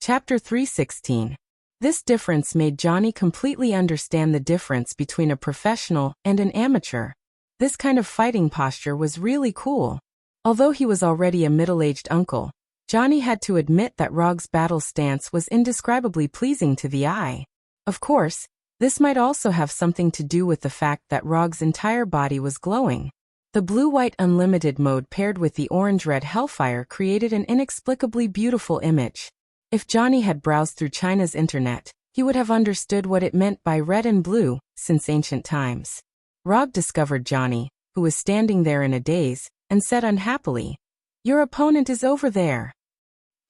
Chapter 316. This difference made Johnny completely understand the difference between a professional and an amateur. This kind of fighting posture was really cool. Although he was already a middle-aged uncle, Johnny had to admit that Rog's battle stance was indescribably pleasing to the eye. Of course, this might also have something to do with the fact that Rog's entire body was glowing. The blue-white unlimited mode paired with the orange-red hellfire created an inexplicably beautiful image. If Johnny had browsed through China's internet, he would have understood what it meant by red and blue since ancient times. Rog discovered Johnny, who was standing there in a daze, and said unhappily, "Your opponent is over there."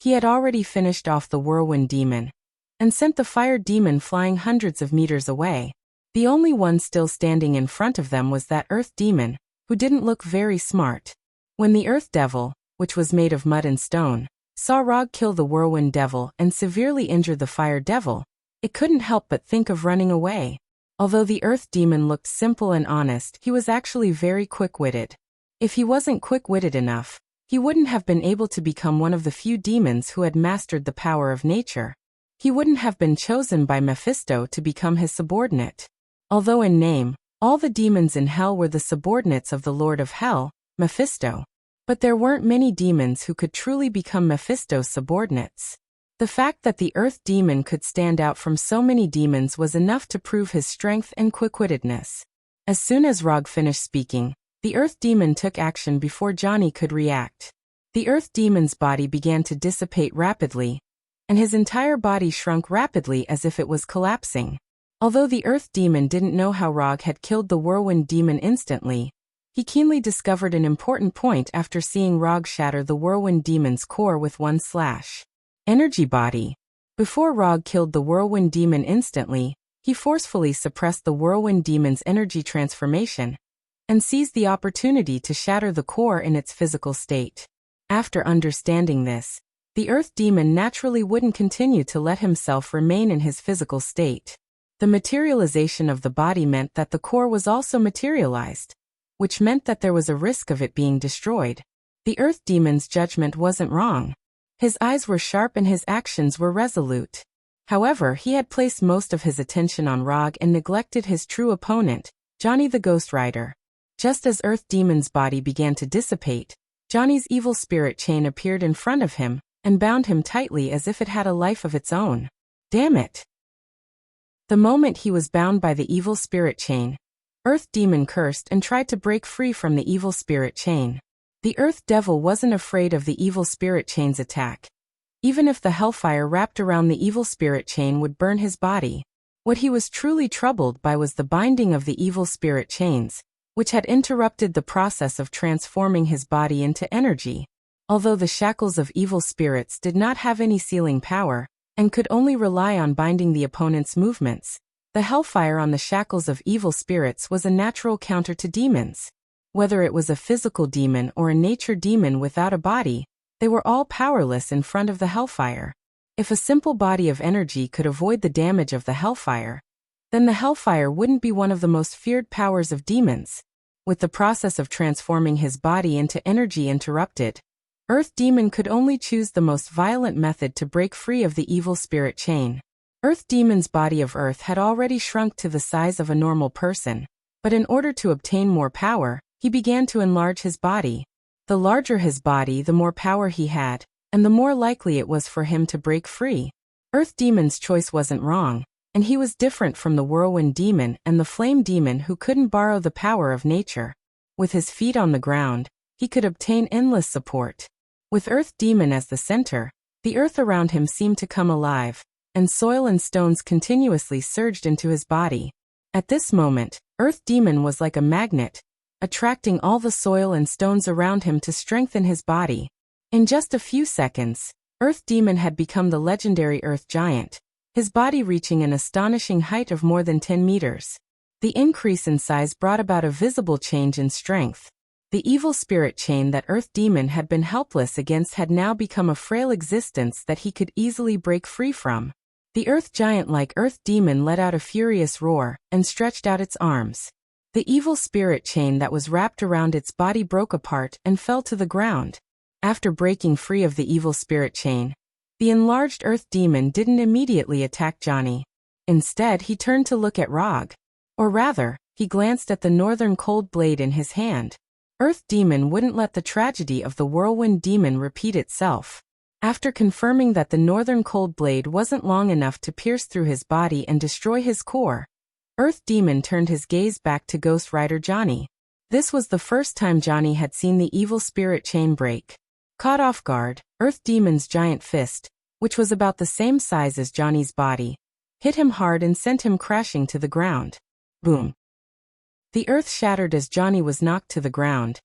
He had already finished off the whirlwind demon and sent the fire demon flying hundreds of meters away. The only one still standing in front of them was that earth demon, who didn't look very smart. When the earth devil, which was made of mud and stone, saw Rog kill the whirlwind devil and severely injure the fire devil, it couldn't help but think of running away. Although the earth demon looked simple and honest, he was actually very quick-witted. If he wasn't quick-witted enough, he wouldn't have been able to become one of the few demons who had mastered the power of nature. He wouldn't have been chosen by Mephisto to become his subordinate. Although in name, all the demons in hell were the subordinates of the Lord of Hell, Mephisto. But there weren't many demons who could truly become Mephisto's subordinates. The fact that the earth demon could stand out from so many demons was enough to prove his strength and quick-wittedness. As soon as Rog finished speaking, the earth demon took action before Johnny could react. The earth demon's body began to dissipate rapidly, and his entire body shrunk rapidly as if it was collapsing. Although the earth demon didn't know how Rog had killed the whirlwind demon instantly, he keenly discovered an important point after seeing Rog shatter the whirlwind demon's core with one slash. Energy body. Before Rog killed the whirlwind demon instantly, he forcefully suppressed the whirlwind demon's energy transformation and seized the opportunity to shatter the core in its physical state. After understanding this, the earth demon naturally wouldn't continue to let himself remain in his physical state. The materialization of the body meant that the core was also materialized, which meant that there was a risk of it being destroyed. The earth demon's judgment wasn't wrong. His eyes were sharp and his actions were resolute. However, he had placed most of his attention on Rog and neglected his true opponent, Johnny the Ghost Rider. Just as earth demon's body began to dissipate, Johnny's evil spirit chain appeared in front of him and bound him tightly as if it had a life of its own. Damn it! The moment he was bound by the evil spirit chain, Earth Demon cursed and tried to break free from the evil spirit chain. The Earth Devil wasn't afraid of the evil spirit chain's attack. Even if the hellfire wrapped around the evil spirit chain would burn his body, what he was truly troubled by was the binding of the evil spirit chains, which had interrupted the process of transforming his body into energy. Although the shackles of evil spirits did not have any sealing power, and could only rely on binding the opponent's movements, the hellfire on the shackles of evil spirits was a natural counter to demons. Whether it was a physical demon or a nature demon without a body, they were all powerless in front of the hellfire. If a simple body of energy could avoid the damage of the hellfire, then the hellfire wouldn't be one of the most feared powers of demons. With the process of transforming his body into energy interrupted, Earth Demon could only choose the most violent method to break free of the evil spirit chain. Earth Demon's body of earth had already shrunk to the size of a normal person, but in order to obtain more power, he began to enlarge his body. The larger his body, the more power he had, and the more likely it was for him to break free. Earth Demon's choice wasn't wrong, and he was different from the Whirlwind Demon and the Flame Demon who couldn't borrow the power of nature. With his feet on the ground, he could obtain endless support. With Earth Demon as the center, the earth around him seemed to come alive, and soil and stones continuously surged into his body. At this moment, Earth Demon was like a magnet, attracting all the soil and stones around him to strengthen his body. In just a few seconds, Earth Demon had become the legendary Earth Giant, his body reaching an astonishing height of more than 10 meters. The increase in size brought about a visible change in strength. The evil spirit chain that Earth Demon had been helpless against had now become a frail existence that he could easily break free from. The Earth Giant like Earth Demon let out a furious roar and stretched out its arms. The evil spirit chain that was wrapped around its body broke apart and fell to the ground. After breaking free of the evil spirit chain, The enlarged earth demon didn't immediately attack Johnny. Instead, he turned to look at Rog. Or rather, he glanced at the northern cold blade in his hand. Earth demon wouldn't let the tragedy of the whirlwind demon repeat itself. After confirming that the northern cold blade wasn't long enough to pierce through his body and destroy his core, Earth demon turned his gaze back to Ghost Rider Johnny. This was the first time Johnny had seen the evil spirit chain break. Caught off guard, Earth demon's giant fist, which was about the same size as Johnny's body, hit him hard and sent him crashing to the ground. Boom. The earth shattered as Johnny was knocked to the ground,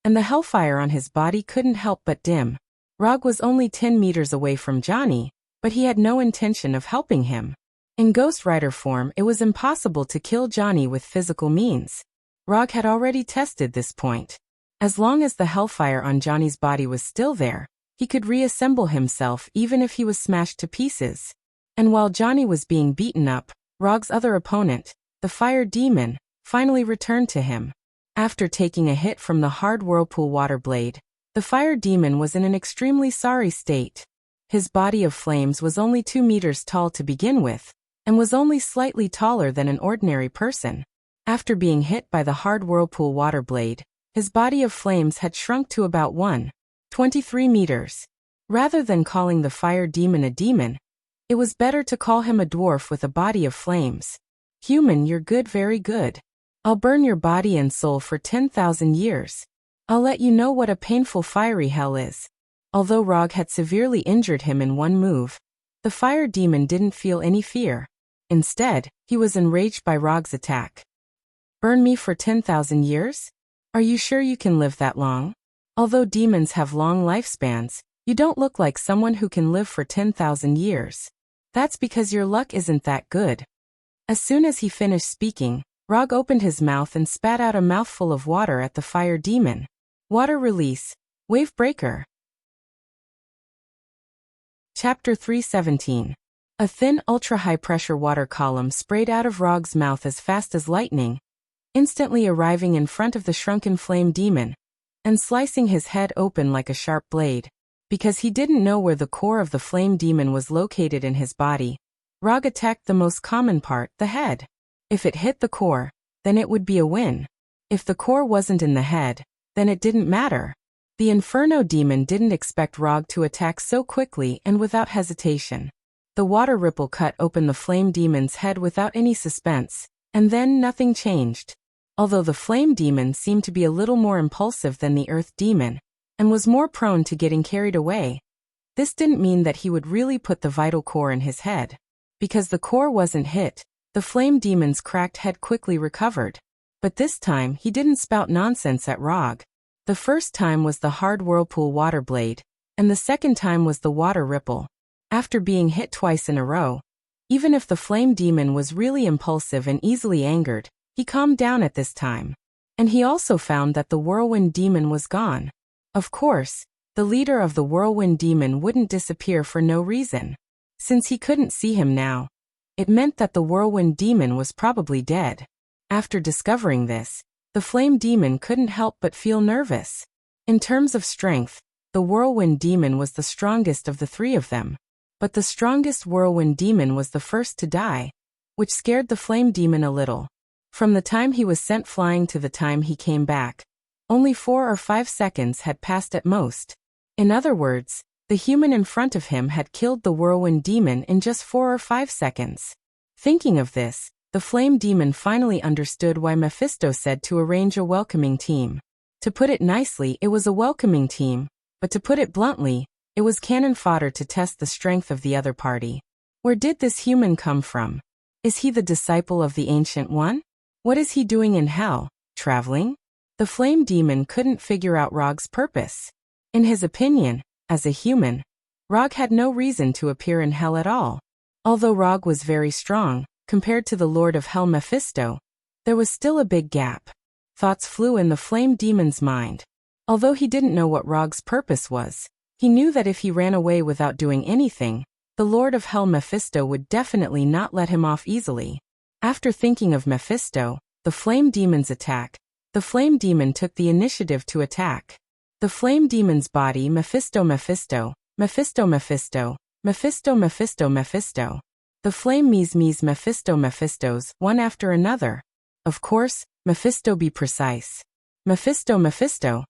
and the hellfire on his body couldn't help but dim. Rog was only 10 meters away from Johnny, but he had no intention of helping him. In Ghost Rider form, it was impossible to kill Johnny with physical means. Rog had already tested this point. As long as the hellfire on Johnny's body was still there, he could reassemble himself even if he was smashed to pieces. And while Johnny was being beaten up, Rog's other opponent, the fire demon, finally returned to him. After taking a hit from the hard whirlpool water blade, the fire demon was in an extremely sorry state. His body of flames was only 2 meters tall to begin with, and was only slightly taller than an ordinary person. After being hit by the hard whirlpool water blade, his body of flames had shrunk to about 1.23 meters. Rather than calling the fire demon a demon, it was better to call him a dwarf with a body of flames. Human, you're good, very good. I'll burn your body and soul for 10,000 years. I'll let you know what a painful fiery hell is. Although Rog had severely injured him in one move, the fire demon didn't feel any fear. Instead, he was enraged by Rog's attack. Burn me for 10,000 years? Are you sure you can live that long? Although demons have long lifespans, you don't look like someone who can live for 10,000 years. That's because your luck isn't that good. As soon as he finished speaking, Rog opened his mouth and spat out a mouthful of water at the fire demon. Water release. Wave breaker. Chapter 317. A thin, ultra-high-pressure water column sprayed out of Rog's mouth as fast as lightning, instantly arriving in front of the shrunken flame demon, and slicing his head open like a sharp blade. Because he didn't know where the core of the flame demon was located in his body, Rog attacked the most common part, the head. If it hit the core, then it would be a win. If the core wasn't in the head, then it didn't matter. The Inferno demon didn't expect Rog to attack so quickly and without hesitation. The water ripple cut open the flame demon's head without any suspense, and then nothing changed. Although the flame demon seemed to be a little more impulsive than the earth demon, and was more prone to getting carried away, this didn't mean that he would really put the vital core in his head. Because the core wasn't hit, the flame demon's cracked head quickly recovered. But this time he didn't spout nonsense at Rog. The first time was the hard whirlpool water blade, and the second time was the water ripple. After being hit twice in a row, even if the flame demon was really impulsive and easily angered, he calmed down at this time. And he also found that the whirlwind demon was gone. Of course, the leader of the whirlwind demon wouldn't disappear for no reason. Since he couldn't see him now, it meant that the whirlwind demon was probably dead. After discovering this, the flame demon couldn't help but feel nervous. In terms of strength, the whirlwind demon was the strongest of the three of them. But the strongest whirlwind demon was the first to die, which scared the flame demon a little. From the time he was sent flying to the time he came back, only 4 or 5 seconds had passed at most. In other words, the human in front of him had killed the whirlwind demon in just 4 or 5 seconds. Thinking of this, the flame demon finally understood why Mephisto said to arrange a welcoming team. To put it nicely, it was a welcoming team, but to put it bluntly, it was cannon fodder to test the strength of the other party. Where did this human come from? Is he the disciple of the Ancient One? What is he doing in hell, traveling? The flame demon couldn't figure out Rog's purpose. In his opinion, as a human, Rog had no reason to appear in hell at all. Although Rog was very strong, compared to the Lord of Hell Mephisto, there was still a big gap. Thoughts flew in the flame demon's mind. Although he didn't know what Rog's purpose was, he knew that if he ran away without doing anything, the Lord of Hell Mephisto would definitely not let him off easily. After thinking of Mephisto, the flame demon's attack, the flame demon took the initiative to attack. The flame demon's body Mephisto, Mephisto, Mephisto, Mephisto. The flame me's Mephisto, Mephistos, one after another. Of course, Mephisto be precise. Mephisto, Mephisto.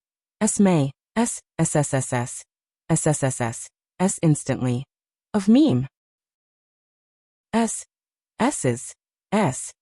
May, SSSS, SSSS, S instantly. Of meme. S's, S,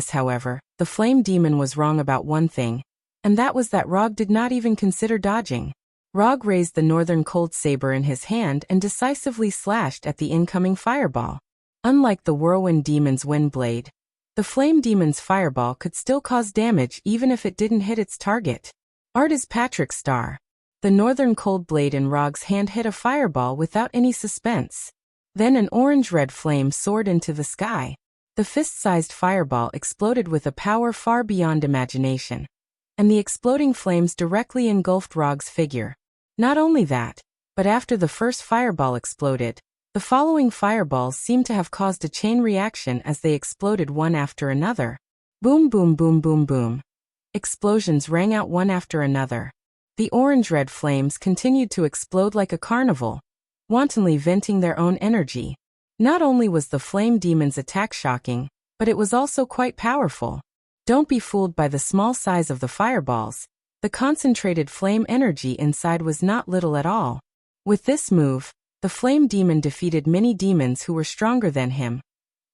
however, the flame demon was wrong about one thing, and that was that Rog did not even consider dodging. Rog raised the northern cold saber in his hand and decisively slashed at the incoming fireball. Unlike the whirlwind demon's wind blade, the flame demon's fireball could still cause damage even if it didn't hit its target. Art is Patrick's star. The northern cold blade in Rog's hand hit a fireball without any suspense. Then an orange-red flame soared into the sky. The fist-sized fireball exploded with a power far beyond imagination, and the exploding flames directly engulfed Rog's figure. Not only that, but after the first fireball exploded, the following fireballs seemed to have caused a chain reaction as they exploded one after another. Boom, boom, boom, boom, boom. Explosions rang out one after another. The orange-red flames continued to explode like a carnival, wantonly venting their own energy. Not only was the flame demon's attack shocking, but it was also quite powerful. Don't be fooled by the small size of the fireballs. The concentrated flame energy inside was not little at all. With this move, the flame demon defeated many demons who were stronger than him,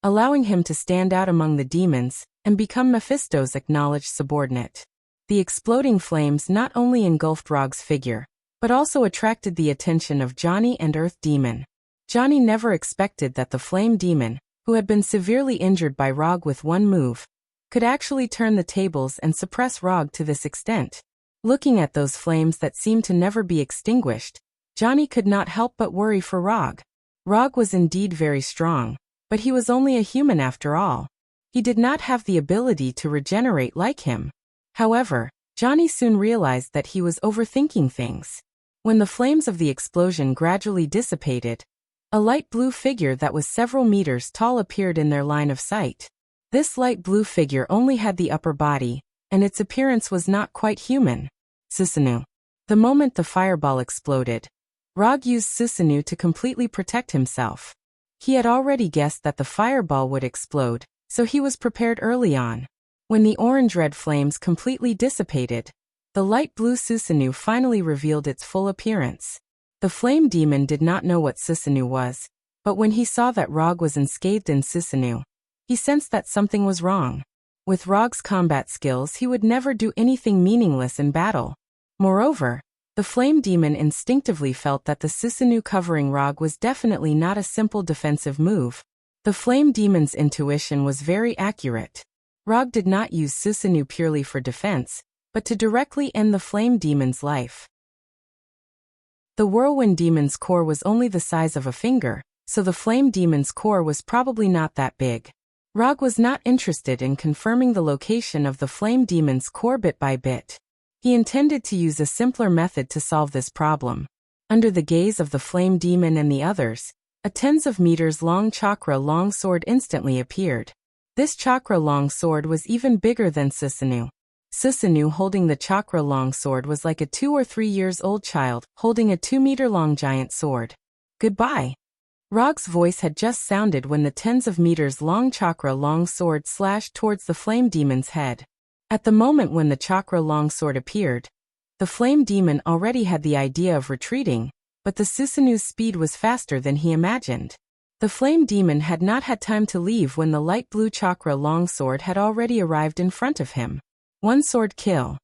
allowing him to stand out among the demons and become Mephisto's acknowledged subordinate. The exploding flames not only engulfed Rog's figure, but also attracted the attention of Johnny and Earth Demon. Johnny never expected that the flame demon, who had been severely injured by Rog with one move, could actually turn the tables and suppress Rog to this extent. Looking at those flames that seemed to never be extinguished, Johnny could not help but worry for Rog. Rog was indeed very strong, but he was only a human after all. He did not have the ability to regenerate like him. However, Johnny soon realized that he was overthinking things. When the flames of the explosion gradually dissipated, a light blue figure that was several meters tall appeared in their line of sight. This light blue figure only had the upper body, and its appearance was not quite human. Susanoo. The moment the fireball exploded, Rog used Susanoo to completely protect himself. He had already guessed that the fireball would explode, so he was prepared early on. When the orange-red flames completely dissipated, the light blue Susanoo finally revealed its full appearance. The flame demon did not know what Susanoo was, but when he saw that Rog was enscathed in Susanoo, he sensed that something was wrong. With Rog's combat skills, he would never do anything meaningless in battle. Moreover, the flame demon instinctively felt that the Susanoo covering Rog was definitely not a simple defensive move. The flame demon's intuition was very accurate. Rog did not use Susanoo purely for defense, but to directly end the flame demon's life. The whirlwind demon's core was only the size of a finger, so the flame demon's core was probably not that big. Rog was not interested in confirming the location of the flame demon's core bit by bit. He intended to use a simpler method to solve this problem. Under the gaze of the flame demon and the others, a tens of meters long chakra long sword instantly appeared. This chakra long sword was even bigger than Susanoo. Susanoo holding the chakra long sword was like a 2 or 3 years old child holding a 2-meter long giant sword. Goodbye. Rog's voice had just sounded when the tens of meters long chakra long sword slashed towards the flame demon's head. At the moment when the chakra long sword appeared, the flame demon already had the idea of retreating, but the Susanoo's speed was faster than he imagined. The flame demon had not had time to leave when the light blue chakra long sword had already arrived in front of him. One sword kill.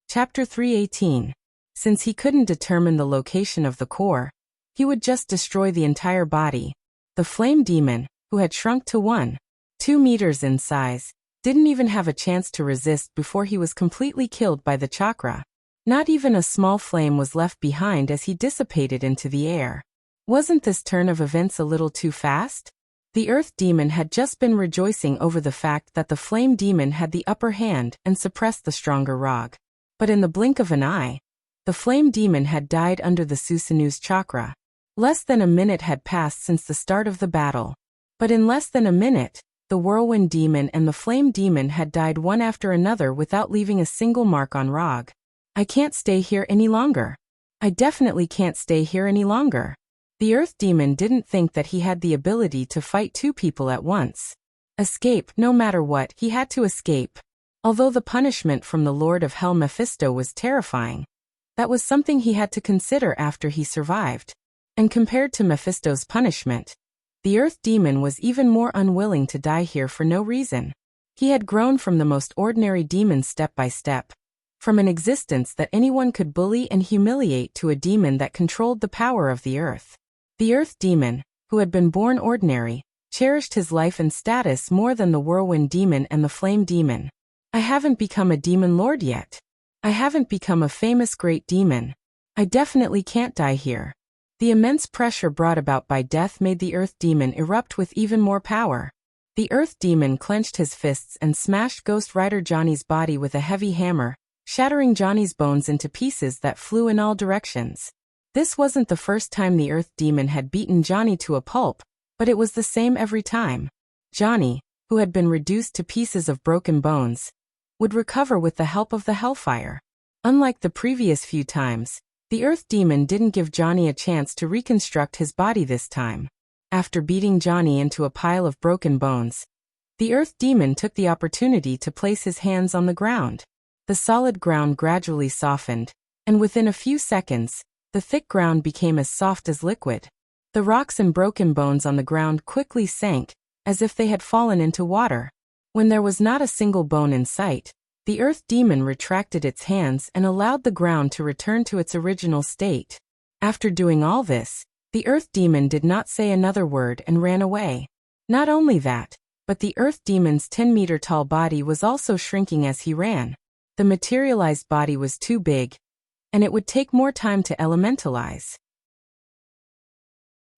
Chapter 318. Since he couldn't determine the location of the core, he would just destroy the entire body. The flame demon, who had shrunk to 1.2 meters in size, didn't even have a chance to resist before he was completely killed by the chakra. Not even a small flame was left behind as he dissipated into the air. Wasn't this turn of events a little too fast? The Earth Demon had just been rejoicing over the fact that the Flame Demon had the upper hand and suppressed the stronger Rog. But in the blink of an eye, the Flame Demon had died under the Susanoo's chakra. Less than a minute had passed since the start of the battle. But in less than a minute, the Whirlwind Demon and the Flame Demon had died one after another without leaving a single mark on Rog. I can't stay here any longer. I definitely can't stay here any longer. The Earth Demon didn't think that he had the ability to fight two people at once. Escape, no matter what, he had to escape. Although the punishment from the Lord of Hell Mephisto was terrifying, that was something he had to consider after he survived. And compared to Mephisto's punishment, the Earth Demon was even more unwilling to die here for no reason. He had grown from the most ordinary demon step by step, from an existence that anyone could bully and humiliate to a demon that controlled the power of the earth. The Earth Demon, who had been born ordinary, cherished his life and status more than the Whirlwind Demon and the Flame Demon. I haven't become a demon lord yet. I haven't become a famous great demon. I definitely can't die here. The immense pressure brought about by death made the Earth Demon erupt with even more power. The Earth Demon clenched his fists and smashed Ghost Rider Johnny's body with a heavy hammer, shattering Johnny's bones into pieces that flew in all directions. This wasn't the first time the Earth Demon had beaten Johnny to a pulp, but it was the same every time. Johnny, who had been reduced to pieces of broken bones, would recover with the help of the Hellfire. Unlike the previous few times, the Earth Demon didn't give Johnny a chance to reconstruct his body this time. After beating Johnny into a pile of broken bones, the Earth Demon took the opportunity to place his hands on the ground. The solid ground gradually softened, and within a few seconds, the thick ground became as soft as liquid. The rocks and broken bones on the ground quickly sank, as if they had fallen into water. When there was not a single bone in sight, the Earth Demon retracted its hands and allowed the ground to return to its original state. After doing all this, the Earth Demon did not say another word and ran away. Not only that, but the Earth Demon's 10-meter-tall body was also shrinking as he ran. The materialized body was too big, and it would take more time to elementalize.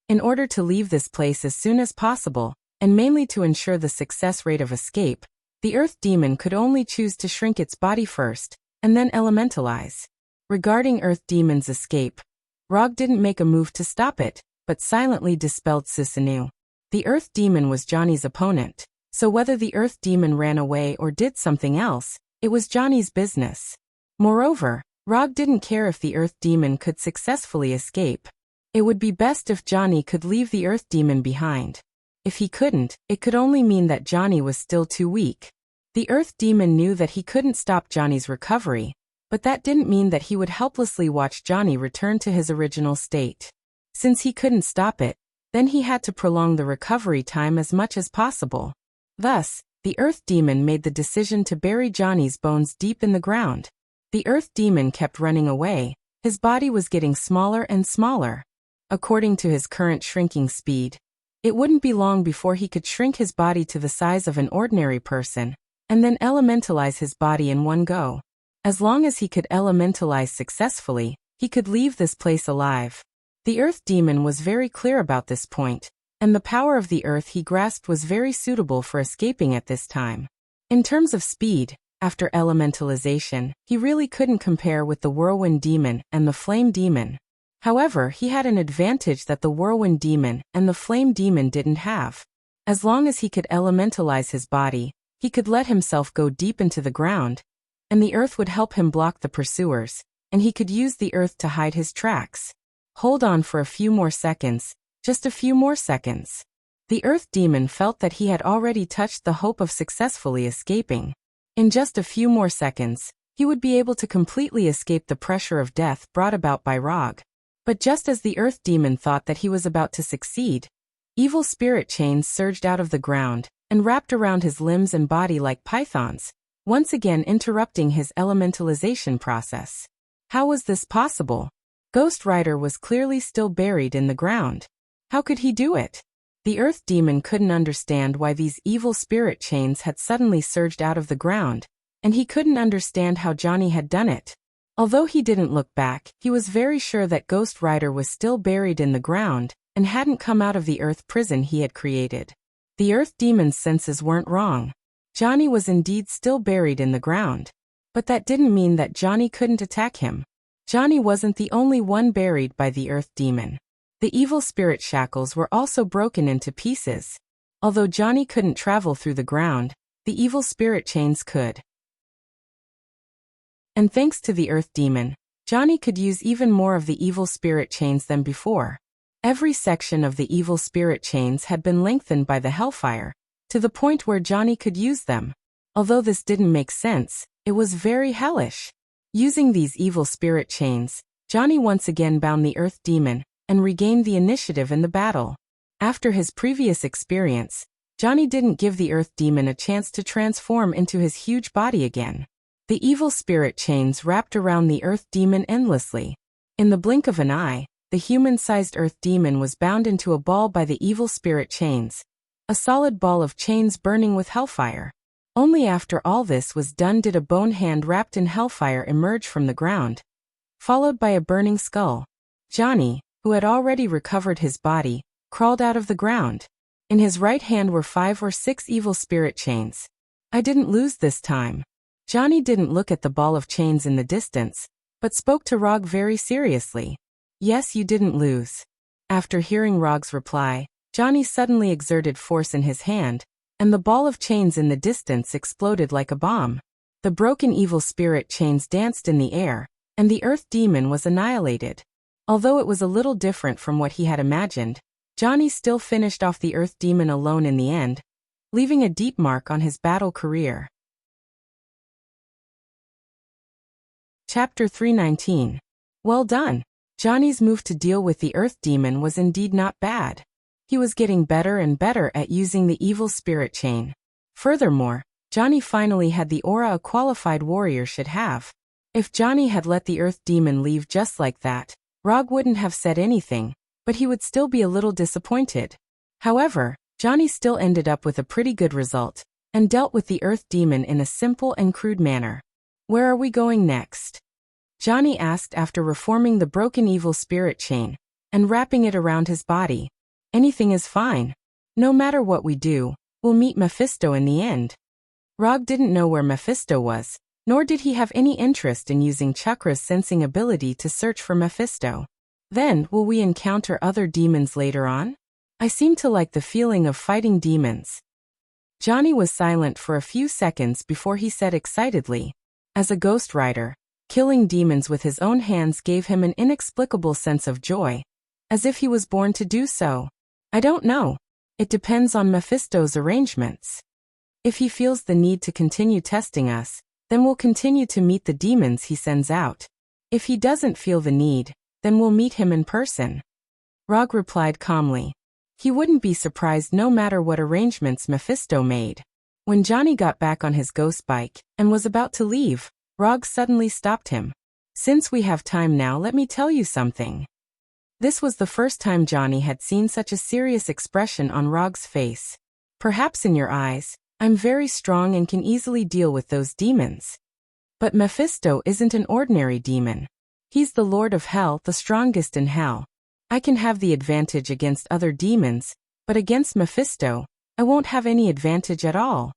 In order to leave this place as soon as possible, and mainly to ensure the success rate of escape, the Earth Demon could only choose to shrink its body first, and then elementalize. Regarding Earth Demon's escape, Rog didn't make a move to stop it, but silently dispelled Susanoo. The Earth Demon was Johnny's opponent, so whether the Earth Demon ran away or did something else, it was Johnny's business. Moreover, Rog didn't care if the Earth Demon could successfully escape. It would be best if Johnny could leave the Earth Demon behind. If he couldn't, it could only mean that Johnny was still too weak. The Earth Demon knew that he couldn't stop Johnny's recovery, but that didn't mean that he would helplessly watch Johnny return to his original state. Since he couldn't stop it, then he had to prolong the recovery time as much as possible. Thus, the Earth Demon made the decision to bury Johnny's bones deep in the ground. The Earth Demon kept running away. His body was getting smaller and smaller. According to his current shrinking speed, it wouldn't be long before he could shrink his body to the size of an ordinary person, and then elementalize his body in one go. As long as he could elementalize successfully, he could leave this place alive. The Earth Demon was very clear about this point, and the power of the earth he grasped was very suitable for escaping at this time. In terms of speed, after elementalization, he really couldn't compare with the Whirlwind Demon and the Flame Demon. However, he had an advantage that the Whirlwind Demon and the Flame Demon didn't have. As long as he could elementalize his body, he could let himself go deep into the ground, and the earth would help him block the pursuers, and he could use the earth to hide his tracks. Hold on for a few more seconds, just a few more seconds. The Earth Demon felt that he had already touched the hope of successfully escaping. In just a few more seconds, he would be able to completely escape the pressure of death brought about by Rog. But just as the Earth Demon thought that he was about to succeed, evil spirit chains surged out of the ground and wrapped around his limbs and body like pythons, once again interrupting his elementalization process. How was this possible? Ghost Rider was clearly still buried in the ground. How could he do it? The Earth Demon couldn't understand why these evil spirit chains had suddenly surged out of the ground, and he couldn't understand how Johnny had done it. Although he didn't look back, he was very sure that Ghost Rider was still buried in the ground and hadn't come out of the Earth prison he had created. The Earth Demon's senses weren't wrong. Johnny was indeed still buried in the ground. But that didn't mean that Johnny couldn't attack him. Johnny wasn't the only one buried by the Earth Demon. The evil spirit shackles were also broken into pieces. Although Johnny couldn't travel through the ground, the evil spirit chains could. And thanks to the Earth Demon, Johnny could use even more of the evil spirit chains than before. Every section of the evil spirit chains had been lengthened by the hellfire, to the point where Johnny could use them. Although this didn't make sense, it was very hellish. Using these evil spirit chains, Johnny once again bound the Earth Demon and regained the initiative in the battle. After his previous experience, Johnny didn't give the Earth Demon a chance to transform into his huge body again. The evil spirit chains wrapped around the Earth Demon endlessly. In the blink of an eye, the human-sized Earth Demon was bound into a ball by the evil spirit chains, a solid ball of chains burning with hellfire. Only after all this was done did a bone hand wrapped in hellfire emerge from the ground, followed by a burning skull. Johnny, who had already recovered his body, crawled out of the ground. In his right hand were 5 or 6 evil spirit chains. I didn't lose this time. Johnny didn't look at the ball of chains in the distance, but spoke to Rog very seriously. Yes, you didn't lose. After hearing Rog's reply, Johnny suddenly exerted force in his hand, and the ball of chains in the distance exploded like a bomb. The broken evil spirit chains danced in the air, and the Earth Demon was annihilated. Although it was a little different from what he had imagined, Johnny still finished off the Earth Demon alone in the end, leaving a deep mark on his battle career. Chapter 319. Well done. Johnny's move to deal with the Earth Demon was indeed not bad. He was getting better and better at using the evil spirit chain. Furthermore, Johnny finally had the aura a qualified warrior should have. If Johnny had let the Earth Demon leave just like that, Rog wouldn't have said anything, but he would still be a little disappointed. However, Johnny still ended up with a pretty good result, and dealt with the Earth Demon in a simple and crude manner. Where are we going next? Johnny asked after reforming the broken evil spirit chain, and wrapping it around his body. Anything is fine. No matter what we do, we'll meet Mephisto in the end. Rog didn't know where Mephisto was, nor did he have any interest in using Chakra's sensing ability to search for Mephisto. Then, will we encounter other demons later on? I seem to like the feeling of fighting demons. Johnny was silent for a few seconds before he said excitedly, as a ghost rider, killing demons with his own hands gave him an inexplicable sense of joy, as if he was born to do so. I don't know. It depends on Mephisto's arrangements. If he feels the need to continue testing us, then we'll continue to meet the demons he sends out. If he doesn't feel the need, then we'll meet him in person. Rog replied calmly. He wouldn't be surprised no matter what arrangements Mephisto made. When Johnny got back on his ghost bike and was about to leave, Rog suddenly stopped him. Since we have time now, let me tell you something. This was the first time Johnny had seen such a serious expression on Rog's face. Perhaps in your eyes, I'm very strong and can easily deal with those demons. But Mephisto isn't an ordinary demon. He's the Lord of Hell, the strongest in Hell. I can have the advantage against other demons, but against Mephisto, I won't have any advantage at all.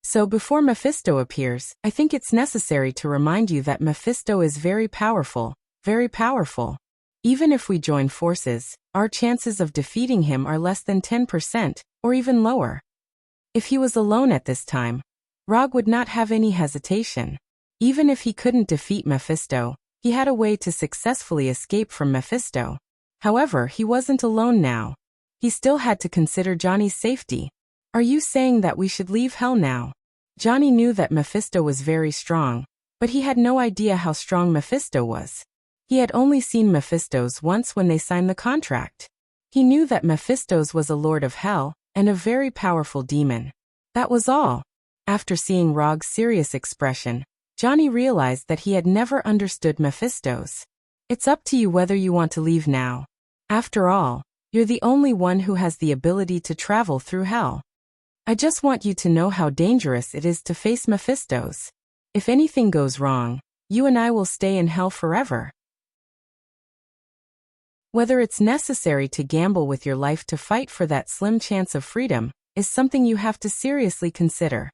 So before Mephisto appears, I think it's necessary to remind you that Mephisto is very powerful, very powerful. Even if we join forces, our chances of defeating him are less than 10%, or even lower. If he was alone at this time, Rog would not have any hesitation. Even if he couldn't defeat Mephisto, he had a way to successfully escape from Mephisto. However, he wasn't alone now. He still had to consider Johnny's safety. Are you saying that we should leave Hell now? Johnny knew that Mephisto was very strong, but he had no idea how strong Mephisto was. He had only seen Mephisto's once when they signed the contract. He knew that Mephisto's was a Lord of Hell, and a very powerful demon. That was all. After seeing Rog's serious expression, Johnny realized that he had never understood Mephisto's. It's up to you whether you want to leave now. After all, you're the only one who has the ability to travel through Hell. I just want you to know how dangerous it is to face Mephisto's. If anything goes wrong, you and I will stay in Hell forever. Whether it's necessary to gamble with your life to fight for that slim chance of freedom is something you have to seriously consider.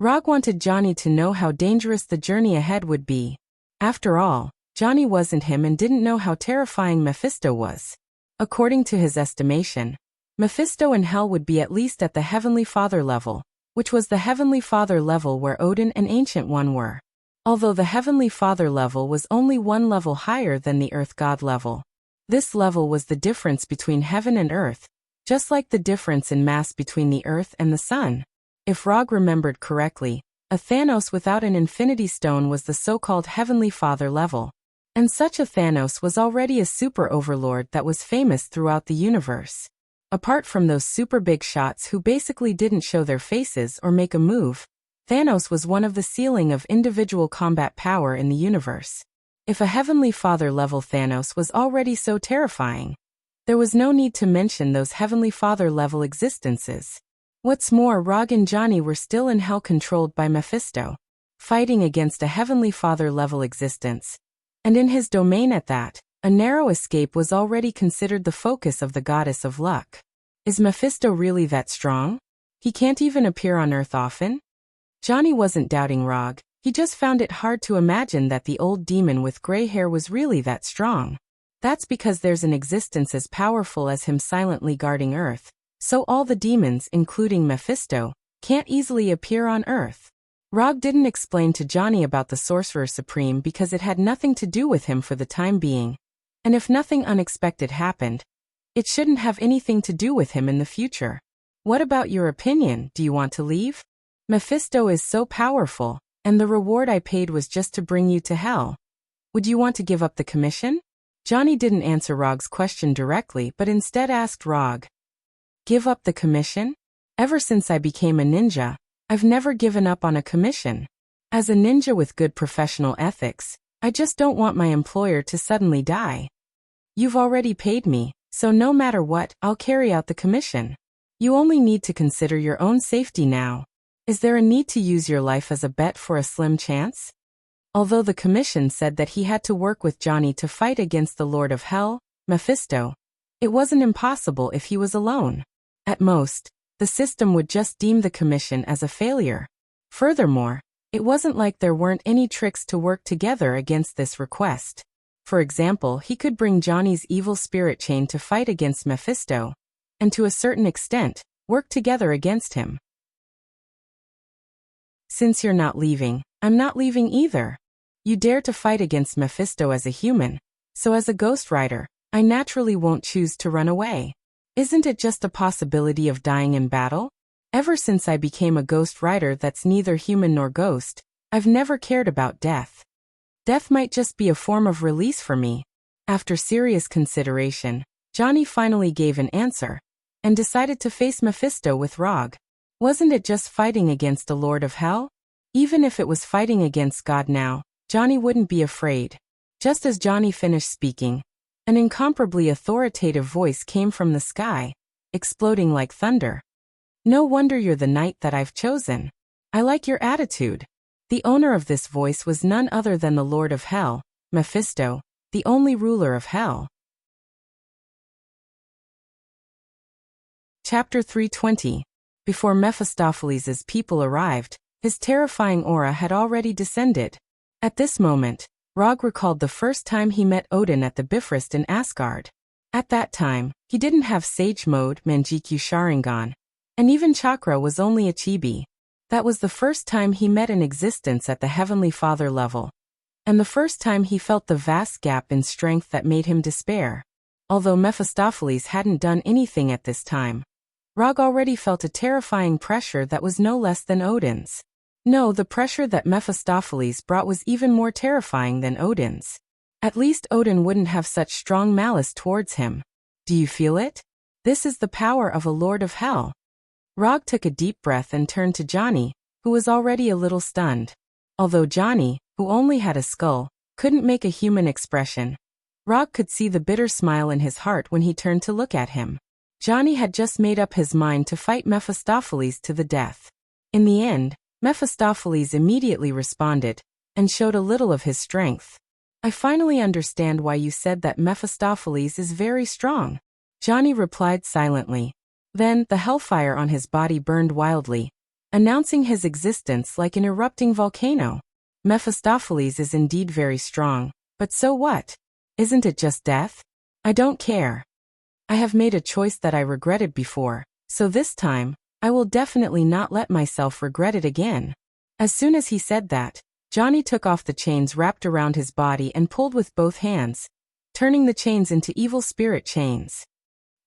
Rog wanted Johnny to know how dangerous the journey ahead would be. After all, Johnny wasn't him and didn't know how terrifying Mephisto was. According to his estimation, Mephisto in Hell would be at least at the Heavenly Father level, which was the Heavenly Father level where Odin and Ancient One were. although the Heavenly Father level was only one level higher than the Earth God level. This level was the difference between heaven and earth, just like the difference in mass between the Earth and the Sun. If Rog remembered correctly, a Thanos without an Infinity Stone was the so-called Heavenly Father level. And such a Thanos was already a super overlord that was famous throughout the universe. Apart from those super big shots who basically didn't show their faces or make a move, Thanos was one of the ceiling of individual combat power in the universe. If a Heavenly Father level Thanos was already so terrifying, there was no need to mention those Heavenly Father level existences. What's more, Rog and Johnny were still in hell controlled by Mephisto, fighting against a Heavenly Father level existence. And in his domain at that, a narrow escape was already considered the focus of the goddess of luck. Is Mephisto really that strong? He can't even appear on Earth often? Johnny wasn't doubting Rog, he just found it hard to imagine that the old demon with gray hair was really that strong. That's because there's an existence as powerful as him silently guarding Earth, so all the demons, including Mephisto, can't easily appear on Earth. Rog didn't explain to Johnny about the Sorcerer Supreme because it had nothing to do with him for the time being. And if nothing unexpected happened, it shouldn't have anything to do with him in the future. What about your opinion? Do you want to leave? Mephisto is so powerful, and the reward I paid was just to bring you to hell. Would you want to give up the commission? Johnny didn't answer Rog's question directly but instead asked Rog. Give up the commission? Ever since I became a ninja, I've never given up on a commission. As a ninja with good professional ethics, I just don't want my employer to suddenly die. You've already paid me, so no matter what, I'll carry out the commission. You only need to consider your own safety now. Is there a need to use your life as a bet for a slim chance? Although the commission said that he had to work with Johnny to fight against the Lord of Hell, Mephisto, it wasn't impossible if he was alone. At most, the system would just deem the commission as a failure. Furthermore, it wasn't like there weren't any tricks to work together against this request. For example, he could bring Johnny's evil spirit chain to fight against Mephisto, and to a certain extent, work together against him. Since you're not leaving, I'm not leaving either. You dare to fight against Mephisto as a human, so as a Ghost Rider, I naturally won't choose to run away. Isn't it just a possibility of dying in battle? Ever since I became a Ghost Rider that's neither human nor ghost, I've never cared about death. Death might just be a form of release for me. After serious consideration, Johnny finally gave an answer, and decided to face Mephisto with Rog. Wasn't it just fighting against the Lord of Hell? Even if it was fighting against God now, Johnny wouldn't be afraid. Just as Johnny finished speaking, an incomparably authoritative voice came from the sky, exploding like thunder. No wonder you're the knight that I've chosen. I like your attitude. The owner of this voice was none other than the Lord of Hell, Mephisto, the only ruler of Hell. Chapter 320. Before Mephistopheles' people arrived, his terrifying aura had already descended. At this moment, Rog recalled the first time he met Odin at the Bifrost in Asgard. At that time, he didn't have Sage Mode, Manjikyu Sharingan, and even Chakra was only a chibi. That was the first time he met an existence at the Heavenly Father level, and the first time he felt the vast gap in strength that made him despair. Although Mephistopheles hadn't done anything at this time, Rog already felt a terrifying pressure that was no less than Odin's. No, the pressure that Mephistopheles brought was even more terrifying than Odin's. At least Odin wouldn't have such strong malice towards him. Do you feel it? This is the power of a Lord of Hell. Rog took a deep breath and turned to Johnny, who was already a little stunned. Although Johnny, who only had a skull, couldn't make a human expression, Rog could see the bitter smile in his heart when he turned to look at him. Johnny had just made up his mind to fight Mephistopheles to the death. In the end, Mephistopheles immediately responded, and showed a little of his strength. I finally understand why you said that Mephistopheles is very strong. Johnny replied silently. Then, the hellfire on his body burned wildly, announcing his existence like an erupting volcano. Mephistopheles is indeed very strong, but so what? Isn't it just death? I don't care. I have made a choice that I regretted before, so this time, I will definitely not let myself regret it again. As soon as he said that, Johnny took off the chains wrapped around his body and pulled with both hands, turning the chains into evil spirit chains.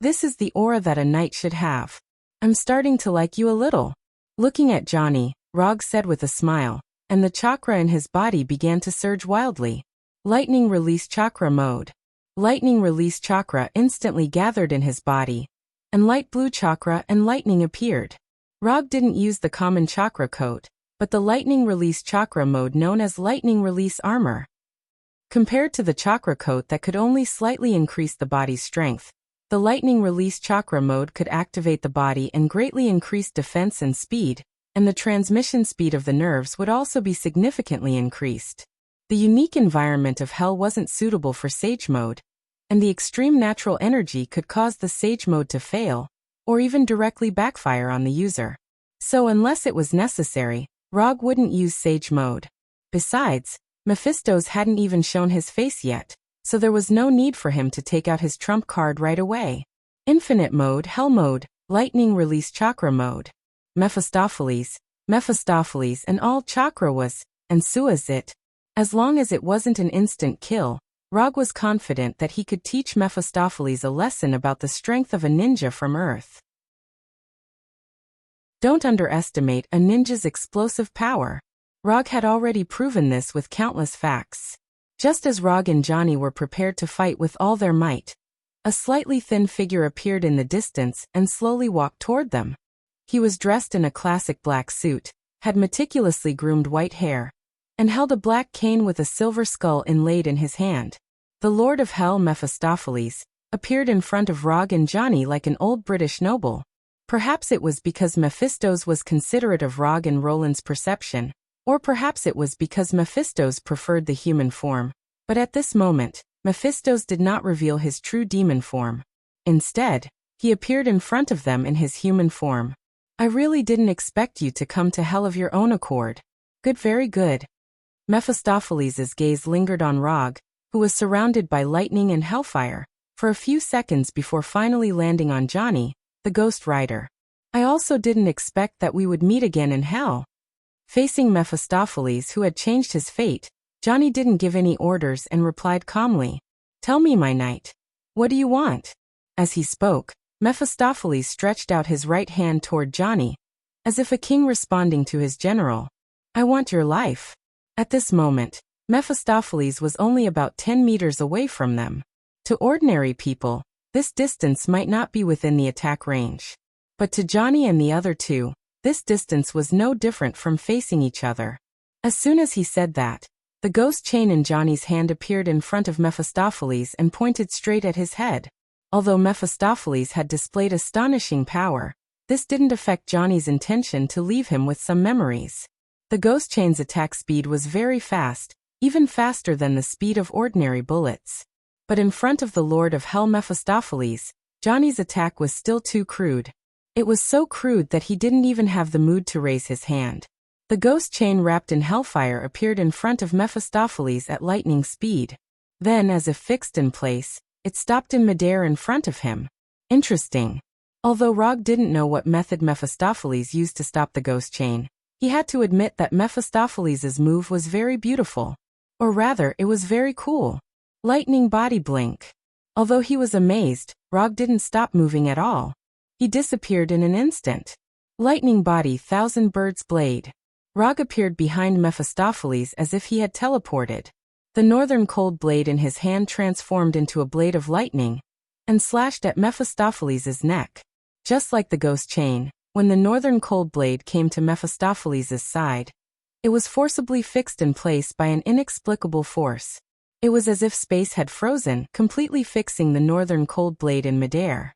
This is the aura that a knight should have. I'm starting to like you a little. Looking at Johnny, Rog said with a smile, and the chakra in his body began to surge wildly. Lightning release chakra mode. Lightning release chakra instantly gathered in his body, and light blue chakra and lightning appeared. Rog didn't use the common chakra coat, but the lightning release chakra mode known as lightning release armor. Compared to the chakra coat that could only slightly increase the body's strength, the lightning release chakra mode could activate the body and greatly increase defense and speed, and the transmission speed of the nerves would also be significantly increased. The unique environment of hell wasn't suitable for Sage mode, and the extreme natural energy could cause the Sage mode to fail, or even directly backfire on the user. So unless it was necessary, Rog wouldn't use Sage mode. Besides, Mephistos hadn't even shown his face yet, so there was no need for him to take out his trump card right away. Infinite mode, Hell mode, lightning release chakra mode. Mephistopheles, and all chakra was, and Sua's it. As long as it wasn't an instant kill, Rog was confident that he could teach Mephistopheles a lesson about the strength of a ninja from Earth. Don't underestimate a ninja's explosive power. Rog had already proven this with countless facts. Just as Rog and Johnny were prepared to fight with all their might, a slightly thin figure appeared in the distance and slowly walked toward them. He was dressed in a classic black suit, had meticulously groomed white hair, and held a black cane with a silver skull inlaid in his hand. The Lord of Hell, Mephistopheles, appeared in front of Rog and Johnny like an old British noble. Perhaps it was because Mephistos was considerate of Rog and Roland's perception, or perhaps it was because Mephistos preferred the human form. But at this moment, Mephistos did not reveal his true demon form. Instead, he appeared in front of them in his human form. I really didn't expect you to come to hell of your own accord. Good, very good. Mephistopheles' gaze lingered on Rog, who was surrounded by lightning and hellfire, for a few seconds before finally landing on Johnny, the Ghost Rider. I also didn't expect that we would meet again in hell. Facing Mephistopheles, who had changed his fate, Johnny didn't give any orders and replied calmly, "Tell me, my knight. What do you want?" As he spoke, Mephistopheles stretched out his right hand toward Johnny, as if a king responding to his general. "I want your life." At this moment, Mephistopheles was only about 10 meters away from them. To ordinary people, this distance might not be within the attack range. But to Johnny and the other two, this distance was no different from facing each other. As soon as he said that, the ghost chain in Johnny's hand appeared in front of Mephistopheles and pointed straight at his head. Although Mephistopheles had displayed astonishing power, this didn't affect Johnny's intention to leave him with some memories. The ghost chain's attack speed was very fast, even faster than the speed of ordinary bullets. But in front of the Lord of Hell Mephistopheles, Johnny's attack was still too crude. It was so crude that he didn't even have the mood to raise his hand. The ghost chain wrapped in hellfire appeared in front of Mephistopheles at lightning speed. Then, as if fixed in place, it stopped in midair in front of him. Interesting. Although Rog didn't know what method Mephistopheles used to stop the ghost chain, he had to admit that Mephistopheles' move was very beautiful. Or rather, it was very cool. Lightning body blink. Although he was amazed, Rog didn't stop moving at all. He disappeared in an instant. Lightning body, thousand birds blade. Rog appeared behind Mephistopheles as if he had teleported. The northern cold blade in his hand transformed into a blade of lightning, and slashed at Mephistopheles' neck. Just like the ghost chain, when the northern cold blade came to Mephistopheles' side, it was forcibly fixed in place by an inexplicable force. It was as if space had frozen, completely fixing the northern cold blade in midair.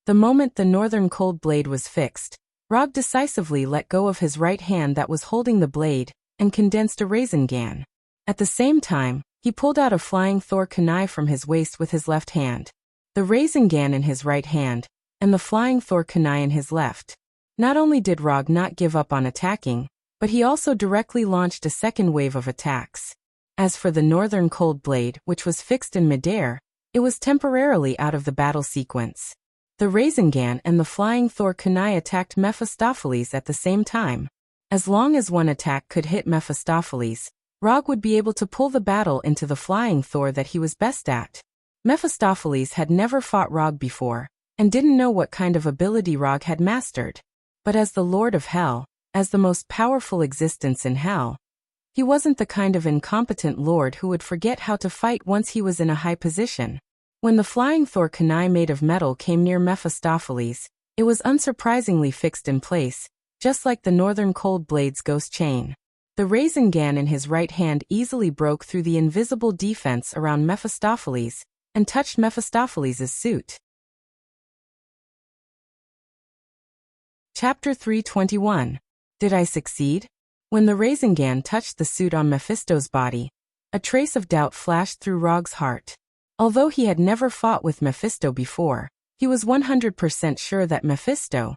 The moment the northern cold blade was fixed, Rog decisively let go of his right hand that was holding the blade, and condensed a Rasengan. At the same time, he pulled out a flying Thor kunai from his waist with his left hand. The Rasengan in his right hand, and the flying Thor kunai in his left. Not only did Rog not give up on attacking, but he also directly launched a second wave of attacks. As for the northern cold blade, which was fixed in midair, it was temporarily out of the battle sequence. The Rasengan and the flying Thor kunai attacked Mephistopheles at the same time. As long as one attack could hit Mephistopheles, Rog would be able to pull the battle into the flying Thor that he was best at. Mephistopheles had never fought Rog before, and didn't know what kind of ability Rog had mastered. But as the Lord of Hell, as the most powerful existence in Hell, he wasn't the kind of incompetent lord who would forget how to fight once he was in a high position. When the flying Thor kunai made of metal came near Mephistopheles, it was unsurprisingly fixed in place, just like the Northern Cold Blade's ghost chain. The Rasengan in his right hand easily broke through the invisible defense around Mephistopheles and touched Mephistopheles' suit. Chapter 321. Did I succeed? When the Rasengan touched the suit on Mephisto's body, a trace of doubt flashed through Rog's heart. Although he had never fought with Mephisto before, he was 100% sure that Mephisto,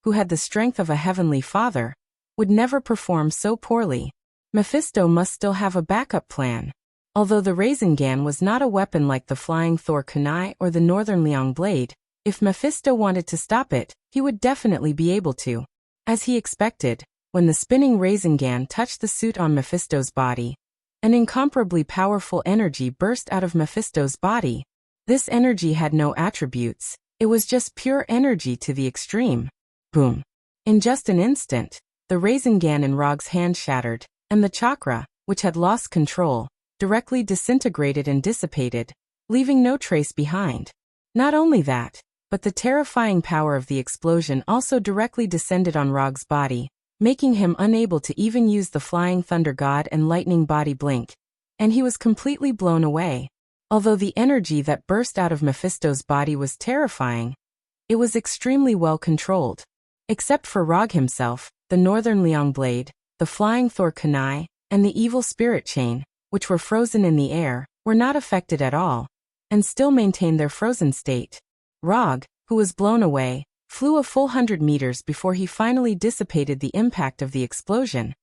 who had the strength of a heavenly father, would never perform so poorly. Mephisto must still have a backup plan. Although the Rasengan was not a weapon like the flying Thor kunai or the Northern Liang blade, if Mephisto wanted to stop it, he would definitely be able to. As he expected, when the spinning Rasengan touched the suit on Mephisto's body, an incomparably powerful energy burst out of Mephisto's body. This energy had no attributes, it was just pure energy to the extreme. Boom. In just an instant, the Rasengan in Rog's hand shattered, and the chakra, which had lost control, directly disintegrated and dissipated, leaving no trace behind. Not only that, but the terrifying power of the explosion also directly descended on Rog's body, making him unable to even use the flying thunder god and lightning body blink, and he was completely blown away. Although the energy that burst out of Mephisto's body was terrifying, it was extremely well controlled. Except for Rog himself, the Northern Liang blade, the flying Thor kunai, and the evil spirit chain, which were frozen in the air, were not affected at all, and still maintained their frozen state. Rog, who was blown away, flew a full 100 meters before he finally dissipated the impact of the explosion,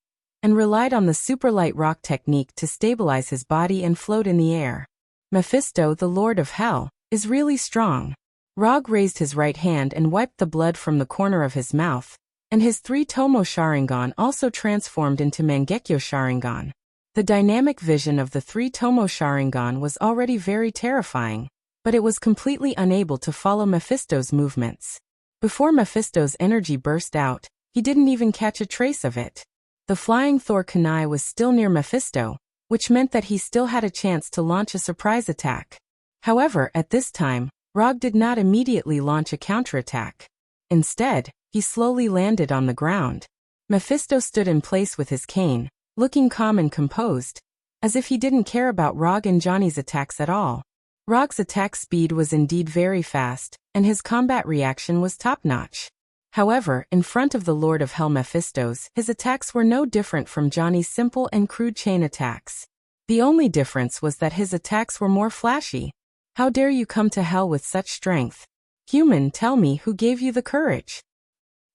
and relied on the superlight rock technique to stabilize his body and float in the air. Mephisto, the Lord of Hell, is really strong. Rog raised his right hand and wiped the blood from the corner of his mouth, and his 3-Tomo Sharingan also transformed into Mangekyo Sharingan. The dynamic vision of the 3-Tomo Sharingan was already very terrifying, but it was completely unable to follow Mephisto's movements. Before Mephisto's energy burst out, he didn't even catch a trace of it. The flying Thor kunai was still near Mephisto, which meant that he still had a chance to launch a surprise attack. However, at this time, Rog did not immediately launch a counterattack. Instead, he slowly landed on the ground. Mephisto stood in place with his cane, looking calm and composed, as if he didn't care about Rog and Johnny's attacks at all. Rog's attack speed was indeed very fast, and his combat reaction was top-notch. However, in front of the Lord of Hell Mephisto's, his attacks were no different from Johnny's simple and crude chain attacks. The only difference was that his attacks were more flashy. How dare you come to hell with such strength? Human, tell me who gave you the courage?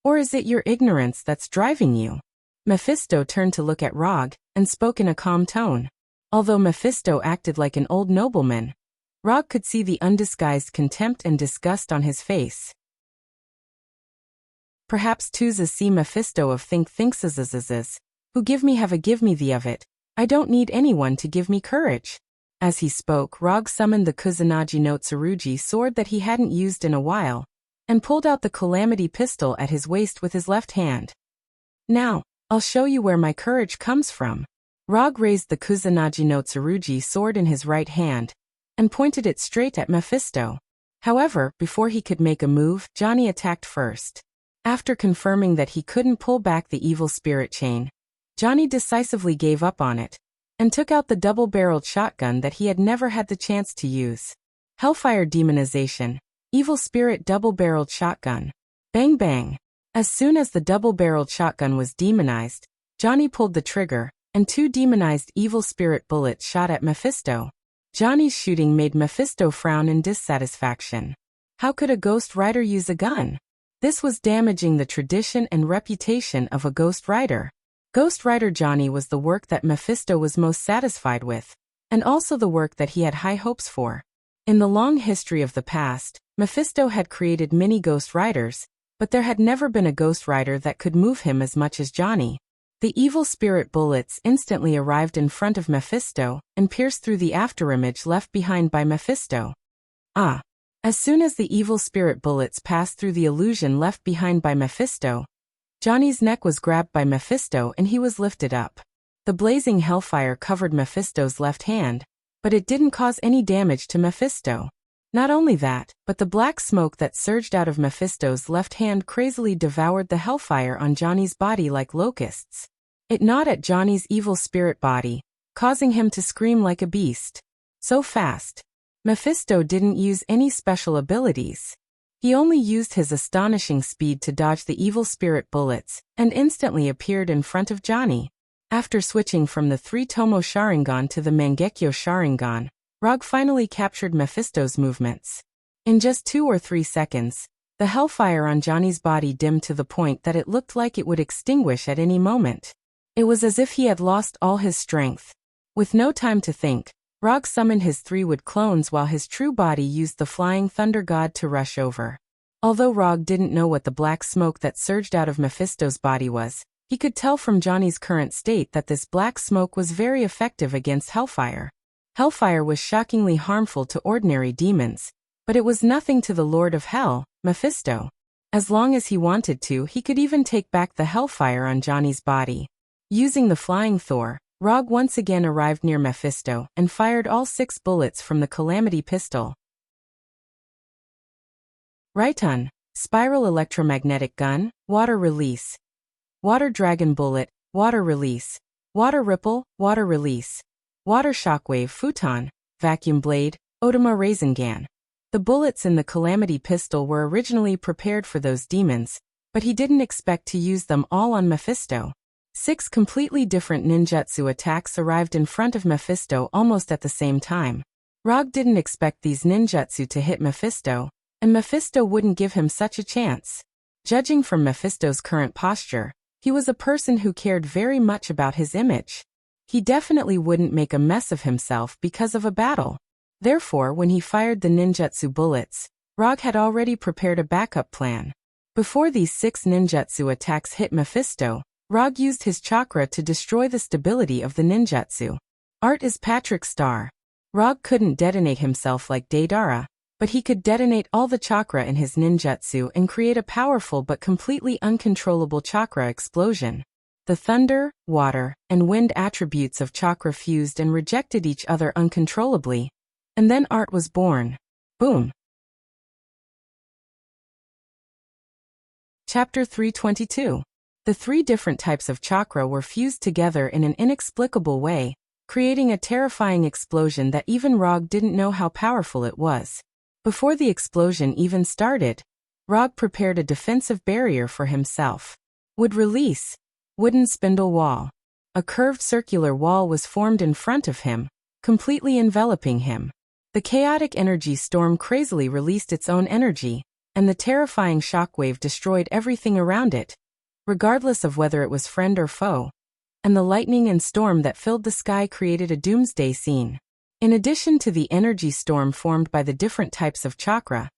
Or is it your ignorance that's driving you? Mephisto turned to look at Rog, and spoke in a calm tone. Although Mephisto acted like an old nobleman, Rog could see the undisguised contempt and disgust on his face. Perhaps too's see Mephisto of thinks who give me have a give me the of it, I don't need anyone to give me courage. As he spoke, Rog summoned the Kusanagi no Tsurugi sword that he hadn't used in a while, and pulled out the Calamity pistol at his waist with his left hand. Now, I'll show you where my courage comes from. Rog raised the Kusanagi no Tsurugi sword in his right hand, and pointed it straight at Mephisto. However, before he could make a move, Johnny attacked first. After confirming that he couldn't pull back the evil spirit chain, Johnny decisively gave up on it, and took out the double-barreled shotgun that he had never had the chance to use. Hellfire Demonization, Evil Spirit Double-Barreled Shotgun. Bang bang. As soon as the double-barreled shotgun was demonized, Johnny pulled the trigger, and 2 demonized evil spirit bullets shot at Mephisto. Johnny's shooting made Mephisto frown in dissatisfaction. How could a Ghost Rider use a gun? This was damaging the tradition and reputation of a Ghost Rider. Ghost Rider Johnny was the work that Mephisto was most satisfied with, and also the work that he had high hopes for. In the long history of the past, Mephisto had created many Ghost Riders, but there had never been a Ghost Rider that could move him as much as Johnny. The evil spirit bullets instantly arrived in front of Mephisto and pierced through the afterimage left behind by Mephisto. Ah! As soon as the evil spirit bullets passed through the illusion left behind by Mephisto, Johnny's neck was grabbed by Mephisto and he was lifted up. The blazing hellfire covered Mephisto's left hand, but it didn't cause any damage to Mephisto. Not only that, but the black smoke that surged out of Mephisto's left hand crazily devoured the hellfire on Johnny's body like locusts. It gnawed at Johnny's evil spirit body, causing him to scream like a beast. So fast. Mephisto didn't use any special abilities. He only used his astonishing speed to dodge the evil spirit bullets, and instantly appeared in front of Johnny. After switching from the 3-Tomo Sharingan to the Mangekyo Sharingan, Rogue finally captured Mephisto's movements. In just 2 or 3 seconds, the hellfire on Johnny's body dimmed to the point that it looked like it would extinguish at any moment. It was as if he had lost all his strength. With no time to think, Rogue summoned his 3 wood clones while his true body used the flying thunder god to rush over. Although Rogue didn't know what the black smoke that surged out of Mephisto's body was, he could tell from Johnny's current state that this black smoke was very effective against hellfire. Hellfire was shockingly harmful to ordinary demons, but it was nothing to the Lord of Hell, Mephisto. As long as he wanted to, he could even take back the hellfire on Johnny's body. Using the flying Thor, Rogue once again arrived near Mephisto and fired all 6 bullets from the Calamity pistol. Raiton, Spiral Electromagnetic Gun, Water Release. Water Dragon Bullet, Water Release. Water Ripple, Water Release. Water Shockwave Futon, Vacuum Blade, Odama Rasengan. The bullets in the Calamity pistol were originally prepared for those demons, but he didn't expect to use them all on Mephisto. 6 completely different ninjutsu attacks arrived in front of Mephisto almost at the same time. Rogue didn't expect these ninjutsu to hit Mephisto, and Mephisto wouldn't give him such a chance. Judging from Mephisto's current posture, he was a person who cared very much about his image. He definitely wouldn't make a mess of himself because of a battle. Therefore, when he fired the ninjutsu bullets, Rogue had already prepared a backup plan. Before these 6 ninjutsu attacks hit Mephisto, Rogue used his chakra to destroy the stability of the ninjutsu. Art is Patrick's star. Rogue couldn't detonate himself like Deidara, but he could detonate all the chakra in his ninjutsu and create a powerful but completely uncontrollable chakra explosion. The thunder, water, and wind attributes of chakra fused and rejected each other uncontrollably. And then Art was born. Boom. Chapter 322. The 3 different types of chakra were fused together in an inexplicable way, creating a terrifying explosion that even Rogue didn't know how powerful it was. Before the explosion even started, Rogue prepared a defensive barrier for himself. Would release. Wooden spindle wall. A curved circular wall was formed in front of him, completely enveloping him. The chaotic energy storm crazily released its own energy, and the terrifying shockwave destroyed everything around it, regardless of whether it was friend or foe. And the lightning and storm that filled the sky created a doomsday scene. In addition to the energy storm formed by the different types of chakra,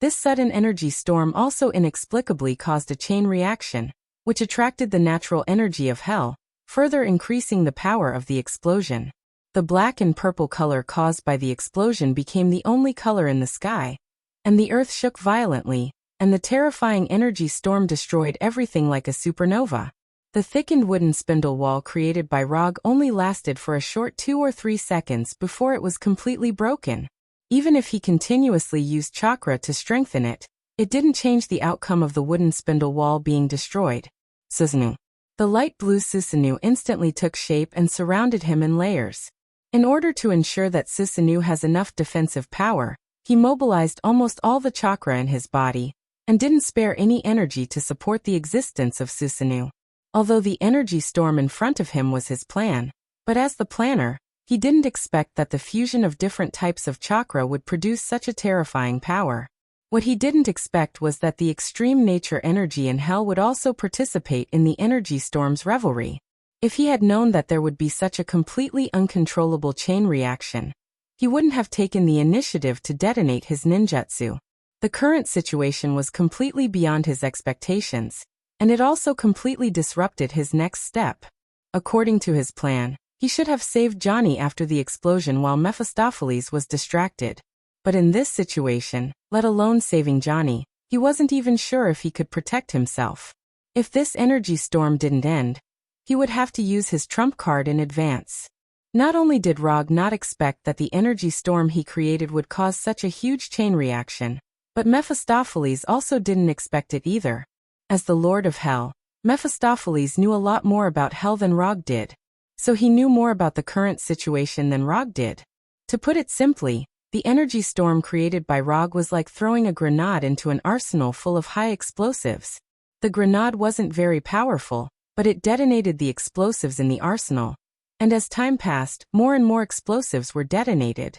this sudden energy storm also inexplicably caused a chain reaction, which attracted the natural energy of hell, further increasing the power of the explosion. The black and purple color caused by the explosion became the only color in the sky, and the earth shook violently, and the terrifying energy storm destroyed everything like a supernova. The thickened wooden spindle wall created by Rogue only lasted for a short 2 or 3 seconds before it was completely broken. Even if he continuously used chakra to strengthen it, it didn't change the outcome of the wooden spindle wall being destroyed. Susanoo. The light blue Susanoo instantly took shape and surrounded him in layers. In order to ensure that Susanoo has enough defensive power, he mobilized almost all the chakra in his body, and didn't spare any energy to support the existence of Susanoo. Although the energy storm in front of him was his plan, but as the planner, he didn't expect that the fusion of different types of chakra would produce such a terrifying power. What he didn't expect was that the extreme nature energy in hell would also participate in the energy storm's revelry. If he had known that there would be such a completely uncontrollable chain reaction, he wouldn't have taken the initiative to detonate his ninjutsu. The current situation was completely beyond his expectations, and it also completely disrupted his next step. According to his plan, he should have saved Johnny after the explosion while Mephistopheles was distracted. But in this situation, let alone saving Johnny, he wasn't even sure if he could protect himself. If this energy storm didn't end, he would have to use his trump card in advance. Not only did Rog not expect that the energy storm he created would cause such a huge chain reaction, but Mephistopheles also didn't expect it either. As the Lord of Hell, Mephistopheles knew a lot more about hell than Rog did. So he knew more about the current situation than Rog did. To put it simply, the energy storm created by Rog was like throwing a grenade into an arsenal full of high explosives. The grenade wasn't very powerful, but it detonated the explosives in the arsenal. And as time passed, more and more explosives were detonated.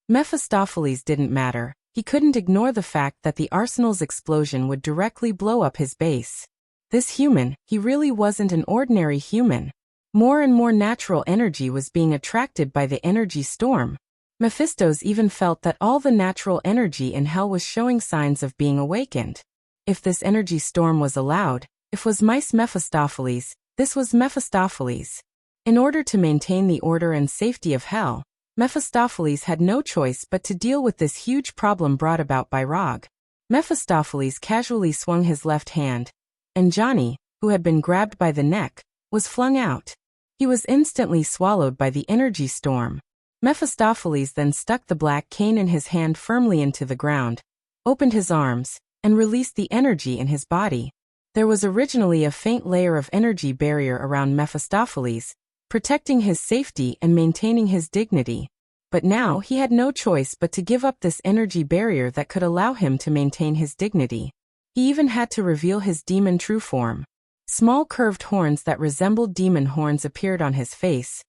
Mephistopheles didn't matter. He couldn't ignore the fact that the arsenal's explosion would directly blow up his base. This human, he really wasn't an ordinary human. More and more natural energy was being attracted by the energy storm. Mephistos even felt that all the natural energy in hell was showing signs of being awakened. If this energy storm was allowed, if was mice Mephistopheles, this was Mephistopheles. In order to maintain the order and safety of hell, Mephistopheles had no choice but to deal with this huge problem brought about by Rog. Mephistopheles casually swung his left hand, and Johnny, who had been grabbed by the neck, was flung out. He was instantly swallowed by the energy storm. Mephistopheles then stuck the black cane in his hand firmly into the ground, opened his arms, and released the energy in his body. There was originally a faint layer of energy barrier around Mephistopheles, protecting his safety and maintaining his dignity. But now he had no choice but to give up this energy barrier that could allow him to maintain his dignity. He even had to reveal his demon true form. Small curved horns that resembled demon horns appeared on his face,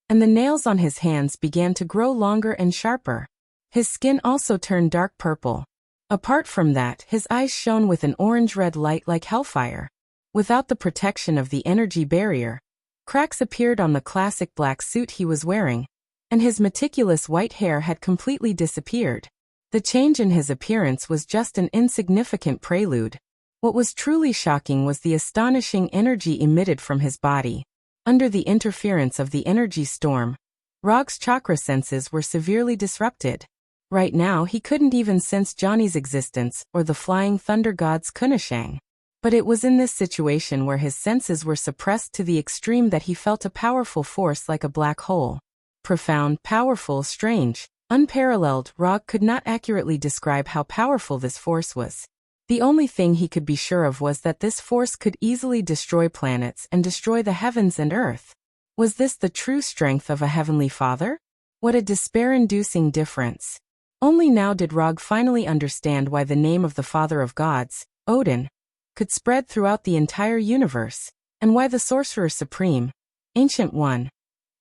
and the nails on his hands began to grow longer and sharper. His skin also turned dark purple. Apart from that, his eyes shone with an orange-red light like hellfire. Without the protection of the energy barrier, cracks appeared on the classic black suit he was wearing, and his meticulous white hair had completely disappeared. The change in his appearance was just an insignificant prelude. What was truly shocking was the astonishing energy emitted from his body. Under the interference of the energy storm, Rog's chakra senses were severely disrupted. Right now he couldn't even sense Johnny's existence or the flying thunder god's Kunashang. But it was in this situation where his senses were suppressed to the extreme that he felt a powerful force like a black hole. Profound, powerful, strange, unparalleled. Rog could not accurately describe how powerful this force was. The only thing he could be sure of was that this force could easily destroy planets and destroy the heavens and earth. Was this the true strength of a heavenly father? What a despair-inducing difference. Only now did Rog finally understand why the name of the father of gods, Odin, could spread throughout the entire universe, and why the Sorcerer Supreme, Ancient One,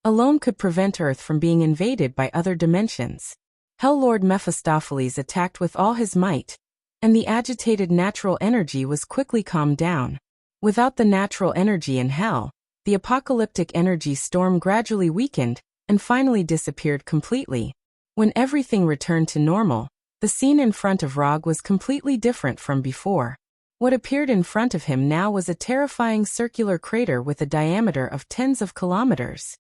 alone could prevent Earth from being invaded by other dimensions. Hell Lord Mephistopheles attacked with all his might, and the agitated natural energy was quickly calmed down. Without the natural energy in hell, the apocalyptic energy storm gradually weakened and finally disappeared completely. When everything returned to normal, the scene in front of Rog was completely different from before. What appeared in front of him now was a terrifying circular crater with a diameter of tens of kilometers.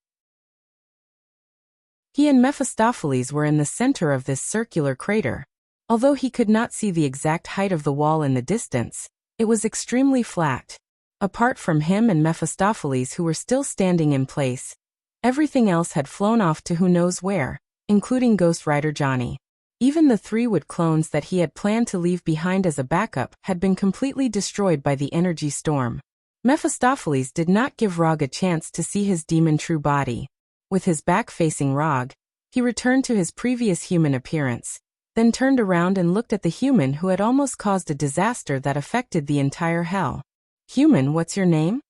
He and Mephistopheles were in the center of this circular crater. Although he could not see the exact height of the wall in the distance, it was extremely flat. Apart from him and Mephistopheles, who were still standing in place, everything else had flown off to who knows where, including Ghost Rider Johnny. Even the 3 wood clones that he had planned to leave behind as a backup had been completely destroyed by the energy storm. Mephistopheles did not give Rog a chance to see his demon true body. With his back facing Rog, he returned to his previous human appearance, then turned around and looked at the human who had almost caused a disaster that affected the entire hell. "Human, what's your name?"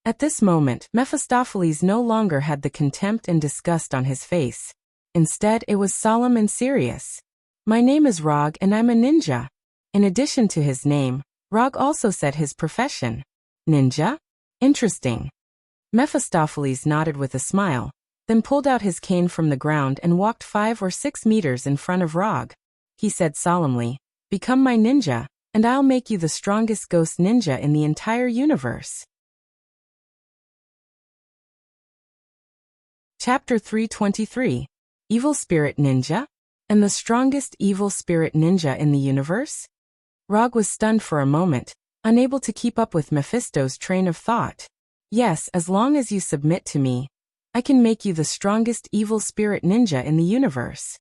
At this moment, Mephistopheles no longer had the contempt and disgust on his face. Instead, it was solemn and serious. "My name is Rog and I'm a ninja." In addition to his name, Rog also said his profession. "Ninja? Interesting." Mephistopheles nodded with a smile, then pulled out his cane from the ground and walked 5 or 6 meters in front of Rog. He said solemnly, "Become my ninja, and I'll make you the strongest ghost ninja in the entire universe. Chapter 323. Evil Spirit Ninja? And the strongest evil spirit ninja in the universe? Rog was stunned for a moment, unable to keep up with Mephisto's train of thought. Yes, as long as you submit to me, I can make you the strongest evil spirit ninja in the universe.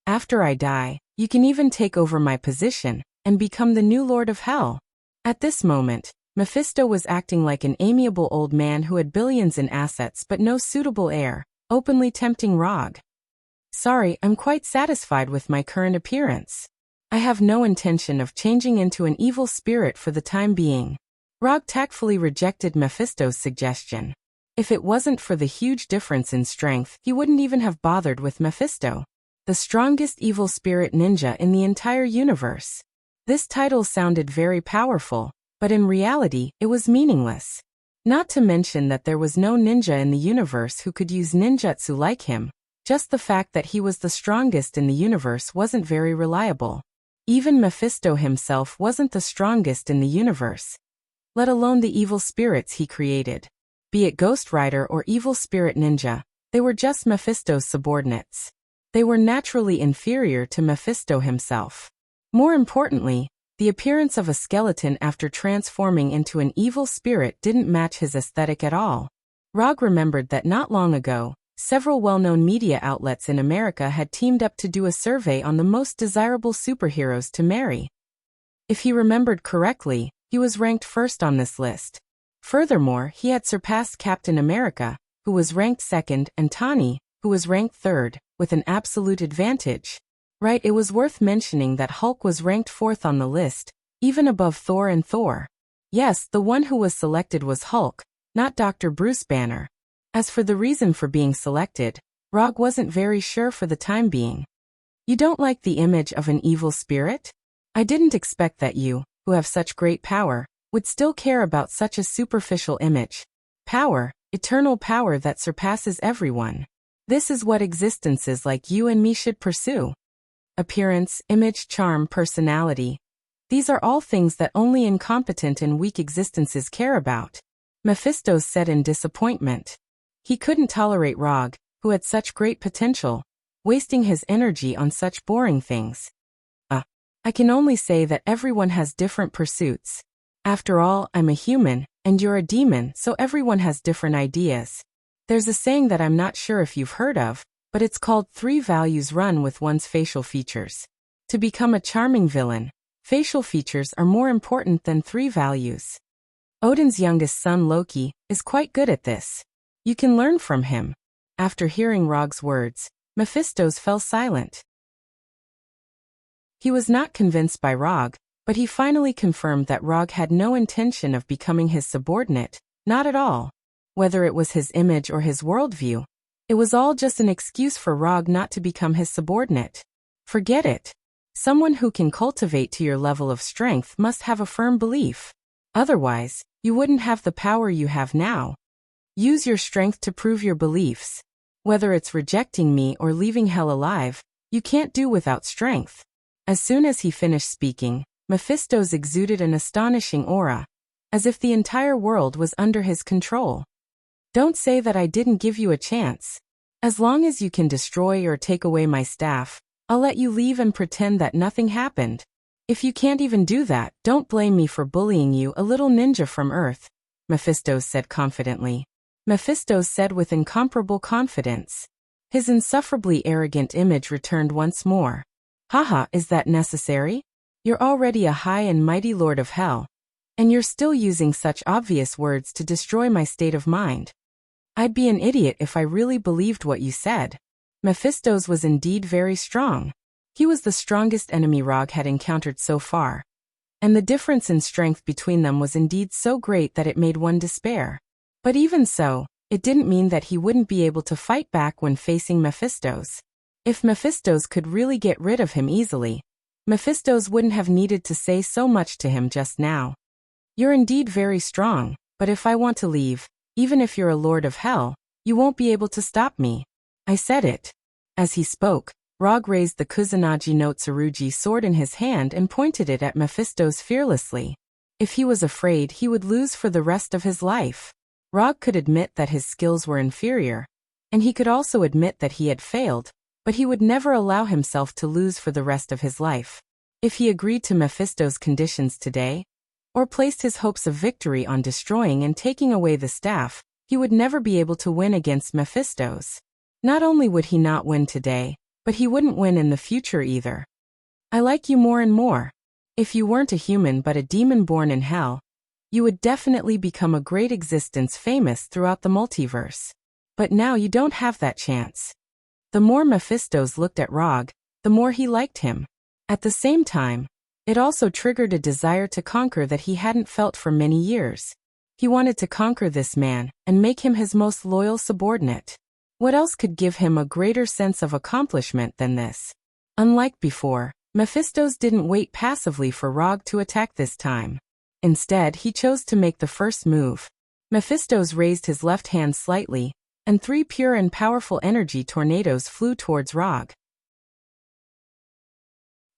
After I die, you can even take over my position and become the new Lord of Hell. At this moment, Mephisto was acting like an amiable old man who had billions in assets but no suitable heir, openly tempting Rog. Sorry, I'm quite satisfied with my current appearance. I have no intention of changing into an evil spirit for the time being. Rog tactfully rejected Mephisto's suggestion. If it wasn't for the huge difference in strength, he wouldn't even have bothered with Mephisto. The strongest evil spirit ninja in the entire universe. This title sounded very powerful, but in reality, it was meaningless. Not to mention that there was no ninja in the universe who could use ninjutsu like him. Just the fact that he was the strongest in the universe wasn't very reliable. Even Mephisto himself wasn't the strongest in the universe, let alone the evil spirits he created. Be it Ghost Rider or Evil Spirit Ninja, they were just Mephisto's subordinates. They were naturally inferior to Mephisto himself. More importantly, the appearance of a skeleton after transforming into an evil spirit didn't match his aesthetic at all. Rog remembered that not long ago, several well-known media outlets in America had teamed up to do a survey on the most desirable superheroes to marry. If he remembered correctly, he was ranked first on this list. Furthermore, he had surpassed Captain America, who was ranked second, and Tani, who was ranked third, with an absolute advantage. Right, it was worth mentioning that Hulk was ranked fourth on the list, even above Thor and Thor. Yes, the one who was selected was Hulk, not Dr. Bruce Banner. As for the reason for being selected, Rog wasn't very sure for the time being. You don't like the image of an evil spirit? I didn't expect that you, who have such great power, would still care about such a superficial image. Power, eternal power that surpasses everyone. This is what existences like you and me should pursue. Appearance, image, charm, personality. These are all things that only incompetent and weak existences care about. Mephisto said in disappointment. He couldn't tolerate Rog, who had such great potential, wasting his energy on such boring things. I can only say that everyone has different pursuits. After all, I'm a human, and you're a demon, so everyone has different ideas. There's a saying that I'm not sure if you've heard of, but it's called 3 values run with one's facial features. To become a charming villain, facial features are more important than 3 values. Odin's youngest son Loki is quite good at this. You can learn from him. After hearing Rog's words, Mephisto fell silent. He was not convinced by Rog, but he finally confirmed that Rog had no intention of becoming his subordinate, not at all. Whether it was his image or his worldview, it was all just an excuse for Rog not to become his subordinate. Forget it. Someone who can cultivate to your level of strength must have a firm belief. Otherwise, you wouldn't have the power you have now. Use your strength to prove your beliefs. Whether it's rejecting me or leaving hell alive, you can't do without strength. As soon as he finished speaking, Mephisto exuded an astonishing aura, as if the entire world was under his control. Don't say that I didn't give you a chance. As long as you can destroy or take away my staff, I'll let you leave and pretend that nothing happened. If you can't even do that, don't blame me for bullying you, a little ninja from Earth, Mephisto said confidently. Mephisto said with incomparable confidence. His insufferably arrogant image returned once more. Haha, is that necessary? You're already a high and mighty Lord of Hell, and you're still using such obvious words to destroy my state of mind. I'd be an idiot if I really believed what you said. Mephisto's was indeed very strong. He was the strongest enemy Rog had encountered so far, and the difference in strength between them was indeed so great that it made one despair. But even so, it didn't mean that he wouldn't be able to fight back when facing Mephisto's. If Mephisto's could really get rid of him easily, Mephisto's wouldn't have needed to say so much to him just now. You're indeed very strong, but if I want to leave, even if you're a Lord of Hell, you won't be able to stop me. I said it. As he spoke, Rog raised the Kusanagi no Tsurugi sword in his hand and pointed it at Mephisto's fearlessly. If he was afraid, he would lose for the rest of his life. Rog could admit that his skills were inferior, and he could also admit that he had failed, but he would never allow himself to lose for the rest of his life. If he agreed to Mephisto's conditions today, or placed his hopes of victory on destroying and taking away the staff, he would never be able to win against Mephisto's. Not only would he not win today, but he wouldn't win in the future either. I like you more and more. If you weren't a human but a demon born in hell, you would definitely become a great existence famous throughout the multiverse. But now you don't have that chance. The more Mephistos looked at Rog, the more he liked him. At the same time, it also triggered a desire to conquer that he hadn't felt for many years. He wanted to conquer this man and make him his most loyal subordinate. What else could give him a greater sense of accomplishment than this? Unlike before, Mephistos didn't wait passively for Rog to attack this time. Instead, he chose to make the first move. Mephistos raised his left hand slightly, and 3 pure and powerful energy tornadoes flew towards Rog.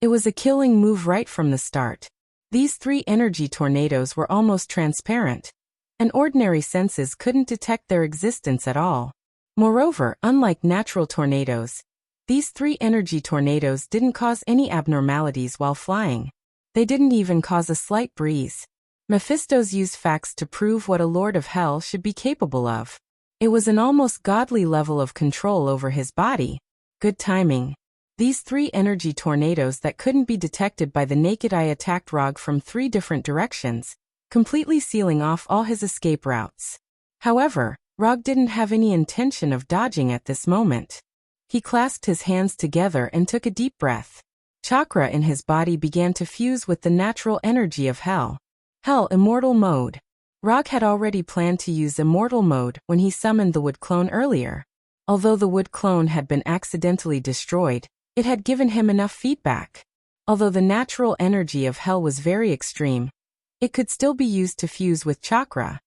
It was a killing move right from the start. These 3 energy tornadoes were almost transparent, and ordinary senses couldn't detect their existence at all. Moreover, unlike natural tornadoes, these 3 energy tornadoes didn't cause any abnormalities while flying. They didn't even cause a slight breeze. Mephistos used facts to prove what a lord of hell should be capable of. It was an almost godly level of control over his body. Good timing. These 3 energy tornadoes that couldn't be detected by the naked eye attacked Rog from 3 different directions, completely sealing off all his escape routes. However, Rog didn't have any intention of dodging at this moment. He clasped his hands together and took a deep breath. Chakra in his body began to fuse with the natural energy of hell. Hell Immortal Mode. Rog had already planned to use Immortal Mode when he summoned the wood clone earlier. Although the wood clone had been accidentally destroyed, it had given him enough feedback. Although the natural energy of hell was very extreme, it could still be used to fuse with chakra.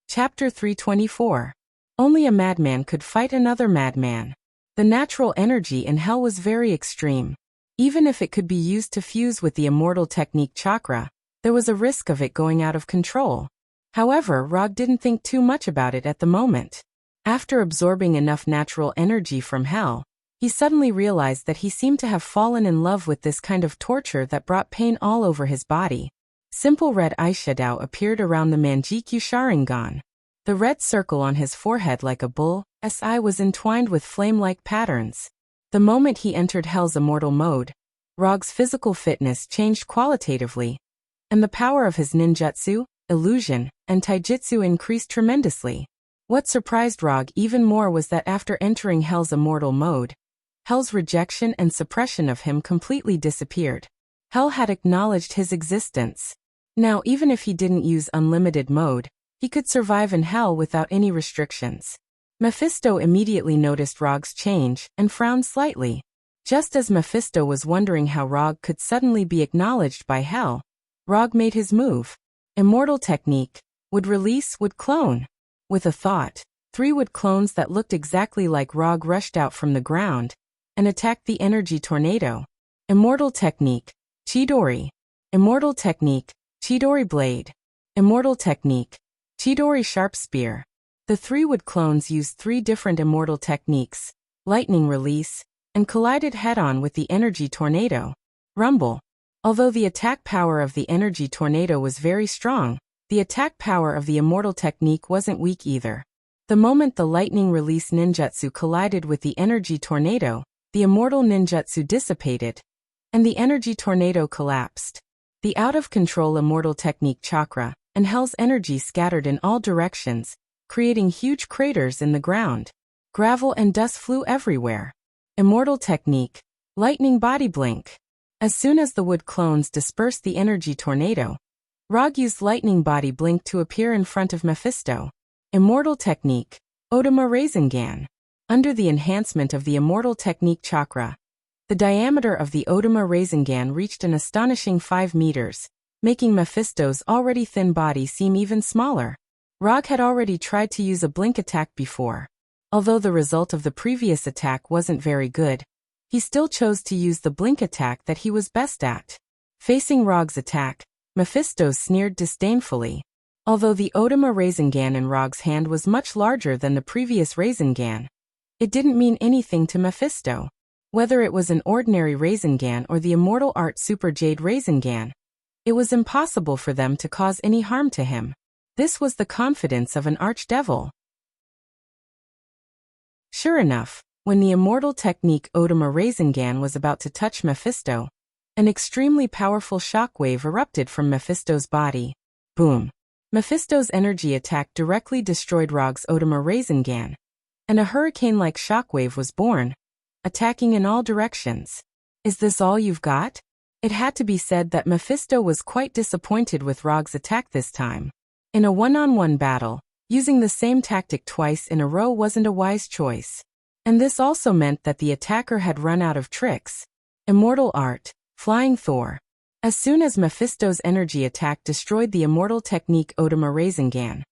Chapter 324. Only a madman could fight another madman. The natural energy in hell was very extreme. Even if it could be used to fuse with the immortal technique chakra, there was a risk of it going out of control. However, Rog didn't think too much about it at the moment. After absorbing enough natural energy from hell, he suddenly realized that he seemed to have fallen in love with this kind of torture that brought pain all over his body. Simple red eyeshadow appeared around the Manjikyu Sharingan. The red circle on his forehead like a bull's eye was entwined with flame-like patterns. The moment he entered Hell's immortal mode, Rog's physical fitness changed qualitatively, and the power of his ninjutsu, illusion, and taijutsu increased tremendously. What surprised Rog even more was that after entering Hell's immortal mode, Hell's rejection and suppression of him completely disappeared. Hell had acknowledged his existence. Now, even if he didn't use unlimited mode, he could survive in Hell without any restrictions. Mephisto immediately noticed Rog's change and frowned slightly. Just as Mephisto was wondering how Rog could suddenly be acknowledged by Hell, Rog made his move. Immortal technique. Would release, would clone. With a thought, 3 wood clones that looked exactly like Rog rushed out from the ground and attacked the energy tornado. Immortal technique. Chidori. Immortal technique. Chidori blade. Immortal technique. Chidori sharp spear. The 3 wood clones used 3 different immortal techniques, lightning release, and collided head-on with the energy tornado. Rumble. Although the attack power of the energy tornado was very strong, the attack power of the immortal technique wasn't weak either. The moment the lightning release ninjutsu collided with the energy tornado, the immortal ninjutsu dissipated, and the energy tornado collapsed. The out-of-control immortal technique chakra and Hell's energy scattered in all directions, creating huge craters in the ground. Gravel and dust flew everywhere. Immortal technique. Lightning body blink. As soon as the wood clones dispersed the energy tornado, Rog used lightning body blink to appear in front of Mephisto. Immortal technique. Odama Rasengan. Under the enhancement of the immortal technique chakra, the diameter of the Odama Rasengan reached an astonishing 5 meters, making Mephisto's already thin body seem even smaller. Rog had already tried to use a blink attack before. Although the result of the previous attack wasn't very good, he still chose to use the blink attack that he was best at. Facing Rog's attack, Mephisto sneered disdainfully. Although the Odama Rasengan in Rog's hand was much larger than the previous Rasengan, it didn't mean anything to Mephisto. Whether it was an ordinary Rasengan or the Immortal Art Super Jade Rasengan, it was impossible for them to cause any harm to him. This was the confidence of an archdevil. Sure enough, when the Immortal Technique Odama Rasengan was about to touch Mephisto, an extremely powerful shockwave erupted from Mephisto's body. Boom! Mephisto's energy attack directly destroyed Rog's Odama Rasengan, and a hurricane-like shockwave was born, attacking in all directions. Is this all you've got? It had to be said that Mephisto was quite disappointed with Rog's attack this time. In a one-on-one battle, using the same tactic twice in a row wasn't a wise choice. And this also meant that the attacker had run out of tricks. Immortal Art, Flying Thor. As soon as Mephisto's energy attack destroyed the Immortal Technique Odama Rasengan,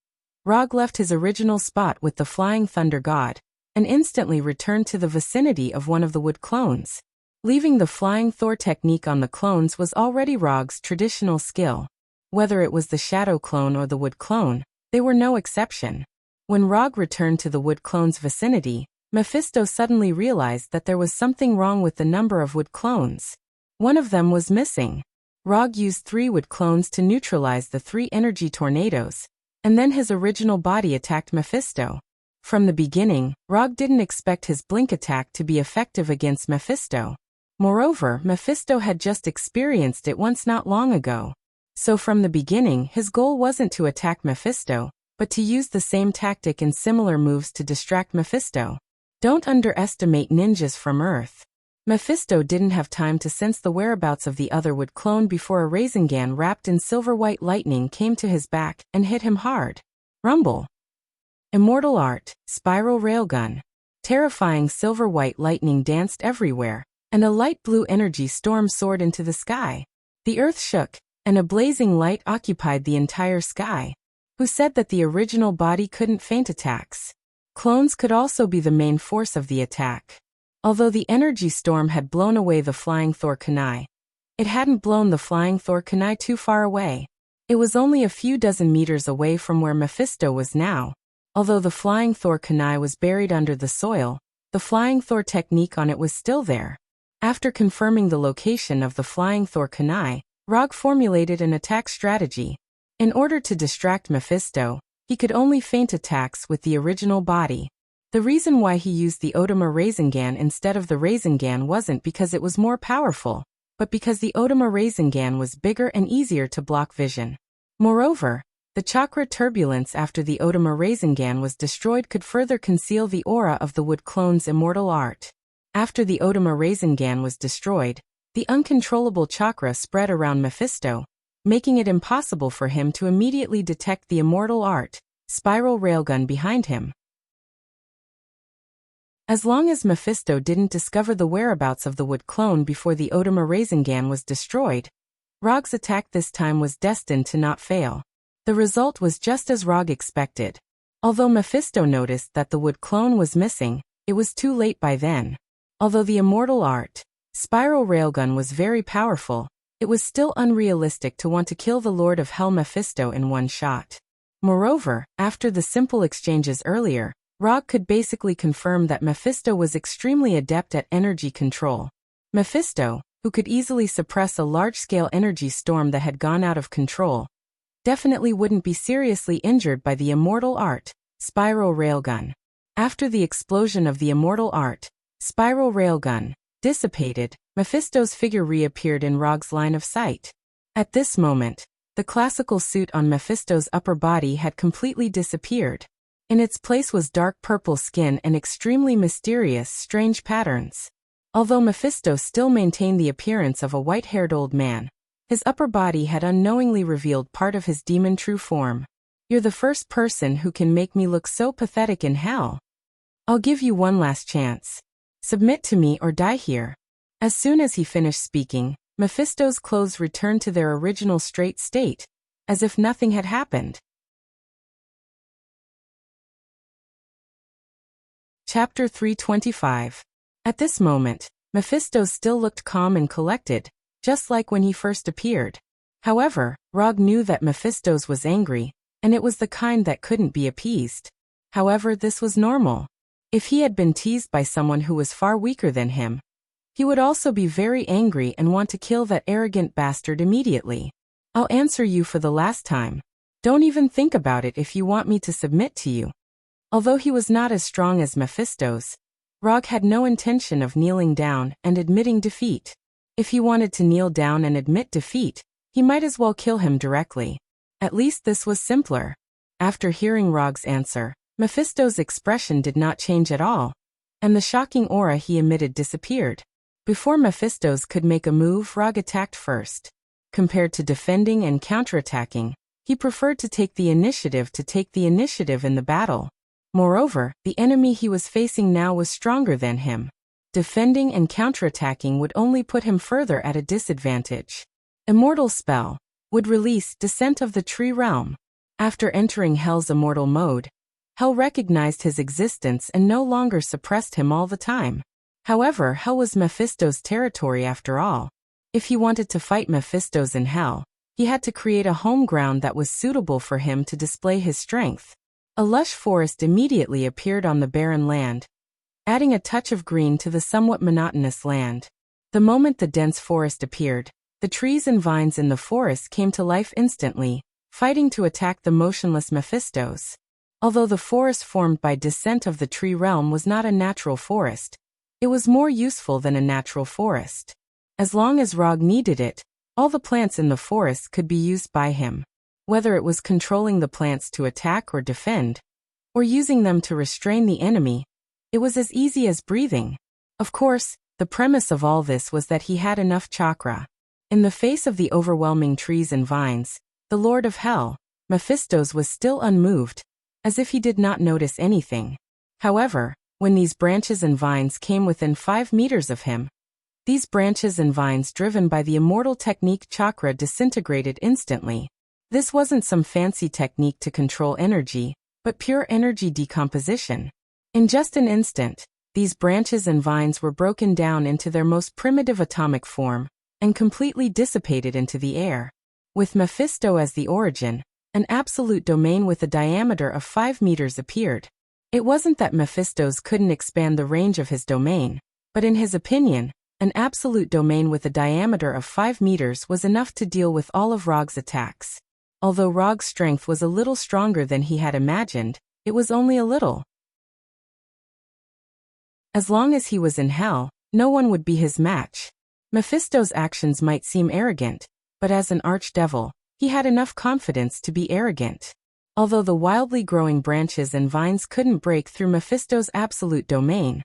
Rog left his original spot with the Flying Thunder God, and instantly returned to the vicinity of one of the wood clones. Leaving the Flying Thor technique on the clones was already Rog's traditional skill. Whether it was the Shadow clone or the wood clone, they were no exception. When Rog returned to the wood clone's vicinity, Mephisto suddenly realized that there was something wrong with the number of wood clones. One of them was missing. Rog used 3 wood clones to neutralize the 3 energy tornadoes, and then his original body attacked Mephisto. From the beginning, Rog didn't expect his blink attack to be effective against Mephisto. Moreover, Mephisto had just experienced it once not long ago. So from the beginning, his goal wasn't to attack Mephisto, but to use the same tactic and similar moves to distract Mephisto. Don't underestimate ninjas from Earth. Mephisto didn't have time to sense the whereabouts of the other wood clone before a Rasengan wrapped in silver-white lightning came to his back and hit him hard. Rumble. Immortal Art, Spiral Railgun. Terrifying silver-white lightning danced everywhere, and a light blue energy storm soared into the sky. The earth shook, and a blazing light occupied the entire sky. Who said that the original body couldn't feint attacks? Clones could also be the main force of the attack. Although the energy storm had blown away the Flying Thor Kunai, it hadn't blown the Flying Thor Kunai too far away. It was only a few dozen meters away from where Mephisto was now. Although the Flying Thor Kunai was buried under the soil, the Flying Thor technique on it was still there. After confirming the location of the Flying Thor Kunai, Rog formulated an attack strategy. In order to distract Mephisto, he could only feint attacks with the original body. The reason why he used the Odama Rasengan instead of the Rasengan wasn't because it was more powerful, but because the Odama Rasengan was bigger and easier to block vision. Moreover, the chakra turbulence after the Odama Rasengan was destroyed could further conceal the aura of the wood clone's immortal art. After the Odama Rasengan was destroyed, the uncontrollable chakra spread around Mephisto, making it impossible for him to immediately detect the immortal art, Spiral Railgun behind him. As long as Mephisto didn't discover the whereabouts of the wood clone before the Odama Rasengan was destroyed, Rog's attack this time was destined to not fail. The result was just as Rog expected. Although Mephisto noticed that the wood clone was missing, it was too late by then. Although the immortal art, Spiral Railgun was very powerful, it was still unrealistic to want to kill the Lord of Hell Mephisto in one shot. Moreover, after the simple exchanges earlier, Rog could basically confirm that Mephisto was extremely adept at energy control. Mephisto, who could easily suppress a large-scale energy storm that had gone out of control, definitely wouldn't be seriously injured by the immortal art, Spiral Railgun. After the explosion of the immortal art, Spiral Railgun dissipated, Mephisto's figure reappeared in Rog's line of sight. At this moment, the classical suit on Mephisto's upper body had completely disappeared. In its place was dark purple skin and extremely mysterious, strange patterns. Although Mephisto still maintained the appearance of a white-haired old man, his upper body had unknowingly revealed part of his demon true form. You're the first person who can make me look so pathetic in hell. I'll give you one last chance. Submit to me or die here. As soon as he finished speaking, Mephisto's clothes returned to their original straight state, as if nothing had happened. Chapter 325. At this moment, Mephisto still looked calm and collected, just like when he first appeared. However, Rog knew that Mephisto's was angry, and it was the kind that couldn't be appeased. However, this was normal. If he had been teased by someone who was far weaker than him, he would also be very angry and want to kill that arrogant bastard immediately. I'll answer you for the last time. Don't even think about it if you want me to submit to you. Although he was not as strong as Mephisto's, Rog had no intention of kneeling down and admitting defeat. If he wanted to kneel down and admit defeat, he might as well kill him directly. At least this was simpler. After hearing Rog's answer, Mephisto's expression did not change at all, and the shocking aura he emitted disappeared. Before Mephisto's could make a move, Rog attacked first. Compared to defending and counterattacking, he preferred to take the initiative in the battle. Moreover, the enemy he was facing now was stronger than him. Defending and counterattacking would only put him further at a disadvantage. Immortal spell would release Descent of the Tree Realm. After entering Hell's immortal mode, Hell recognized his existence and no longer suppressed him all the time. However, Hell was Mephisto's territory after all. If he wanted to fight Mephisto's in Hell, he had to create a home ground that was suitable for him to display his strength. A lush forest immediately appeared on the barren land, adding a touch of green to the somewhat monotonous land. The moment the dense forest appeared, the trees and vines in the forest came to life instantly, fighting to attack the motionless Mephistos. Although the forest formed by Descent of the Tree Realm was not a natural forest, it was more useful than a natural forest. As long as Rog needed it, all the plants in the forest could be used by him. Whether it was controlling the plants to attack or defend, or using them to restrain the enemy, it was as easy as breathing. Of course, the premise of all this was that he had enough chakra. In the face of the overwhelming trees and vines, the Lord of Hell, Mephistos, was still unmoved, as if he did not notice anything. However, when these branches and vines came within 5 meters of him, these branches and vines driven by the immortal technique chakra disintegrated instantly. This wasn't some fancy technique to control energy, but pure energy decomposition. In just an instant, these branches and vines were broken down into their most primitive atomic form, and completely dissipated into the air. With Mephisto as the origin, an absolute domain with a diameter of 5 meters appeared. It wasn't that Mephisto's couldn't expand the range of his domain, but in his opinion, an absolute domain with a diameter of 5 meters was enough to deal with all of Rog's attacks. Although Rog's strength was a little stronger than he had imagined, it was only a little. As long as he was in Hell, no one would be his match. Mephisto's actions might seem arrogant, but as an archdevil, he had enough confidence to be arrogant. Although the wildly growing branches and vines couldn't break through Mephisto's absolute domain,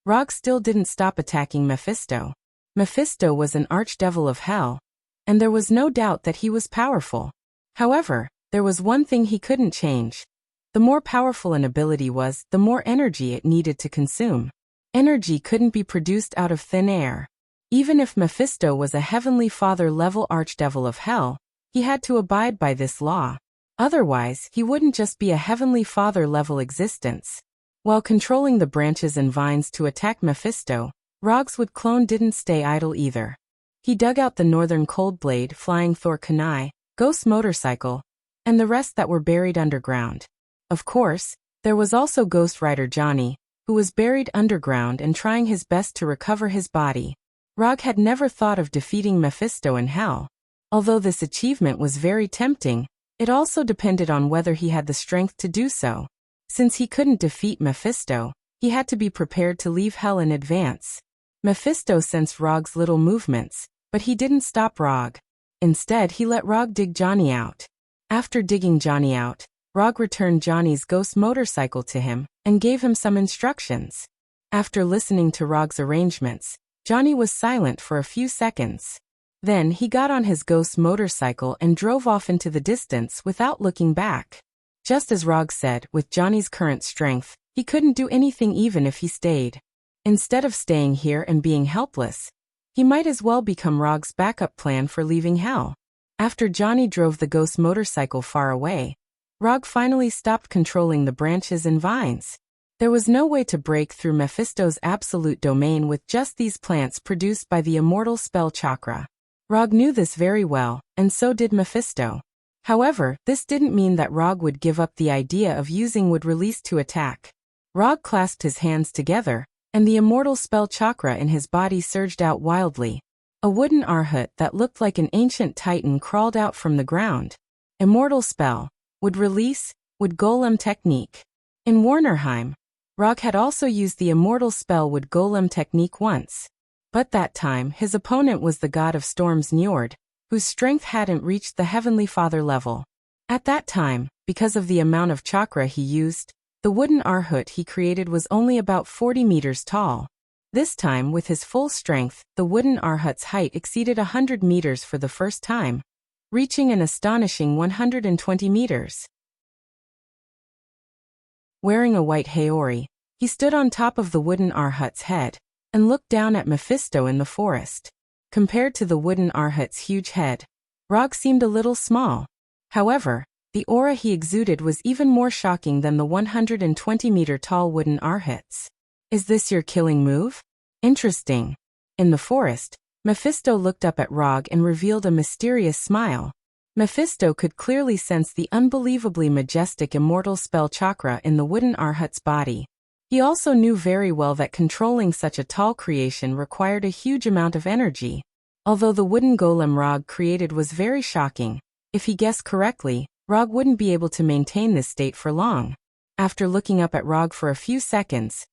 Rog still didn't stop attacking Mephisto. Mephisto was an archdevil of Hell, and there was no doubt that he was powerful. However, there was one thing he couldn't change. The more powerful an ability was, the more energy it needed to consume. Energy couldn't be produced out of thin air. Even if Mephisto was a Heavenly Father-level archdevil of Hell, he had to abide by this law. Otherwise, he wouldn't just be a Heavenly Father-level existence. While controlling the branches and vines to attack Mephisto, Rog's wood clone didn't stay idle either. He dug out the Northern Coldblade, Flying Thor Kunai, Ghost Motorcycle, and the rest that were buried underground. Of course, there was also Ghost Rider Johnny, who was buried underground and trying his best to recover his body. Rog had never thought of defeating Mephisto in Hell. Although this achievement was very tempting, it also depended on whether he had the strength to do so. Since he couldn't defeat Mephisto, he had to be prepared to leave Hell in advance. Mephisto sensed Rog's little movements, but he didn't stop Rog. Instead, he let Rog dig Johnny out. After digging Johnny out, Rog returned Johnny's ghost motorcycle to him and gave him some instructions. After listening to Rog's arrangements, Johnny was silent for a few seconds. Then he got on his ghost motorcycle and drove off into the distance without looking back. Just as Rog said, with Johnny's current strength, he couldn't do anything even if he stayed. Instead of staying here and being helpless, he might as well become Rog's backup plan for leaving Hell. After Johnny drove the ghost motorcycle far away, Rog finally stopped controlling the branches and vines. There was no way to break through Mephisto's absolute domain with just these plants produced by the immortal spell chakra. Rog knew this very well, and so did Mephisto. However, this didn't mean that Rog would give up the idea of using wood release to attack. Rog clasped his hands together, and the immortal spell chakra in his body surged out wildly. A wooden arhut that looked like an ancient titan crawled out from the ground. Immortal spell, wood release, wood golem technique. In Warnerheim, Rog had also used the immortal spell wood golem technique once. But that time his opponent was the god of storms Njord, whose strength hadn't reached the Heavenly Father level. At that time, because of the amount of chakra he used, the wooden arhut he created was only about 40 meters tall. This time, with his full strength, the wooden arhut's height exceeded 100 meters for the first time, reaching an astonishing 120 meters. Wearing a white haori, he stood on top of the wooden arhut's head and looked down at Mephisto in the forest. Compared to the wooden arhut's huge head, Rog seemed a little small. However, the aura he exuded was even more shocking than the 120-meter-tall wooden arhuts. Is this your killing move? Interesting. In the forest, Mephisto looked up at Rog and revealed a mysterious smile. Mephisto could clearly sense the unbelievably majestic immortal spell chakra in the wooden arhut's body. He also knew very well that controlling such a tall creation required a huge amount of energy. Although the wooden golem Rog created was very shocking, if he guessed correctly, Rog wouldn't be able to maintain this state for long. After looking up at Rog for a few seconds,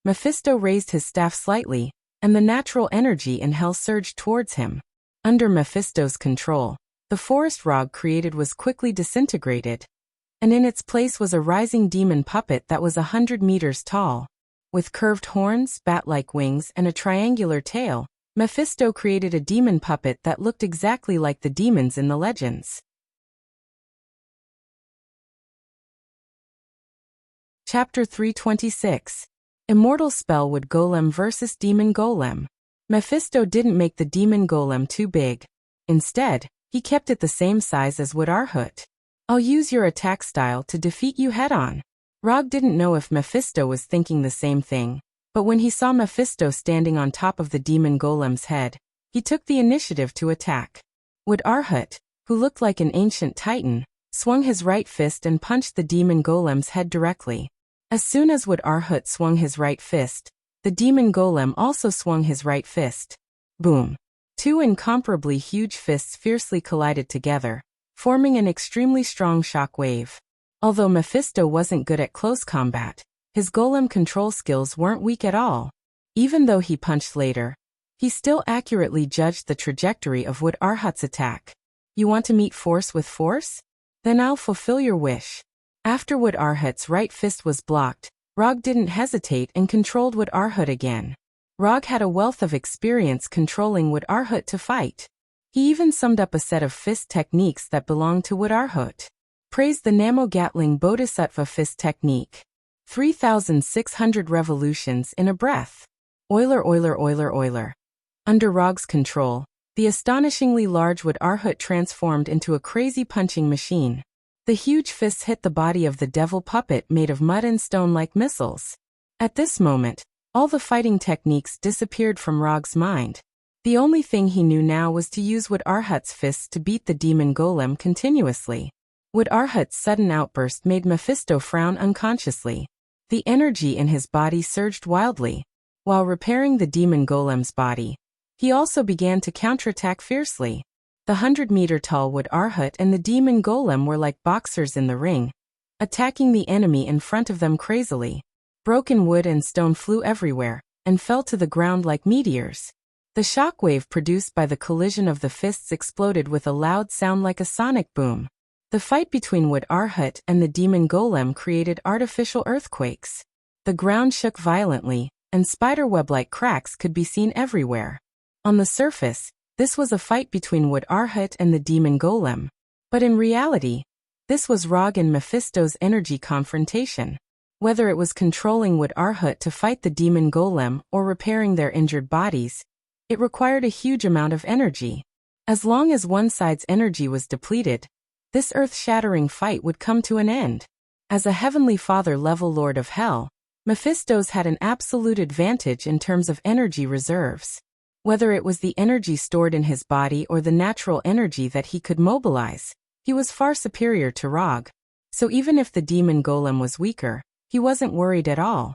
Mephisto raised his staff slightly, and the natural energy in hell surged towards him. Under Mephisto's control, the forest Rog created was quickly disintegrated, and in its place was a rising demon puppet that was 100 meters tall. With curved horns, bat-like wings, and a triangular tail, Mephisto created a demon puppet that looked exactly like the demons in the legends. Chapter 326. Immortal Spell Wood Golem vs. Demon Golem. Mephisto didn't make the demon golem too big. Instead, he kept it the same size as Wood Arhut. I'll use your attack style to defeat you head-on. Rog didn't know if Mephisto was thinking the same thing, but when he saw Mephisto standing on top of the demon golem's head, he took the initiative to attack. Wood Arhut, who looked like an ancient titan, swung his right fist and punched the demon golem's head directly. As soon as Wood Arhut swung his right fist, the demon golem also swung his right fist. Boom! Two incomparably huge fists fiercely collided together, forming an extremely strong shock wave. Although Mephisto wasn't good at close combat, his golem control skills weren't weak at all. Even though he punched later, he still accurately judged the trajectory of Wood Arhut's attack. You want to meet force with force? Then I'll fulfill your wish. After Wood Arhut's right fist was blocked, Rog didn't hesitate and controlled Wood Arhut again. Rog had a wealth of experience controlling Wood Arhut to fight. He even summed up a set of fist techniques that belonged to Wood Arhut. Praised the Namo Gatling Bodhisattva fist technique. 3,600 revolutions in a breath. Euler. Under Rog's control, the astonishingly large Wood Arhut transformed into a crazy punching machine. The huge fists hit the body of the devil puppet made of mud and stone like missiles. At this moment, all the fighting techniques disappeared from Rog's mind. The only thing he knew now was to use Wood Arhut's fists to beat the demon golem continuously. Wood Arhut's sudden outburst made Mephisto frown unconsciously. The energy in his body surged wildly. While repairing the demon golem's body, he also began to counterattack fiercely. The 100-meter-tall Wood Arhut and the demon golem were like boxers in the ring, attacking the enemy in front of them crazily. Broken wood and stone flew everywhere, and fell to the ground like meteors. The shockwave produced by the collision of the fists exploded with a loud sound like a sonic boom. The fight between Wood Arhut and the demon golem created artificial earthquakes. The ground shook violently, and spiderweb-like cracks could be seen everywhere. On the surface, this was a fight between Wood Arhut and the demon golem. But in reality, this was Rog and Mephisto's energy confrontation. Whether it was controlling Wood Arhut to fight the demon golem or repairing their injured bodies, it required a huge amount of energy. As long as one side's energy was depleted, this earth-shattering fight would come to an end. As a Heavenly Father-level Lord of Hell, Mephisto's had an absolute advantage in terms of energy reserves. Whether it was the energy stored in his body or the natural energy that he could mobilize, he was far superior to Rog. So even if the demon golem was weaker, he wasn't worried at all.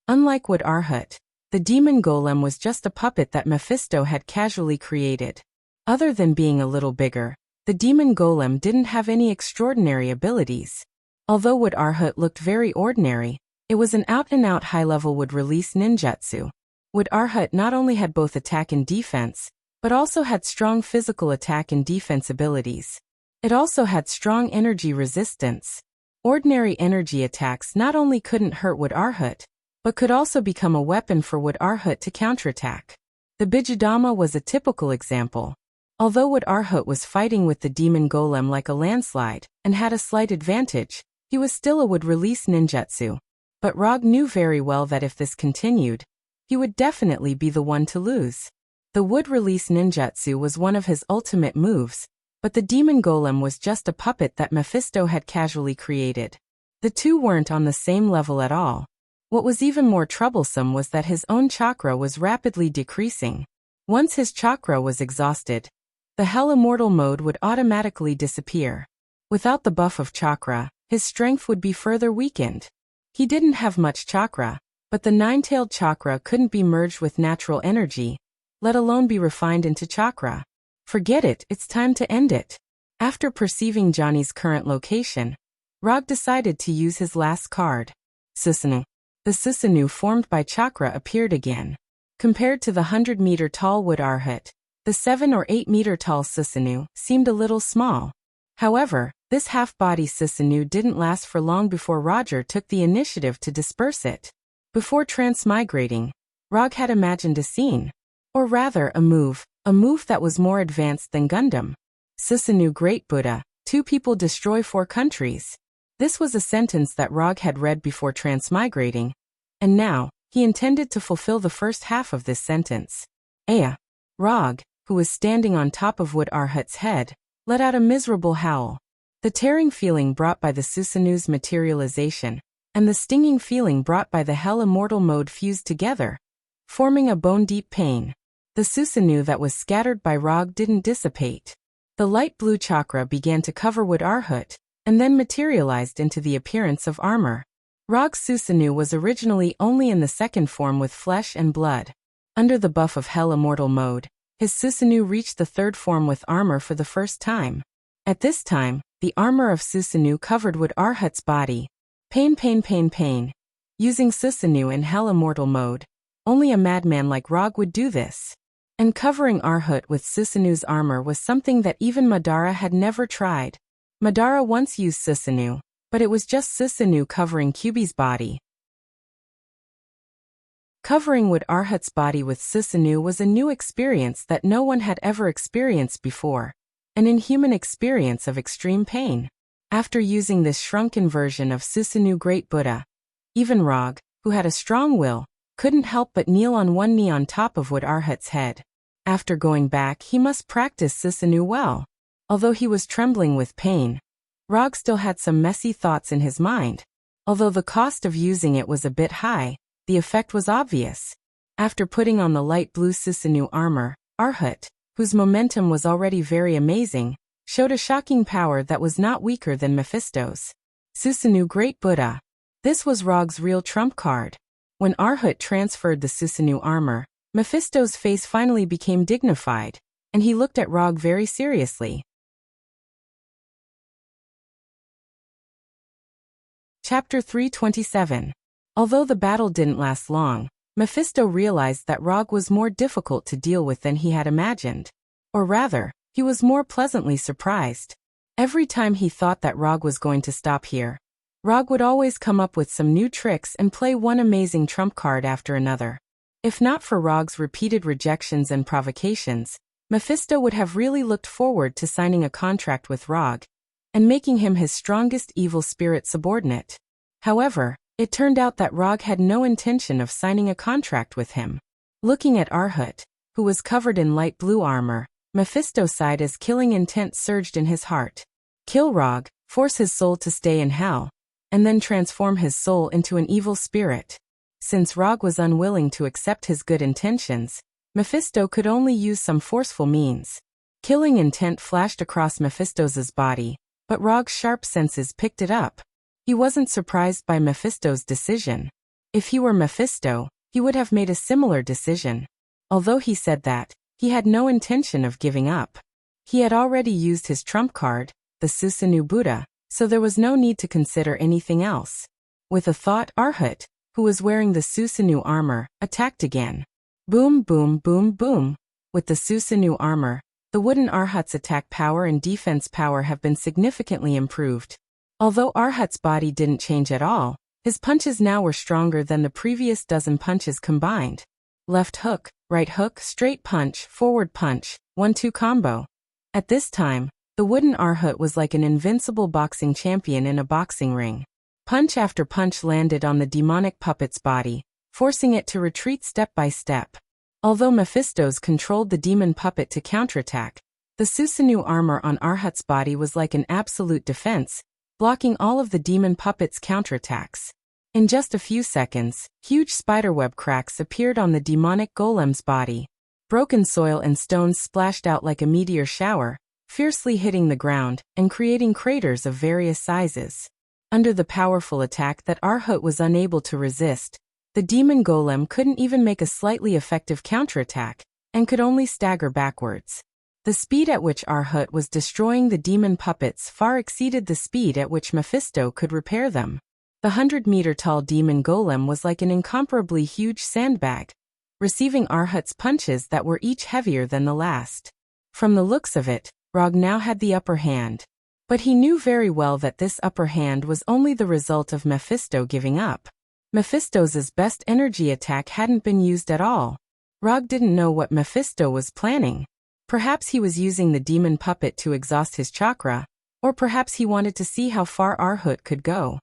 Unlike Wood Arhut, the demon golem was just a puppet that Mephisto had casually created. Other than being a little bigger, the demon golem didn't have any extraordinary abilities. Although Wood Arhut looked very ordinary, it was an out-and-out high-level wood-release ninjutsu. Wood Arhut not only had both attack and defense, but also had strong physical attack and defense abilities. It also had strong energy resistance. Ordinary energy attacks not only couldn't hurt Wood Arhut, but could also become a weapon for Wood Arhut to counterattack. The Bijudama was a typical example. Although Wood Arhut was fighting with the demon golem like a landslide, and had a slight advantage, he was still a wood-release ninjutsu. But Rog knew very well that if this continued, he would definitely be the one to lose. The wood-release ninjutsu was one of his ultimate moves, but the demon golem was just a puppet that Mephisto had casually created. The two weren't on the same level at all. What was even more troublesome was that his own chakra was rapidly decreasing. Once his chakra was exhausted, the Hell Immortal mode would automatically disappear. Without the buff of chakra, his strength would be further weakened. He didn't have much chakra, but the nine-tailed chakra couldn't be merged with natural energy, let alone be refined into chakra. Forget it, it's time to end it. After perceiving Johnny's current location, Rog decided to use his last card. Susanoo. The Susanoo formed by chakra appeared again. Compared to the 100-meter-tall Wood Arhut, the 7 or 8-meter-tall Susanoo seemed a little small. However, this half-body Susanoo didn't last for long before Roger took the initiative to disperse it. Before transmigrating, Rog had imagined a scene. Or rather, a move that was more advanced than Gundam. Susanoo Great Buddha, 2 people destroy 4 countries. This was a sentence that Rog had read before transmigrating, and now, he intended to fulfill the first half of this sentence. Aya. Rog, who was standing on top of Wood Arhut's head, let out a miserable howl. The tearing feeling brought by the Susanoo's materialization, and the stinging feeling brought by the Hell Immortal mode fused together, forming a bone-deep pain. The Susanoo that was scattered by Rog didn't dissipate. The light blue chakra began to cover Wood Arhut, and then materialized into the appearance of armor. Rog's Susanoo was originally only in the second form with flesh and blood. Under the buff of Hell Immortal mode, his Susanoo reached the third form with armor for the first time. At this time, the armor of Susanoo covered Wood Arhut's body. Pain, pain, pain, pain. Using Susanoo in Hell Immortal mode, only a madman like Rog would do this. And covering Arhut with Susanoo's armor was something that even Madara had never tried. Madara once used Susanoo, but it was just Susanoo covering Kyuubi's body. Covering Wood Arhut's body with Susanoo was a new experience that no one had ever experienced before, an inhuman experience of extreme pain. After using this shrunken version of Susanoo Great Buddha, even Rog, who had a strong will, couldn't help but kneel on one knee on top of Wood Arhut's head. After going back, he must practice Susanoo well. Although he was trembling with pain, Rog still had some messy thoughts in his mind. Although the cost of using it was a bit high, the effect was obvious. After putting on the light blue Susanoo armor, Arhut, whose momentum was already very amazing, showed a shocking power that was not weaker than Mephisto's. Susanoo Great Buddha. This was Rog's real trump card. When Arhut transferred the Susanoo armor, Mephisto's face finally became dignified, and he looked at Rog very seriously. Chapter 327. Although the battle didn't last long, Mephisto realized that Rog was more difficult to deal with than he had imagined. Or rather, he was more pleasantly surprised. Every time he thought that Rog was going to stop here, Rog would always come up with some new tricks and play one amazing trump card after another. If not for Rog's repeated rejections and provocations, Mephisto would have really looked forward to signing a contract with Rog and making him his strongest evil spirit subordinate. However, it turned out that Rog had no intention of signing a contract with him. Looking at Arhut, who was covered in light blue armor, Mephisto sighed as killing intent surged in his heart. Kill Rog, force his soul to stay in hell, and then transform his soul into an evil spirit. Since Rog was unwilling to accept his good intentions, Mephisto could only use some forceful means. Killing intent flashed across Mephisto's body, but Rog's sharp senses picked it up. He wasn't surprised by Mephisto's decision. If he were Mephisto, he would have made a similar decision. Although he said that, he had no intention of giving up. He had already used his trump card, the Susanoo Buddha, so there was no need to consider anything else. With a thought, Arhat, who was wearing the Susanoo armor, attacked again. Boom, boom, boom, boom. With the Susanoo armor, the wooden Arhat's attack power and defense power have been significantly improved. Although Arhat's body didn't change at all, his punches now were stronger than the previous dozen punches combined. Left hook, right hook, straight punch, forward punch, 1-2 combo. At this time, the wooden Arhat was like an invincible boxing champion in a boxing ring. Punch after punch landed on the demonic puppet's body, forcing it to retreat step by step. Although Mephisto's controlled the demon puppet to counterattack, the Susanoo armor on Arhat's body was like an absolute defense, blocking all of the demon puppet's counterattacks. In just a few seconds, huge spiderweb cracks appeared on the demonic golem's body. Broken soil and stones splashed out like a meteor shower, fiercely hitting the ground and creating craters of various sizes. Under the powerful attack that Arhat was unable to resist, the demon golem couldn't even make a slightly effective counterattack, and could only stagger backwards. The speed at which Arhat was destroying the demon puppets far exceeded the speed at which Mephisto could repair them. The 100-meter-tall demon golem was like an incomparably huge sandbag, receiving Arhat's punches that were each heavier than the last. From the looks of it, Rog now had the upper hand. But he knew very well that this upper hand was only the result of Mephisto giving up. Mephisto's best energy attack hadn't been used at all. Rog didn't know what Mephisto was planning. Perhaps he was using the demon puppet to exhaust his chakra, or perhaps he wanted to see how far Arhat could go.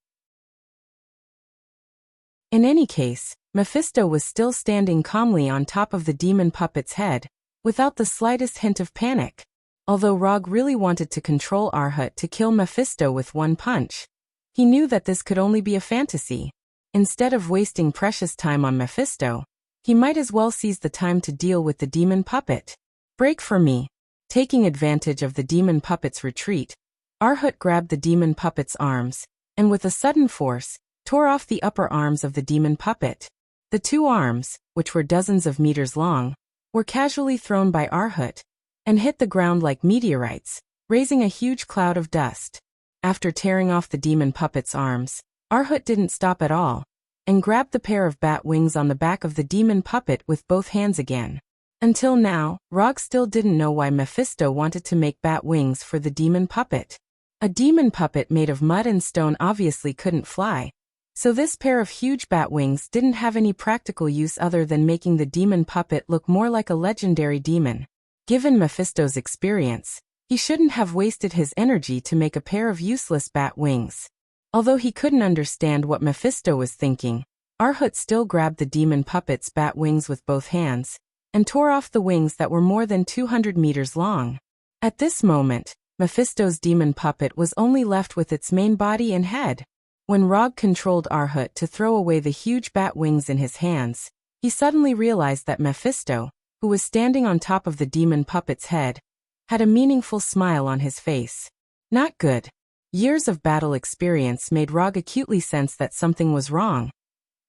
In any case, Mephisto was still standing calmly on top of the demon puppet's head, without the slightest hint of panic. Although Rog really wanted to control Arhat to kill Mephisto with one punch, he knew that this could only be a fantasy. Instead of wasting precious time on Mephisto, he might as well seize the time to deal with the demon puppet. Break for me. Taking advantage of the demon puppet's retreat, Arhat grabbed the demon puppet's arms, and with a sudden force, tore off the upper arms of the demon puppet. The two arms, which were dozens of meters long, were casually thrown by Arhat, and hit the ground like meteorites, raising a huge cloud of dust. After tearing off the demon puppet's arms, Arhat didn't stop at all, and grabbed the pair of bat wings on the back of the demon puppet with both hands again. Until now, Rog still didn't know why Mephisto wanted to make bat wings for the demon puppet. A demon puppet made of mud and stone obviously couldn't fly, so this pair of huge bat wings didn't have any practical use other than making the demon puppet look more like a legendary demon. Given Mephisto's experience, he shouldn't have wasted his energy to make a pair of useless bat wings. Although he couldn't understand what Mephisto was thinking, Arhat still grabbed the demon puppet's bat wings with both hands, and tore off the wings that were more than 200 meters long. At this moment, Mephisto's demon puppet was only left with its main body and head. When Rog controlled Arhat to throw away the huge bat wings in his hands, he suddenly realized that Mephisto, who was standing on top of the demon puppet's head, had a meaningful smile on his face. Not good. Years of battle experience made Rog acutely sense that something was wrong,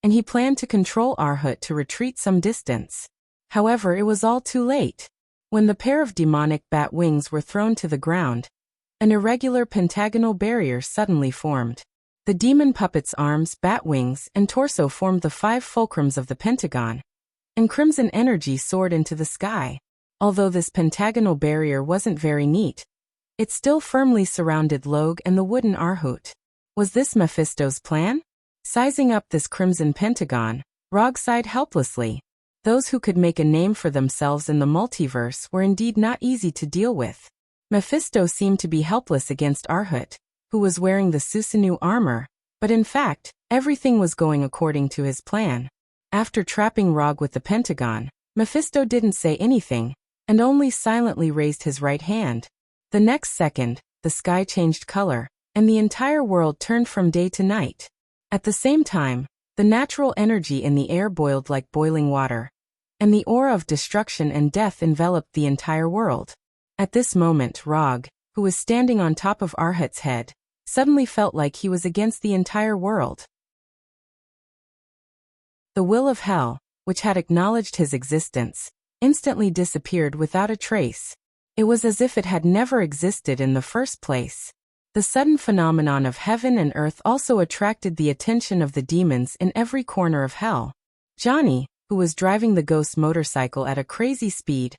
and he planned to control Arhat to retreat some distance. However, it was all too late. When the pair of demonic bat wings were thrown to the ground, an irregular pentagonal barrier suddenly formed. The demon puppet's arms, bat wings, and torso formed the 5 fulcrums of the pentagon, and crimson energy soared into the sky. Although this pentagonal barrier wasn't very neat, it still firmly surrounded Log and the wooden Arhat. Was this Mephisto's plan? Sizing up this crimson pentagon, Rog sighed helplessly. Those who could make a name for themselves in the multiverse were indeed not easy to deal with. Mephisto seemed to be helpless against Arhat, who was wearing the Susanoo armor, but in fact, everything was going according to his plan. After trapping Rog with the pentagon, Mephisto didn't say anything, and only silently raised his right hand. The next second, the sky changed color, and the entire world turned from day to night. At the same time, the natural energy in the air boiled like boiling water, and the aura of destruction and death enveloped the entire world. At this moment, Rog, who was standing on top of Arhat's head, suddenly felt like he was against the entire world. The will of hell, which had acknowledged his existence, instantly disappeared without a trace. It was as if it had never existed in the first place. The sudden phenomenon of heaven and earth also attracted the attention of the demons in every corner of hell. Johnny, who was driving the ghost motorcycle at a crazy speed,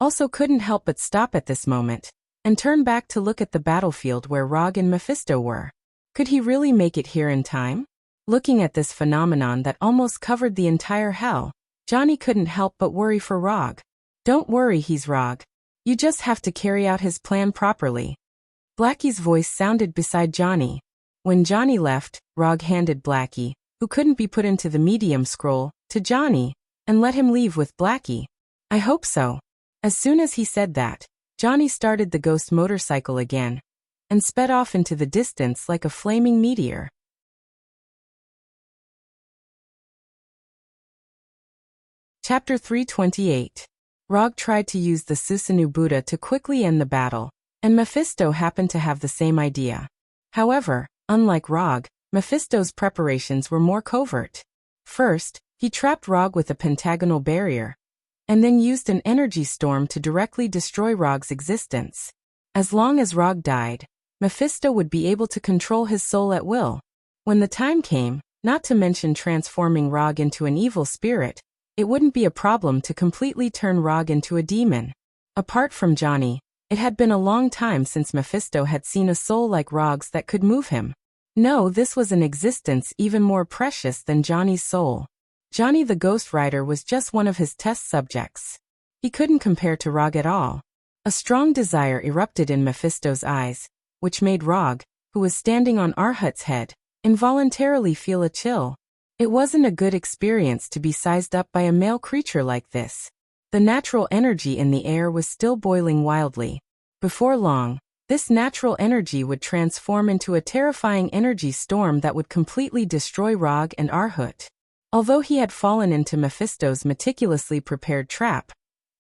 also couldn't help but stop at this moment and turn back to look at the battlefield where Rog and Mephisto were. Could he really make it here in time? Looking at this phenomenon that almost covered the entire hell, Johnny couldn't help but worry for Rog. Don't worry, he's Rog. You just have to carry out his plan properly. Blackie's voice sounded beside Johnny. When Johnny left, Rog handed Blackie, who couldn't be put into the medium scroll, to Johnny, and let him leave with Blackie. I hope so. As soon as he said that, Johnny started the ghost motorcycle again, and sped off into the distance like a flaming meteor. Chapter 328. Rog tried to use the Susanoo Buddha to quickly end the battle, and Mephisto happened to have the same idea. However, unlike Rog, Mephisto's preparations were more covert. First, he trapped Rog with a pentagonal barrier, and then used an energy storm to directly destroy Rog's existence. As long as Rog died, Mephisto would be able to control his soul at will. When the time came, not to mention transforming Rog into an evil spirit, it wouldn't be a problem to completely turn Rog into a demon. Apart from Johnny, it had been a long time since Mephisto had seen a soul like Rog's that could move him. No, this was an existence even more precious than Johnny's soul. Johnny the Ghost Rider was just one of his test subjects. He couldn't compare to Rog at all. A strong desire erupted in Mephisto's eyes, which made Rog, who was standing on Arhat's head, involuntarily feel a chill. It wasn't a good experience to be sized up by a male creature like this. The natural energy in the air was still boiling wildly. Before long, this natural energy would transform into a terrifying energy storm that would completely destroy Rog and Arhat. Although he had fallen into Mephisto's meticulously prepared trap,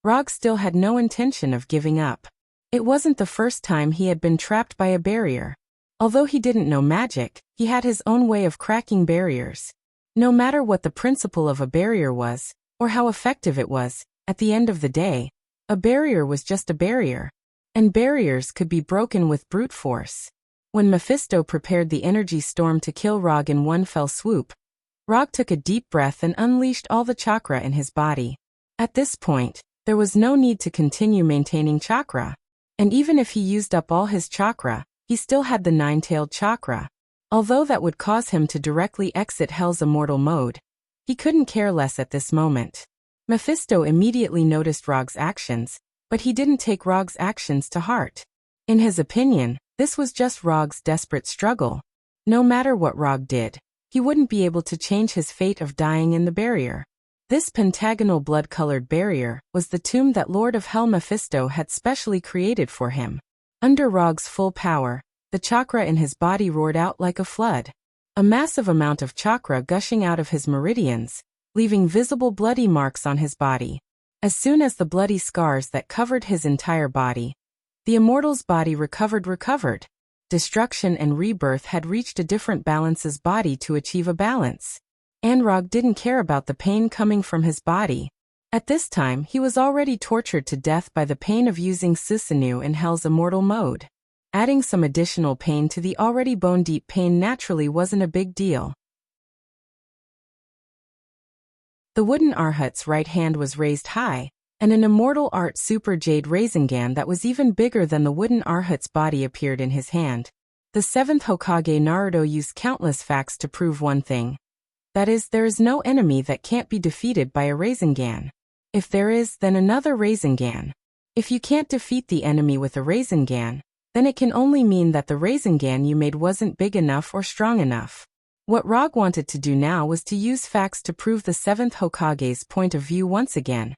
Rog still had no intention of giving up. It wasn't the first time he had been trapped by a barrier. Although he didn't know magic, he had his own way of cracking barriers. No matter what the principle of a barrier was, or how effective it was, at the end of the day, a barrier was just a barrier, and barriers could be broken with brute force. When Mephisto prepared the energy storm to kill Rog in one fell swoop, Rog took a deep breath and unleashed all the chakra in his body. At this point, there was no need to continue maintaining chakra, and even if he used up all his chakra, he still had the nine-tailed chakra. Although that would cause him to directly exit Hell's immortal mode, he couldn't care less at this moment. Mephisto immediately noticed Rog's actions, but he didn't take Rog's actions to heart. In his opinion, this was just Rog's desperate struggle. No matter what Rog did, he wouldn't be able to change his fate of dying in the barrier. This pentagonal blood-colored barrier was the tomb that Lord of Hell Mephisto had specially created for him. Under Rog's full power, the chakra in his body roared out like a flood. A massive amount of chakra gushing out of his meridians, leaving visible bloody marks on his body. As soon as the bloody scars that covered his entire body, the immortal's body recovered. Destruction and rebirth had reached a different balance's body to achieve a balance. And Rog didn't care about the pain coming from his body. At this time, he was already tortured to death by the pain of using Susanoo in Hell's immortal mode. Adding some additional pain to the already bone-deep pain naturally wasn't a big deal. The wooden Arhat's right hand was raised high, and an immortal art super jade Rasengan that was even bigger than the wooden Arhat's body appeared in his hand. The 7th Hokage Naruto used countless facts to prove one thing. That is, there is no enemy that can't be defeated by a Rasengan. If there is, then another Rasengan. If you can't defeat the enemy with a Rasengan, then it can only mean that the Rasengan you made wasn't big enough or strong enough. What Rog wanted to do now was to use facts to prove the 7th Hokage's point of view once again,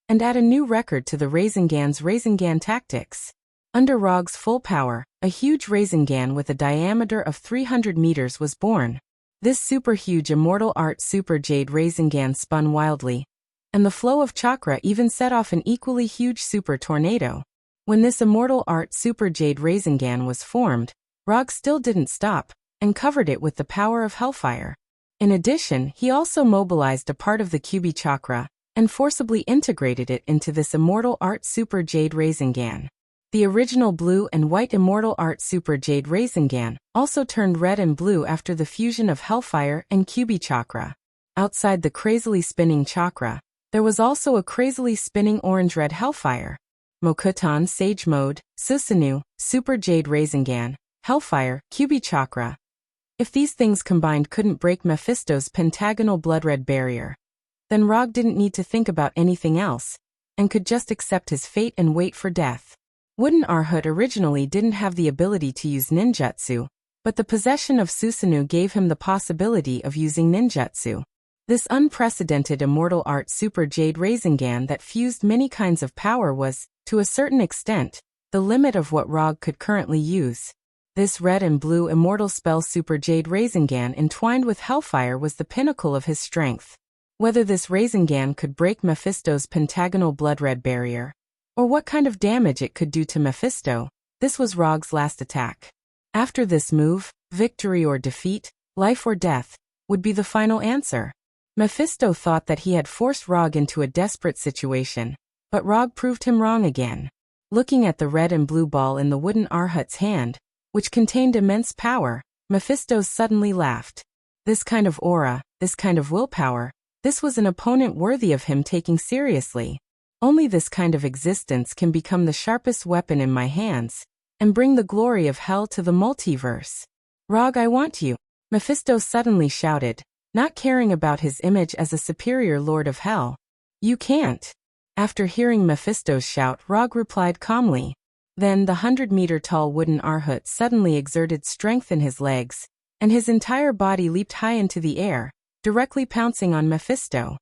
and add a new record to the Rasengan's Rasengan tactics. Under Rog's full power, a huge Rasengan with a diameter of 300 meters was born. This super-huge immortal art super jade Rasengan spun wildly, and the flow of chakra even set off an equally huge super tornado. When this immortal art super jade Rasengan was formed, Rog still didn't stop, and covered it with the power of hellfire. In addition, he also mobilized a part of the Kyubi chakra, and forcibly integrated it into this immortal art super jade Rasengan. The original blue and white immortal art super jade Rasengan also turned red and blue after the fusion of hellfire and Kyubi chakra. Outside the crazily spinning chakra, there was also a crazily spinning orange-red hellfire. Mokuton Sage Mode, Susanoo, Super Jade Rasengan, Hellfire, Kyubi chakra. If these things combined couldn't break Mephisto's pentagonal blood-red barrier, then Rog didn't need to think about anything else, and could just accept his fate and wait for death. Wooden Arhut originally didn't have the ability to use ninjutsu, but the possession of Susanoo gave him the possibility of using ninjutsu. This unprecedented immortal art super jade Rasengan that fused many kinds of power was, to a certain extent, the limit of what Rog could currently use. This red and blue immortal spell super jade Rasengan entwined with hellfire was the pinnacle of his strength. Whether this Rasengan could break Mephisto's pentagonal blood-red barrier, or what kind of damage it could do to Mephisto, this was Rog's last attack. After this move, victory or defeat, life or death, would be the final answer. Mephisto thought that he had forced Rog into a desperate situation, but Rog proved him wrong again. Looking at the red and blue ball in the wooden Arhut's hand, which contained immense power, Mephisto suddenly laughed. This kind of aura, this kind of willpower, this was an opponent worthy of him taking seriously. Only this kind of existence can become the sharpest weapon in my hands, and bring the glory of hell to the multiverse. Rog, I want you, Mephisto suddenly shouted, not caring about his image as a superior lord of hell. You can't. After hearing Mephisto's shout, Rog replied calmly. Then the 100-meter-tall wooden Arhut suddenly exerted strength in his legs, and his entire body leaped high into the air, directly pouncing on Mephisto.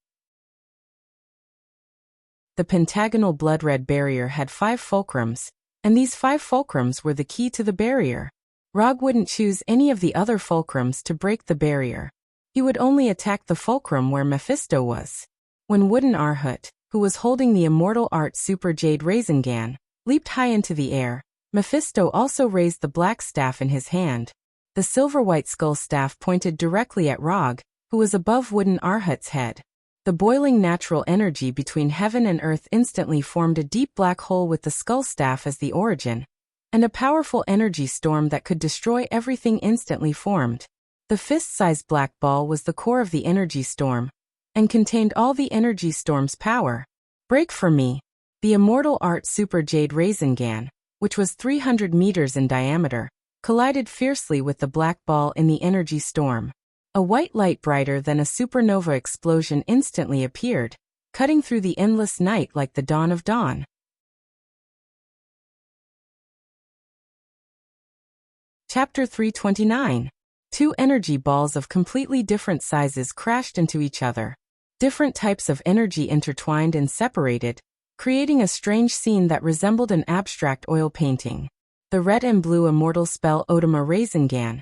The pentagonal blood-red barrier had 5 fulcrums, and these 5 fulcrums were the key to the barrier. Rog wouldn't choose any of the other fulcrums to break the barrier. He would only attack the fulcrum where Mephisto was. When wooden Arhut, who was holding the immortal art super jade Rasengan, leaped high into the air, Mephisto also raised the black staff in his hand. The silver-white skull staff pointed directly at Rog, who was above wooden Arhut's head. The boiling natural energy between heaven and earth instantly formed a deep black hole with the skull staff as the origin, and a powerful energy storm that could destroy everything instantly formed. The fist-sized black ball was the core of the energy storm, and contained all the energy storm's power. Break for me. The immortal art super jade Rasengan, which was 300 meters in diameter, collided fiercely with the black ball in the energy storm. A white light brighter than a supernova explosion instantly appeared, cutting through the endless night like the dawn of dawn. Chapter 329. 2 energy balls of completely different sizes crashed into each other. Different types of energy intertwined and separated, creating a strange scene that resembled an abstract oil painting. The red and blue immortal spell Odama Rasengan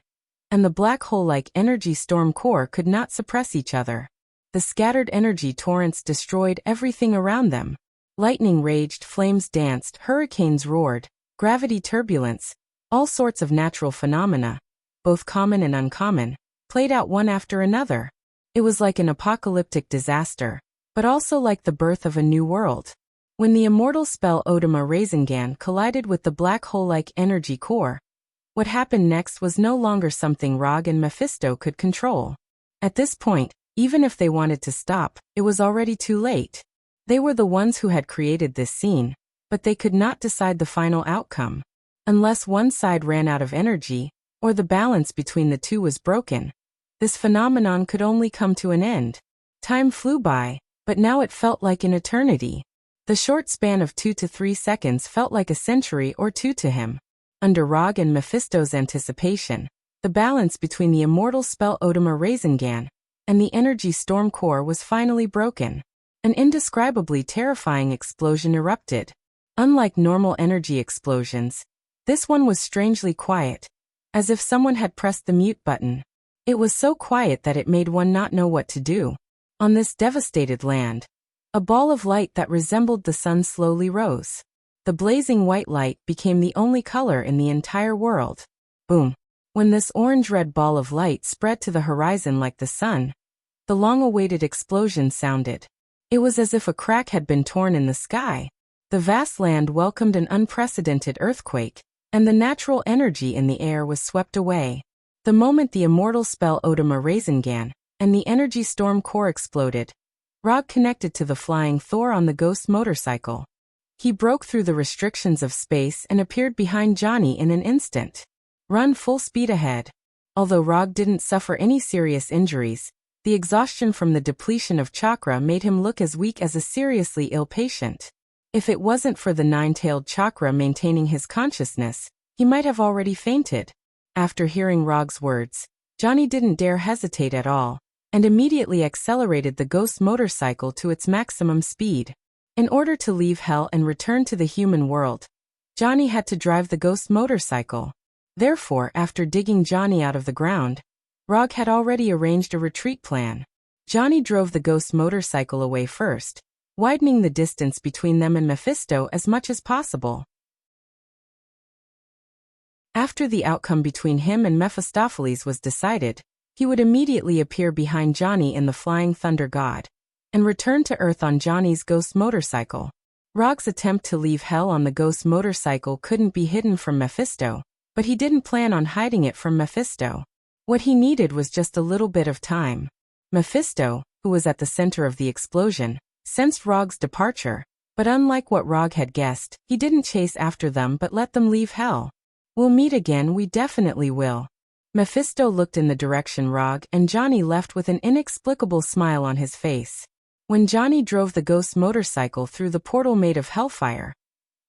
and the black hole-like energy storm core could not suppress each other. The scattered energy torrents destroyed everything around them. Lightning raged, flames danced, hurricanes roared, gravity turbulence, all sorts of natural phenomena, both common and uncommon, played out one after another. It was like an apocalyptic disaster, but also like the birth of a new world. When the immortal spell Odama Rasengan collided with the black hole-like energy core, what happened next was no longer something Rog and Mephisto could control. At this point, even if they wanted to stop, it was already too late. They were the ones who had created this scene, but they could not decide the final outcome. Unless one side ran out of energy, or the balance between the two was broken, this phenomenon could only come to an end. Time flew by, but now it felt like an eternity. The short span of 2 to 3 seconds felt like a century or two to him. Under Rog and Mephisto's anticipation, the balance between the immortal spell Odama Rasengan and the energy storm core was finally broken. An indescribably terrifying explosion erupted. Unlike normal energy explosions, this one was strangely quiet, as if someone had pressed the mute button. It was so quiet that it made one not know what to do. On this devastated land, a ball of light that resembled the sun slowly rose. The blazing white light became the only color in the entire world. Boom! When this orange-red ball of light spread to the horizon like the sun, the long-awaited explosion sounded. It was as if a crack had been torn in the sky. The vast land welcomed an unprecedented earthquake, and the natural energy in the air was swept away. The moment the immortal spell Odama Rasengan and the energy storm core exploded, Rog connected to the flying Thor on the ghost motorcycle. He broke through the restrictions of space and appeared behind Johnny in an instant. Run full speed ahead. Although Rog didn't suffer any serious injuries, the exhaustion from the depletion of chakra made him look as weak as a seriously ill patient. If it wasn't for the nine-tailed chakra maintaining his consciousness, he might have already fainted. After hearing Rog's words, Johnny didn't dare hesitate at all, and immediately accelerated the ghost motorcycle to its maximum speed. In order to leave Hell and return to the human world, Johnny had to drive the ghost motorcycle. Therefore, after digging Johnny out of the ground, Rog had already arranged a retreat plan. Johnny drove the ghost motorcycle away first, widening the distance between them and Mephisto as much as possible. After the outcome between him and Mephistopheles was decided, he would immediately appear behind Johnny in the Flying Thunder God, and return to Earth on Johnny's ghost motorcycle. Rog's attempt to leave Hell on the ghost motorcycle couldn't be hidden from Mephisto, but he didn't plan on hiding it from Mephisto. What he needed was just a little bit of time. Mephisto, who was at the center of the explosion, sensed Rog's departure, but unlike what Rog had guessed, he didn't chase after them but let them leave Hell. "We'll meet again, we definitely will." Mephisto looked in the direction Rog and Johnny left with an inexplicable smile on his face. When Johnny drove the ghost motorcycle through the portal made of hellfire,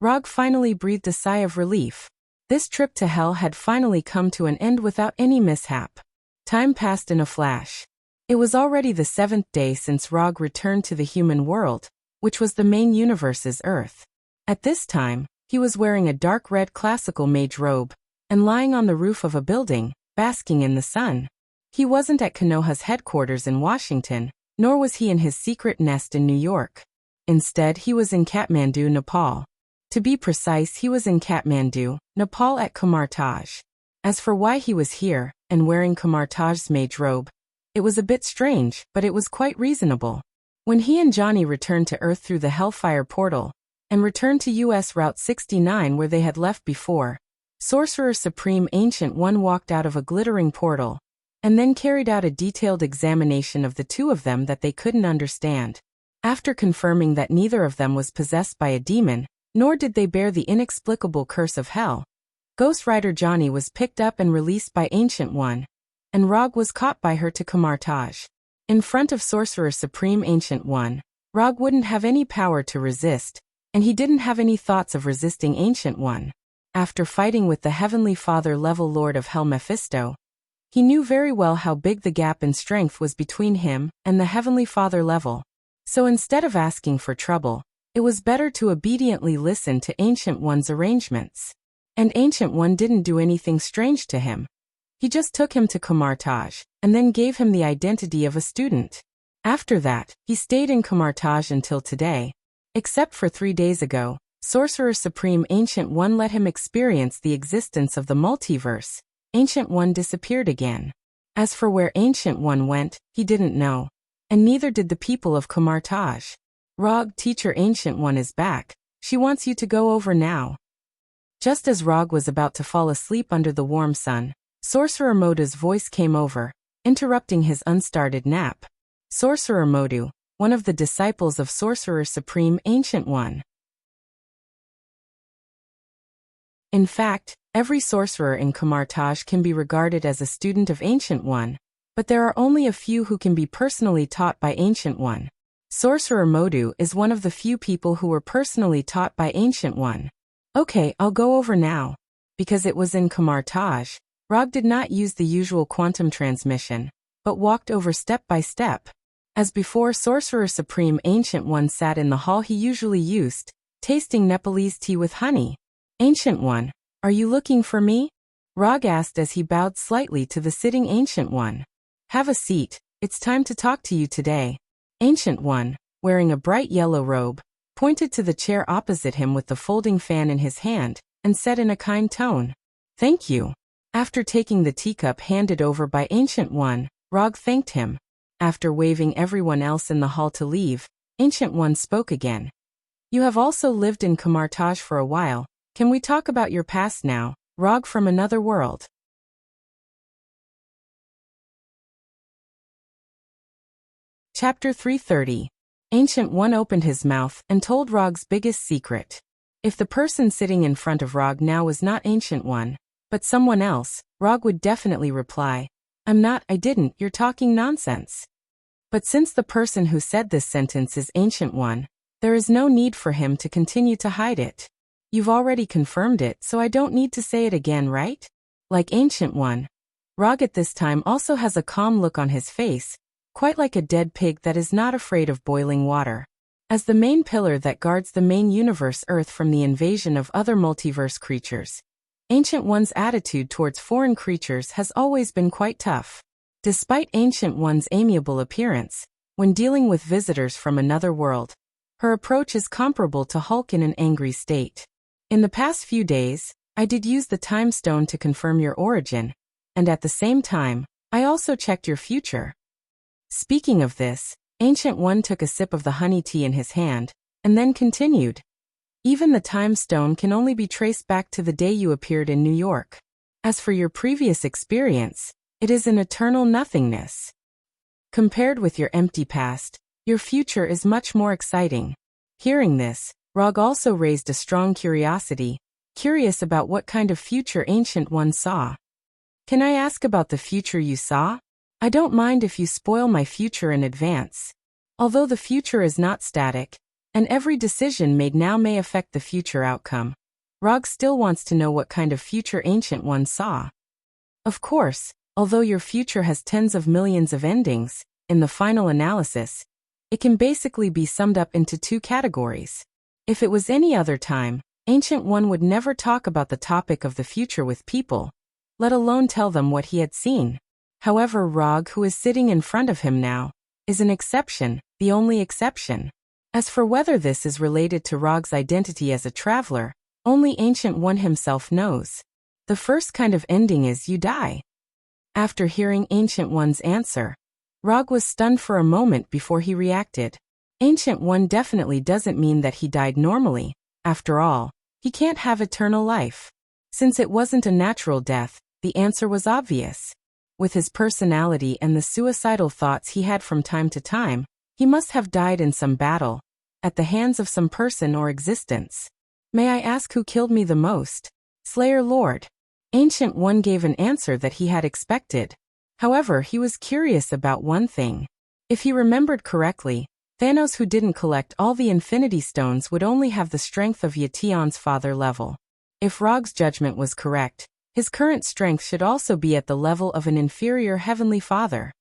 Rog finally breathed a sigh of relief. This trip to Hell had finally come to an end without any mishap. Time passed in a flash. It was already the 7th day since Rog returned to the human world, which was the main universe's Earth. At this time, he was wearing a dark red classical mage robe, and lying on the roof of a building, basking in the sun. He wasn't at Konoha's headquarters in Washington, nor was he in his secret nest in New York. Instead, he was in Kathmandu, Nepal. To be precise, he was in Kathmandu, Nepal at Kamartaj. As for why he was here, and wearing Kamartaj's mage robe, it was a bit strange, but it was quite reasonable. When he and Johnny returned to Earth through the Hellfire portal, and returned to US Route 69 where they had left before, Sorcerer Supreme Ancient One walked out of a glittering portal, and then carried out a detailed examination of the two of them that they couldn't understand. After confirming that neither of them was possessed by a demon, nor did they bear the inexplicable curse of Hell, Ghost Rider Johnny was picked up and released by Ancient One, and Rog was caught by her to Kamartaj. In front of Sorcerer Supreme Ancient One, Rog wouldn't have any power to resist, and he didn't have any thoughts of resisting Ancient One. After fighting with the Heavenly Father level Lord of Hell Mephisto, he knew very well how big the gap in strength was between him and the Heavenly Father level. So instead of asking for trouble, it was better to obediently listen to Ancient One's arrangements. And Ancient One didn't do anything strange to him. He just took him to Kamartaj, and then gave him the identity of a student. After that, he stayed in Kamartaj until today. Except for 3 days ago, Sorcerer Supreme Ancient One let him experience the existence of the multiverse. Ancient One disappeared again. As for where Ancient One went, he didn't know. And neither did the people of Kamartaj. Rog, teacher Ancient One is back. She wants you to go over now. Just as Rog was about to fall asleep under the warm sun, Sorcerer Modu's voice came over, interrupting his unstarted nap. Sorcerer Modu, one of the disciples of Sorcerer Supreme Ancient One. In fact, every sorcerer in Kamartaj can be regarded as a student of Ancient One, but there are only a few who can be personally taught by Ancient One. Sorcerer Modu is one of the few people who were personally taught by Ancient One. Okay, I'll go over now. Because it was in Kamartaj, Rog did not use the usual quantum transmission, but walked over step by step. As before, Sorcerer Supreme Ancient One sat in the hall he usually used, tasting Nepalese tea with honey. Ancient One, are you looking for me? Rog asked as he bowed slightly to the sitting Ancient One. Have a seat, it's time to talk to you today. Ancient One, wearing a bright yellow robe, pointed to the chair opposite him with the folding fan in his hand, and said in a kind tone, Thank you. After taking the teacup handed over by Ancient One, Rog thanked him. After waving everyone else in the hall to leave, Ancient One spoke again. You have also lived in Kamartaj for a while. Can we talk about your past now, Rog from another world? Chapter 330. Ancient One opened his mouth and told Rog's biggest secret. If the person sitting in front of Rog now was not Ancient One, but someone else, Rog would definitely reply, I'm not, I didn't, you're talking nonsense. But since the person who said this sentence is Ancient One, there is no need for him to continue to hide it. You've already confirmed it, so I don't need to say it again, right? Like Ancient One, Rog at this time also has a calm look on his face, quite like a dead pig that is not afraid of boiling water. As the main pillar that guards the main universe Earth from the invasion of other multiverse creatures, Ancient One's attitude towards foreign creatures has always been quite tough. Despite Ancient One's amiable appearance, when dealing with visitors from another world, her approach is comparable to Hulk in an angry state. In the past few days, I did use the time stone to confirm your origin, and at the same time, I also checked your future. Speaking of this, Ancient One took a sip of the honey tea in his hand, and then continued. Even the time stone can only be traced back to the day you appeared in New York. As for your previous experience, it is an eternal nothingness. Compared with your empty past, your future is much more exciting. Hearing this, Rog also raised a strong curiosity, curious about what kind of future Ancient One saw. Can I ask about the future you saw? I don't mind if you spoil my future in advance. Although the future is not static, and every decision made now may affect the future outcome, Rog still wants to know what kind of future Ancient One saw. Of course, although your future has tens of millions of endings, in the final analysis, it can basically be summed up into two categories. If it was any other time, Ancient One would never talk about the topic of the future with people, let alone tell them what he had seen. However, Rog, who is sitting in front of him now, is an exception, the only exception. As for whether this is related to Rog's identity as a traveler, only Ancient One himself knows. The first kind of ending is you die. After hearing Ancient One's answer, Rog was stunned for a moment before he reacted. Ancient One definitely doesn't mean that he died normally. After all, he can't have eternal life. Since it wasn't a natural death, the answer was obvious. With his personality and the suicidal thoughts he had from time to time, he must have died in some battle, at the hands of some person or existence. May I ask who killed me the most? Slayer Lord. Ancient One gave an answer that he had expected. However, he was curious about one thing. If he remembered correctly, Thanos, who didn't collect all the Infinity Stones, would only have the strength of Yation's father level. If Rog's judgment was correct, his current strength should also be at the level of an inferior Heavenly Father.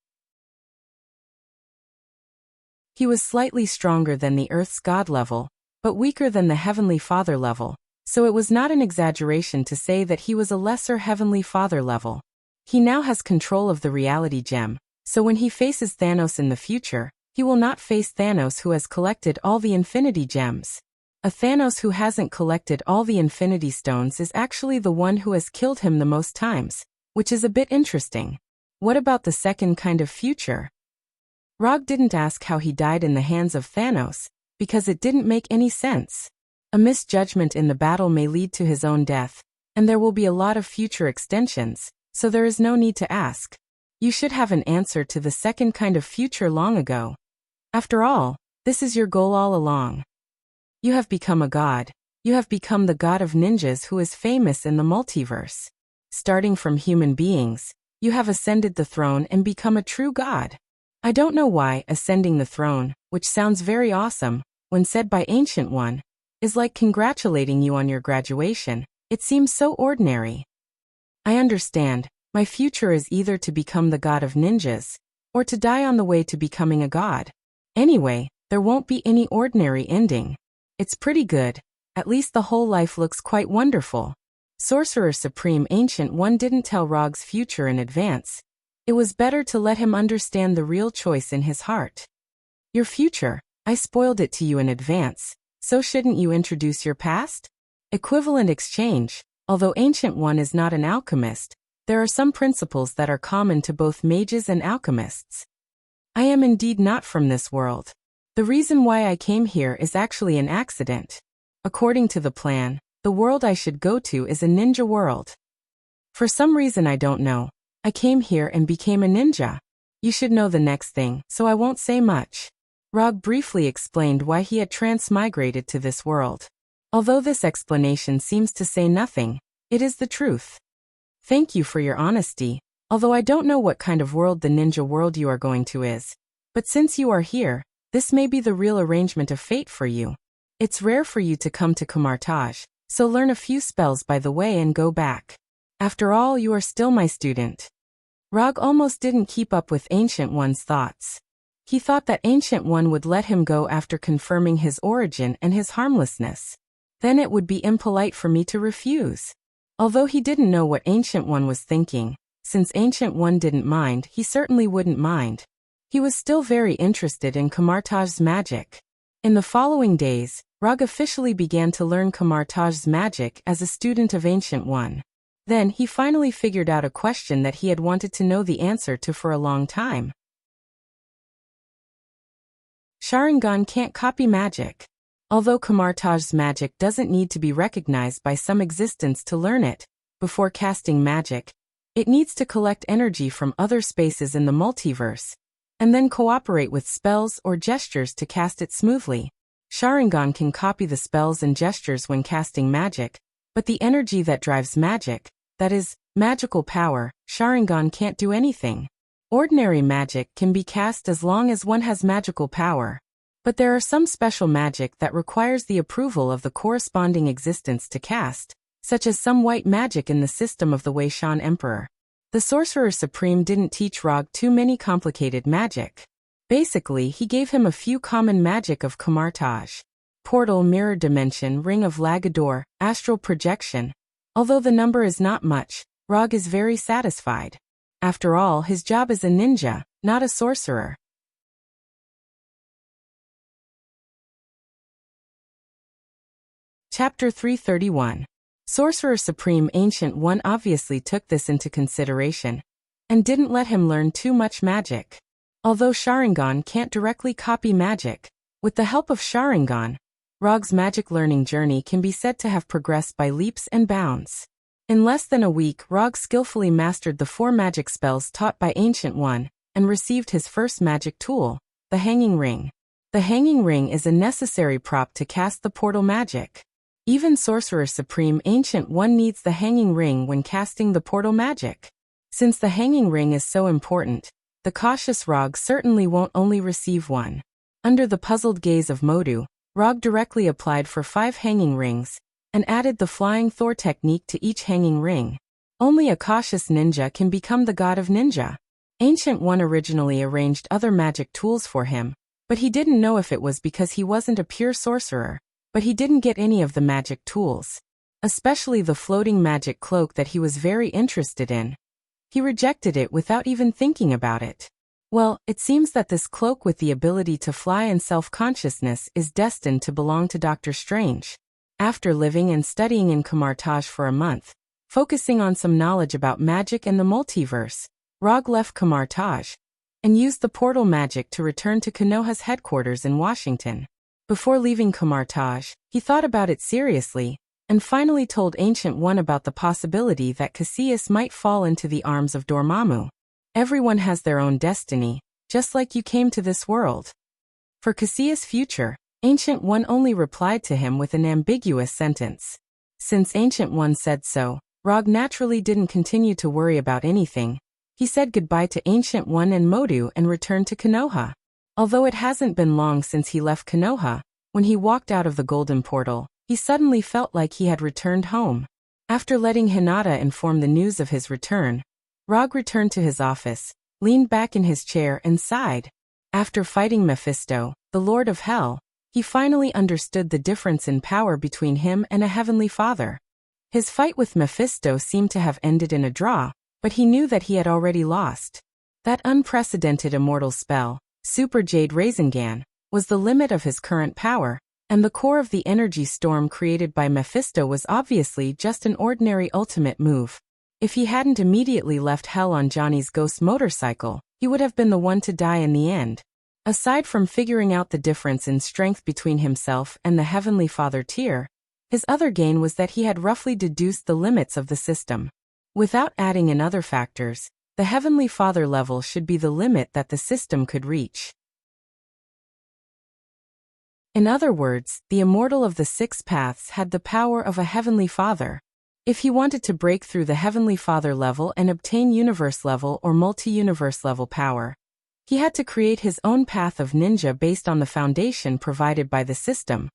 He was slightly stronger than the Earth's God level, but weaker than the Heavenly Father level, so it was not an exaggeration to say that he was a lesser Heavenly Father level. He now has control of the reality gem, so when he faces Thanos in the future, he will not face Thanos, who has collected all the Infinity Gems. A Thanos who hasn't collected all the Infinity Stones is actually the one who has killed him the most times, which is a bit interesting. What about the second kind of future? Rog didn't ask how he died in the hands of Thanos, because it didn't make any sense. A misjudgment in the battle may lead to his own death, and there will be a lot of future extensions, so there is no need to ask. You should have an answer to the second kind of future long ago. After all, this is your goal all along. You have become a god. You have become the god of ninjas who is famous in the multiverse. Starting from human beings, you have ascended the throne and become a true god. I don't know why ascending the throne, which sounds very awesome, when said by Ancient One, is like congratulating you on your graduation. It seems so ordinary. I understand. My future is either to become the god of ninjas, or to die on the way to becoming a god. Anyway, there won't be any ordinary ending. It's pretty good. At least the whole life looks quite wonderful. Sorcerer Supreme Ancient One didn't tell Rog's future in advance. It was better to let him understand the real choice in his heart. Your future, I spoiled it to you in advance, so shouldn't you introduce your past? Equivalent exchange. Although Ancient One is not an alchemist, there are some principles that are common to both mages and alchemists. I am indeed not from this world. The reason why I came here is actually an accident. According to the plan, the world I should go to is a ninja world. For some reason I don't know, I came here and became a ninja. You should know the next thing, so I won't say much. Rog briefly explained why he had transmigrated to this world. Although this explanation seems to say nothing, it is the truth. Thank you for your honesty, although I don't know what kind of world the ninja world you are going to is. But since you are here, this may be the real arrangement of fate for you. It's rare for you to come to Kamartaj, so learn a few spells by the way and go back. After all, you are still my student. Rog almost didn't keep up with Ancient One's thoughts. He thought that Ancient One would let him go after confirming his origin and his harmlessness. Then it would be impolite for me to refuse. Although he didn't know what Ancient One was thinking, since Ancient One didn't mind, he certainly wouldn't mind. He was still very interested in Kamartaj's magic. In the following days, Rog officially began to learn Kamartaj's magic as a student of Ancient One. Then he finally figured out a question that he had wanted to know the answer to for a long time. Sharingan can't copy magic. Although Kamartaj's magic doesn't need to be recognized by some existence to learn it, before casting magic, it needs to collect energy from other spaces in the multiverse, and then cooperate with spells or gestures to cast it smoothly. Sharingan can copy the spells and gestures when casting magic, but the energy that drives magic, that is, magical power, Sharingan can't do anything. Ordinary magic can be cast as long as one has magical power. But there are some special magic that requires the approval of the corresponding existence to cast, such as some white magic in the system of the Wei Shan Emperor. The Sorcerer Supreme didn't teach Rog too many complicated magic. Basically, he gave him a few common magic of Kamartaj. Portal, mirror dimension, ring of Lagador, astral projection. Although the number is not much, Rog is very satisfied. After all, his job is a ninja, not a sorcerer. Chapter 331. Sorcerer Supreme Ancient One obviously took this into consideration, and didn't let him learn too much magic. Although Sharingan can't directly copy magic, with the help of Sharingan, Rog's magic learning journey can be said to have progressed by leaps and bounds. In less than a week, Rog skillfully mastered the 4 magic spells taught by Ancient One, and received his first magic tool, the Hanging Ring. The Hanging Ring is a necessary prop to cast the portal magic. Even Sorcerer Supreme Ancient One needs the Hanging Ring when casting the portal magic. Since the Hanging Ring is so important, the cautious Rog certainly won't only receive one. Under the puzzled gaze of Modu, Rog directly applied for 5 hanging rings, and added the Flying Thor technique to each hanging ring. Only a cautious ninja can become the god of ninja. Ancient One originally arranged other magic tools for him, but he didn't know if it was because he wasn't a pure sorcerer. But he didn't get any of the magic tools, especially the floating magic cloak that he was very interested in. He rejected it without even thinking about it. Well, it seems that this cloak with the ability to fly and self-consciousness is destined to belong to Dr. Strange. After living and studying in Kamartaj for a month, focusing on some knowledge about magic and the multiverse, Rog left Kamartaj, and used the portal magic to return to Konoha's headquarters in Washington. Before leaving Kamartaj, he thought about it seriously, and finally told Ancient One about the possibility that Cassius might fall into the arms of Dormammu. Everyone has their own destiny, just like you came to this world. For Cassius' future, Ancient One only replied to him with an ambiguous sentence. Since Ancient One said so, Rog naturally didn't continue to worry about anything. He said goodbye to Ancient One and Modu and returned to Konoha. Although it hasn't been long since he left Konoha, when he walked out of the golden portal, he suddenly felt like he had returned home. After letting Hinata inform the news of his return, Rog returned to his office, leaned back in his chair and sighed. After fighting Mephisto, the Lord of Hell, He finally understood the difference in power between him and a heavenly father. His fight with Mephisto seemed to have ended in a draw, but he knew that he had already lost. That unprecedented immortal spell, Super Jade Rasengan, was the limit of his current power, and the core of the energy storm created by Mephisto was obviously just an ordinary ultimate move. If he hadn't immediately left hell on Johnny's ghost motorcycle, he would have been the one to die in the end. Aside from figuring out the difference in strength between himself and the Heavenly Father tier, his other gain was that he had roughly deduced the limits of the system. Without adding in other factors, the Heavenly Father level should be the limit that the system could reach. In other words, the immortal of the six paths had the power of a Heavenly Father. If he wanted to break through the Heavenly Father level and obtain universe level or multi-universe level power, he had to create his own path of ninja based on the foundation provided by the system,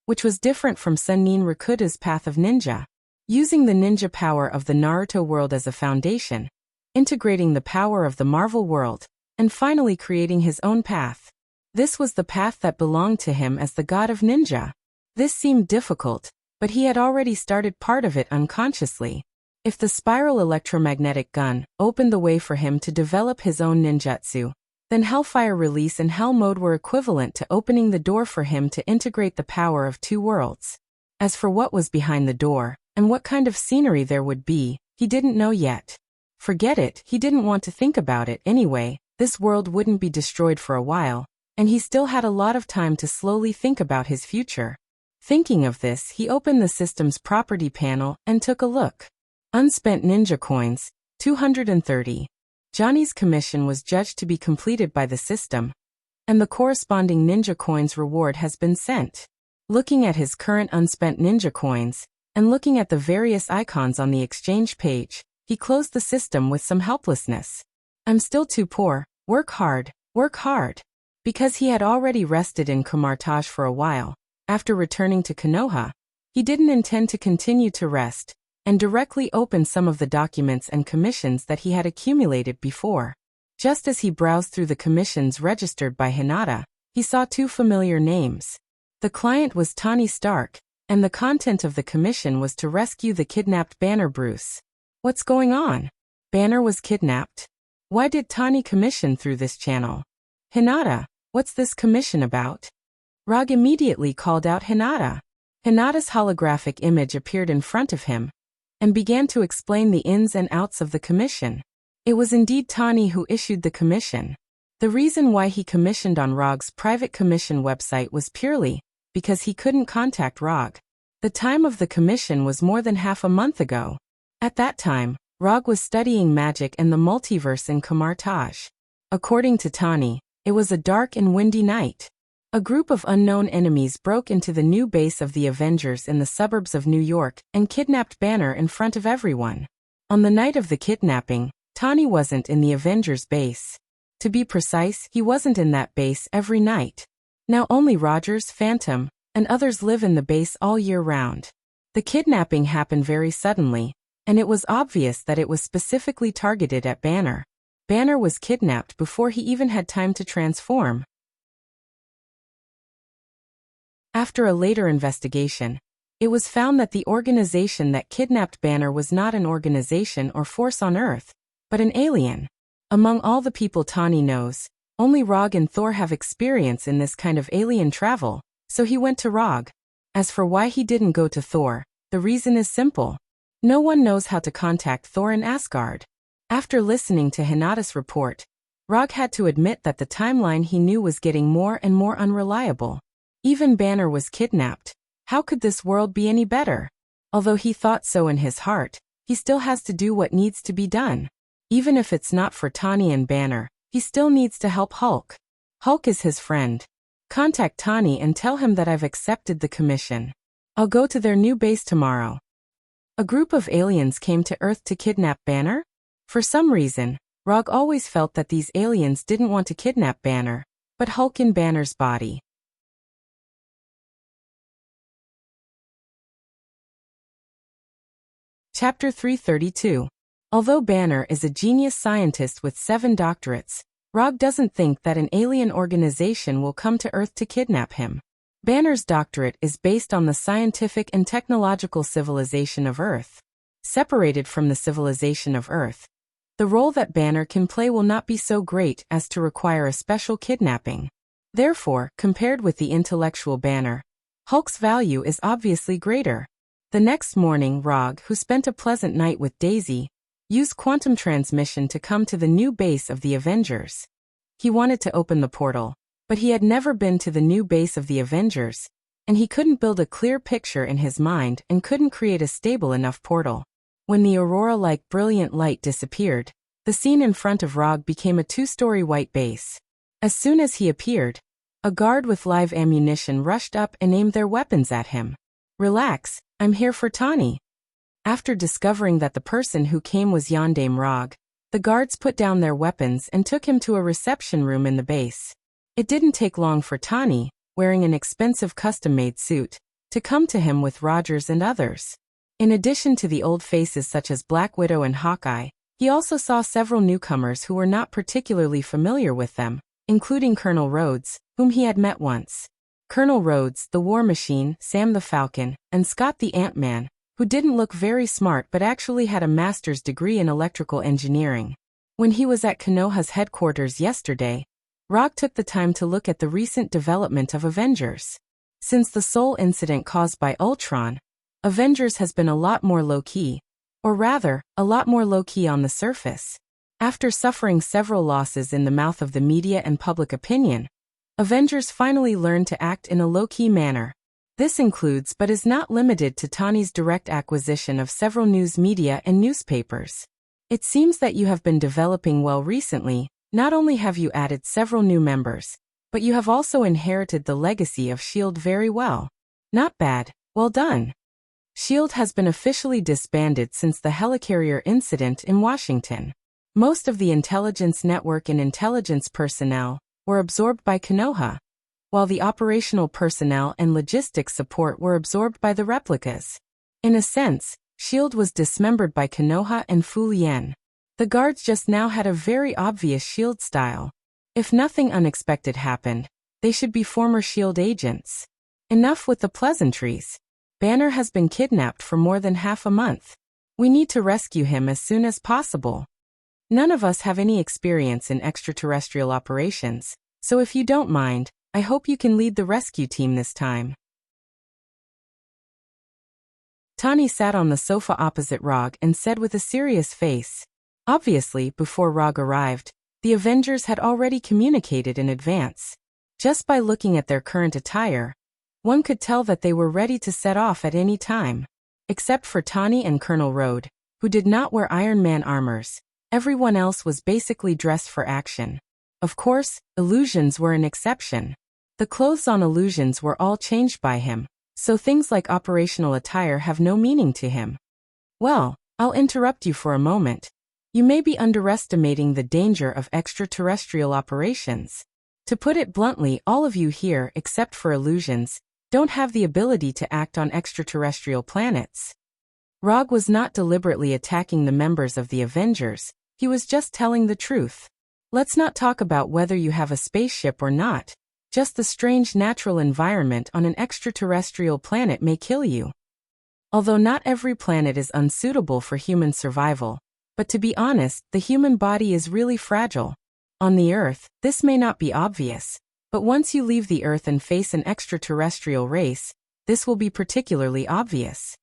which was different from Sennin Rakuda's path of ninja. Using the ninja power of the Naruto world as a foundation, integrating the power of the Marvel world, and finally creating his own path. This was the path that belonged to him as the god of ninja. This seemed difficult, but he had already started part of it unconsciously. If the spiral electromagnetic gun opened the way for him to develop his own ninjutsu, then Hellfire Release and Hell Mode were equivalent to opening the door for him to integrate the power of two worlds. As for what was behind the door, and what kind of scenery there would be, he didn't know yet. Forget it, he didn't want to think about it anyway. This world wouldn't be destroyed for a while, and he still had a lot of time to slowly think about his future. Thinking of this, he opened the system's property panel and took a look. Unspent ninja coins, 230. Johnny's commission was judged to be completed by the system, and the corresponding ninja coins reward has been sent. Looking at his current unspent ninja coins, and looking at the various icons on the exchange page, he closed the system with some helplessness. I'm still too poor, work hard, work hard. Because he had already rested in Kamartage for a while, after returning to Konoha, he didn't intend to continue to rest, and directly opened some of the documents and commissions that he had accumulated before. Just as he browsed through the commissions registered by Hinata, he saw two familiar names. The client was Tony Stark, and the content of the commission was to rescue the kidnapped Banner Bruce. What's going on? Banner was kidnapped? Why did Tony commission through this channel? Hinata, what's this commission about? Rog immediately called out Hinata. Hinata's holographic image appeared in front of him, and began to explain the ins and outs of the commission. It was indeed Tani who issued the commission. The reason why he commissioned on Rog's private commission website was purely because he couldn't contact Rog. The time of the commission was more than half a month ago. At that time, Rog was studying magic and the multiverse in Kamartage. According to Tani, it was a dark and windy night. A group of unknown enemies broke into the new base of the Avengers in the suburbs of New York and kidnapped Banner in front of everyone. On the night of the kidnapping, Tani wasn't in the Avengers base. To be precise, he wasn't in that base every night. Now only Rogers, Phantom, and others live in the base all year round. The kidnapping happened very suddenly, and it was obvious that it was specifically targeted at Banner. Banner was kidnapped before he even had time to transform. After a later investigation, it was found that the organization that kidnapped Banner was not an organization or force on Earth, but an alien. Among all the people Tani knows, only Rog and Thor have experience in this kind of alien travel, so he went to Rog. As for why he didn't go to Thor, the reason is simple. No one knows how to contact Thor in Asgard. After listening to Hinata's report, Rog had to admit that the timeline he knew was getting more and more unreliable. Even Banner was kidnapped. How could this world be any better? Although he thought so in his heart, he still has to do what needs to be done. Even if it's not for Tani and Banner, he still needs to help Hulk. Hulk is his friend. Contact Tani and tell him that I've accepted the commission. I'll go to their new base tomorrow. A group of aliens came to Earth to kidnap Banner? For some reason, Rog always felt that these aliens didn't want to kidnap Banner, but Hulk in Banner's body. Chapter 332. Although Banner is a genius scientist with 7 doctorates, Rog doesn't think that an alien organization will come to Earth to kidnap him. Banner's doctorate is based on the scientific and technological civilization of Earth. Separated from the civilization of Earth, the role that Banner can play will not be so great as to require a special kidnapping. Therefore, compared with the intellectual Banner, Hulk's value is obviously greater. The next morning, Rog, who spent a pleasant night with Daisy, used quantum transmission to come to the new base of the Avengers. He wanted to open the portal, but he had never been to the new base of the Avengers, and he couldn't build a clear picture in his mind and couldn't create a stable enough portal. When the aurora-like brilliant light disappeared, the scene in front of Rog became a two-story white base. As soon as he appeared, a guard with live ammunition rushed up and aimed their weapons at him. "Relax, I'm here for Tawny." After discovering that the person who came was Yondaime Rog, the guards put down their weapons and took him to a reception room in the base. It didn't take long for Tawny, wearing an expensive custom-made suit, to come to him with Rogers and others. In addition to the old faces such as Black Widow and Hawkeye, he also saw several newcomers who were not particularly familiar with them, including Colonel Rhodes, whom he had met once. Colonel Rhodes, the War Machine, Sam the Falcon, and Scott the Ant-Man, who didn't look very smart but actually had a master's degree in electrical engineering. When he was at Konoha's headquarters yesterday, Rog took the time to look at the recent development of Avengers. Since the Soul incident caused by Ultron, Avengers has been a lot more low-key, or rather, a lot more low-key on the surface. After suffering several losses in the mouth of the media and public opinion, Avengers finally learned to act in a low-key manner. This includes but is not limited to Tawny's direct acquisition of several news media and newspapers. It seems that you have been developing well recently. Not only have you added several new members, but you have also inherited the legacy of S.H.I.E.L.D. very well. Not bad, well done. S.H.I.E.L.D. has been officially disbanded since the helicarrier incident in Washington. Most of the intelligence network and intelligence personnel were absorbed by Konoha, while the operational personnel and logistics support were absorbed by the replicas. In a sense, S.H.I.E.L.D. was dismembered by Konoha and Fu Lien. The guards just now had a very obvious S.H.I.E.L.D. style. If nothing unexpected happened, they should be former S.H.I.E.L.D. agents. Enough with the pleasantries. Banner has been kidnapped for more than half a month. We need to rescue him as soon as possible. None of us have any experience in extraterrestrial operations, so if you don't mind, I hope you can lead the rescue team this time. Tawny sat on the sofa opposite Rog and said with a serious face. Obviously, before Rog arrived, the Avengers had already communicated in advance. Just by looking at their current attire, one could tell that they were ready to set off at any time. Except for Tawny and Colonel Rhodes, who did not wear Iron Man armors, everyone else was basically dressed for action. Of course, Illusions were an exception. The clothes on Illusions were all changed by him, so things like operational attire have no meaning to him. Well, I'll interrupt you for a moment. You may be underestimating the danger of extraterrestrial operations. To put it bluntly, all of you here, except for Illusions, don't have the ability to act on extraterrestrial planets. Rog was not deliberately attacking the members of the Avengers, he was just telling the truth. Let's not talk about whether you have a spaceship or not, just the strange natural environment on an extraterrestrial planet may kill you. Although not every planet is unsuitable for human survival, but to be honest, the human body is really fragile. On the Earth, this may not be obvious, but once you leave the Earth and face an extraterrestrial race, this will be particularly obvious.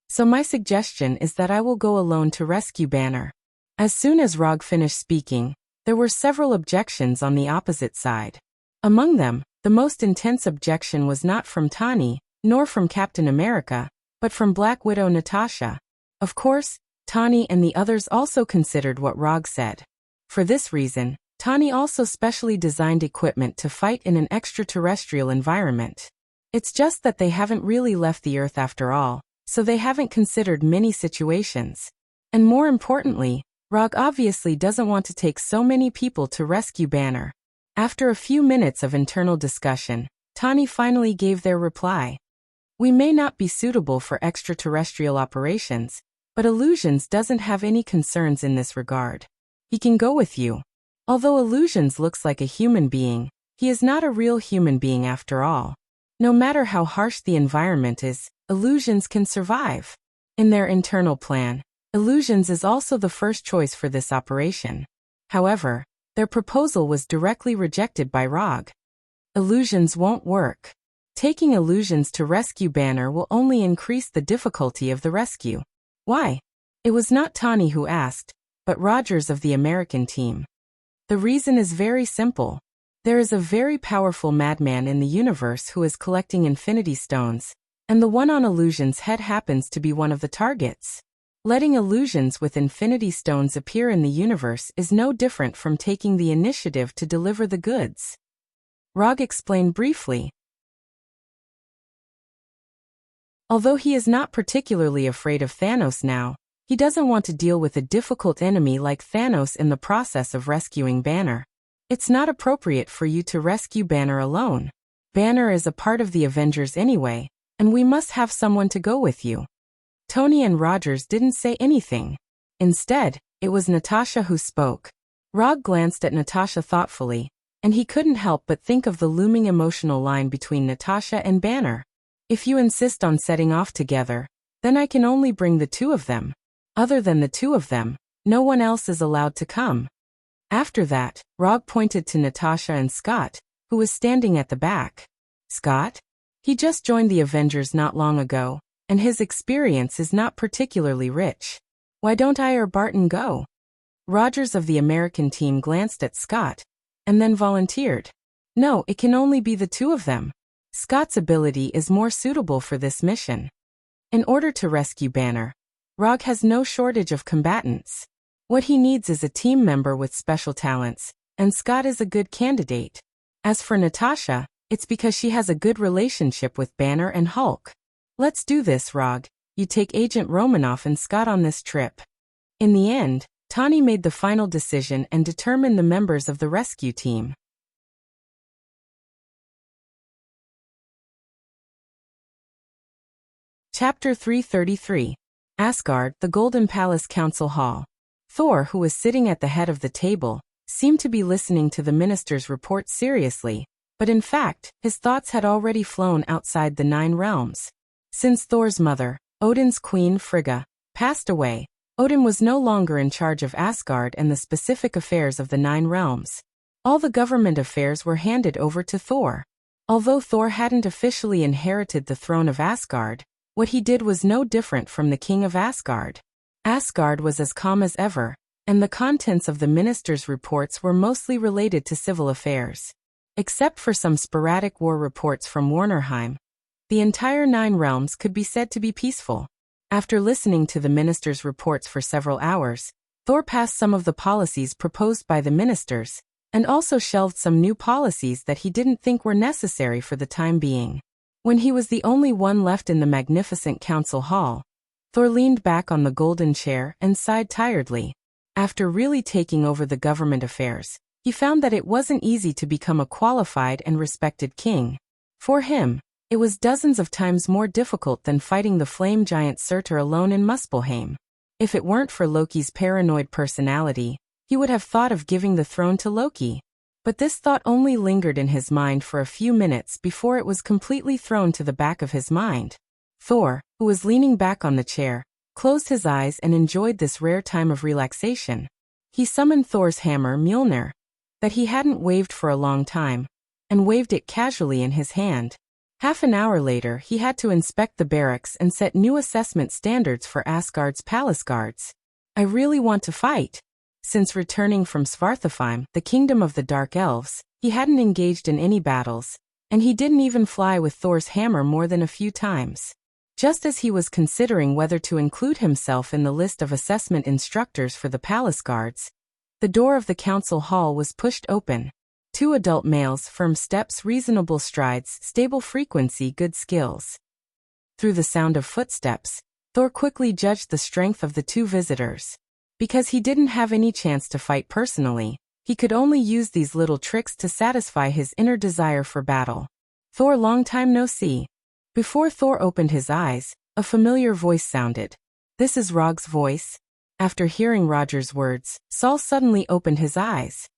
So my suggestion is that I will go alone to rescue Banner. As soon as Rog finished speaking, there were several objections on the opposite side. Among them, the most intense objection was not from Tawny, nor from Captain America, but from Black Widow Natasha. Of course, Tawny and the others also considered what Rog said. For this reason, Tawny also specially designed equipment to fight in an extraterrestrial environment. It's just that they haven't really left the Earth after all, so they haven't considered many situations. And more importantly, Rog obviously doesn't want to take so many people to rescue Banner. After a few minutes of internal discussion, Tawny finally gave their reply. We may not be suitable for extraterrestrial operations, but Illusions doesn't have any concerns in this regard. He can go with you. Although Illusions looks like a human being, he is not a real human being after all. No matter how harsh the environment is, illusions can survive. In their internal plan, illusions is also the first choice for this operation. However, their proposal was directly rejected by Rog. Illusions won't work. Taking illusions to rescue Banner will only increase the difficulty of the rescue. Why? It was not Tawny who asked, but Rogers of the American team. The reason is very simple. There is a very powerful madman in the universe who is collecting Infinity Stones, and the one on Illusion's head happens to be one of the targets. Letting illusions with Infinity Stones appear in the universe is no different from taking the initiative to deliver the goods. Rog explained briefly. Although he is not particularly afraid of Thanos now, he doesn't want to deal with a difficult enemy like Thanos in the process of rescuing Banner. It's not appropriate for you to rescue Banner alone. Banner is a part of the Avengers anyway, and we must have someone to go with you. Tony and Rogers didn't say anything. Instead, it was Natasha who spoke. Rog glanced at Natasha thoughtfully, and he couldn't help but think of the looming emotional line between Natasha and Banner. If you insist on setting off together, then I can only bring the two of them. Other than the two of them, no one else is allowed to come. After that, Rog pointed to Natasha and Scott, who was standing at the back. Scott? He just joined the Avengers not long ago, and his experience is not particularly rich. Why don't I or Barton go? Rogers of the American team glanced at Scott, and then volunteered. No, it can only be the two of them. Scott's ability is more suitable for this mission. In order to rescue Banner, Rog has no shortage of combatants. What he needs is a team member with special talents, and Scott is a good candidate. As for Natasha, it's because she has a good relationship with Banner and Hulk. Let's do this, Rog. You take Agent Romanoff and Scott on this trip. In the end, Tawny made the final decision and determined the members of the rescue team. Chapter 333. Asgard, the Golden Palace Council Hall. Thor, who was sitting at the head of the table, seemed to be listening to the minister's report seriously, but in fact, his thoughts had already flown outside the 9 realms. Since Thor's mother, Odin's queen Frigga, passed away, Odin was no longer in charge of Asgard and the specific affairs of the 9 realms. All the government affairs were handed over to Thor. Although Thor hadn't officially inherited the throne of Asgard, what he did was no different from the king of Asgard. Asgard was as calm as ever, and the contents of the minister's reports were mostly related to civil affairs. Except for some sporadic war reports from Warnerheim, the entire 9 realms could be said to be peaceful. After listening to the minister's reports for several hours, Thor passed some of the policies proposed by the ministers, and also shelved some new policies that he didn't think were necessary for the time being. When he was the only one left in the magnificent council hall, Thor leaned back on the golden chair and sighed tiredly. After really taking over the government affairs, he found that it wasn't easy to become a qualified and respected king. For him, it was dozens of times more difficult than fighting the flame giant Surtur alone in Muspelheim. If it weren't for Loki's paranoid personality, he would have thought of giving the throne to Loki. But this thought only lingered in his mind for a few minutes before it was completely thrown to the back of his mind. Thor, who was leaning back on the chair, closed his eyes and enjoyed this rare time of relaxation. He summoned Thor's hammer Mjolnir, that he hadn't waved for a long time, and waved it casually in his hand. Half an hour later, he had to inspect the barracks and set new assessment standards for Asgard's palace guards. I really want to fight. Since returning from Svartalfheim, the kingdom of the Dark Elves, he hadn't engaged in any battles, and he didn't even fly with Thor's hammer more than a few times. Just as he was considering whether to include himself in the list of assessment instructors for the palace guards, the door of the council hall was pushed open. 2 adult males, firm steps, reasonable strides, stable frequency, good skills. Through the sound of footsteps, Thor quickly judged the strength of the 2 visitors. Because he didn't have any chance to fight personally, he could only use these little tricks to satisfy his inner desire for battle. Thor, long time no see. Before Thor opened his eyes, a familiar voice sounded. This is Rog's voice. After hearing Roger's words, Saul suddenly opened his eyes.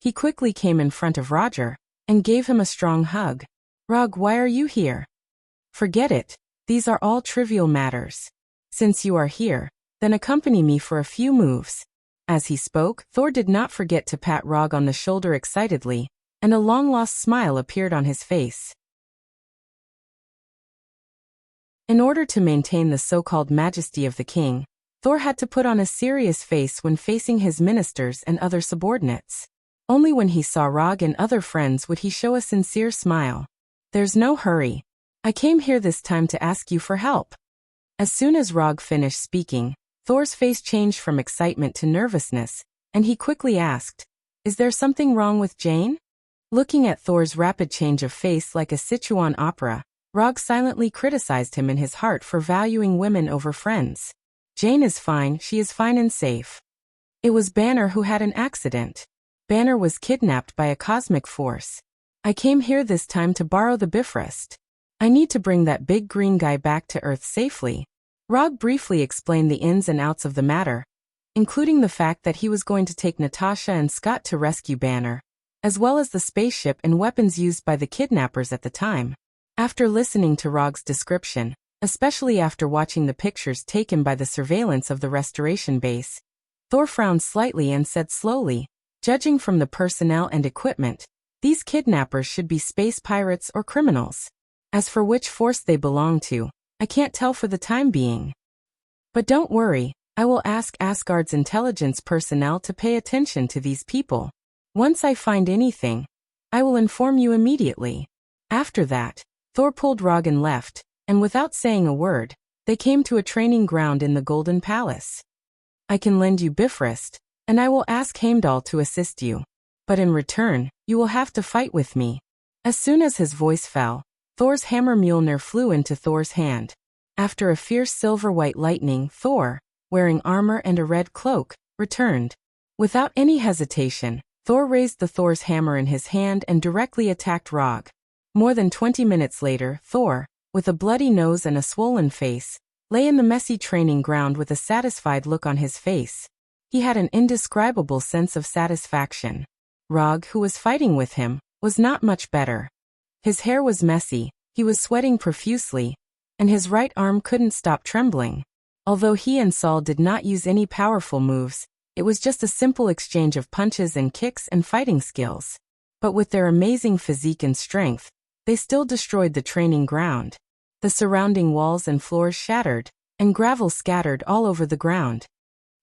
He quickly came in front of Roger, and gave him a strong hug. Rog, why are you here? Forget it. These are all trivial matters. Since you are here, then accompany me for a few moves. As he spoke, Thor did not forget to pat Rog on the shoulder excitedly, and a long-lost smile appeared on his face. In order to maintain the so-called majesty of the king, Thor had to put on a serious face when facing his ministers and other subordinates. Only when he saw Rog and other friends would he show a sincere smile. There's no hurry. I came here this time to ask you for help. As soon as Rog finished speaking, Thor's face changed from excitement to nervousness, and he quickly asked, "Is there something wrong with Jane?" Looking at Thor's rapid change of face like a Sichuan opera, Rog silently criticized him in his heart for valuing women over friends. Jane is fine, she is fine and safe. It was Banner who had an accident. Banner was kidnapped by a cosmic force. I came here this time to borrow the Bifrost. I need to bring that big green guy back to Earth safely. Rog briefly explained the ins and outs of the matter, including the fact that he was going to take Natasha and Scott to rescue Banner, as well as the spaceship and weapons used by the kidnappers at the time. After listening to Rog's description, especially after watching the pictures taken by the surveillance of the restoration base, Thor frowned slightly and said slowly, "Judging from the personnel and equipment, these kidnappers should be space pirates or criminals. As for which force they belong to, I can't tell for the time being. But don't worry, I will ask Asgard's intelligence personnel to pay attention to these people. Once I find anything, I will inform you immediately." After that, Thor pulled Rog and left, and without saying a word, they came to a training ground in the Golden Palace. "I can lend you Bifrost, and I will ask Heimdall to assist you. But in return, you will have to fight with me." As soon as his voice fell, Thor's hammer Mjolnir flew into Thor's hand. After a fierce silver-white lightning, Thor, wearing armor and a red cloak, returned. Without any hesitation, Thor raised the Thor's hammer in his hand and directly attacked Rog. More than 20 minutes later, Thor, with a bloody nose and a swollen face, lay in the messy training ground with a satisfied look on his face. He had an indescribable sense of satisfaction. Rog, who was fighting with him, was not much better. His hair was messy, he was sweating profusely, and his right arm couldn't stop trembling. Although he and Saul did not use any powerful moves, it was just a simple exchange of punches and kicks and fighting skills. But with their amazing physique and strength, they still destroyed the training ground. The surrounding walls and floors shattered, and gravel scattered all over the ground.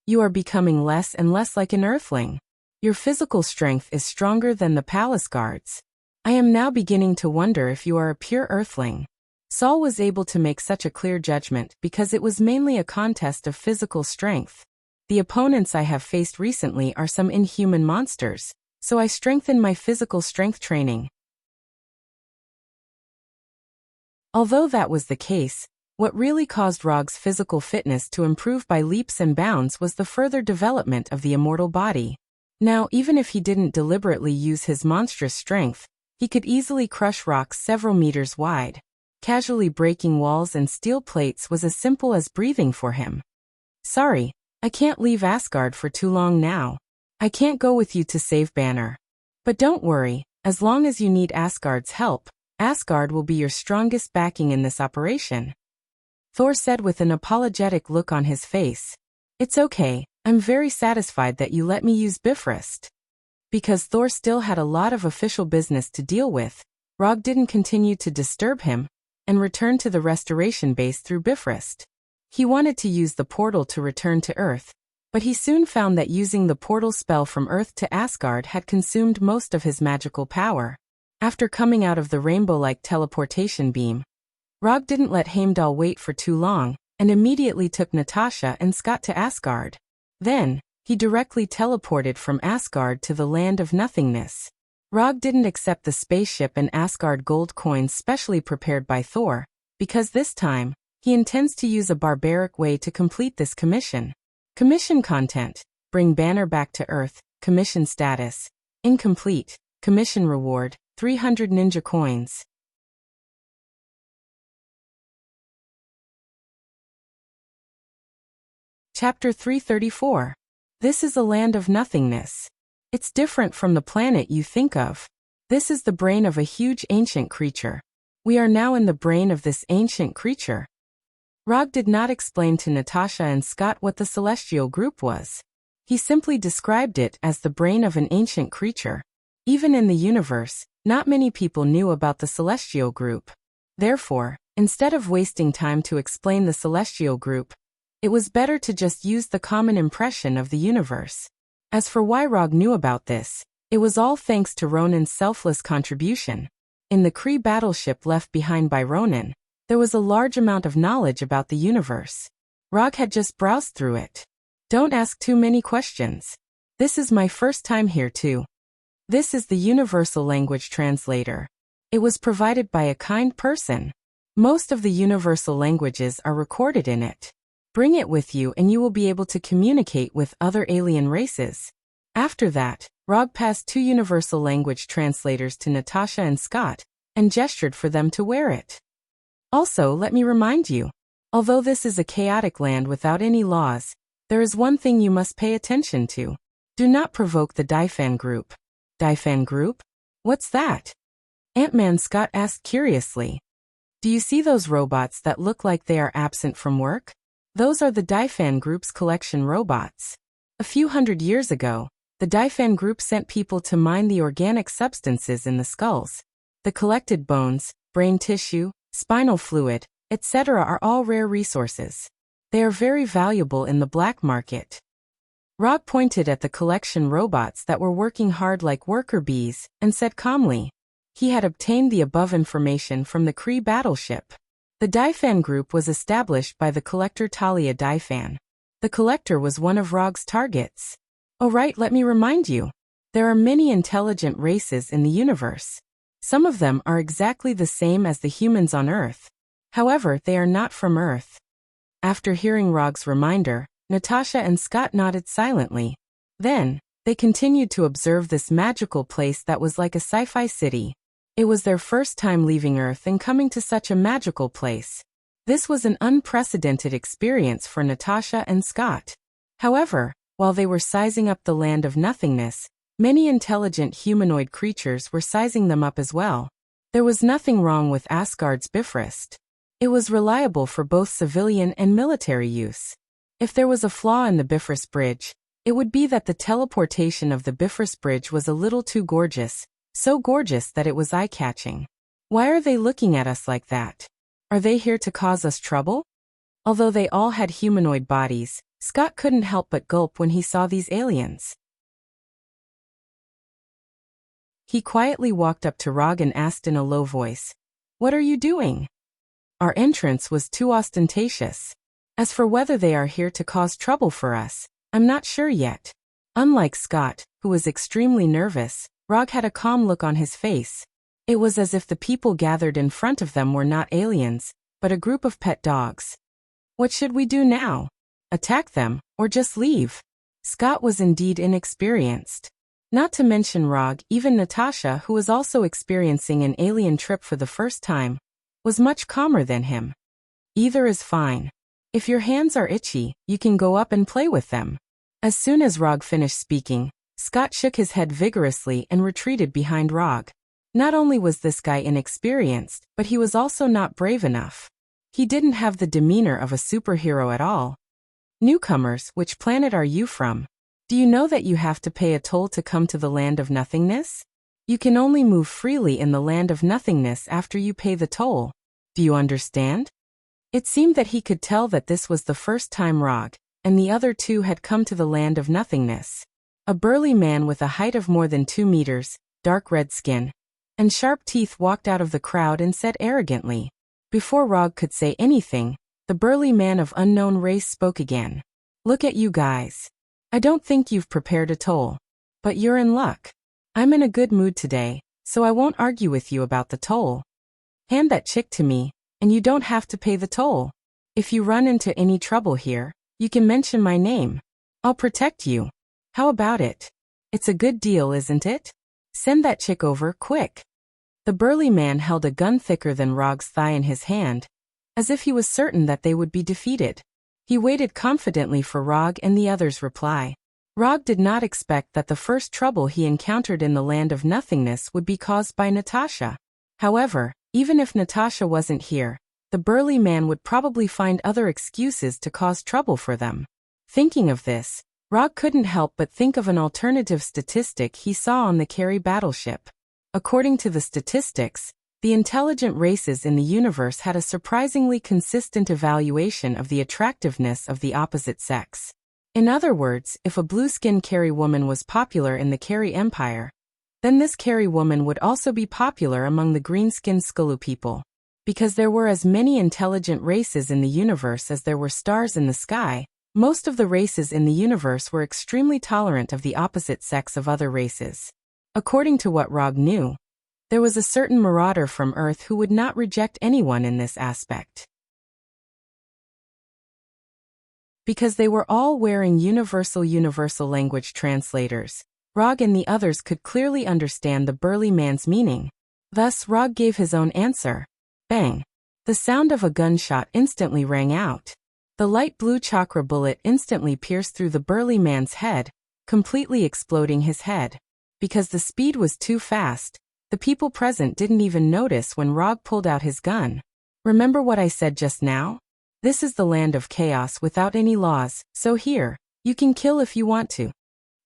You are becoming less and less like an earthling. Your physical strength is stronger than the palace guards. I am now beginning to wonder if you are a pure earthling. Saul was able to make such a clear judgment because it was mainly a contest of physical strength. The opponents I have faced recently are some inhuman monsters, so I strengthened my physical strength training. Although that was the case, what really caused Rog's physical fitness to improve by leaps and bounds was the further development of the immortal body. Now, even if he didn't deliberately use his monstrous strength, he could easily crush rocks several meters wide. Casually breaking walls and steel plates was as simple as breathing for him. "Sorry, I can't leave Asgard for too long now. I can't go with you to save Banner. But don't worry, as long as you need Asgard's help, Asgard will be your strongest backing in this operation," Thor said with an apologetic look on his face. "It's okay, I'm very satisfied that you let me use Bifrost." Because Thor still had a lot of official business to deal with, Rog didn't continue to disturb him, and returned to the restoration base through Bifrost. He wanted to use the portal to return to Earth, but he soon found that using the portal spell from Earth to Asgard had consumed most of his magical power. After coming out of the rainbow-like teleportation beam, Rog didn't let Heimdall wait for too long, and immediately took Natasha and Scott to Asgard. Then, he directly teleported from Asgard to the land of nothingness. Rog didn't accept the spaceship and Asgard gold coins specially prepared by Thor, because this time, he intends to use a barbaric way to complete this commission. Commission content: bring Banner back to Earth. Commission status: incomplete. Commission reward: 300 ninja coins. Chapter 334. This is a land of nothingness. It's different from the planet you think of. This is the brain of a huge ancient creature, We are now in the brain of this ancient creature. Rog did not explain to Natasha and Scott what the celestial group was. He simply described it as the brain of an ancient creature. Even in the universe, not many people knew about the celestial group. Therefore, instead of wasting time to explain the celestial group, it was better to just use the common impression of the universe. As for why Rog knew about this, it was all thanks to Ronan's selfless contribution. In the Kree battleship left behind by Ronan, there was a large amount of knowledge about the universe. Rog had just browsed through it. Don't ask too many questions. This is my first time here too. This is the Universal Language Translator. It was provided by a kind person. Most of the universal languages are recorded in it. Bring it with you and you will be able to communicate with other alien races. After that, Rog passed 2 universal language translators to Natasha and Scott, and gestured for them to wear it. Also, let me remind you, although this is a chaotic land without any laws, there is one thing you must pay attention to. Do not provoke the Daifan group. Daifan group? What's that? Ant-Man Scott asked curiously. Do you see those robots that look like they are absent from work? Those are the Daifan group's collection robots. A few hundred years ago, the Daifan group sent people to mine the organic substances in the skulls. The collected bones, brain tissue, spinal fluid, etc. are all rare resources. They are very valuable in the black market. Rog pointed at the collection robots that were working hard like worker bees, and said calmly. He had obtained the above information from the Kree battleship. The Daifan group was established by the collector Talia Daifan. The collector was one of Rog's targets. Oh right, let me remind you. There are many intelligent races in the universe. Some of them are exactly the same as the humans on Earth. However, they are not from Earth. After hearing Rog's reminder, Natasha and Scott nodded silently. Then, they continued to observe this magical place that was like a sci-fi city. It was their first time leaving Earth and coming to such a magical place. This was an unprecedented experience for Natasha and Scott. However, while they were sizing up the land of nothingness, many intelligent humanoid creatures were sizing them up as well. There was nothing wrong with Asgard's Bifrost. It was reliable for both civilian and military use. If there was a flaw in the Bifrost Bridge, it would be that the teleportation of the Bifrost Bridge was a little too gorgeous, so gorgeous that it was eye-catching. Why are they looking at us like that? Are they here to cause us trouble? Although they all had humanoid bodies, Scott couldn't help but gulp when he saw these aliens. He quietly walked up to Rog and asked in a low voice, "What are you doing?" Our entrance was too ostentatious. As for whether they are here to cause trouble for us, I'm not sure yet. Unlike Scott, who was extremely nervous, Rog had a calm look on his face. It was as if the people gathered in front of them were not aliens, but a group of pet dogs. What should we do now? Attack them, or just leave? Scott was indeed inexperienced. Not to mention Rog, even Natasha, who was also experiencing an alien trip for the first time, was much calmer than him. Either is fine. If your hands are itchy, you can go up and play with them. As soon as Rog finished speaking, Scott shook his head vigorously and retreated behind Rog. Not only was this guy inexperienced, but he was also not brave enough. He didn't have the demeanor of a superhero at all. Newcomers, which planet are you from? Do you know that you have to pay a toll to come to the land of nothingness? You can only move freely in the land of nothingness after you pay the toll. Do you understand? It seemed that he could tell that this was the first time Rog and the other two had come to the land of nothingness. A burly man with a height of more than 2 meters, dark red skin, and sharp teeth walked out of the crowd and said arrogantly. Before Rog could say anything, the burly man of unknown race spoke again. Look at you guys. I don't think you've prepared a toll. But you're in luck. I'm in a good mood today, so I won't argue with you about the toll. Hand that chick to me, and you don't have to pay the toll. If you run into any trouble here, you can mention my name. I'll protect you. How about it? It's a good deal, isn't it? Send that chick over, quick. The burly man held a gun thicker than Rog's thigh in his hand, as if he was certain that they would be defeated. He waited confidently for Rog and the others' reply. Rog did not expect that the first trouble he encountered in the land of nothingness would be caused by Natasha. However, Even if Natasha wasn't here, the burly man would probably find other excuses to cause trouble for them. Thinking of this, Rog couldn't help but think of an alternative statistic he saw on the Carey battleship. According to the statistics, the intelligent races in the universe had a surprisingly consistent evaluation of the attractiveness of the opposite sex. In other words, if a blue-skinned Carey woman was popular in the Carey Empire, then this Carey woman would also be popular among the green-skinned Skulu people. Because there were as many intelligent races in the universe as there were stars in the sky, most of the races in the universe were extremely tolerant of the opposite sex of other races. According to what Rog knew, there was a certain marauder from Earth who would not reject anyone in this aspect. Because they were all wearing universal language translators, Rog and the others could clearly understand the burly man's meaning. Thus, Rog gave his own answer. Bang! The sound of a gunshot instantly rang out. The light blue chakra bullet instantly pierced through the burly man's head, completely exploding his head. Because the speed was too fast, the people present didn't even notice when Rog pulled out his gun. Remember what I said just now? This is the land of chaos without any laws, so here, you can kill if you want to.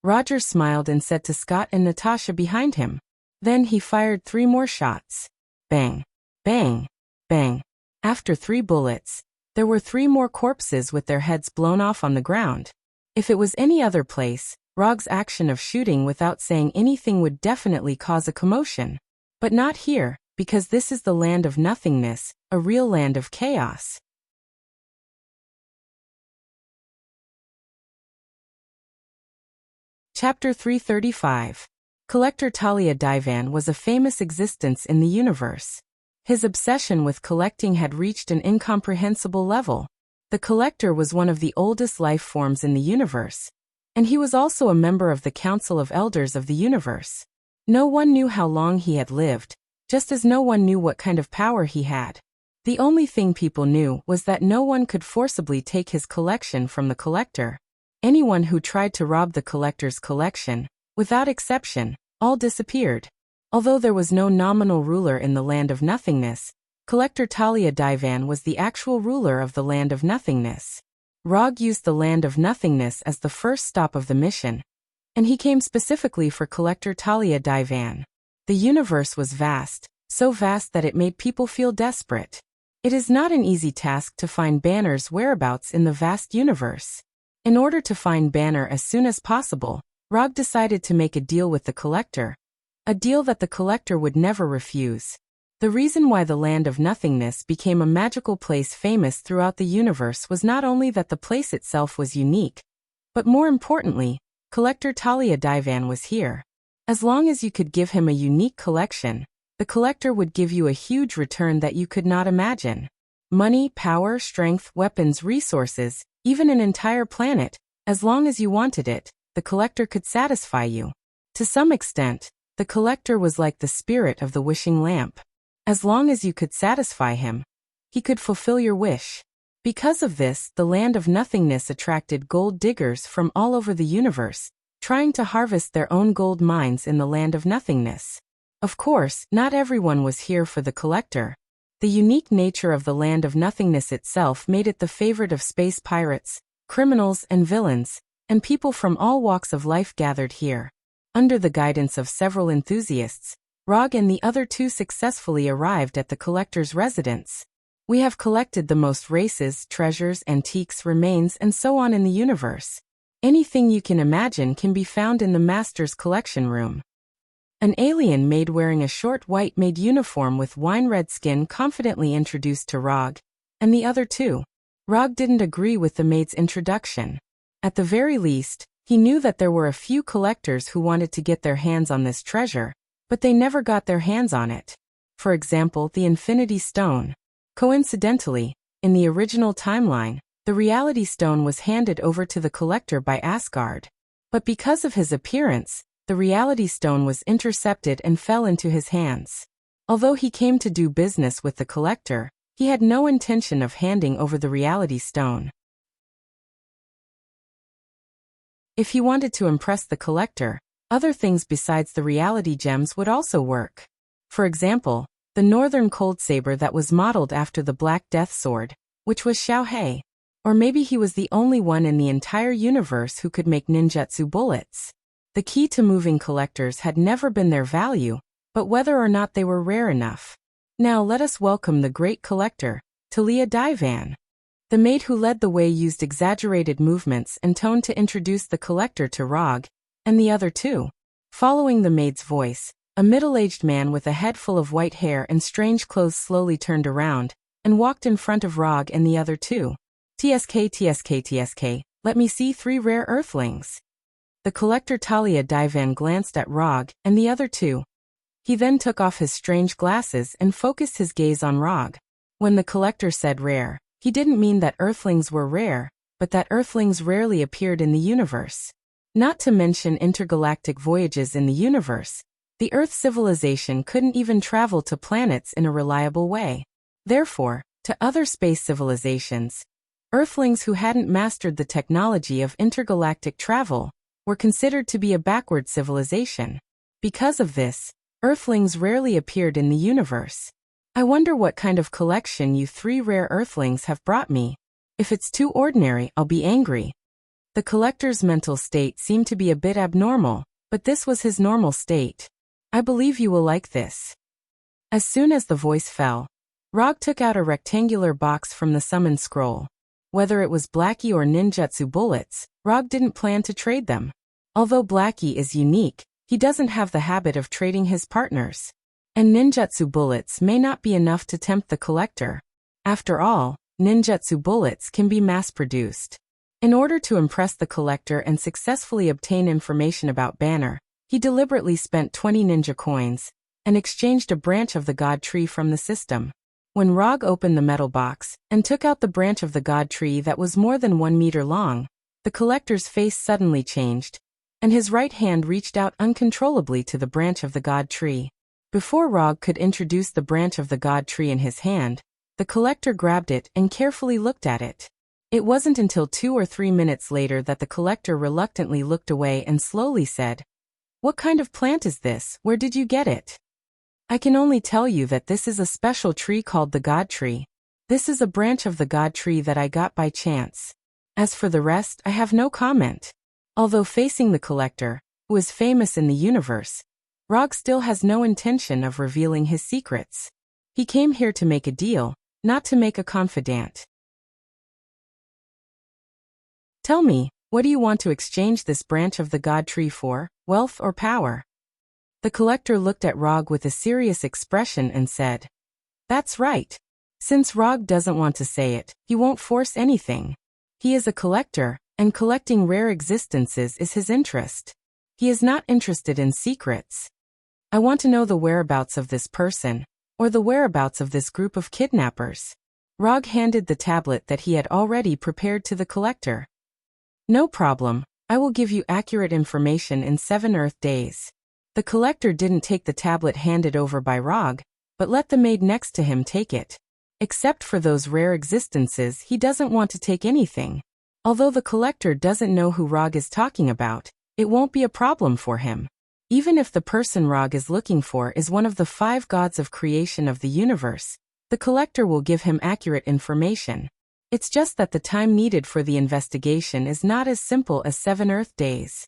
Roger smiled and said to Scott and Natasha behind him. Then he fired 3 more shots. Bang! Bang! Bang! After 3 bullets, there were 3 more corpses with their heads blown off on the ground. If it was any other place, Rog's action of shooting without saying anything would definitely cause a commotion. But not here, because this is the land of nothingness, a real land of chaos. Chapter 335. Collector Talia Divan was a famous existence in the universe. His obsession with collecting had reached an incomprehensible level. The collector was one of the oldest life forms in the universe, and he was also a member of the Council of Elders of the universe. No one knew how long he had lived, just as no one knew what kind of power he had. The only thing people knew was that no one could forcibly take his collection from the collector. Anyone who tried to rob the collector's collection, without exception, all disappeared. Although there was no nominal ruler in the land of nothingness, Collector Talia Divan was the actual ruler of the land of nothingness. Rog used the land of nothingness as the first stop of the mission, and he came specifically for Collector Talia Divan. The universe was vast, so vast that it made people feel desperate. It is not an easy task to find Banner's whereabouts in the vast universe. In order to find Banner as soon as possible, Rog decided to make a deal with the collector. A deal that the collector would never refuse. The reason why the land of nothingness became a magical place famous throughout the universe was not only that the place itself was unique, but more importantly, Collector Talia Divan was here. As long as you could give him a unique collection, the collector would give you a huge return that you could not imagine. Money, power, strength, weapons, resources, even an entire planet, as long as you wanted it, the collector could satisfy you. To some extent, the collector was like the spirit of the wishing lamp. As long as you could satisfy him, he could fulfill your wish. Because of this, the land of nothingness attracted gold diggers from all over the universe, trying to harvest their own gold mines in the land of nothingness. Of course, not everyone was here for the collector. The unique nature of the land of nothingness itself made it the favorite of space pirates, criminals and villains, and people from all walks of life gathered here. Under the guidance of several enthusiasts, Rog and the other 2 successfully arrived at the collector's residence. We have collected the most races, treasures, antiques, remains, and so on in the universe. Anything you can imagine can be found in the master's collection room. An alien maid wearing a short white-maid uniform with wine-red skin confidently introduced to Rog, and the other 2. Rog didn't agree with the maid's introduction. At the very least, he knew that there were a few collectors who wanted to get their hands on this treasure, but they never got their hands on it. For example, the Infinity Stone. Coincidentally, in the original timeline, the Reality Stone was handed over to the collector by Asgard. But because of his appearance, the Reality Stone was intercepted and fell into his hands. Although he came to do business with the collector, he had no intention of handing over the Reality Stone. If he wanted to impress the collector, other things besides the reality gems would also work. For example, the the northern cold saber that was modeled after the Black Death Sword, which was Xiaohei. Or maybe he was the only one in the entire universe who could make ninjutsu bullets. The key to moving collectors had never been their value, but whether or not they were rare enough. Now let us welcome the great collector, Talia Divan. The maid who led the way used exaggerated movements and tone to introduce the collector to Rog, and the other two. Following the maid's voice, a middle-aged man with a head full of white hair and strange clothes slowly turned around, and walked in front of Rog and the other two. TSK, let me see 3 rare earthlings. The collector Talia Divan glanced at Rog and the other two. He then took off his strange glasses and focused his gaze on Rog. When the collector said rare, he didn't mean that earthlings were rare, but that earthlings rarely appeared in the universe. Not to mention intergalactic voyages in the universe, the Earth civilization couldn't even travel to planets in a reliable way. Therefore, to other space civilizations, Earthlings who hadn't mastered the technology of intergalactic travel were considered to be a backward civilization. Because of this, Earthlings rarely appeared in the universe. I wonder what kind of collection you 3 rare Earthlings have brought me. If it's too ordinary, I'll be angry. The collector's mental state seemed to be a bit abnormal, but this was his normal state. I believe you will like this. As soon as the voice fell, Rog took out a rectangular box from the summon scroll. Whether it was Blackie or ninjutsu bullets, Rog didn't plan to trade them. Although Blackie is unique, he doesn't have the habit of trading his partners. And ninjutsu bullets may not be enough to tempt the collector. After all, ninjutsu bullets can be mass-produced. In order to impress the collector and successfully obtain information about Banner, he deliberately spent 20 ninja coins and exchanged a branch of the god tree from the system. When Rog opened the metal box and took out the branch of the god tree that was more than 1 meter long, the collector's face suddenly changed, and his right hand reached out uncontrollably to the branch of the god tree. Before Rog could introduce the branch of the god tree in his hand, the collector grabbed it and carefully looked at it. It wasn't until 2 or 3 minutes later that the collector reluctantly looked away and slowly said, "What kind of plant is this? Where did you get it?" "I can only tell you that this is a special tree called the God Tree. This is a branch of the God Tree that I got by chance. As for the rest, I have no comment." Although facing the collector, who is famous in the universe, Rog still has no intention of revealing his secrets. He came here to make a deal, not to make a confidant. "Tell me, what do you want to exchange this branch of the God Tree for, wealth or power?" The collector looked at Rog with a serious expression and said, "That's right." Since Rog doesn't want to say it, he won't force anything. He is a collector, and collecting rare existences is his interest. He is not interested in secrets. "I want to know the whereabouts of this person, or the whereabouts of this group of kidnappers." Rog handed the tablet that he had already prepared to the collector. "No problem, I will give you accurate information in 7 Earth days." The collector didn't take the tablet handed over by Rog, but let the maid next to him take it. Except for those rare existences, he doesn't want to take anything. Although the collector doesn't know who Rog is talking about, it won't be a problem for him. Even if the person Rog is looking for is one of the 5 gods of creation of the universe, the collector will give him accurate information. It's just that the time needed for the investigation is not as simple as 7 Earth days.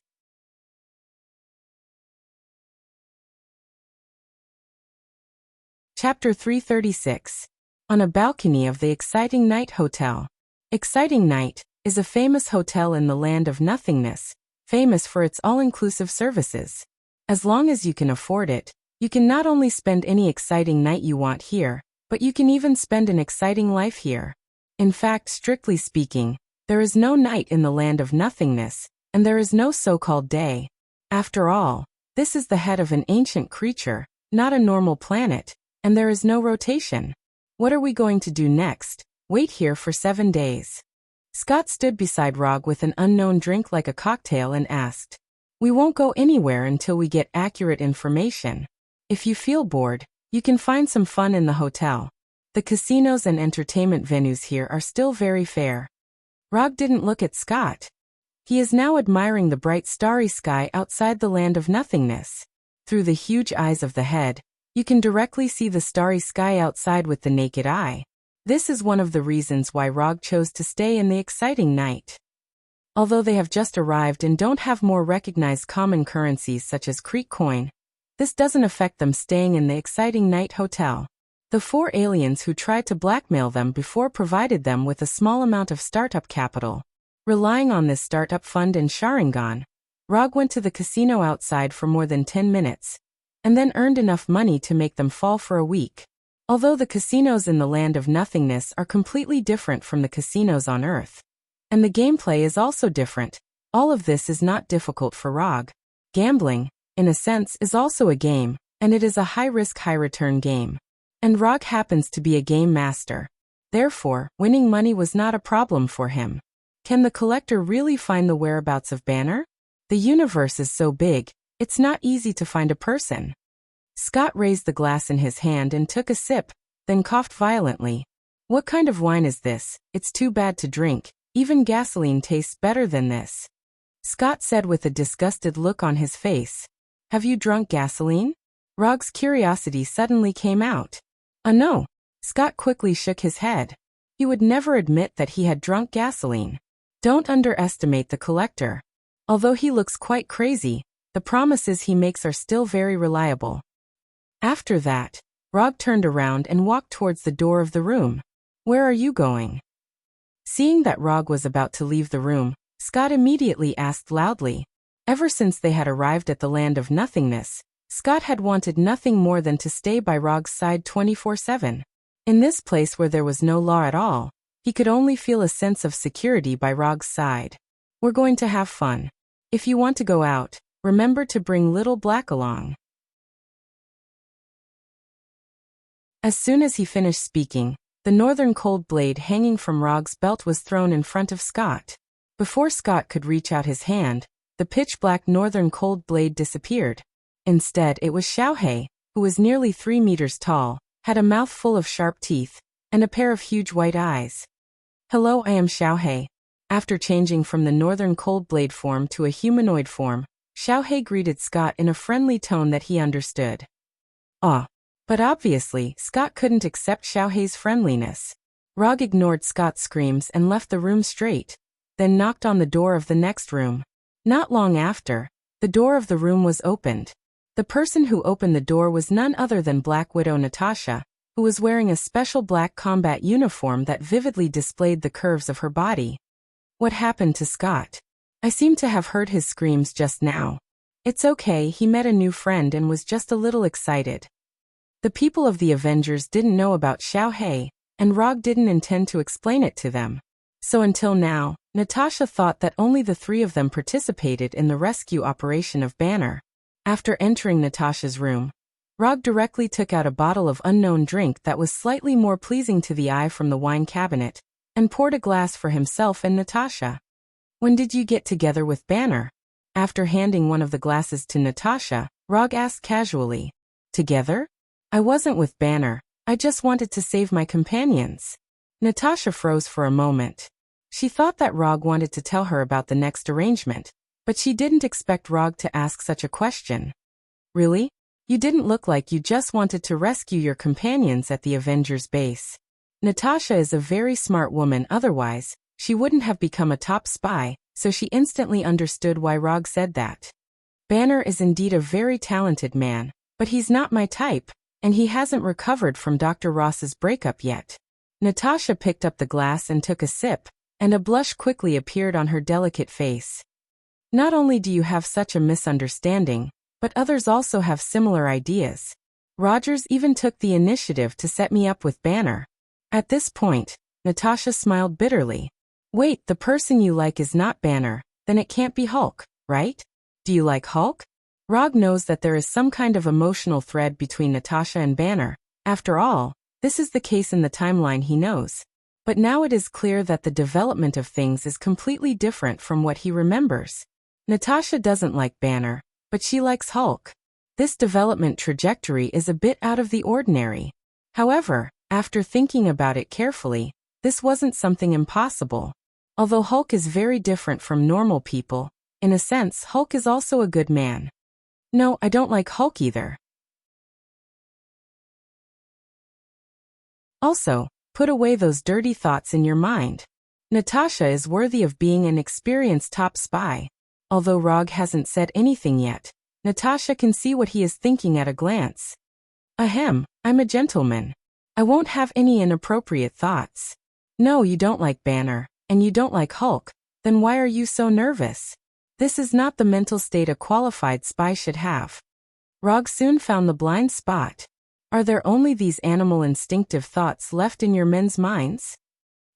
Chapter 336. On a balcony of the Exciting Night Hotel. Exciting Night is a famous hotel in the land of nothingness, famous for its all-inclusive services. As long as you can afford it, you can not only spend any exciting night you want here, but you can even spend an exciting life here. In fact, strictly speaking, there is no night in the land of nothingness, and there is no so-called day. After all, this is the head of an ancient creature, not a normal planet, and there is no rotation. What are we going to do next? Wait here for 7 days. Scott stood beside Rog with an unknown drink like a cocktail and asked, "We won't go anywhere until we get accurate information. If you feel bored, you can find some fun in the hotel. The casinos and entertainment venues here are still very fair." Rog didn't look at Scott. He is now admiring the bright starry sky outside the land of nothingness. Through the huge eyes of the head, You can directly see the starry sky outside with the naked eye. This is one of the reasons why Rog chose to stay in the exciting night. Although they have just arrived and don't have more recognized common currencies such as Creek coin, this doesn't affect them staying in the exciting night hotel. The 4 aliens who tried to blackmail them before provided them with a small amount of startup capital. Relying on this startup fund in Sharingan, Rog went to the casino outside for more than 10 minutes, and then earned enough money to make them fall for a week. Although the casinos in the land of nothingness are completely different from the casinos on Earth, and the gameplay is also different, all of this is not difficult for Rog. Gambling, in a sense, is also a game, and it is a high-risk, high-return game. And Rog happens to be a game master. Therefore, winning money was not a problem for him. Can the collector really find the whereabouts of Banner? The universe is so big, it's not easy to find a person. Scott raised the glass in his hand and took a sip, then coughed violently. What kind of wine is this? It's too bad to drink. Even gasoline tastes better than this. Scott said with a disgusted look on his face. Have you drunk gasoline? Rog's curiosity suddenly came out. No. Scott quickly shook his head. He would never admit that he had drunk gasoline. Don't underestimate the collector. Although he looks quite crazy, the promises he makes are still very reliable. After that, Rog turned around and walked towards the door of the room. Where are you going? Seeing that Rog was about to leave the room, Scott immediately asked loudly. Ever since they had arrived at the land of nothingness, Scott had wanted nothing more than to stay by Rog's side 24/7. In this place where there was no law at all, he could only feel a sense of security by Rog's side. We're going to have fun. If you want to go out, remember to bring Little Black along. As soon as he finished speaking, the northern cold blade hanging from Rog's belt was thrown in front of Scott. Before Scott could reach out his hand, the pitch-black northern cold blade disappeared. Instead, it was Xiaohei, who was nearly 3 meters tall, had a mouth full of sharp teeth, and a pair of huge white eyes. Hello, I am Xiaohei. After changing from the northern cold blade form to a humanoid form, Xiaohei greeted Scott in a friendly tone that he understood. But obviously, Scott couldn't accept Xiaohei's friendliness. Rog ignored Scott's screams and left the room straight, then knocked on the door of the next room. Not long after, the door of the room was opened. The person who opened the door was none other than Black Widow Natasha, who was wearing a special black combat uniform that vividly displayed the curves of her body. What happened to Scott? I seem to have heard his screams just now. It's okay, he met a new friend and was just a little excited. The people of the Avengers didn't know about Xiaohei, and Rog didn't intend to explain it to them. So until now, Natasha thought that only the 3 of them participated in the rescue operation of Banner. After entering Natasha's room, Rog directly took out a bottle of unknown drink that was slightly more pleasing to the eye from the wine cabinet, and poured a glass for himself and Natasha. When did you get together with Banner? After handing one of the glasses to Natasha, Rog asked casually. Together? I wasn't with Banner, I just wanted to save my companions. Natasha froze for a moment. She thought that Rog wanted to tell her about the next arrangement, but she didn't expect Rog to ask such a question. Really? You didn't look like you just wanted to rescue your companions at the Avengers base. Natasha is a very smart woman, otherwise, she wouldn't have become a top spy, so she instantly understood why Rog said that. Banner is indeed a very talented man, but he's not my type, and he hasn't recovered from Dr. Ross's breakup yet. Natasha picked up the glass and took a sip, and a blush quickly appeared on her delicate face. Not only do you have such a misunderstanding, but others also have similar ideas. Rogers even took the initiative to set me up with Banner. At this point, Natasha smiled bitterly. Wait, the person you like is not Banner, then it can't be Hulk, right? Do you like Hulk? Rog knows that there is some kind of emotional thread between Natasha and Banner. After all, this is the case in the timeline he knows. But now it is clear that the development of things is completely different from what he remembers. Natasha doesn't like Banner, but she likes Hulk. This development trajectory is a bit out of the ordinary. However, after thinking about it carefully, this wasn't something impossible. Although Hulk is very different from normal people, in a sense Hulk is also a good man. No, I don't like Hulk either. Also, put away those dirty thoughts in your mind. Natasha is worthy of being an experienced top spy. Although Rog hasn't said anything yet, Natasha can see what he is thinking at a glance. Ahem, I'm a gentleman. I won't have any inappropriate thoughts. No, you don't like Banner, and you don't like Hulk, then why are you so nervous? This is not the mental state a qualified spy should have. Rog soon found the blind spot. Are there only these animal instinctive thoughts left in your men's minds?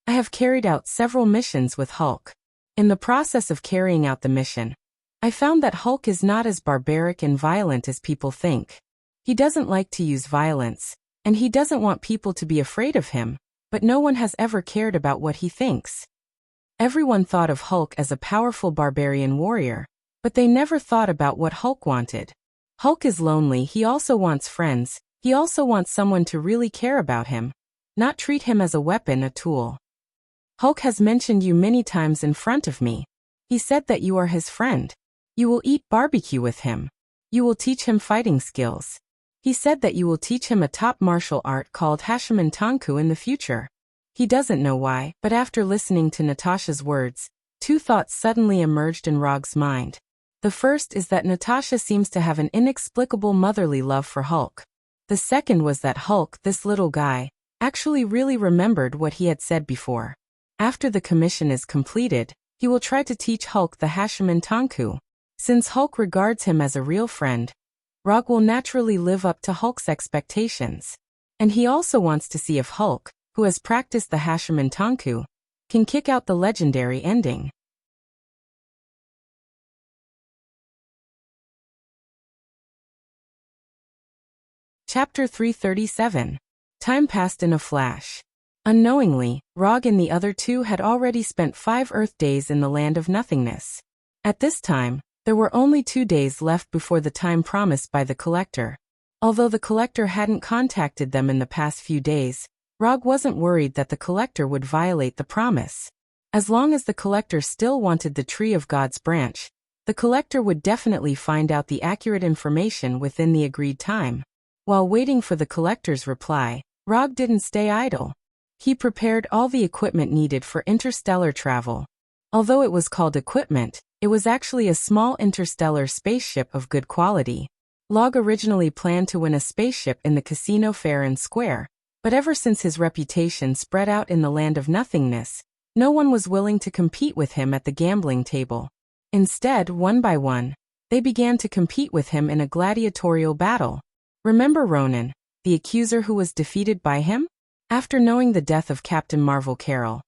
I have carried out several missions with Hulk. In the process of carrying out the mission, I found that Hulk is not as barbaric and violent as people think. He doesn't like to use violence, and he doesn't want people to be afraid of him, but no one has ever cared about what he thinks. Everyone thought of Hulk as a powerful barbarian warrior, but they never thought about what Hulk wanted. Hulk is lonely, he also wants friends, he also wants someone to really care about him, not treat him as a weapon, a tool. Hulk has mentioned you many times in front of me. He said that you are his friend. You will eat barbecue with him. You will teach him fighting skills. He said that you will teach him a top martial art called Hashiman Tanku in the future. He doesn't know why, but after listening to Natasha's words, two thoughts suddenly emerged in Rog's mind. The first is that Natasha seems to have an inexplicable motherly love for Hulk. The second was that Hulk, this little guy, actually really remembered what he had said before. After the commission is completed, he will try to teach Hulk the Hashiman Tanku. Since Hulk regards him as a real friend, Rog will naturally live up to Hulk's expectations. And he also wants to see if Hulk, who has practiced the Hashiman Tanku, can kick out the legendary ending. Chapter 337. Time passed in a flash. Unknowingly, Rog and the other two had already spent 5 Earth days in the land of nothingness. At this time, there were only 2 days left before the time promised by the Collector. Although the Collector hadn't contacted them in the past few days, Rog wasn't worried that the Collector would violate the promise. As long as the Collector still wanted the Tree of God's branch, the Collector would definitely find out the accurate information within the agreed time. While waiting for the Collector's reply, Rog didn't stay idle. He prepared all the equipment needed for interstellar travel. Although it was called equipment, it was actually a small interstellar spaceship of good quality. Log originally planned to win a spaceship in the casino fair and square, but ever since his reputation spread out in the land of nothingness, no one was willing to compete with him at the gambling table. Instead, one by one, they began to compete with him in a gladiatorial battle. Remember Ronan, the accuser who was defeated by him? After knowing the death of Captain Marvel Carroll,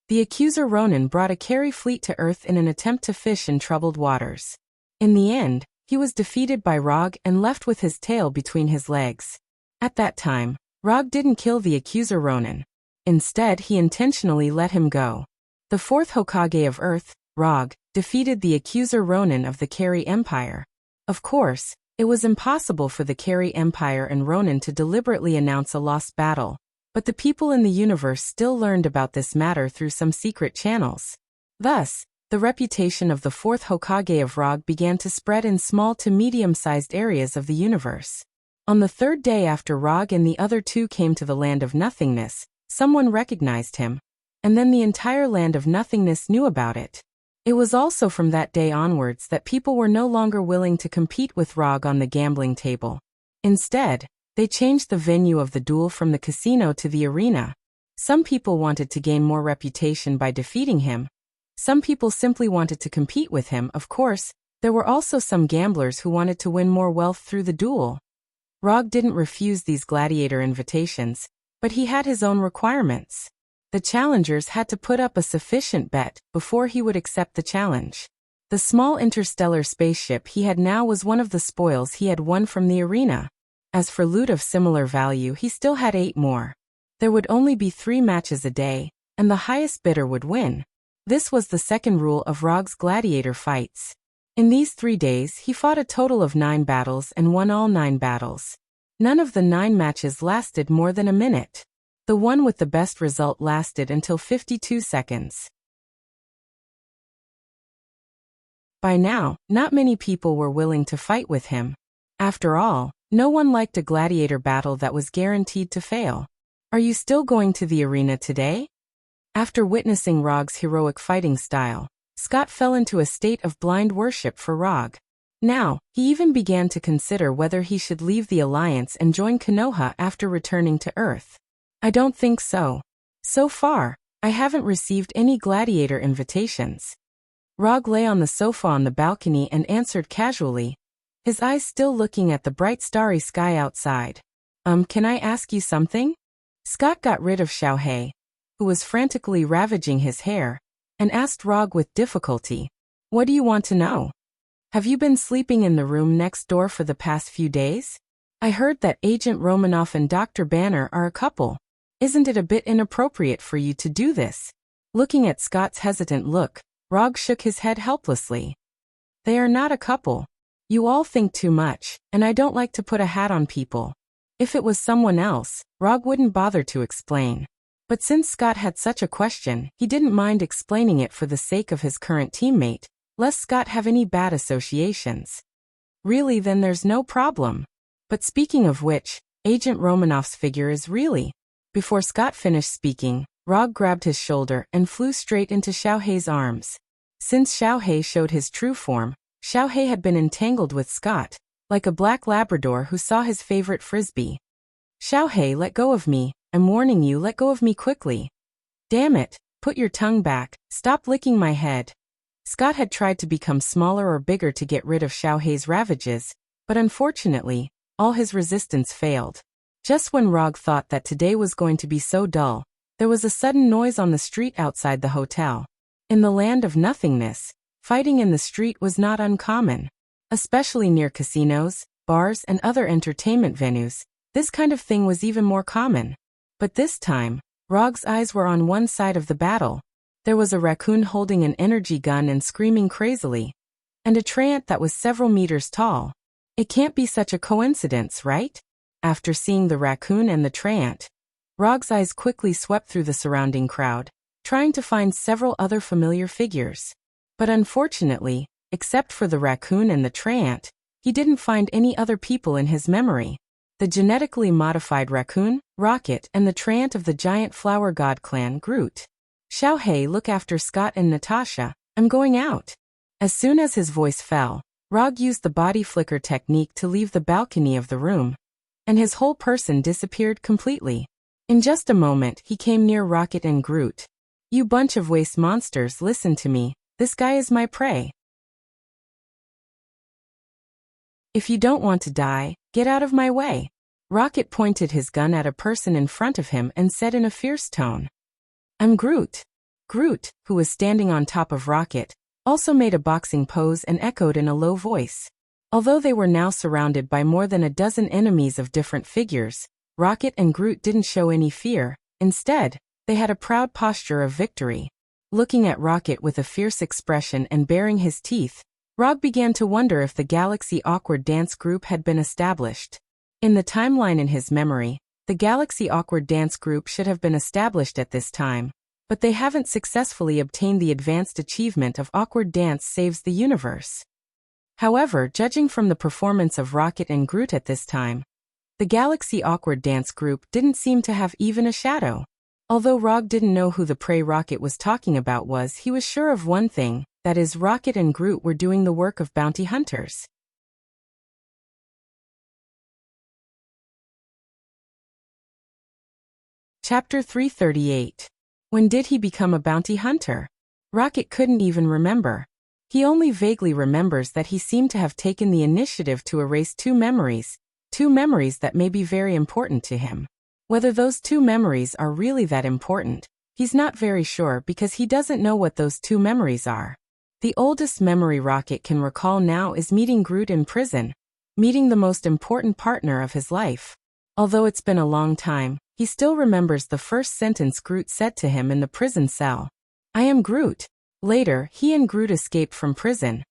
the accuser Ronan brought a carry fleet to Earth in an attempt to fish in troubled waters. In the end, he was defeated by Rog and left with his tail between his legs. At that time, Rog didn't kill the accuser Ronan. Instead, he intentionally let him go. The 4th Hokage of Earth, Rog, defeated the accuser Ronan of the Carry Empire. Of course, it was impossible for the Carry Empire and Ronan to deliberately announce a lost battle. But the people in the universe still learned about this matter through some secret channels. Thus, the reputation of the 4th Hokage of Rog began to spread in small to medium-sized areas of the universe. On the 3rd day after Rog and the other two came to the land of nothingness, someone recognized him, and then the entire land of nothingness knew about it. It was also from that day onwards that people were no longer willing to compete with Rog on the gambling table. Instead, they changed the venue of the duel from the casino to the arena. Some people wanted to gain more reputation by defeating him. Some people simply wanted to compete with him. Of course, there were also some gamblers who wanted to win more wealth through the duel. Rog didn't refuse these gladiator invitations, but he had his own requirements. The challengers had to put up a sufficient bet before he would accept the challenge. The small interstellar spaceship he had now was one of the spoils he had won from the arena. As for loot of similar value, he still had 8 more. There would only be 3 matches a day, and the highest bidder would win. This was the second rule of Rog's gladiator fights. In these 3 days, he fought a total of 9 battles and won all 9 battles. None of the 9 matches lasted more than a minute. The one with the best result lasted until 52 seconds. By now, not many people were willing to fight with him. After all, no one liked a gladiator battle that was guaranteed to fail. Are you still going to the arena today? After witnessing Rog's heroic fighting style, Scott fell into a state of blind worship for Rog. Now, he even began to consider whether he should leave the Alliance and join Konoha after returning to Earth. I don't think so. So far, I haven't received any gladiator invitations. Rog lay on the sofa on the balcony and answered casually, his eyes still looking at the bright starry sky outside. Can I ask you something? Scott got rid of Xiaohei, who was frantically ravaging his hair, and asked Rog with difficulty, what do you want to know? Have you been sleeping in the room next door for the past few days? I heard that Agent Romanoff and Dr. Banner are a couple. Isn't it a bit inappropriate for you to do this? Looking at Scott's hesitant look, Rog shook his head helplessly. They are not a couple. You all think too much, and I don't like to put a hat on people. If it was someone else, Rog wouldn't bother to explain. But since Scott had such a question, he didn't mind explaining it for the sake of his current teammate, lest Scott have any bad associations. Really, then there's no problem. But speaking of which, Agent Romanoff's figure is really... Before Scott finished speaking, Rog grabbed his shoulder and flew straight into Xiaohei's arms. Since Xiaohei showed his true form, Xiaohei had been entangled with Scott, like a black Labrador who saw his favorite frisbee. Xiaohei, let go of me. I'm warning you, let go of me quickly. Damn it, put your tongue back, stop licking my head. Scott had tried to become smaller or bigger to get rid of Xiaohei's ravages, but unfortunately, all his resistance failed. Just when Rog thought that today was going to be so dull, there was a sudden noise on the street outside the hotel. In the land of nothingness, fighting in the street was not uncommon. Especially near casinos, bars, and other entertainment venues, this kind of thing was even more common. But this time, Rog's eyes were on one side of the battle. There was a raccoon holding an energy gun and screaming crazily, and a treant that was several meters tall. It can't be such a coincidence, right? After seeing the raccoon and the treant, Rog's eyes quickly swept through the surrounding crowd, trying to find several other familiar figures. But unfortunately, except for the raccoon and the treant, he didn't find any other people in his memory. The genetically modified raccoon, Rocket, and the treant of the giant flower god clan, Groot. Xiaohei, look after Scott and Natasha, I'm going out. As soon as his voice fell, Rog used the body flicker technique to leave the balcony of the room, and his whole person disappeared completely. In just a moment, he came near Rocket and Groot. You bunch of waste monsters, listen to me, this guy is my prey. If you don't want to die, get out of my way. Rocket pointed his gun at a person in front of him and said in a fierce tone, I'm Groot. Groot, who was standing on top of Rocket, also made a boxing pose and echoed in a low voice. Although they were now surrounded by more than a dozen enemies of different figures, Rocket and Groot didn't show any fear. Instead, they had a proud posture of victory. Looking at Rocket with a fierce expression and baring his teeth, Rog began to wonder if the Galaxy Awkward Dance Group had been established. In the timeline in his memory, the Galaxy Awkward Dance Group should have been established at this time, but they haven't successfully obtained the advanced achievement of Awkward Dance Saves the Universe. However, judging from the performance of Rocket and Groot at this time, the Galaxy Awkward Dance Group didn't seem to have even a shadow. Although Rog didn't know who the prey Rocket was talking about was, he was sure of one thing, that is, Rocket and Groot were doing the work of bounty hunters. Chapter 338. When did he become a bounty hunter? Rocket couldn't even remember. He only vaguely remembers that he seemed to have taken the initiative to erase two memories that may be very important to him. Whether those two memories are really that important, he's not very sure because he doesn't know what those two memories are. The oldest memory Rocket can recall now is meeting Groot in prison, meeting the most important partner of his life. Although it's been a long time, he still remembers the first sentence Groot said to him in the prison cell. I am Groot. Later, he and Groot escaped from prison.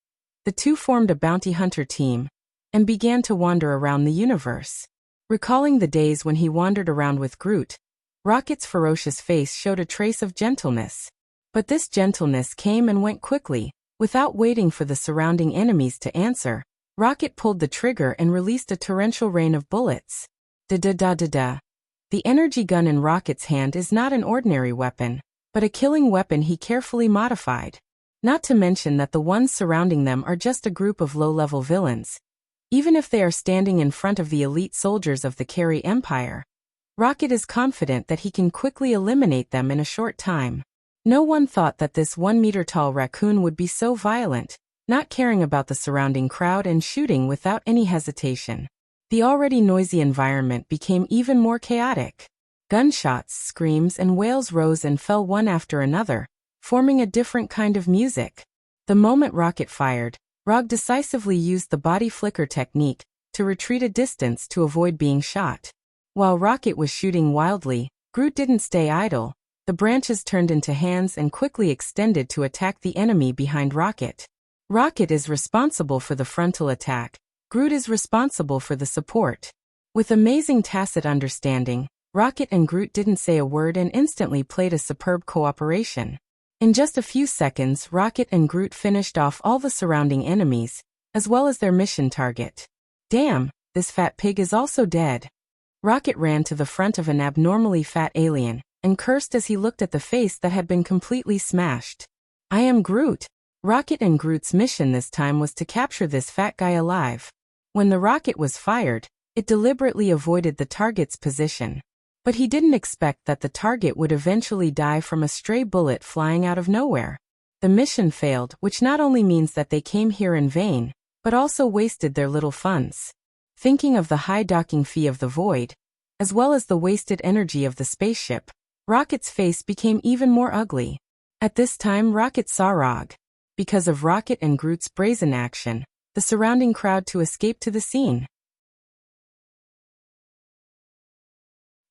The two formed a bounty hunter team and began to wander around the universe. Recalling the days when he wandered around with Groot, Rocket's ferocious face showed a trace of gentleness. But this gentleness came and went quickly. Without waiting for the surrounding enemies to answer, Rocket pulled the trigger and released a torrential rain of bullets. Da-da-da-da-da. The energy gun in Rocket's hand is not an ordinary weapon, but a killing weapon he carefully modified. Not to mention that the ones surrounding them are just a group of low-level villains. Even if they are standing in front of the elite soldiers of the Carey Empire, Rocket is confident that he can quickly eliminate them in a short time. No one thought that this 1-meter-tall raccoon would be so violent, not caring about the surrounding crowd and shooting without any hesitation. The already noisy environment became even more chaotic. Gunshots, screams, and wails rose and fell one after another, forming a different kind of music. The moment Rocket fired, Rog decisively used the body flicker technique to retreat a distance to avoid being shot. While Rocket was shooting wildly, Groot didn't stay idle. The branches turned into hands and quickly extended to attack the enemy behind Rocket. Rocket is responsible for the frontal attack. Groot is responsible for the support. With amazing tacit understanding, Rocket and Groot didn't say a word and instantly played a superb cooperation. In just a few seconds, Rocket and Groot finished off all the surrounding enemies, as well as their mission target. Damn, this fat pig is also dead. Rocket ran to the front of an abnormally fat alien, and cursed as he looked at the face that had been completely smashed. I am Groot. Rocket and Groot's mission this time was to capture this fat guy alive. When the rocket was fired, it deliberately avoided the target's position. But he didn't expect that the target would eventually die from a stray bullet flying out of nowhere. The mission failed, which not only means that they came here in vain, but also wasted their little funds. Thinking of the high docking fee of the void, as well as the wasted energy of the spaceship, Rocket's face became even more ugly. At this time, Rocket saw Rog. Because of Rocket and Groot's brazen action, the surrounding crowd to escape to the scene.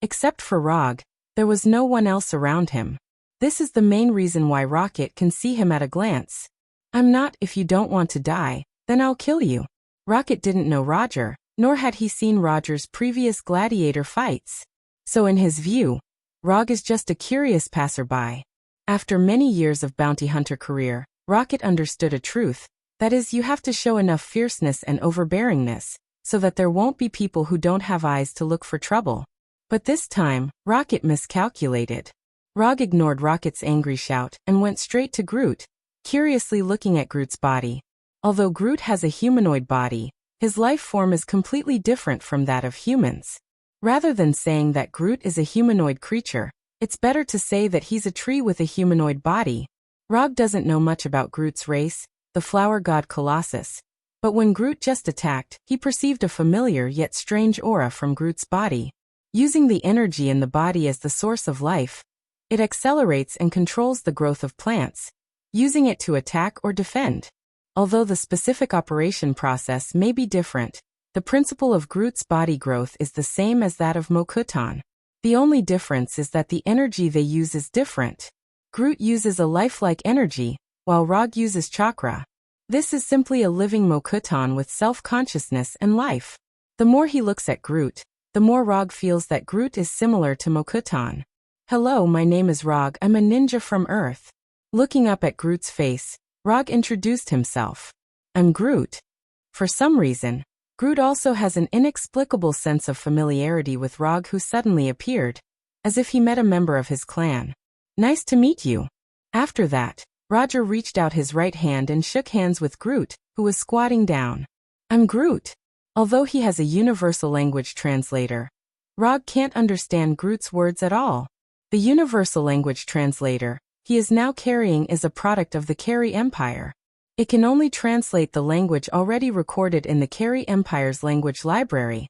Except for Rog, there was no one else around him. This is the main reason why Rocket can see him at a glance. I'm not. If you don't want to die, then I'll kill you. Rocket didn't know Roger, nor had he seen Roger's previous gladiator fights. So in his view, Rog is just a curious passerby. After many years of bounty hunter career, Rocket understood a truth. That is, you have to show enough fierceness and overbearingness, so that there won't be people who don't have eyes to look for trouble. But this time, Rocket miscalculated. Rog ignored Rocket's angry shout and went straight to Groot, curiously looking at Groot's body. Although Groot has a humanoid body, his life form is completely different from that of humans. Rather than saying that Groot is a humanoid creature, it's better to say that he's a tree with a humanoid body. Rog doesn't know much about Groot's race, the flower god Colossus. But when Groot just attacked, he perceived a familiar yet strange aura from Groot's body. Using the energy in the body as the source of life, it accelerates and controls the growth of plants, using it to attack or defend. Although the specific operation process may be different, the principle of Groot's body growth is the same as that of Mokutan. The only difference is that the energy they use is different. Groot uses a lifelike energy, while Rog uses chakra. This is simply a living Mokutan with self-consciousness and life. The more he looks at Groot, the more Rog feels that Groot is similar to Mokutan. Hello, my name is Rog. I'm a ninja from Earth. Looking up at Groot's face, Rog introduced himself. I'm Groot. For some reason, Groot also has an inexplicable sense of familiarity with Rog, who suddenly appeared, as if he met a member of his clan. Nice to meet you. After that, Roger reached out his right hand and shook hands with Groot, who was squatting down. I'm Groot. Although he has a universal language translator, Rog can't understand Groot's words at all. The universal language translator he is now carrying is a product of the Carey Empire. It can only translate the language already recorded in the Carey Empire's language library,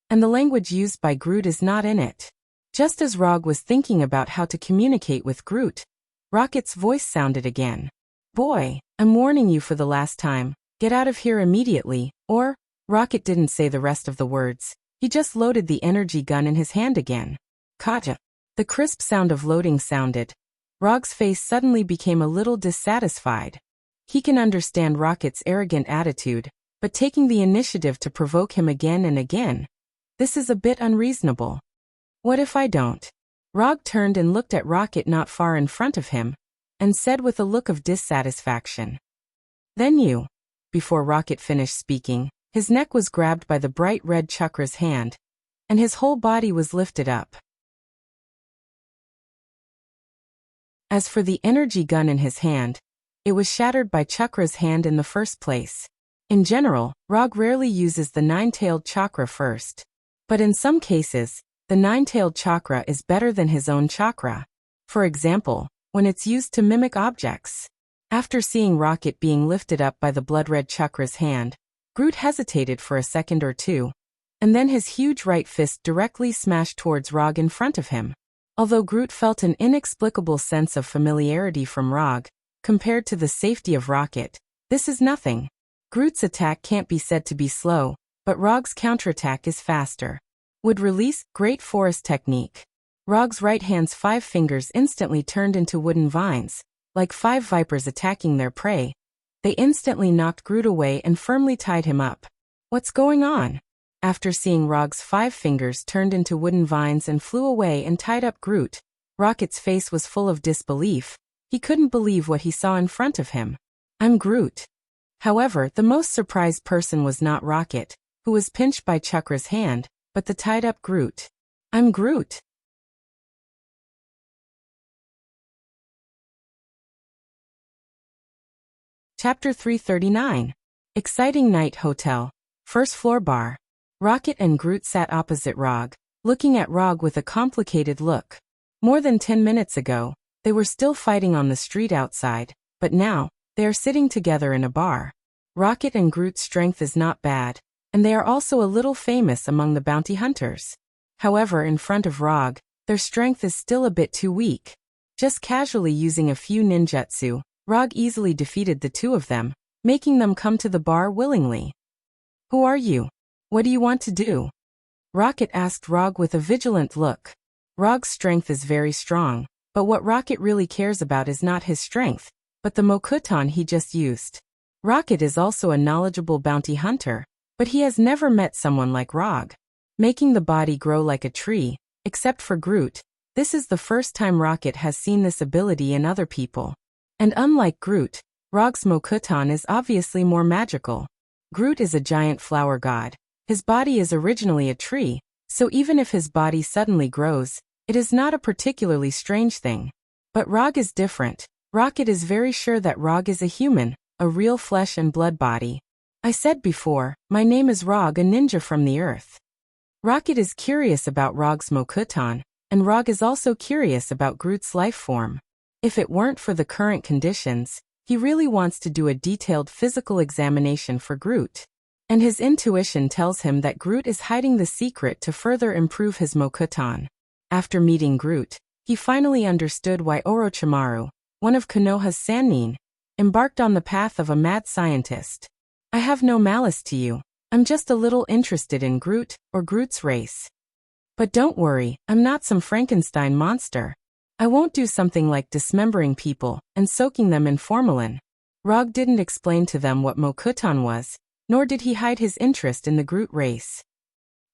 and the language used by Groot is not in it. Just as Rog was thinking about how to communicate with Groot, Rocket's voice sounded again. Boy, I'm warning you for the last time, get out of here immediately, or... Rocket didn't say the rest of the words. He just loaded the energy gun in his hand again. Kaja. The crisp sound of loading sounded. Rog's face suddenly became a little dissatisfied. He can understand Rocket's arrogant attitude, but taking the initiative to provoke him again and again, this is a bit unreasonable. What if I don't? Rog turned and looked at Rocket not far in front of him, and said with a look of dissatisfaction. Then you. Before Rocket finished speaking, his neck was grabbed by the bright red chakra's hand, and his whole body was lifted up. As for the energy gun in his hand, it was shattered by Chakra's hand in the first place. In general, Rog rarely uses the nine-tailed chakra first. But in some cases, the nine-tailed chakra is better than his own chakra. For example, when it's used to mimic objects. After seeing Rocket being lifted up by the blood-red Chakra's hand, Groot hesitated for a second or two, and then his huge right fist directly smashed towards Rog in front of him. Although Groot felt an inexplicable sense of familiarity from Rog, compared to the safety of Rocket, this is nothing. Groot's attack can't be said to be slow, but Rog's counterattack is faster. Would release, Great Forest Technique. Rog's right hand's 5 fingers instantly turned into wooden vines, like 5 vipers attacking their prey. They instantly knocked Groot away and firmly tied him up. What's going on? After seeing Rog's 5 fingers turned into wooden vines and flew away and tied up Groot, Rocket's face was full of disbelief. He couldn't believe what he saw in front of him. I'm Groot. However, the most surprised person was not Rocket, who was pinched by Chakra's hand, but the tied-up Groot. I'm Groot. Chapter 339. Exciting Night Hotel. First floor bar. Rocket and Groot sat opposite Rog, looking at Rog with a complicated look. More than 10 minutes ago, they were still fighting on the street outside, but now, they are sitting together in a bar. Rocket and Groot's strength is not bad, and they are also a little famous among the bounty hunters. However, in front of Rog, their strength is still a bit too weak. Just casually using a few ninjutsu, Rog easily defeated the two of them, making them come to the bar willingly. Who are you? What do you want to do? Rocket asked Rog with a vigilant look. Rog's strength is very strong, but what Rocket really cares about is not his strength, but the Mokuton he just used. Rocket is also a knowledgeable bounty hunter, but he has never met someone like Rog. Making the body grow like a tree, except for Groot, this is the first time Rocket has seen this ability in other people. And unlike Groot, Rog's Mokuton is obviously more magical. Groot is a giant flower god. His body is originally a tree, so even if his body suddenly grows, it is not a particularly strange thing. But Rog is different. Rocket is very sure that Rog is a human, a real flesh and blood body. I said before, my name is Rog, a ninja from the earth. Rocket is curious about Rog's Mokuton, and Rog is also curious about Groot's life form. If it weren't for the current conditions, he really wants to do a detailed physical examination for Groot. And his intuition tells him that Groot is hiding the secret to further improve his Mokuton. After meeting Groot, he finally understood why Orochimaru, one of Konoha's Sannin, embarked on the path of a mad scientist. I have no malice to you. I'm just a little interested in Groot, or Groot's race. But don't worry, I'm not some Frankenstein monster. I won't do something like dismembering people and soaking them in formalin. Rog didn't explain to them what Mokuton was, nor did he hide his interest in the Groot race.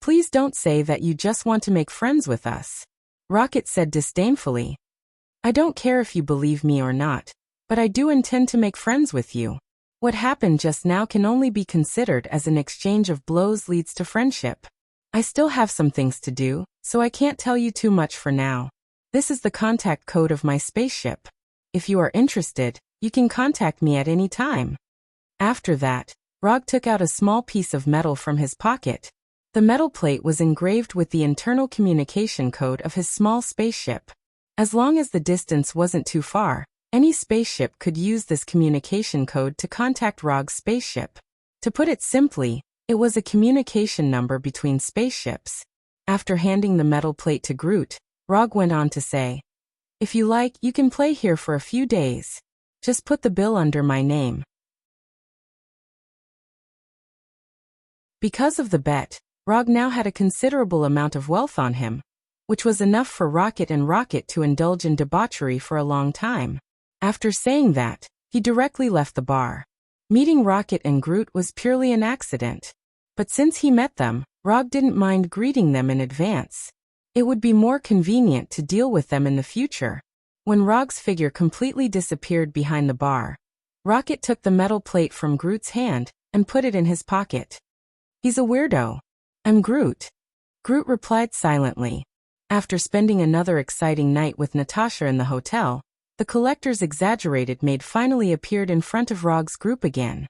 Please don't say that you just want to make friends with us. Rocket said disdainfully. I don't care if you believe me or not, but I do intend to make friends with you. What happened just now can only be considered as an exchange of blows leads to friendship. I still have some things to do, so I can't tell you too much for now. This is the contact code of my spaceship. If you are interested, you can contact me at any time. After that, Rog took out a small piece of metal from his pocket. The metal plate was engraved with the internal communication code of his small spaceship. As long as the distance wasn't too far, any spaceship could use this communication code to contact Rog's spaceship. To put it simply, it was a communication number between spaceships. After handing the metal plate to Groot, Rog went on to say, if you like, you can play here for a few days. Just put the bill under my name. Because of the bet, Rog now had a considerable amount of wealth on him, which was enough for Rocket and Rocket to indulge in debauchery for a long time. After saying that, he directly left the bar. Meeting Rocket and Groot was purely an accident. But since he met them, Rog didn't mind greeting them in advance. It would be more convenient to deal with them in the future. When Rog's figure completely disappeared behind the bar, Rocket took the metal plate from Groot's hand and put it in his pocket. He's a weirdo. I'm Groot. Groot replied silently. After spending another exciting night with Natasha in the hotel, The collector's exaggerated maid finally appeared in front of Rog's group again.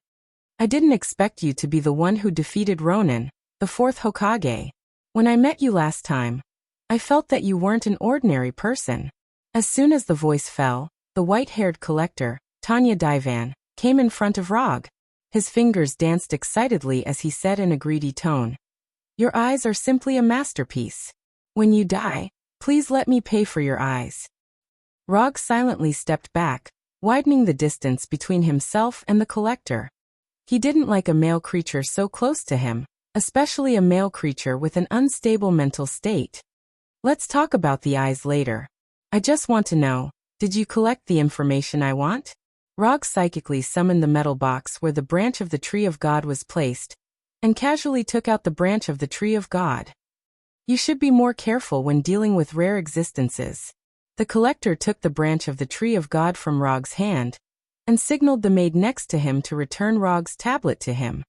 I didn't expect you to be the one who defeated Ronin, the fourth Hokage. When I met you last time, I felt that you weren't an ordinary person. As soon as the voice fell, the white-haired collector, Tanya Daivan, came in front of Rog. His fingers danced excitedly as he said in a greedy tone, "Your eyes are simply a masterpiece. When you die, please let me pay for your eyes." Rog silently stepped back, widening the distance between himself and the collector. He didn't like a male creature so close to him, especially a male creature with an unstable mental state. "Let's talk about the eyes later. I just want to know, did you collect the information I want?" Rog psychically summoned the metal box where the branch of the Tree of God was placed, and casually took out the branch of the Tree of God. "You should be more careful when dealing with rare existences." The collector took the branch of the Tree of God from Rog's hand, and signaled the maid next to him to return Rog's tablet to him.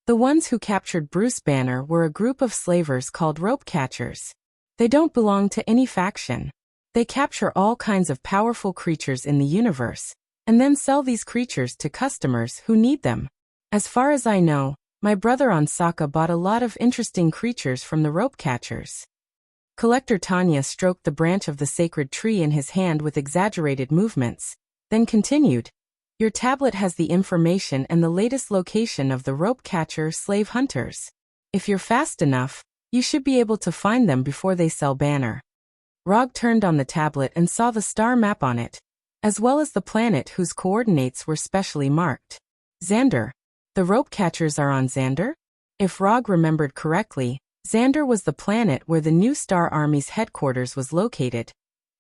The ones who captured Bruce Banner were a group of slavers called rope catchers. They don't belong to any faction. They capture all kinds of powerful creatures in the universe, and then sell these creatures to customers who need them. As far as I know, my brother Ansaka bought a lot of interesting creatures from the rope catchers. Collector Tanya stroked the branch of the sacred tree in his hand with exaggerated movements, then continued, "Your tablet has the information and the latest location of the rope catcher slave hunters. If you're fast enough, you should be able to find them before they sell Banner." Rog turned on the tablet and saw the star map on it, as well as the planet whose coordinates were specially marked. Xander. The rope catchers are on Xander? If Rog remembered correctly, Xander was the planet where the New Star Army's headquarters was located,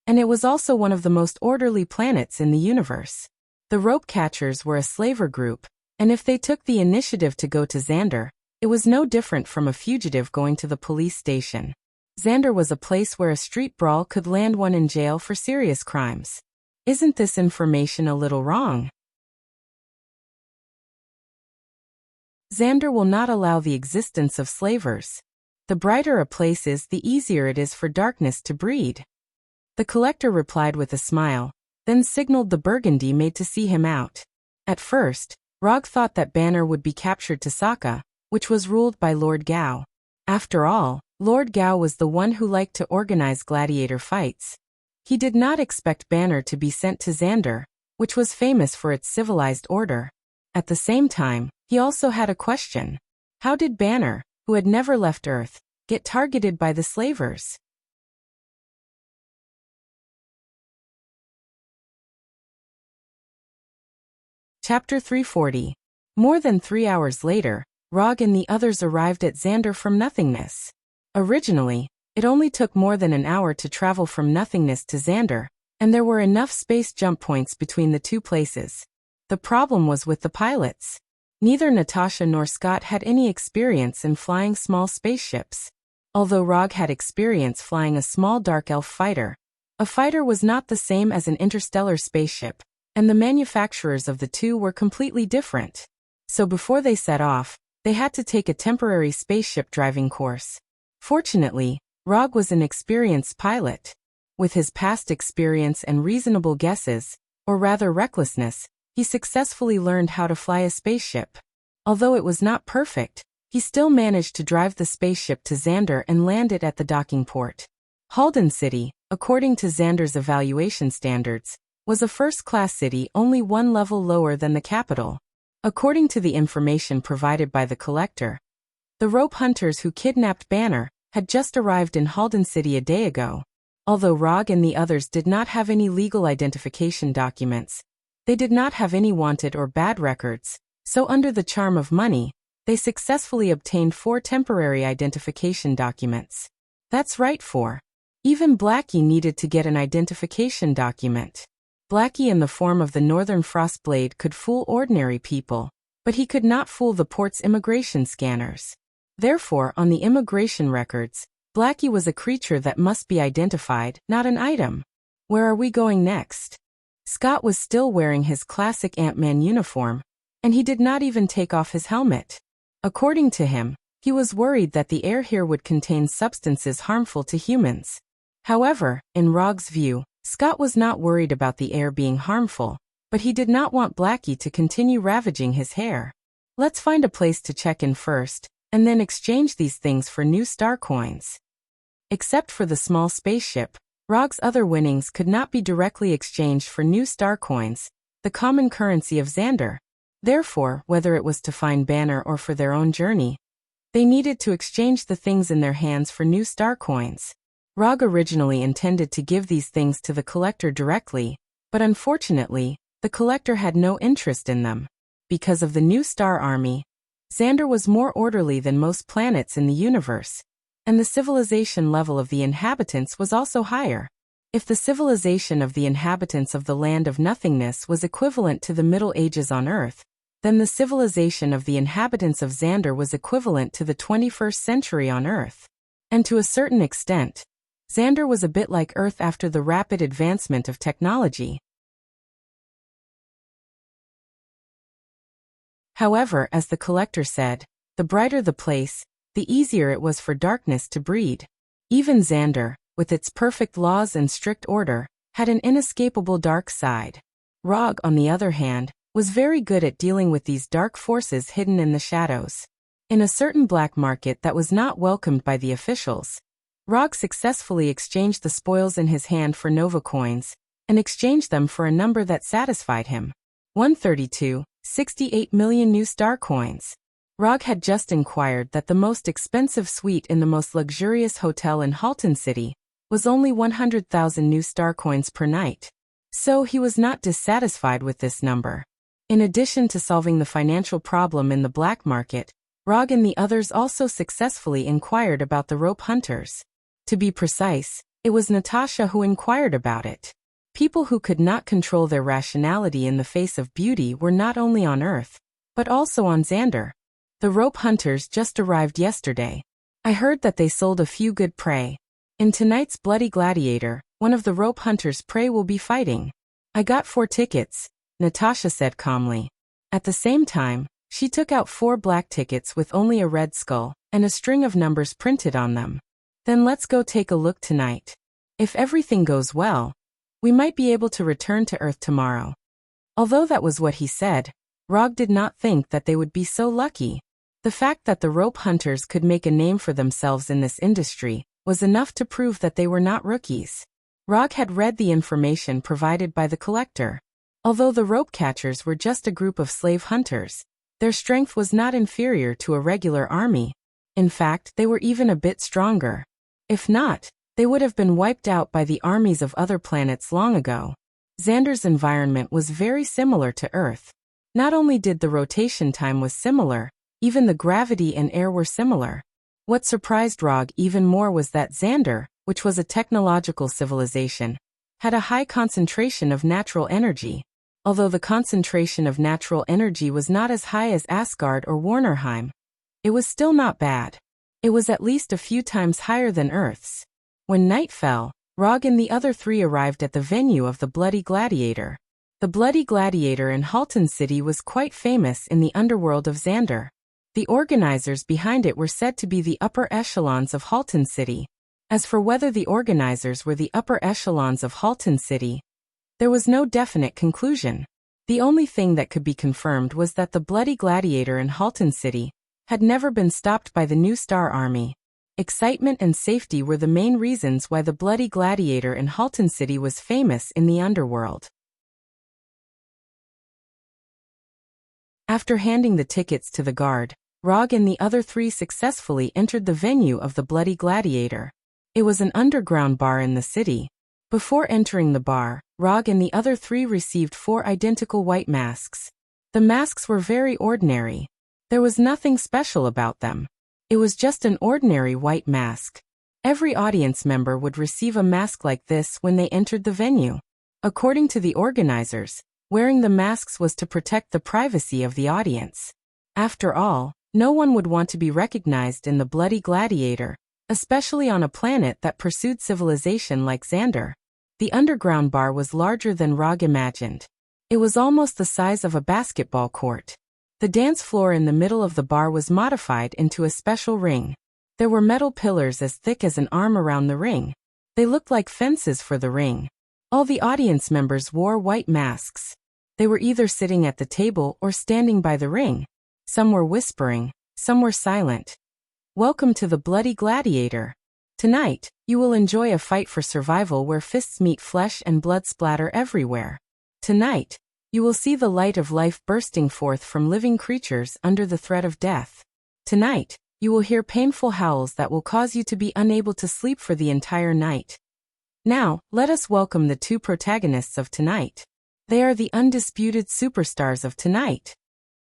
and it was also one of the most orderly planets in the universe. The rope catchers were a slaver group, and if they took the initiative to go to Xander, it was no different from a fugitive going to the police station. Xander was a place where a street brawl could land one in jail for serious crimes. Isn't this information a little wrong? Xander will not allow the existence of slavers. The brighter a place is, the easier it is for darkness to breed. The collector replied with a smile, then signaled the Burgundy maid to see him out. At first, Rog thought that Banner would be captured to Sokka, which was ruled by Lord Gao. After all, Lord Gao was the one who liked to organize gladiator fights. He did not expect Banner to be sent to Xander, which was famous for its civilized order. At the same time, he also had a question. How did Banner, who had never left Earth, get targeted by the slavers? Chapter 340. More than 3 hours later, Rog and the others arrived at Xander from nothingness. Originally, it only took more than an hour to travel from nothingness to Xander, and there were enough space jump points between the two places. The problem was with the pilots. Neither Natasha nor Scott had any experience in flying small spaceships. Although Rog had experience flying a small dark elf fighter, a fighter was not the same as an interstellar spaceship, and the manufacturers of the two were completely different. So before they set off, they had to take a temporary spaceship driving course. Fortunately, Rog was an experienced pilot. With his past experience and reasonable guesses, or rather recklessness, he successfully learned how to fly a spaceship. Although it was not perfect, he still managed to drive the spaceship to Xander and land it at the docking port. Halden City, according to Xander's evaluation standards, was a first-class city only one level lower than the capital. According to the information provided by the collector, the rope hunters who kidnapped Banner had just arrived in Halden City a day ago. Although Rog and the others did not have any legal identification documents, they did not have any wanted or bad records, so under the charm of money, they successfully obtained 4 temporary identification documents. That's right, 4. Even Blackie needed to get an identification document. Blackie in the form of the Northern Frostblade could fool ordinary people, but he could not fool the port's immigration scanners. Therefore, on the immigration records, Blackie was a creature that must be identified, not an item. Where are we going next? Scott was still wearing his classic Ant-Man uniform, and he did not even take off his helmet. According to him, he was worried that the air here would contain substances harmful to humans. However, in Rog's view, Scott was not worried about the air being harmful, but he did not want Blackie to continue ravaging his hair. Let's find a place to check in first, and then exchange these things for new star coins. Except for the small spaceship, Rog's other winnings could not be directly exchanged for new star coins, the common currency of Xander. Therefore, whether it was to find Banner or for their own journey, they needed to exchange the things in their hands for new star coins. Rog originally intended to give these things to the collector directly, but unfortunately, the collector had no interest in them. Because of the new star army, Xander was more orderly than most planets in the universe, and the civilization level of the inhabitants was also higher. If the civilization of the inhabitants of the Land of Nothingness was equivalent to the Middle Ages on Earth, then the civilization of the inhabitants of Xander was equivalent to the 21st century on Earth. And to a certain extent, Xander was a bit like Earth after the rapid advancement of technology. However, as the collector said, the brighter the place, the easier it was for darkness to breed. Even Xander, with its perfect laws and strict order, had an inescapable dark side. Rog, on the other hand, was very good at dealing with these dark forces hidden in the shadows. In a certain black market that was not welcomed by the officials, Rog successfully exchanged the spoils in his hand for Nova coins, and exchanged them for a number that satisfied him. 132.68 million new star coins. Rog had just inquired that the most expensive suite in the most luxurious hotel in Halton City was only 100,000 new star coins per night. So he was not dissatisfied with this number. In addition to solving the financial problem in the black market, Rog and the others also successfully inquired about the rope hunters. To be precise, it was Natasha who inquired about it. People who could not control their rationality in the face of beauty were not only on Earth, but also on Xander. The rope hunters just arrived yesterday. I heard that they sold a few good prey. In tonight's Bloody Gladiator, one of the rope hunters' prey will be fighting. I got 4 tickets, Natasha said calmly. At the same time, she took out 4 black tickets with only a red skull and a string of numbers printed on them. Then let's go take a look tonight. If everything goes well, we might be able to return to Earth tomorrow. Although that was what he said, Rog did not think that they would be so lucky. The fact that the rope hunters could make a name for themselves in this industry was enough to prove that they were not rookies. Rog had read the information provided by the collector. Although the rope catchers were just a group of slave hunters, their strength was not inferior to a regular army. In fact, they were even a bit stronger. If not, they would have been wiped out by the armies of other planets long ago. Xander's environment was very similar to Earth. Not only did the rotation time was similar, even the gravity and air were similar. What surprised Rog even more was that Xander, which was a technological civilization, had a high concentration of natural energy. Although the concentration of natural energy was not as high as Asgard or Warnerheim, it was still not bad. It was at least a few times higher than Earth's. When night fell, Rog and the other 3 arrived at the venue of the Bloody Gladiator. The Bloody Gladiator in Halton City was quite famous in the underworld of Xander. The organizers behind it were said to be the upper echelons of Halton City. As for whether the organizers were the upper echelons of Halton City, there was no definite conclusion. The only thing that could be confirmed was that the Bloody Gladiator in Halton City had never been stopped by the New Star Army. Excitement and safety were the main reasons why the Bloody Gladiator in Halton City was famous in the underworld. After handing the tickets to the guard, Rog and the other 3 successfully entered the venue of the Bloody Gladiator. It was an underground bar in the city. Before entering the bar, Rog and the other 3 received 4 identical white masks. The masks were very ordinary. There was nothing special about them. It was just an ordinary white mask. Every audience member would receive a mask like this when they entered the venue. According to the organizers, wearing the masks was to protect the privacy of the audience. After all, no one would want to be recognized in the Bloody Gladiator, especially on a planet that pursued civilization like Xander. The underground bar was larger than Rog imagined. It was almost the size of a basketball court. The dance floor in the middle of the bar was modified into a special ring. There were metal pillars as thick as an arm around the ring. They looked like fences for the ring. All the audience members wore white masks. They were either sitting at the table or standing by the ring. Some were whispering, some were silent. Welcome to the Bloody Gladiator. Tonight, you will enjoy a fight for survival where fists meet flesh and blood splatter everywhere. Tonight, you will see the light of life bursting forth from living creatures under the threat of death. Tonight, you will hear painful howls that will cause you to be unable to sleep for the entire night. Now, let us welcome the two protagonists of tonight. They are the undisputed superstars of tonight.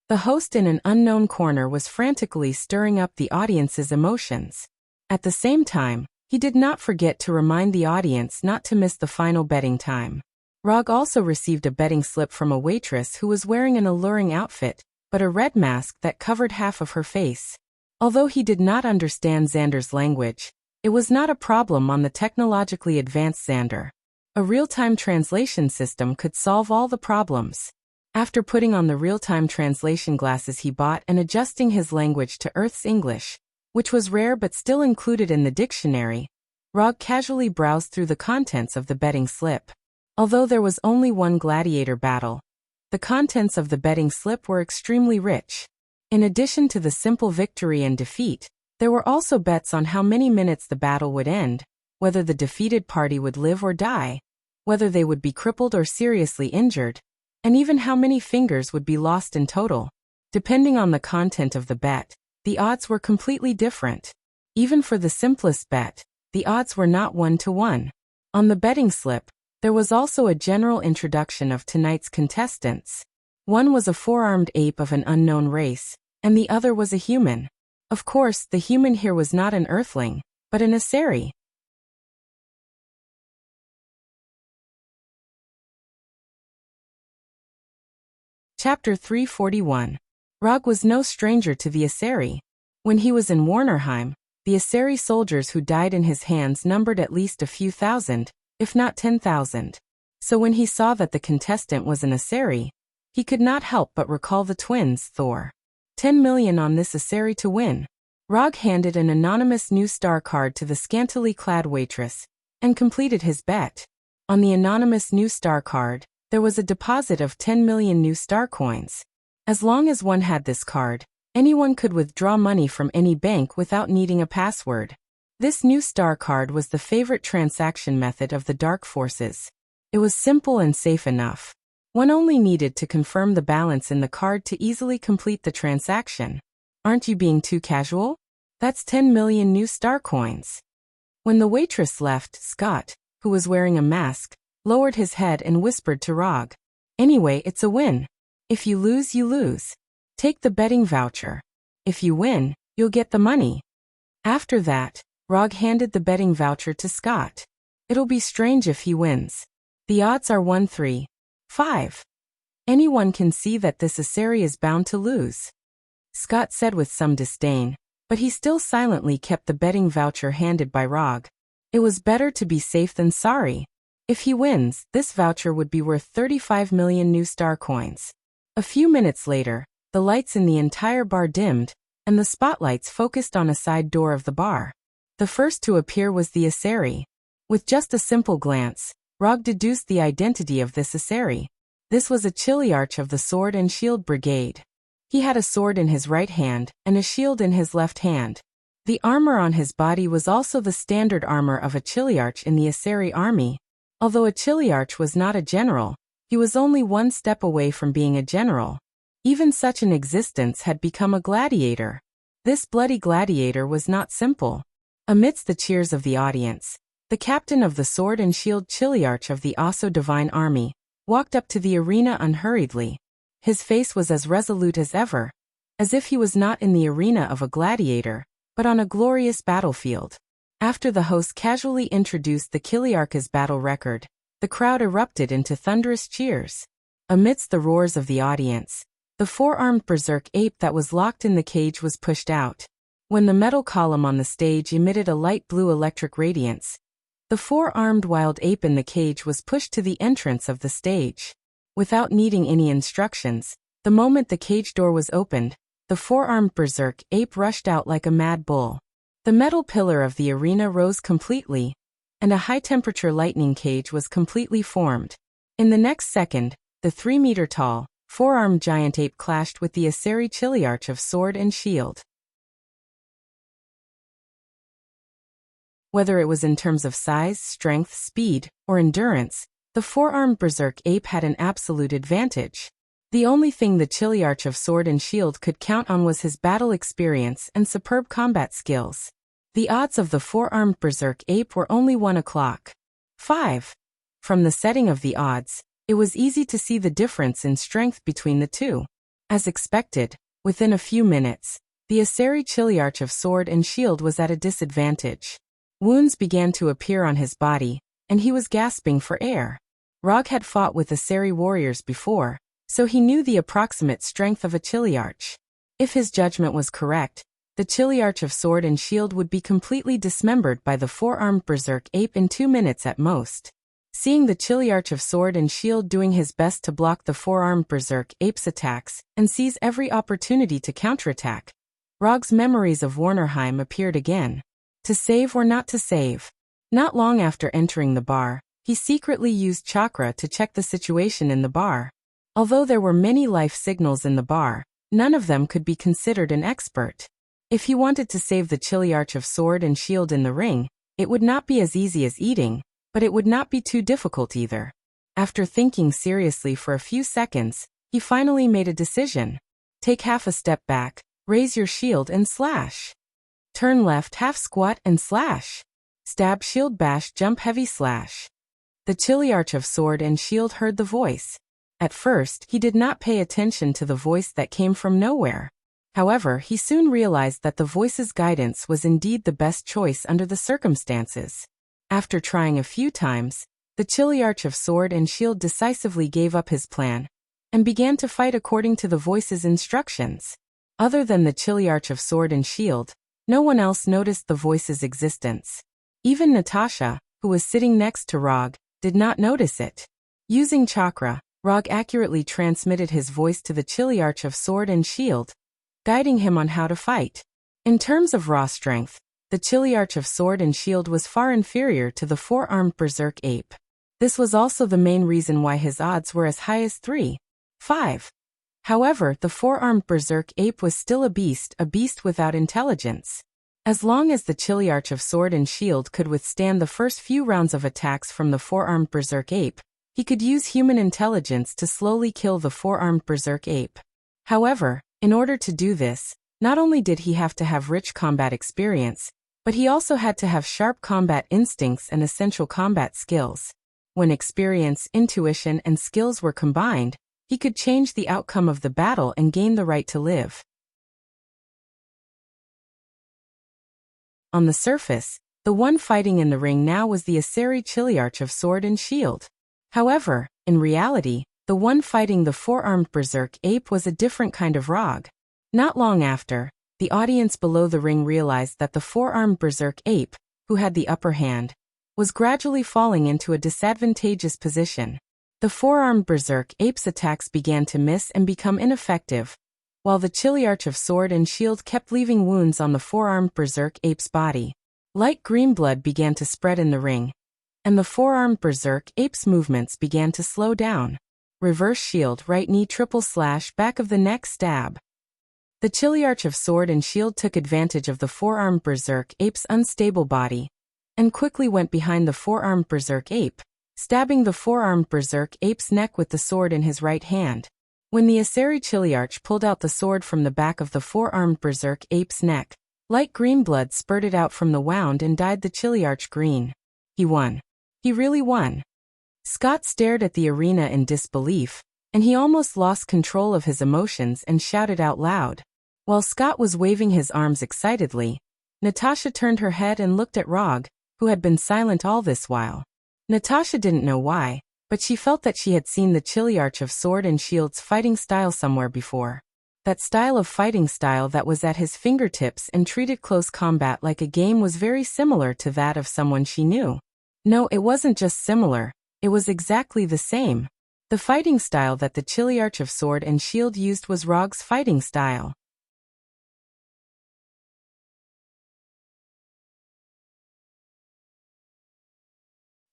The host in an unknown corner was frantically stirring up the audience's emotions. At the same time, he did not forget to remind the audience not to miss the final betting time. Rog also received a betting slip from a waitress who was wearing an alluring outfit, but a red mask that covered half of her face. Although he did not understand Xander's language, it was not a problem on the technologically advanced Xander. A real-time translation system could solve all the problems. After putting on the real-time translation glasses he bought and adjusting his language to Earth's English, which was rare but still included in the dictionary, Rog casually browsed through the contents of the betting slip. Although there was only one gladiator battle, the contents of the betting slip were extremely rich. In addition to the simple victory and defeat, there were also bets on how many minutes the battle would end, whether the defeated party would live or die, whether they would be crippled or seriously injured, and even how many fingers would be lost in total. Depending on the content of the bet, the odds were completely different. Even for the simplest bet, the odds were not 1-to-1. On the betting slip, there was also a general introduction of tonight's contestants. One was a four-armed ape of an unknown race, and the other was a human. Of course, the human here was not an earthling, but an Asari. Chapter 341. Rog was no stranger to the Asari. When he was in Warnerheim, the Asari soldiers who died in his hands numbered at least a few thousand, if not 10,000. So when he saw that the contestant was an Asari, he could not help but recall the twins, Thor. 10 million on this Asari to win. Rog handed an anonymous new star card to the scantily clad waitress, and completed his bet. On the anonymous new star card, there was a deposit of 10 million new star coins. As long as one had this card, anyone could withdraw money from any bank without needing a password. This new star card was the favorite transaction method of the Dark Forces. It was simple and safe enough. One only needed to confirm the balance in the card to easily complete the transaction. Aren't you being too casual? That's 10 million new star coins. When the waitress left, Scott, who was wearing a mask, lowered his head and whispered to Rog. Anyway, it's a win. If you lose, you lose. Take the betting voucher. If you win, you'll get the money. After that, Rog handed the betting voucher to Scott. It'll be strange if he wins. The odds are 1-3-5. Anyone can see that this Asari is bound to lose. Scott said with some disdain, but he still silently kept the betting voucher handed by Rog. It was better to be safe than sorry. If he wins, this voucher would be worth 35 million new star coins. A few minutes later, the lights in the entire bar dimmed, and the spotlights focused on a side door of the bar. The first to appear was the Asari. With just a simple glance, Rog deduced the identity of this Asari. This was a Chiliarch of the Sword and Shield Brigade. He had a sword in his right hand and a shield in his left hand. The armor on his body was also the standard armor of a Chiliarch in the Asari army. Although a Chiliarch was not a general, he was only one step away from being a general. Even such an existence had become a gladiator. This bloody gladiator was not simple. Amidst the cheers of the audience, the captain of the Sword and Shield Chiliarch of the Aso Divine Army walked up to the arena unhurriedly. His face was as resolute as ever, as if he was not in the arena of a gladiator, but on a glorious battlefield. After the host casually introduced the Chiliarch's battle record, the crowd erupted into thunderous cheers. Amidst the roars of the audience, the four-armed berserk ape that was locked in the cage was pushed out. When the metal column on the stage emitted a light blue electric radiance, the four-armed wild ape in the cage was pushed to the entrance of the stage. Without needing any instructions, the moment the cage door was opened, the four-armed berserk ape rushed out like a mad bull. The metal pillar of the arena rose completely. and a high-temperature lightning cage was completely formed. In the next second, the 3-meter-tall, four-armed giant ape clashed with the Aseri Chiliarch of sword and shield. Whether it was in terms of size, strength, speed, or endurance, the four-armed berserk ape had an absolute advantage. The only thing the Chiliarch of sword and shield could count on was his battle experience and superb combat skills. The odds of the four-armed berserk ape were only 1/5. From the setting of the odds, it was easy to see the difference in strength between the two. As expected, within a few minutes, the Aseri Chiliarch of sword and shield was at a disadvantage. Wounds began to appear on his body, and he was gasping for air. Rog had fought with Aseri warriors before, so he knew the approximate strength of a Chiliarch. If his judgment was correct, the Chiliarch of sword and shield would be completely dismembered by the four-armed berserk ape in 2 minutes at most. Seeing the Chiliarch of sword and shield doing his best to block the four-armed berserk ape's attacks and seize every opportunity to counterattack, Rog's memories of Warnerheim appeared again. To save or not to save. Not long after entering the bar, he secretly used chakra to check the situation in the bar. Although there were many life signals in the bar, none of them could be considered an expert. If he wanted to save the Chiliarch of sword and shield in the ring, it would not be as easy as eating, but it would not be too difficult either. After thinking seriously for a few seconds, he finally made a decision. Take half a step back, raise your shield and slash. Turn left half squat and slash. Stab shield bash jump heavy slash. The Chiliarch of sword and shield heard the voice. At first, he did not pay attention to the voice that came from nowhere. However, he soon realized that the voice's guidance was indeed the best choice under the circumstances. After trying a few times, the Chiliarch of sword and shield decisively gave up his plan and began to fight according to the voice's instructions. Other than the Chiliarch of sword and shield, no one else noticed the voice's existence. Even Natasha, who was sitting next to Rog, did not notice it. Using chakra, Rog accurately transmitted his voice to the Chiliarch of sword and shield, guiding him on how to fight. In terms of raw strength, the Chiliarch of sword and shield was far inferior to the four-armed berserk ape. This was also the main reason why his odds were as high as 3/5. However, the four-armed berserk ape was still a beast without intelligence. As long as the Chiliarch of sword and shield could withstand the first few rounds of attacks from the four-armed berserk ape, he could use human intelligence to slowly kill the four-armed berserk ape. However, in order to do this, not only did he have to have rich combat experience, but he also had to have sharp combat instincts and essential combat skills. When experience, intuition, and skills were combined, he could change the outcome of the battle and gain the right to live. On the surface, the one fighting in the ring now was the Aseri Chiliarch of sword and shield. However, in reality, the one fighting the four-armed berserk ape was a different kind of Rog. Not long after, the audience below the ring realized that the four-armed berserk ape, who had the upper hand, was gradually falling into a disadvantageous position. The four-armed berserk ape's attacks began to miss and become ineffective, while the Chiliarch of sword and shield kept leaving wounds on the four-armed berserk ape's body. Light green blood began to spread in the ring, and the four-armed berserk ape's movements began to slow down. Reverse shield, right knee triple slash, back of the neck stab. The Chiliarch of sword and shield took advantage of the four-armed berserk ape's unstable body, and quickly went behind the four-armed berserk ape, stabbing the four-armed berserk ape's neck with the sword in his right hand. When the Aseri Chiliarch pulled out the sword from the back of the four-armed berserk ape's neck, light green blood spurted out from the wound and dyed the Chiliarch green. He won. He really won. Scott stared at the arena in disbelief, and he almost lost control of his emotions and shouted out loud. While Scott was waving his arms excitedly, Natasha turned her head and looked at Rog, who had been silent all this while. Natasha didn't know why, but she felt that she had seen the Chiliarch of sword and shield's fighting style somewhere before. That style of fighting style that was at his fingertips and treated close combat like a game was very similar to that of someone she knew. No, it wasn't just similar, it was exactly the same. The fighting style that the Chiliarch of sword and shield used was Rog's fighting style.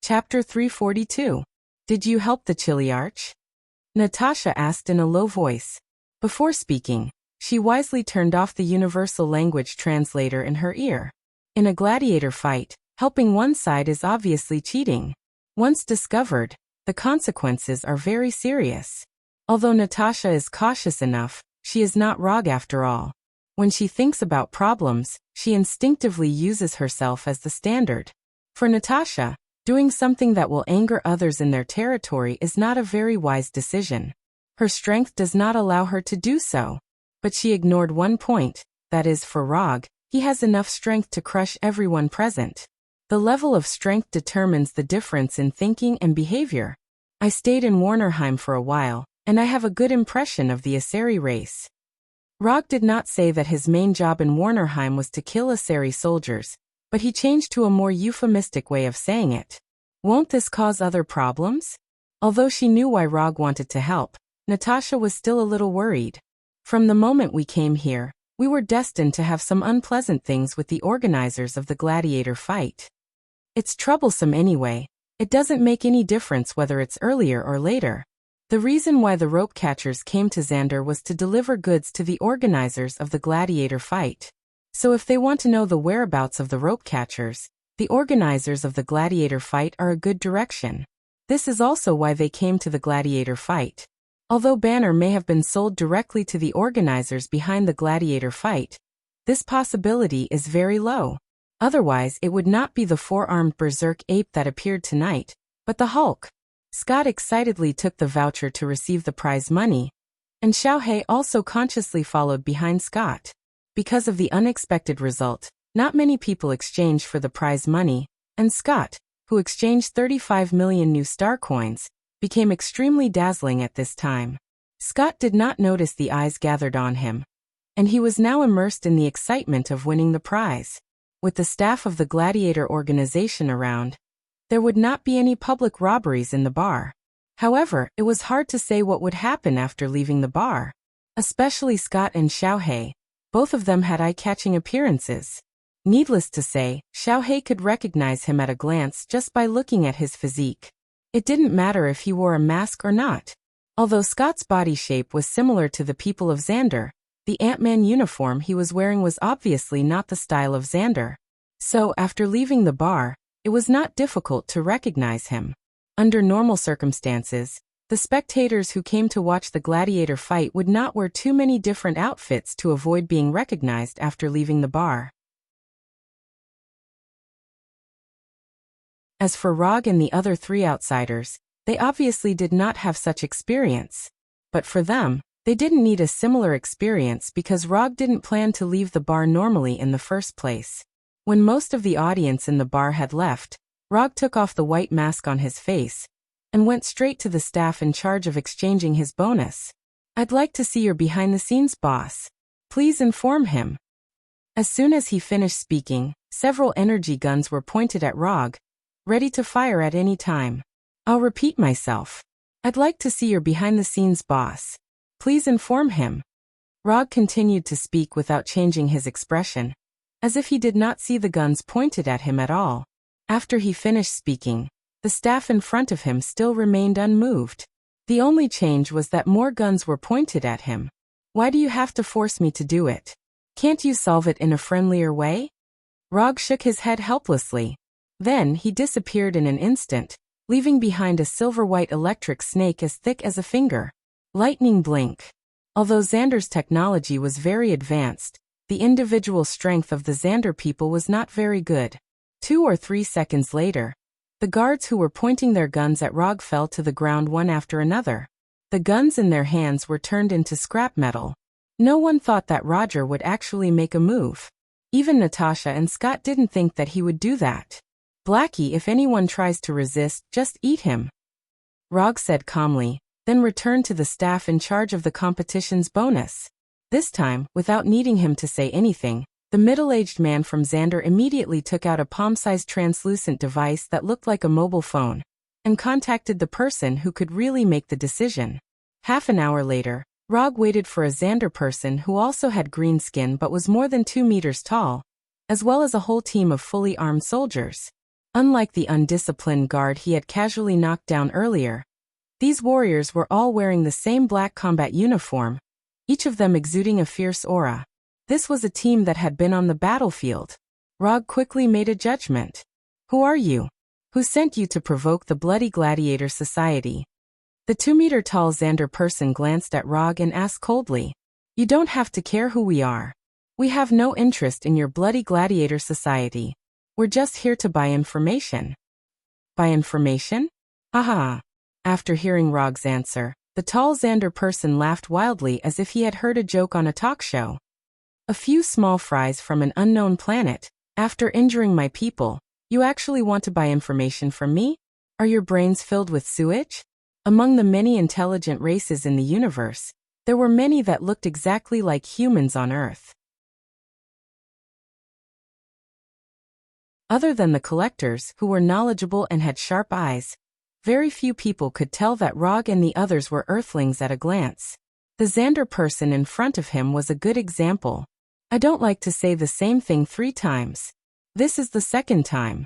Chapter 342. Did you help the Chiliarch? Natasha asked in a low voice. Before speaking, she wisely turned off the universal language translator in her ear. In a gladiator fight, helping one side is obviously cheating. Once discovered, the consequences are very serious. Although Natasha is cautious enough, she is not Rog after all. When she thinks about problems, she instinctively uses herself as the standard. For Natasha, doing something that will anger others in their territory is not a very wise decision. Her strength does not allow her to do so. But she ignored one point, that is for Rog, he has enough strength to crush everyone present. The level of strength determines the difference in thinking and behavior. I stayed in Warnerheim for a while, and I have a good impression of the Asari race. Rog did not say that his main job in Warnerheim was to kill Asari soldiers, but he changed to a more euphemistic way of saying it. Won't this cause other problems? Although she knew why Rog wanted to help, Natasha was still a little worried. From the moment we came here, we were destined to have some unpleasant things with the organizers of the gladiator fight. It's troublesome anyway. It doesn't make any difference whether it's earlier or later. The reason why the rope catchers came to Xander was to deliver goods to the organizers of the gladiator fight. So if they want to know the whereabouts of the rope catchers, the organizers of the gladiator fight are a good direction. This is also why they came to the gladiator fight. Although Banner may have been sold directly to the organizers behind the gladiator fight, this possibility is very low. Otherwise, it would not be the four-armed berserk ape that appeared tonight, but the Hulk. Scott excitedly took the voucher to receive the prize money, and Xiaohei also consciously followed behind Scott. Because of the unexpected result, not many people exchanged for the prize money, and Scott, who exchanged 35 million new star coins, became extremely dazzling at this time. Scott did not notice the eyes gathered on him, and he was now immersed in the excitement of winning the prize. With the staff of the gladiator organization around, there would not be any public robberies in the bar. However, it was hard to say what would happen after leaving the bar. Especially Scott and Xiaohei, both of them had eye-catching appearances. Needless to say, Xiaohei could recognize him at a glance just by looking at his physique. It didn't matter if he wore a mask or not. Although Scott's body shape was similar to the people of Xander, the Ant-Man uniform he was wearing was obviously not the style of Xander. So, after leaving the bar, it was not difficult to recognize him. Under normal circumstances, the spectators who came to watch the gladiator fight would not wear too many different outfits to avoid being recognized after leaving the bar. As for Rog and the other three outsiders, they obviously did not have such experience. But for them, they didn't need a similar experience because Rog didn't plan to leave the bar normally in the first place. When most of the audience in the bar had left, Rog took off the white mask on his face and went straight to the staff in charge of exchanging his bonus. I'd like to see your behind-the-scenes boss. Please inform him. As soon as he finished speaking, several energy guns were pointed at Rog, ready to fire at any time. I'll repeat myself. I'd like to see your behind-the-scenes boss. Please inform him. Rog continued to speak without changing his expression, as if he did not see the guns pointed at him at all. After he finished speaking, the staff in front of him still remained unmoved. The only change was that more guns were pointed at him. Why do you have to force me to do it? Can't you solve it in a friendlier way? Rog shook his head helplessly. Then he disappeared in an instant, leaving behind a silver-white electric snake as thick as a finger. Lightning blink. Although Xander's technology was very advanced, the individual strength of the Xander people was not very good. 2 or 3 seconds later, the guards who were pointing their guns at Rog fell to the ground one after another. The guns in their hands were turned into scrap metal. No one thought that Roger would actually make a move. Even Natasha and Scott didn't think that he would do that. Blackie, if anyone tries to resist, just eat him. Rog said calmly, then returned to the staff in charge of the competition's bonus. This time, without needing him to say anything, the middle-aged man from Xander immediately took out a palm-sized translucent device that looked like a mobile phone, and contacted the person who could really make the decision. Half an hour later, Rog waited for a Xander person who also had green skin but was more than 2 meters tall, as well as a whole team of fully armed soldiers. Unlike the undisciplined guard he had casually knocked down earlier, these warriors were all wearing the same black combat uniform, each of them exuding a fierce aura. This was a team that had been on the battlefield. Rog quickly made a judgment. Who are you? Who sent you to provoke the Bloody Gladiator Society? The 2-meter-tall Xander person glanced at Rog and asked coldly. You don't have to care who we are. We have no interest in your Bloody Gladiator Society. We're just here to buy information. Buy information? Haha. After hearing Rog's answer, the tall Xander person laughed wildly as if he had heard a joke on a talk show. A few small fries from an unknown planet. After injuring my people, you actually want to buy information from me? Are your brains filled with sewage? Among the many intelligent races in the universe, there were many that looked exactly like humans on Earth. Other than the collectors, who were knowledgeable and had sharp eyes, very few people could tell that Rog and the others were Earthlings at a glance. The Xander person in front of him was a good example. I don't like to say the same thing 3 times. This is the 2nd time.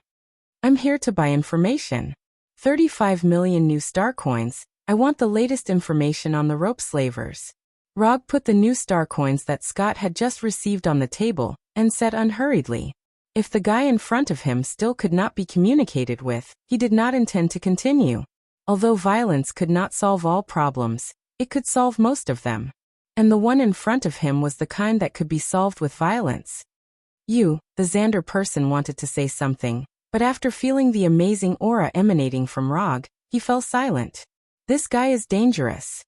I'm here to buy information. 35 million new star coins. I want the latest information on the rope slavers. Rog put the new star coins that Scott had just received on the table and said unhurriedly. If the guy in front of him still could not be communicated with, he did not intend to continue. Although violence could not solve all problems, it could solve most of them. And the one in front of him was the kind that could be solved with violence. The Xander person wanted to say something, but after feeling the amazing aura emanating from Rog, he fell silent. This guy is dangerous.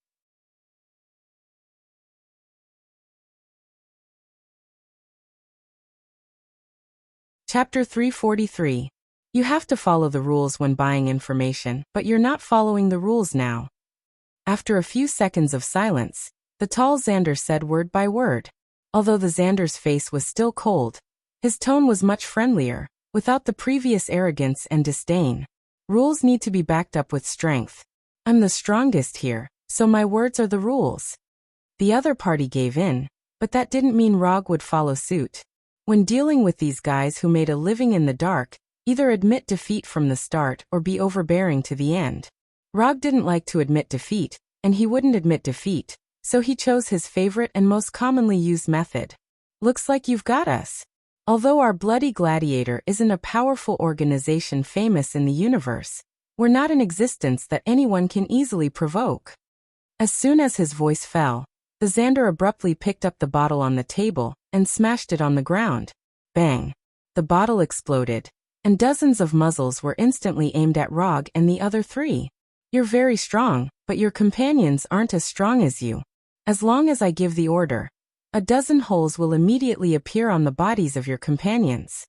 Chapter 343. You have to follow the rules when buying information, but you're not following the rules now. After a few seconds of silence, the tall Xander said word by word. Although the Xander's face was still cold, his tone was much friendlier, without the previous arrogance and disdain. Rules need to be backed up with strength. I'm the strongest here, so my words are the rules. The other party gave in, but that didn't mean Rog would follow suit. When dealing with these guys who made a living in the dark, either admit defeat from the start or be overbearing to the end. Rog didn't like to admit defeat, and he wouldn't admit defeat, so he chose his favorite and most commonly used method. Looks like you've got us. Although our Bloody Gladiator isn't a powerful organization famous in the universe, we're not an existence that anyone can easily provoke. As soon as his voice fell, the Xander abruptly picked up the bottle on the table and smashed it on the ground. Bang! The bottle exploded, and dozens of muzzles were instantly aimed at Rog and the other 3. You're very strong, but your companions aren't as strong as you. As long as I give the order, a dozen holes will immediately appear on the bodies of your companions.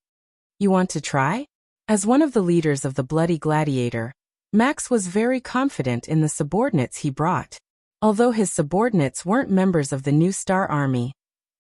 You want to try? As one of the leaders of the Bloody Gladiator, Max was very confident in the subordinates he brought. Although his subordinates weren't members of the New Star Army,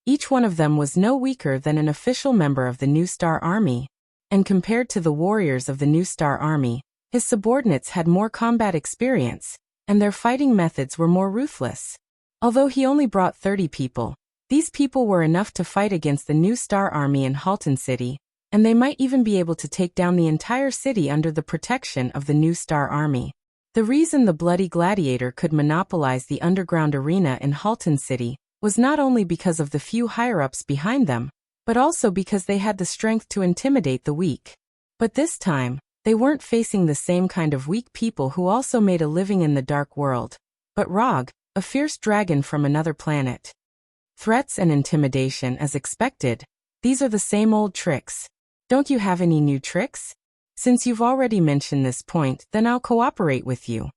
each one of them was no weaker than an official member of the New Star Army. And compared to the warriors of the New Star Army, his subordinates had more combat experience, and their fighting methods were more ruthless. Although he only brought 30 people, these people were enough to fight against the New Star Army in Halton City, and they might even be able to take down the entire city under the protection of the New Star Army. The reason the Bloody Gladiator could monopolize the underground arena in Halton City was not only because of the few higher-ups behind them, but also because they had the strength to intimidate the weak. But this time, they weren't facing the same kind of weak people who also made a living in the dark world, but Rog, a fierce dragon from another planet. Threats and intimidation as expected, these are the same old tricks. Don't you have any new tricks? Since you've already mentioned this point, then I'll cooperate with you.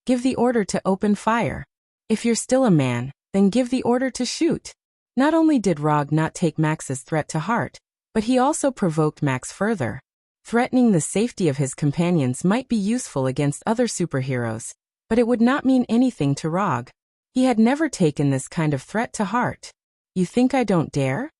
Give the order to open fire. If you're still a man, then give the order to shoot. Not only did Rog not take Max's threat to heart, but he also provoked Max further. Threatening the safety of his companions might be useful against other superheroes, but it would not mean anything to Rog. He had never taken this kind of threat to heart. You think I don't dare?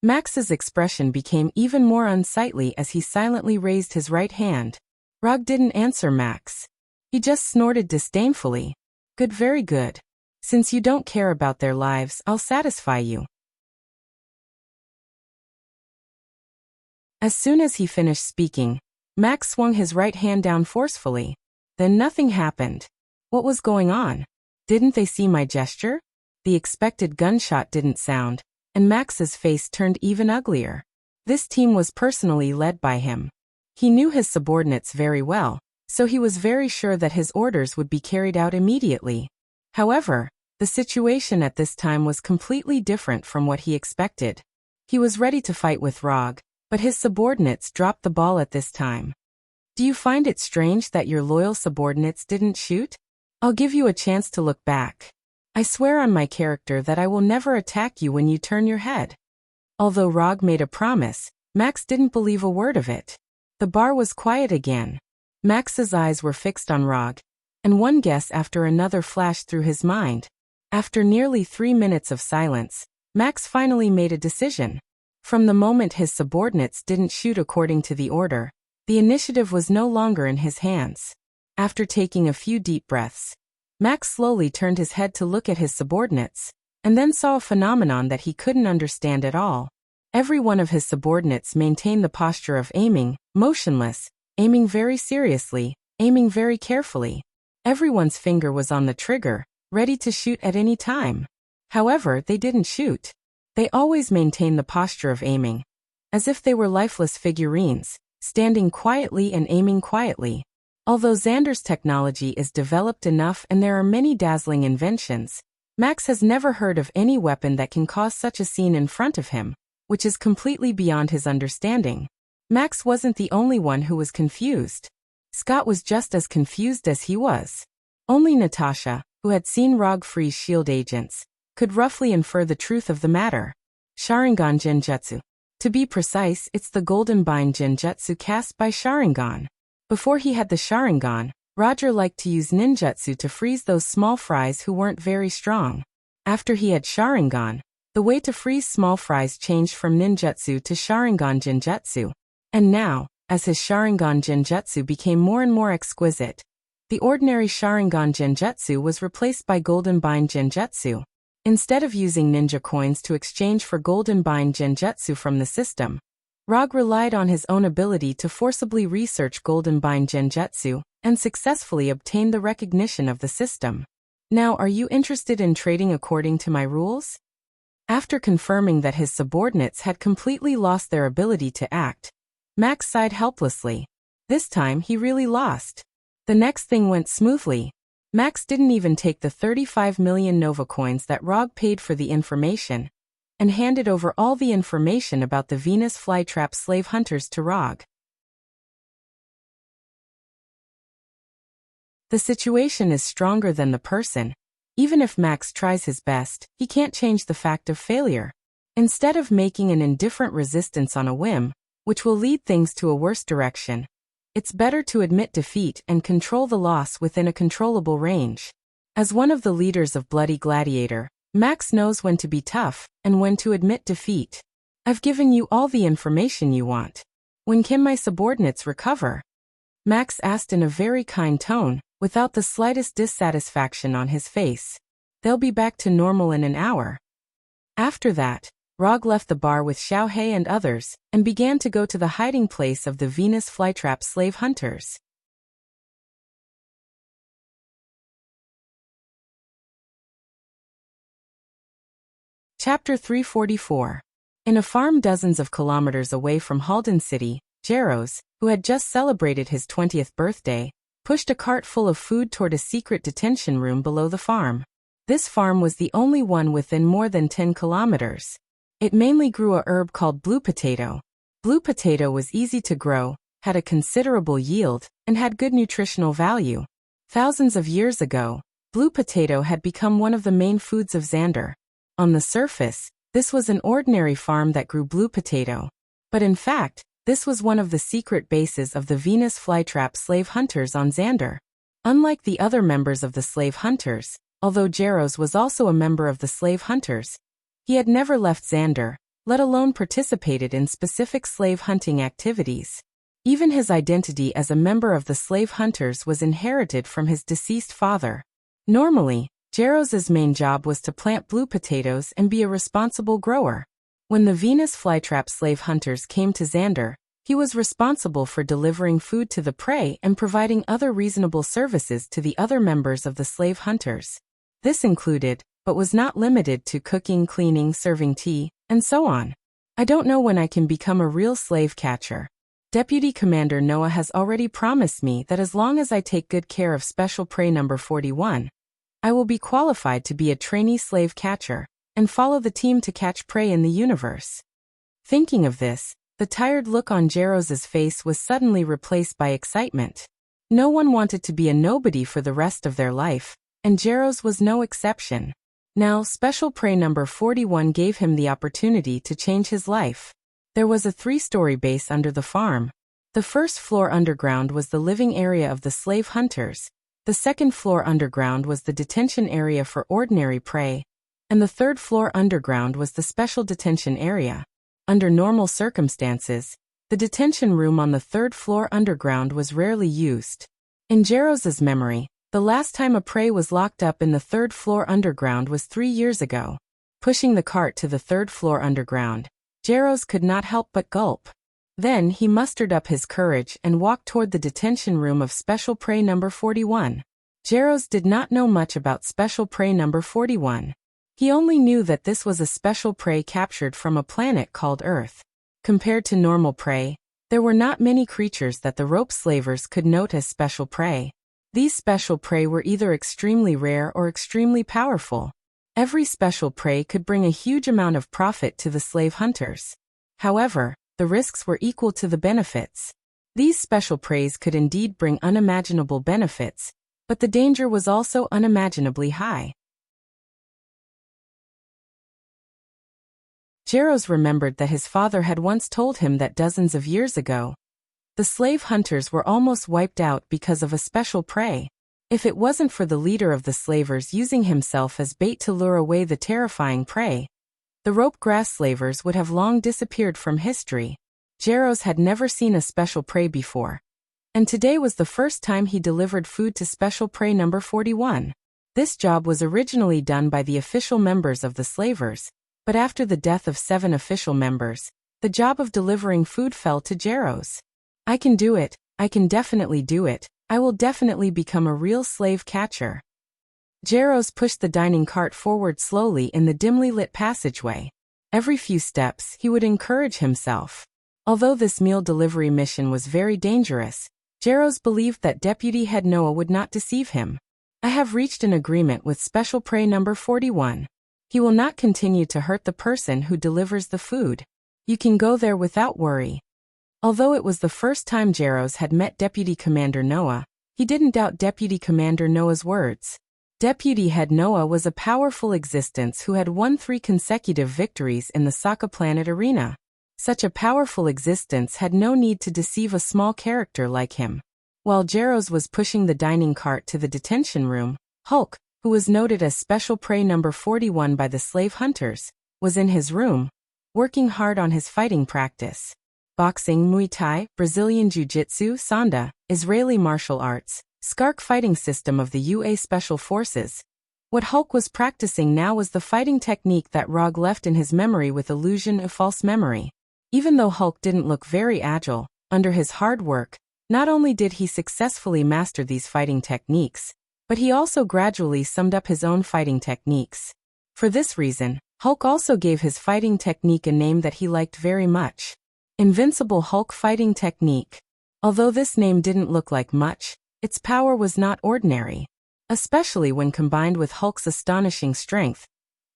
Max's expression became even more unsightly as he silently raised his right hand. Rog didn't answer Max. He just snorted disdainfully. Good, very good. Since you don't care about their lives, I'll satisfy you. As soon as he finished speaking, Max swung his right hand down forcefully. Then nothing happened. What was going on? Didn't they see my gesture? The expected gunshot didn't sound, and Max's face turned even uglier. This team was personally led by him. He knew his subordinates very well, so he was very sure that his orders would be carried out immediately. However, the situation at this time was completely different from what he expected. He was ready to fight with Rog, but his subordinates dropped the ball at this time. Do you find it strange that your loyal subordinates didn't shoot? I'll give you a chance to look back. I swear on my character that I will never attack you when you turn your head. Although Rog made a promise, Max didn't believe a word of it. The bar was quiet again. Max's eyes were fixed on Rog, and one guess after another flashed through his mind. After nearly 3 minutes of silence, Max finally made a decision. From the moment his subordinates didn't shoot according to the order, the initiative was no longer in his hands. After taking a few deep breaths, Max slowly turned his head to look at his subordinates, and then saw a phenomenon that he couldn't understand at all. Every one of his subordinates maintained the posture of aiming, motionless, aiming very seriously, aiming very carefully. Everyone's finger was on the trigger, ready to shoot at any time. However, they didn't shoot. They always maintained the posture of aiming, as if they were lifeless figurines, standing quietly and aiming quietly. Although Xander's technology is developed enough and there are many dazzling inventions, Max has never heard of any weapon that can cause such a scene in front of him, which is completely beyond his understanding. Max wasn't the only one who was confused. Scott was just as confused as he was. Only Natasha, who had seen Rog freeze shield agents, could roughly infer the truth of the matter. Sharingan Genjutsu. To be precise, it's the Golden Bind Genjutsu cast by Sharingan. Before he had the Sharingan, Roger liked to use ninjutsu to freeze those small fries who weren't very strong. After he had Sharingan, the way to freeze small fries changed from ninjutsu to Sharingan Genjutsu. And now, as his Sharingan Genjutsu became more and more exquisite, the ordinary Sharingan Genjutsu was replaced by Golden Bind Genjutsu. Instead of using ninja coins to exchange for Golden Bind Genjutsu from the system, Rog relied on his own ability to forcibly research Golden Bind Genjutsu and successfully obtain the recognition of the system. Now, are you interested in trading according to my rules? After confirming that his subordinates had completely lost their ability to act, Max sighed helplessly. This time he really lost. The next thing went smoothly. Max didn't even take the 35 million Nova coins that Rog paid for the information, and handed over all the information about the Venus flytrap slave hunters to Rog. The situation is stronger than the person. Even if Max tries his best, he can't change the fact of failure. Instead of making an indifferent resistance on a whim, which will lead things to a worse direction, it's better to admit defeat and control the loss within a controllable range. As one of the leaders of Bloody Gladiator, Max knows when to be tough and when to admit defeat. I've given you all the information you want. When can my subordinates recover? Max asked in a very kind tone, without the slightest dissatisfaction on his face. They'll be back to normal in an hour. After that, Rog left the bar with Xiaohei and others, and began to go to the hiding place of the Venus flytrap slave hunters. Chapter 344. In a farm dozens of kilometers away from Halden City, Jaros, who had just celebrated his 20th birthday, pushed a cart full of food toward a secret detention room below the farm. This farm was the only one within more than 10 kilometers. It mainly grew a herb called blue potato. Blue potato was easy to grow, had a considerable yield, and had good nutritional value. Thousands of years ago, blue potato had become one of the main foods of Xander. On the surface, this was an ordinary farm that grew blue potato. But in fact, this was one of the secret bases of the Venus flytrap slave hunters on Xander. Unlike the other members of the slave hunters, although Jaros was also a member of the slave hunters, he had never left Xander, let alone participated in specific slave hunting activities. Even his identity as a member of the slave hunters was inherited from his deceased father. Normally, Jaros's main job was to plant blue potatoes and be a responsible grower. When the Venus flytrap slave hunters came to Xander, He was responsible for delivering food to the prey and providing other reasonable services to the other members of the slave hunters. This included, but was not limited to cooking, cleaning, serving tea, and so on. I don't know when I can become a real slave catcher. Deputy Commander Noah has already promised me that as long as I take good care of Special Prey number 41, I will be qualified to be a trainee slave catcher and follow the team to catch prey in the universe. Thinking of this, the tired look on Jeros's face was suddenly replaced by excitement. No one wanted to be a nobody for the rest of their life, and Jeros was no exception. Now, Special Prey number 41 gave him the opportunity to change his life. There was a 3-story base under the farm. The first floor underground was the living area of the slave hunters. The second floor underground was the detention area for ordinary prey, and the third floor underground was the special detention area. Under normal circumstances, the detention room on the third floor underground was rarely used. In Jeros's memory, the last time a prey was locked up in the third floor underground was 3 years ago. Pushing the cart to the third floor underground, Jeros could not help but gulp. Then he mustered up his courage and walked toward the detention room of Special Prey number 41. Jeros did not know much about Special Prey number 41. He only knew that this was a special prey captured from a planet called Earth. Compared to normal prey, there were not many creatures that the rope slavers could note as special prey. These special prey were either extremely rare or extremely powerful. Every special prey could bring a huge amount of profit to the slave hunters. However, the risks were equal to the benefits. These special preys could indeed bring unimaginable benefits, but the danger was also unimaginably high. Jeros remembered that his father had once told him that dozens of years ago, the slave hunters were almost wiped out because of a special prey. If it wasn't for the leader of the slavers using himself as bait to lure away the terrifying prey, the rope grass slavers would have long disappeared from history. Jeros had never seen a special prey before, and today was the first time he delivered food to Special Prey number 41. This job was originally done by the official members of the slavers, but after the death of 7 official members, the job of delivering food fell to Jeros. I can do it, I can definitely do it, I will definitely become a real slave catcher. Jeros pushed the dining cart forward slowly in the dimly lit passageway. Every few steps, he would encourage himself. Although this meal delivery mission was very dangerous, Jeros believed that Deputy Head Noah would not deceive him. I have reached an agreement with Special Prey number 41. He will not continue to hurt the person who delivers the food. You can go there without worry. Although it was the first time Jeros had met Deputy Commander Noah, he didn't doubt Deputy Commander Noah's words. Deputy Head Noah was a powerful existence who had won 3 consecutive victories in the Sokka Planet arena. Such a powerful existence had no need to deceive a small character like him. While Jeros was pushing the dining cart to the detention room, Hulk, who was noted as Special Prey number 41 by the slave hunters, was in his room, working hard on his fighting practice. Boxing, Muay Thai, Brazilian Jiu-Jitsu, Sanda, Israeli martial arts, Skark fighting system of the UA Special Forces. What Hulk was practicing now was the fighting technique that Rog left in his memory with illusion of false memory. Even though Hulk didn't look very agile, under his hard work, not only did he successfully master these fighting techniques, but he also gradually summed up his own fighting techniques. For this reason, Hulk also gave his fighting technique a name that he liked very much. Invincible Hulk Fighting Technique. Although this name didn't look like much, its power was not ordinary. Especially when combined with Hulk's astonishing strength,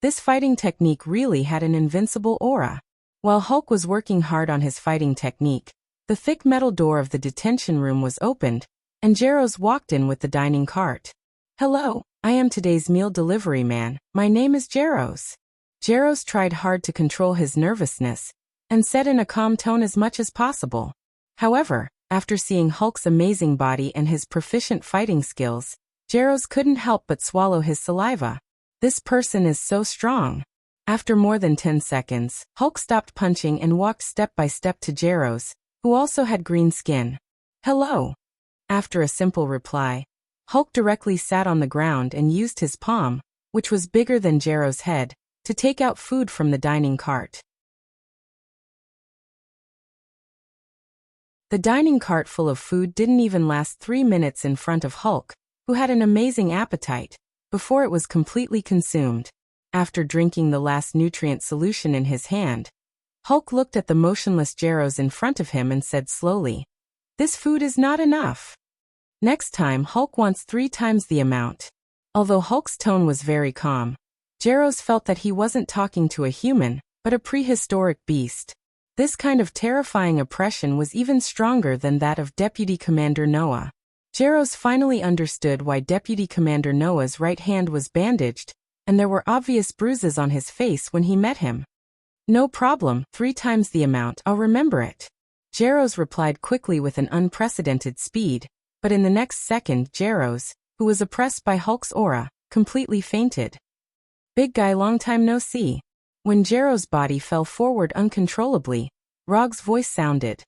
this fighting technique really had an invincible aura. While Hulk was working hard on his fighting technique, the thick metal door of the detention room was opened, and Jeros walked in with the dining cart. Hello, I am today's meal delivery man, my name is Jeros. Jeros tried hard to control his nervousness, and said in a calm tone as much as possible. However, after seeing Hulk's amazing body and his proficient fighting skills, Jeros couldn't help but swallow his saliva. This person is so strong. After more than 10 seconds, Hulk stopped punching and walked step by step to Jeros, who also had green skin. Hello. After a simple reply, Hulk directly sat on the ground and used his palm, which was bigger than Jeros' head, to take out food from the dining cart. The dining cart full of food didn't even last 3 minutes in front of Hulk, who had an amazing appetite, before it was completely consumed. After drinking the last nutrient solution in his hand, Hulk looked at the motionless gyros in front of him and said slowly, "This food is not enough. Next time Hulk wants 3 times the amount." Although Hulk's tone was very calm, Gyros felt that he wasn't talking to a human, but a prehistoric beast. This kind of terrifying oppression was even stronger than that of Deputy Commander Noah. Gyros finally understood why Deputy Commander Noah's right hand was bandaged, and there were obvious bruises on his face when he met him. "No problem, 3 times the amount, I'll remember it." Gyros replied quickly with an unprecedented speed, but in the next second Gyros, who was oppressed by Hulk's aura, completely fainted. "Big guy, long time no see." When Gyros' body fell forward uncontrollably, Rog's voice sounded.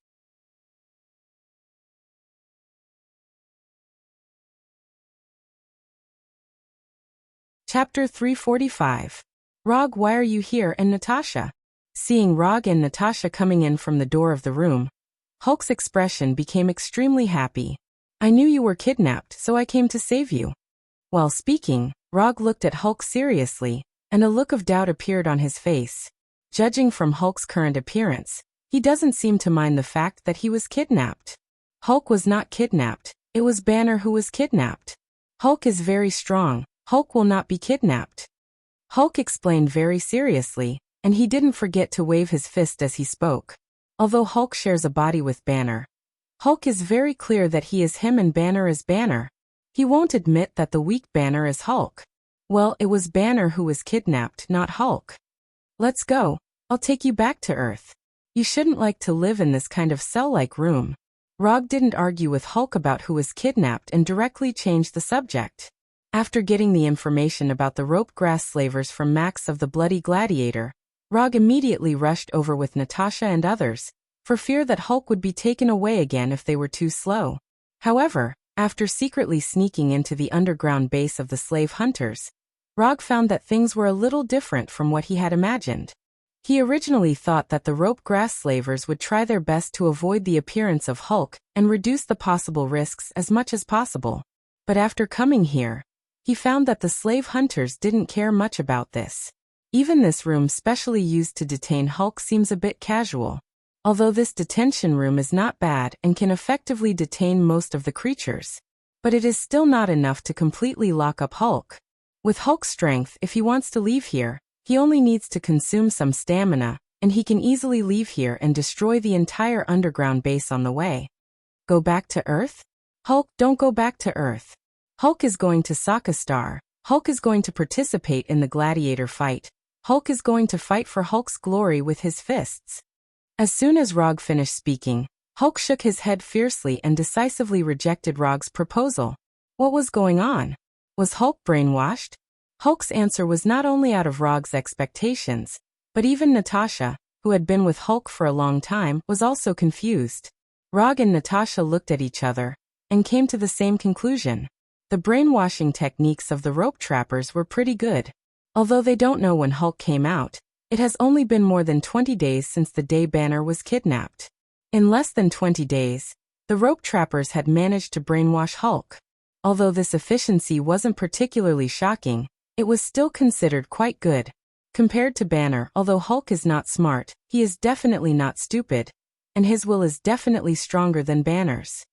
Chapter 345. Rog, why are you here, and Natasha? Seeing Rog and Natasha coming in from the door of the room, Hulk's expression became extremely happy. "I knew you were kidnapped, so I came to save you." While speaking, Rog looked at Hulk seriously, and a look of doubt appeared on his face. Judging from Hulk's current appearance, he doesn't seem to mind the fact that he was kidnapped. Hulk was not kidnapped, it was Banner who was kidnapped. Hulk is very strong, Hulk will not be kidnapped. Hulk explained very seriously, and he didn't forget to wave his fist as he spoke. Although Hulk shares a body with Banner, Hulk is very clear that he is him and Banner is Banner. He won't admit that the weak Banner is Hulk. Well, it was Banner who was kidnapped, not Hulk. "Let's go, I'll take you back to Earth. You shouldn't like to live in this kind of cell-like room." Rog didn't argue with Hulk about who was kidnapped and directly changed the subject. After getting the information about the rope grass slavers from Max of the Bloody Gladiator, Rog immediately rushed over with Natasha and others, for fear that Hulk would be taken away again if they were too slow. However, after secretly sneaking into the underground base of the slave hunters, Rog found that things were a little different from what he had imagined. He originally thought that the rope grass slavers would try their best to avoid the appearance of Hulk and reduce the possible risks as much as possible. But after coming here, he found that the slave hunters didn't care much about this. Even this room specially used to detain Hulk seems a bit casual. Although this detention room is not bad and can effectively detain most of the creatures, but it is still not enough to completely lock up Hulk. With Hulk's strength, if he wants to leave here, he only needs to consume some stamina, and he can easily leave here and destroy the entire underground base on the way. Go back to Earth? Hulk, don't go back to Earth. Hulk is going to Sakastar. Hulk is going to participate in the gladiator fight. Hulk is going to fight for Hulk's glory with his fists. As soon as Rog finished speaking, Hulk shook his head fiercely and decisively rejected Rog's proposal. What was going on? Was Hulk brainwashed? Hulk's answer was not only out of Rog's expectations, but even Natasha, who had been with Hulk for a long time, was also confused. Rog and Natasha looked at each other, and came to the same conclusion. The brainwashing techniques of the rope trappers were pretty good. Although they don't know when Hulk came out, it has only been more than 20 days since the day Banner was kidnapped. In less than 20 days, the rope trappers had managed to brainwash Hulk. Although this efficiency wasn't particularly shocking, it was still considered quite good. Compared to Banner, although Hulk is not smart, he is definitely not stupid, and his will is definitely stronger than Banner's.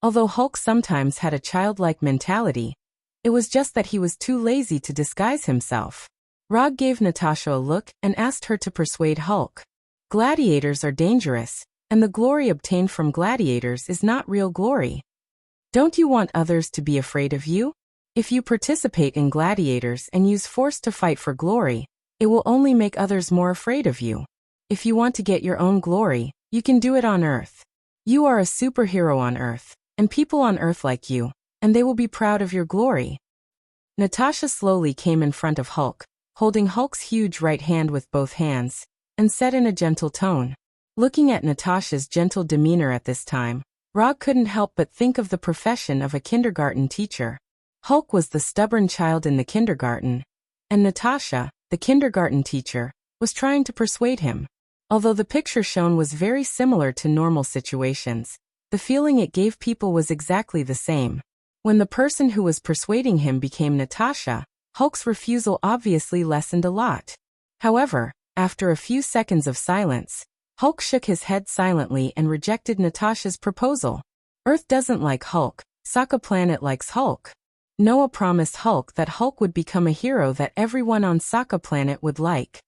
Although Hulk sometimes had a childlike mentality, it was just that he was too lazy to disguise himself. Rog gave Natasha a look and asked her to persuade Hulk. Gladiators are dangerous, and the glory obtained from gladiators is not real glory. Don't you want others to be afraid of you? If you participate in gladiators and use force to fight for glory, it will only make others more afraid of you. If you want to get your own glory, you can do it on Earth. You are a superhero on Earth, and people on Earth like you, and they will be proud of your glory. Natasha slowly came in front of Hulk, holding Hulk's huge right hand with both hands, and said in a gentle tone. Looking at Natasha's gentle demeanor at this time, Rog couldn't help but think of the profession of a kindergarten teacher. Hulk was the stubborn child in the kindergarten, and Natasha, the kindergarten teacher, was trying to persuade him. Although the picture shown was very similar to normal situations, the feeling it gave people was exactly the same. When the person who was persuading him became Natasha, Hulk's refusal obviously lessened a lot. However, after a few seconds of silence, Hulk shook his head silently and rejected Natasha's proposal. Earth doesn't like Hulk, Sokka Planet likes Hulk. Noah promised Hulk that Hulk would become a hero that everyone on Sokka Planet would like.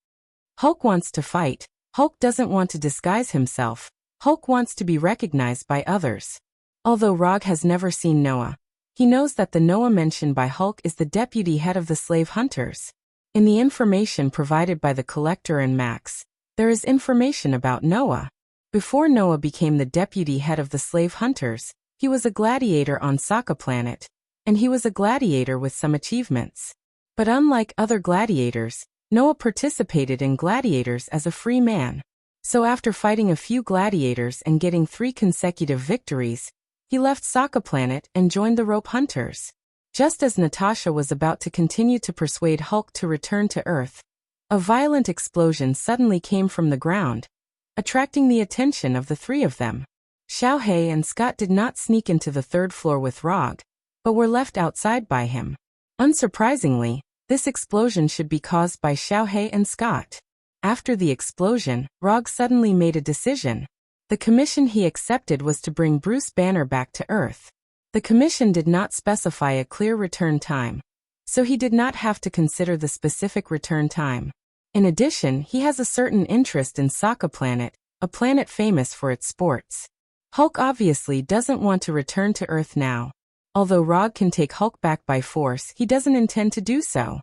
Hulk wants to fight, Hulk doesn't want to disguise himself, Hulk wants to be recognized by others. Although Rog has never seen Noah, he knows that the Noah mentioned by Hulk is the deputy head of the slave hunters. In the information provided by the Collector and Max, there is information about Noah. Before Noah became the deputy head of the slave hunters, he was a gladiator on Sokka Planet, and he was a gladiator with some achievements. But unlike other gladiators, Noah participated in gladiators as a free man. So after fighting a few gladiators and getting 3 consecutive victories, he left Sokka Planet and joined the rope hunters. Just as Natasha was about to continue to persuade Hulk to return to Earth, a violent explosion suddenly came from the ground, attracting the attention of the 3 of them. Xiaohei and Scott did not sneak into the 3rd floor with Rog, but were left outside by him. Unsurprisingly, this explosion should be caused by Xiaohei and Scott. After the explosion, Rog suddenly made a decision. The commission he accepted was to bring Bruce Banner back to Earth. The commission did not specify a clear return time, so he did not have to consider the specific return time. In addition, he has a certain interest in Sokka Planet, a planet famous for its sports. Hulk obviously doesn't want to return to Earth now. Although Rog can take Hulk back by force, he doesn't intend to do so.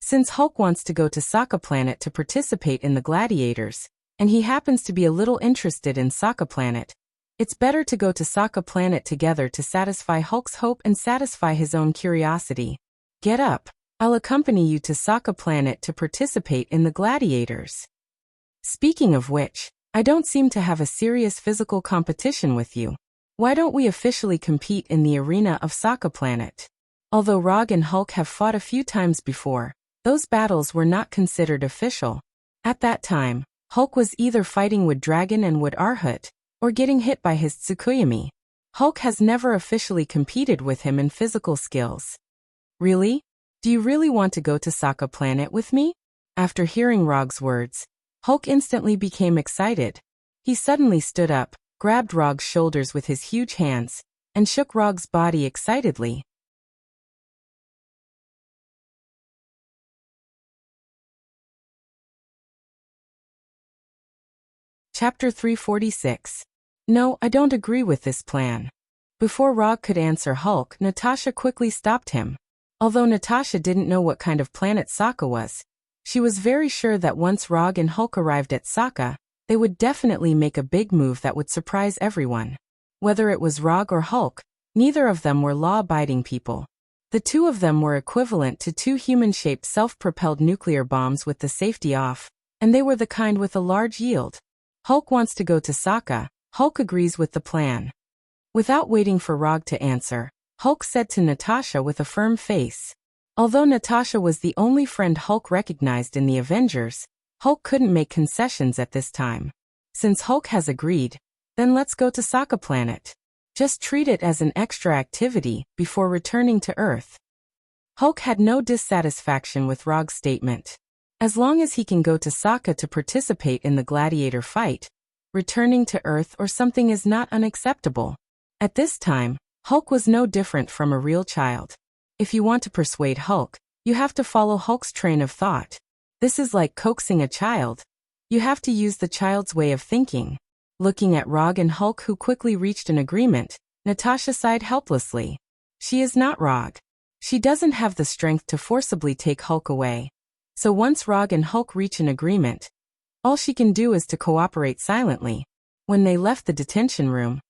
Since Hulk wants to go to Sokka Planet to participate in the gladiators, and he happens to be a little interested in Sokka Planet, it's better to go to Sokka Planet together to satisfy Hulk's hope and satisfy his own curiosity. Get up. I'll accompany you to Sokka Planet to participate in the gladiators. Speaking of which, I don't seem to have a serious physical competition with you. Why don't we officially compete in the arena of Sokka Planet? Although Rog and Hulk have fought a few times before, those battles were not considered official. At that time, Hulk was either fighting Wood Dragon and Wood Arhut, or getting hit by his Tsukuyomi. Hulk has never officially competed with him in physical skills. Really? Do you really want to go to Sokka Planet with me? After hearing Rog's words, Hulk instantly became excited. He suddenly stood up, grabbed Rog's shoulders with his huge hands, and shook Rog's body excitedly. Chapter 346. No, I don't agree with this plan. Before Rog could answer Hulk, Natasha quickly stopped him. Although Natasha didn't know what kind of planet Sokka was, she was very sure that once Rog and Hulk arrived at Sokka, they would definitely make a big move that would surprise everyone. Whether it was Rog or Hulk, neither of them were law-abiding people. The 2 of them were equivalent to 2 human-shaped self-propelled nuclear bombs with the safety off, and they were the kind with a large yield. Hulk wants to go to Sokka. Hulk agrees with the plan. Without waiting for Rog to answer, Hulk said to Natasha with a firm face. Although Natasha was the only friend Hulk recognized in the Avengers, Hulk couldn't make concessions at this time. Since Hulk has agreed, then let's go to Sokka Planet. Just treat it as an extra activity before returning to Earth. Hulk had no dissatisfaction with Rog's statement. As long as he can go to Sokka to participate in the gladiator fight, returning to Earth or something is not unacceptable. At this time, Hulk was no different from a real child. If you want to persuade Hulk, you have to follow Hulk's train of thought. This is like coaxing a child. You have to use the child's way of thinking. Looking at Rog and Hulk, who quickly reached an agreement, Natasha sighed helplessly. She is not Rog. She doesn't have the strength to forcibly take Hulk away. So once Rog and Hulk reach an agreement, all she can do is to cooperate silently. When they left the detention room,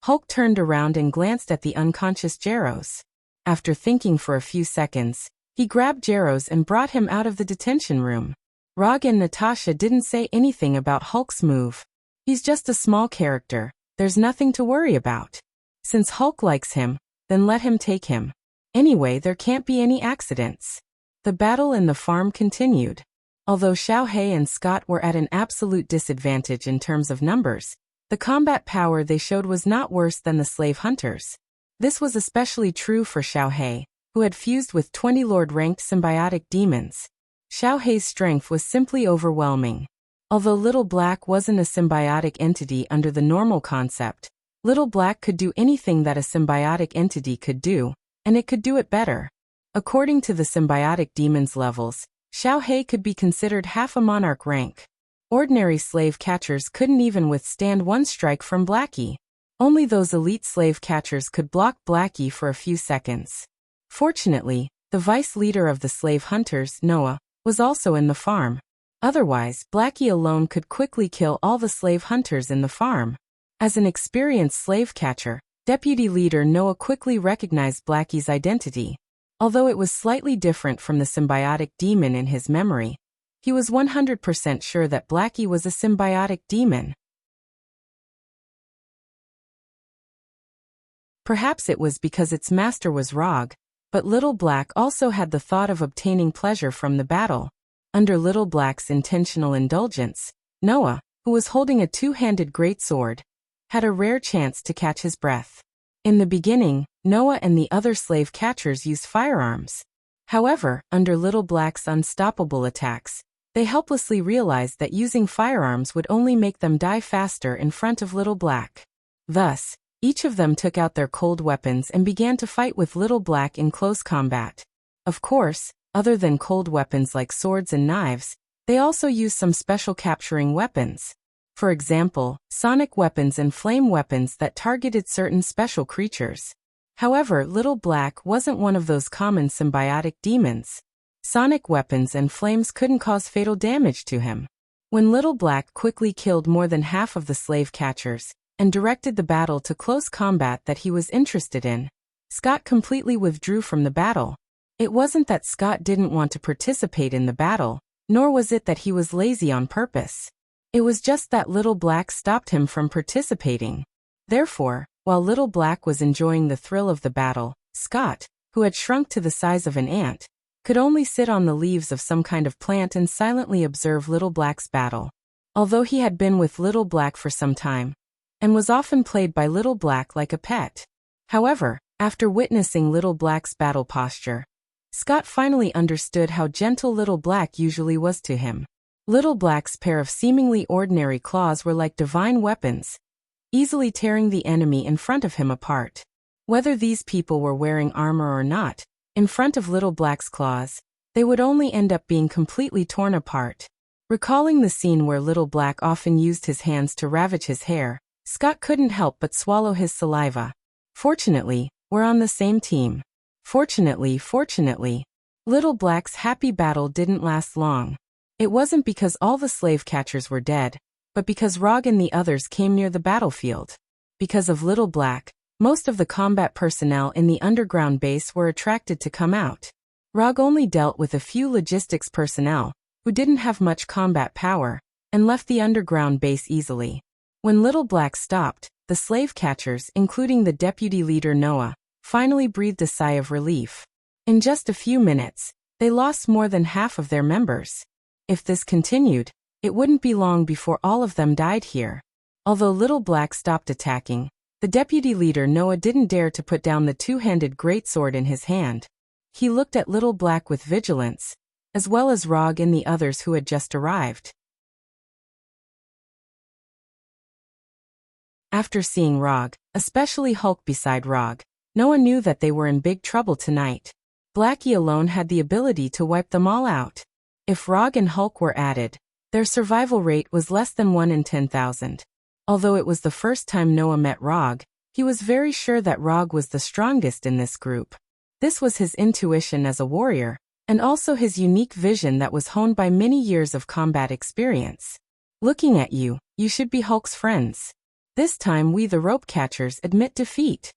Hulk turned around and glanced at the unconscious Jaros. After thinking for a few seconds, he grabbed Jaros and brought him out of the detention room. Rog and Natasha didn't say anything about Hulk's move. He's just a small character, there's nothing to worry about. Since Hulk likes him, then let him take him. Anyway, there can't be any accidents. The battle in the farm continued. Although Xiaohei and Scott were at an absolute disadvantage in terms of numbers, the combat power they showed was not worse than the slave hunters. This was especially true for Xiaohei, who had fused with 20 Lord-ranked symbiotic demons. Xiaohei's strength was simply overwhelming. Although Little Black wasn't a symbiotic entity under the normal concept, Little Black could do anything that a symbiotic entity could do, and it could do it better. According to the symbiotic demon's levels, Xiaohei could be considered half a monarch rank. Ordinary slave catchers couldn't even withstand one strike from Blackie. Only those elite slave catchers could block Blackie for a few seconds. Fortunately, the vice leader of the slave hunters, Noah, was also in the farm. Otherwise, Blackie alone could quickly kill all the slave hunters in the farm. As an experienced slave catcher, Deputy Leader Noah quickly recognized Blackie's identity. Although it was slightly different from the symbiotic demon in his memory, he was 100% sure that Blackie was a symbiotic demon. Perhaps it was because its master was Rog, but Little Black also had the thought of obtaining pleasure from the battle. Under Little Black's intentional indulgence, Noah, who was holding a two-handed greatsword, had a rare chance to catch his breath. In the beginning, Noah and the other slave catchers used firearms. However, under Little Black's unstoppable attacks, they helplessly realized that using firearms would only make them die faster in front of Little Black. Thus, each of them took out their cold weapons and began to fight with Little Black in close combat. Of course, other than cold weapons like swords and knives, they also used some special capturing weapons. For example, sonic weapons and flame weapons that targeted certain special creatures. However, Little Black wasn't one of those common symbiotic demons. Sonic weapons and flames couldn't cause fatal damage to him. When Little Black quickly killed more than half of the slave catchers and directed the battle to close combat that he was interested in, Scott completely withdrew from the battle. It wasn't that Scott didn't want to participate in the battle, nor was it that he was lazy on purpose. It was just that Little Black stopped him from participating. Therefore, while Little Black was enjoying the thrill of the battle, Scott, who had shrunk to the size of an ant, could only sit on the leaves of some kind of plant and silently observe Little Black's battle. Although he had been with Little Black for some time, and was often played by Little Black like a pet. However, after witnessing Little Black's battle posture, Scott finally understood how gentle Little Black usually was to him. Little Black's pair of seemingly ordinary claws were like divine weapons, easily tearing the enemy in front of him apart. Whether these people were wearing armor or not, in front of Little Black's claws, they would only end up being completely torn apart. Recalling the scene where Little Black often used his hands to ravage his hair, Scott couldn't help but swallow his saliva. Fortunately, we're on the same team. Fortunately, Little Black's happy battle didn't last long. It wasn't because all the slave catchers were dead, but because Rog and the others came near the battlefield. Because of Little Black, most of the combat personnel in the underground base were attracted to come out. Rog only dealt with a few logistics personnel, who didn't have much combat power, and left the underground base easily. When Little Black stopped, the slave catchers, including the deputy leader Noah, finally breathed a sigh of relief. In just a few minutes, they lost more than half of their members. If this continued, it wouldn't be long before all of them died here. Although Little Black stopped attacking, the deputy leader Noah didn't dare to put down the two-handed greatsword in his hand. He looked at Little Black with vigilance, as well as Rog and the others who had just arrived. After seeing Rog, especially Hulk beside Rog, Noah knew that they were in big trouble tonight. Blackie alone had the ability to wipe them all out. If Rog and Hulk were added, their survival rate was less than 1 in 10,000. Although it was the first time Noah met Rog, he was very sure that Rog was the strongest in this group. This was his intuition as a warrior, and also his unique vision that was honed by many years of combat experience. Looking at you, you should be Hulk's friends. This time we the rope catchers admit defeat.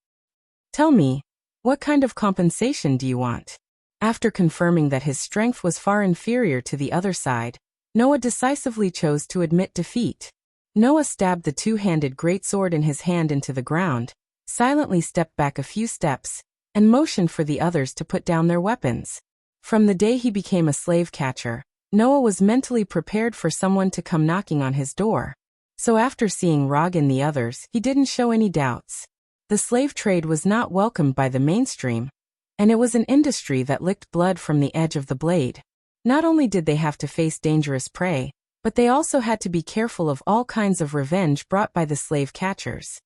Tell me, what kind of compensation do you want? After confirming that his strength was far inferior to the other side, Noah decisively chose to admit defeat. Noah stabbed the two-handed greatsword in his hand into the ground, silently stepped back a few steps, and motioned for the others to put down their weapons. From the day he became a slave catcher, Noah was mentally prepared for someone to come knocking on his door. So after seeing Rog and the others, he didn't show any doubts. The slave trade was not welcomed by the mainstream, and it was an industry that licked blood from the edge of the blade. Not only did they have to face dangerous prey, but they also had to be careful of all kinds of revenge brought by the slave catchers.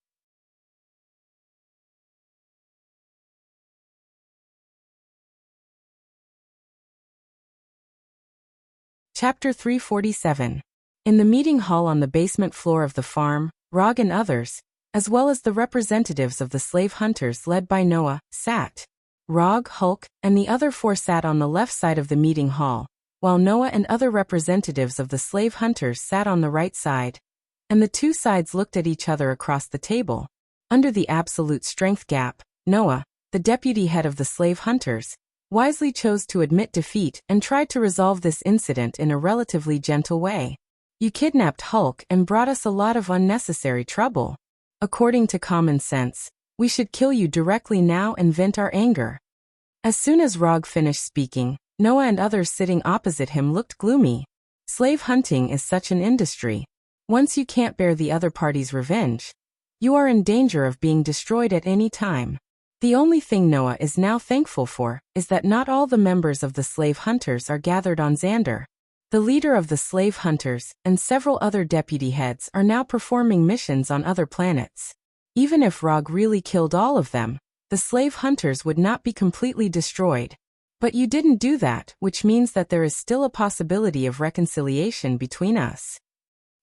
Chapter 347. In the meeting hall on the basement floor of the farm, Rog and others, as well as the representatives of the slave hunters led by Noah, sat. Rog, Hulk, and the other four sat on the left side of the meeting hall, while Noah and other representatives of the slave hunters sat on the right side, and the two sides looked at each other across the table. Under the absolute strength gap, Noah, the deputy head of the slave hunters, wisely chose to admit defeat and tried to resolve this incident in a relatively gentle way. You kidnapped Hulk and brought us a lot of unnecessary trouble. According to common sense, we should kill you directly now and vent our anger. As soon as Rog finished speaking, Noah and others sitting opposite him looked gloomy. Slave hunting is such an industry. Once you can't bear the other party's revenge, you are in danger of being destroyed at any time. The only thing Noah is now thankful for is that not all the members of the slave hunters are gathered on Xander. The leader of the slave hunters and several other deputy heads are now performing missions on other planets. Even if Rog really killed all of them, the slave hunters would not be completely destroyed. But you didn't do that, which means that there is still a possibility of reconciliation between us.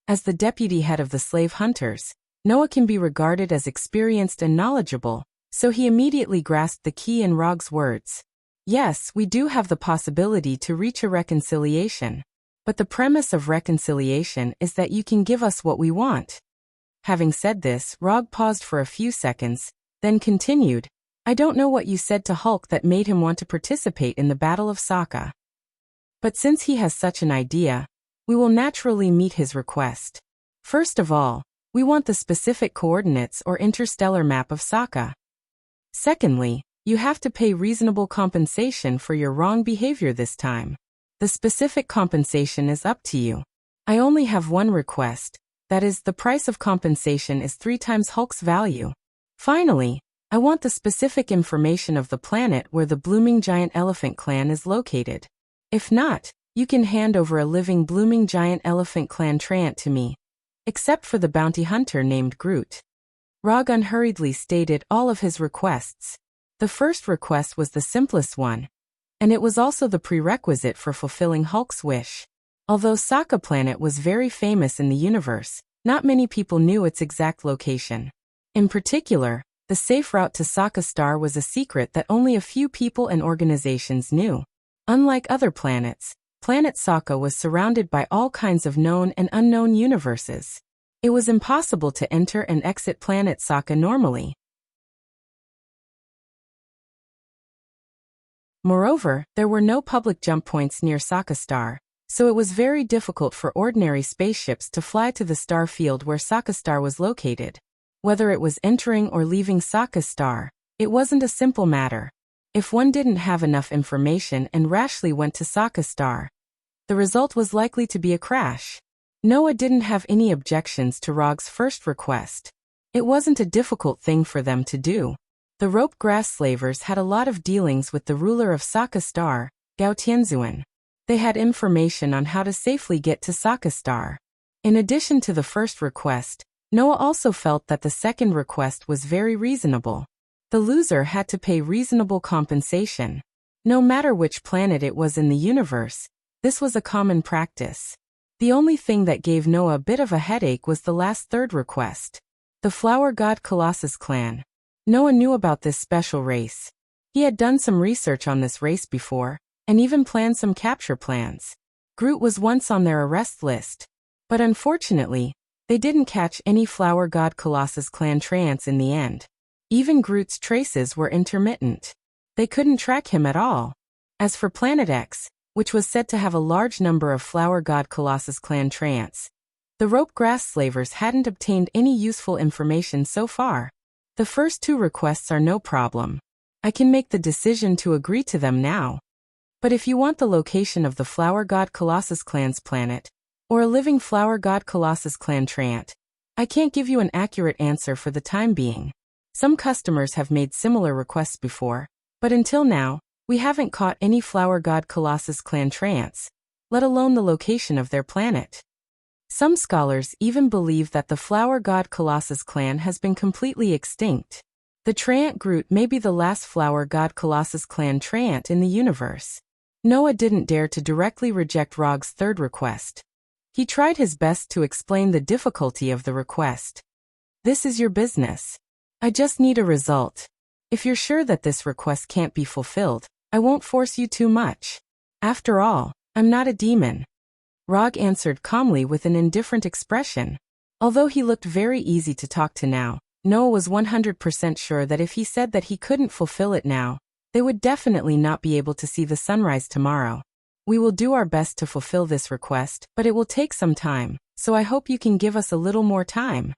As the deputy head of the slave hunters, Noah can be regarded as experienced and knowledgeable, so he immediately grasped the key in Rog's words. Yes, we do have the possibility to reach a reconciliation. But the premise of reconciliation is that you can give us what we want. Having said this, Rog paused for a few seconds, then continued, I don't know what you said to Hulk that made him want to participate in the Battle of Sokka. But since he has such an idea, we will naturally meet his request. First of all, we want the specific coordinates or interstellar map of Sokka. Secondly, you have to pay reasonable compensation for your wrong behavior this time. The specific compensation is up to you. I only have one request, that is, the price of compensation is 3 times Hulk's value. Finally, I want the specific information of the planet where the blooming giant elephant clan is located. If not, you can hand over a living blooming giant elephant clan treant to me. Except for the bounty hunter named Groot. Rog unhurriedly stated all of his requests. The first request was the simplest one, and it was also the prerequisite for fulfilling Hulk's wish. Although Sokka Planet was very famous in the universe, not many people knew its exact location. In particular, the safe route to Sokka Star was a secret that only a few people and organizations knew. Unlike other planets, Planet Sokka was surrounded by all kinds of known and unknown universes. It was impossible to enter and exit Planet Sokka normally. Moreover, there were no public jump points near Sokka Star, so it was very difficult for ordinary spaceships to fly to the star field where Sokka Star was located. Whether it was entering or leaving Sokka Star, it wasn't a simple matter. If one didn't have enough information and rashly went to Sokka Star, the result was likely to be a crash. Noah didn't have any objections to Rog's first request. It wasn't a difficult thing for them to do. The rope grass slavers had a lot of dealings with the ruler of Sokka Star, Gao Tianzuan. They had information on how to safely get to Sokka Star. In addition to the first request, Noah also felt that the second request was very reasonable. The loser had to pay reasonable compensation. No matter which planet it was in the universe, this was a common practice. The only thing that gave Noah a bit of a headache was the last third request. The Flower God Colossus clan. Noah knew about this special race. He had done some research on this race before, and even planned some capture plans. Groot was once on their arrest list. But unfortunately, they didn't catch any Flower God Colossus clan treants in the end. Even Groot's traces were intermittent. They couldn't track him at all. As for Planet X, which was said to have a large number of Flower God Colossus clan treants, the rope grass slavers hadn't obtained any useful information so far. The first 2 requests are no problem. I can make the decision to agree to them now. But if you want the location of the Flower God Colossus clan's planet, or a living Flower God Colossus clan treant, I can't give you an accurate answer for the time being. Some customers have made similar requests before, but until now, we haven't caught any Flower God Colossus clan treants, let alone the location of their planet. Some scholars even believe that the Flower God Colossus clan has been completely extinct. The Treant Groot may be the last Flower God Colossus clan treant in the universe. Noah didn't dare to directly reject Rog's third request. He tried his best to explain the difficulty of the request. This is your business. I just need a result. If you're sure that this request can't be fulfilled, I won't force you too much. After all, I'm not a demon. Rog answered calmly with an indifferent expression. Although he looked very easy to talk to now, Noah was 100% sure that if he said that he couldn't fulfill it now, they would definitely not be able to see the sunrise tomorrow. We will do our best to fulfill this request, but it will take some time, so I hope you can give us a little more time.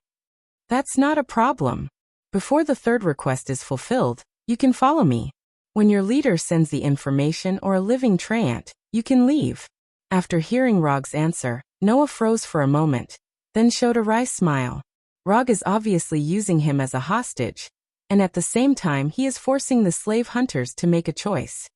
That's not a problem. Before the third request is fulfilled, you can follow me. When your leader sends the information or a living treant, you can leave. After hearing Rog's answer, Noah froze for a moment, then showed a wry smile. Rog is obviously using him as a hostage, and at the same time he is forcing the slave hunters to make a choice.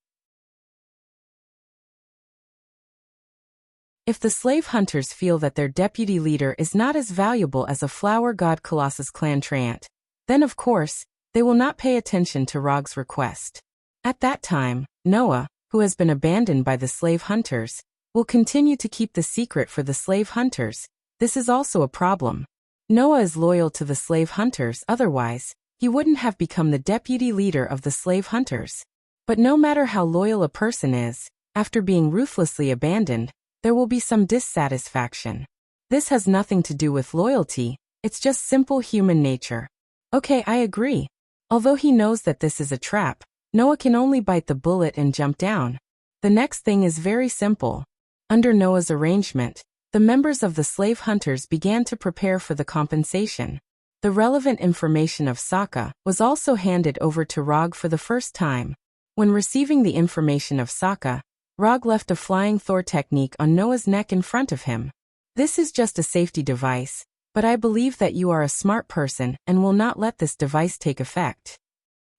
If the slave hunters feel that their deputy leader is not as valuable as a Flower God Colossus clan treant, then of course, they will not pay attention to Rog's request. At that time, Noah, who has been abandoned by the slave hunters, will continue to keep the secret for the slave hunters. This is also a problem. Noah is loyal to the slave hunters, otherwise, he wouldn't have become the deputy leader of the slave hunters. But no matter how loyal a person is, after being ruthlessly abandoned, there will be some dissatisfaction. This has nothing to do with loyalty, it's just simple human nature. Okay, I agree. Although he knows that this is a trap, Noah can only bite the bullet and jump down. The next thing is very simple. Under Noah's arrangement, the members of the slave hunters began to prepare for the compensation. The relevant information of Sokka was also handed over to Rog for the first time. When receiving the information of Sokka, Rog left a flying Thor technique on Noah's neck in front of him. This is just a safety device, but I believe that you are a smart person and will not let this device take effect.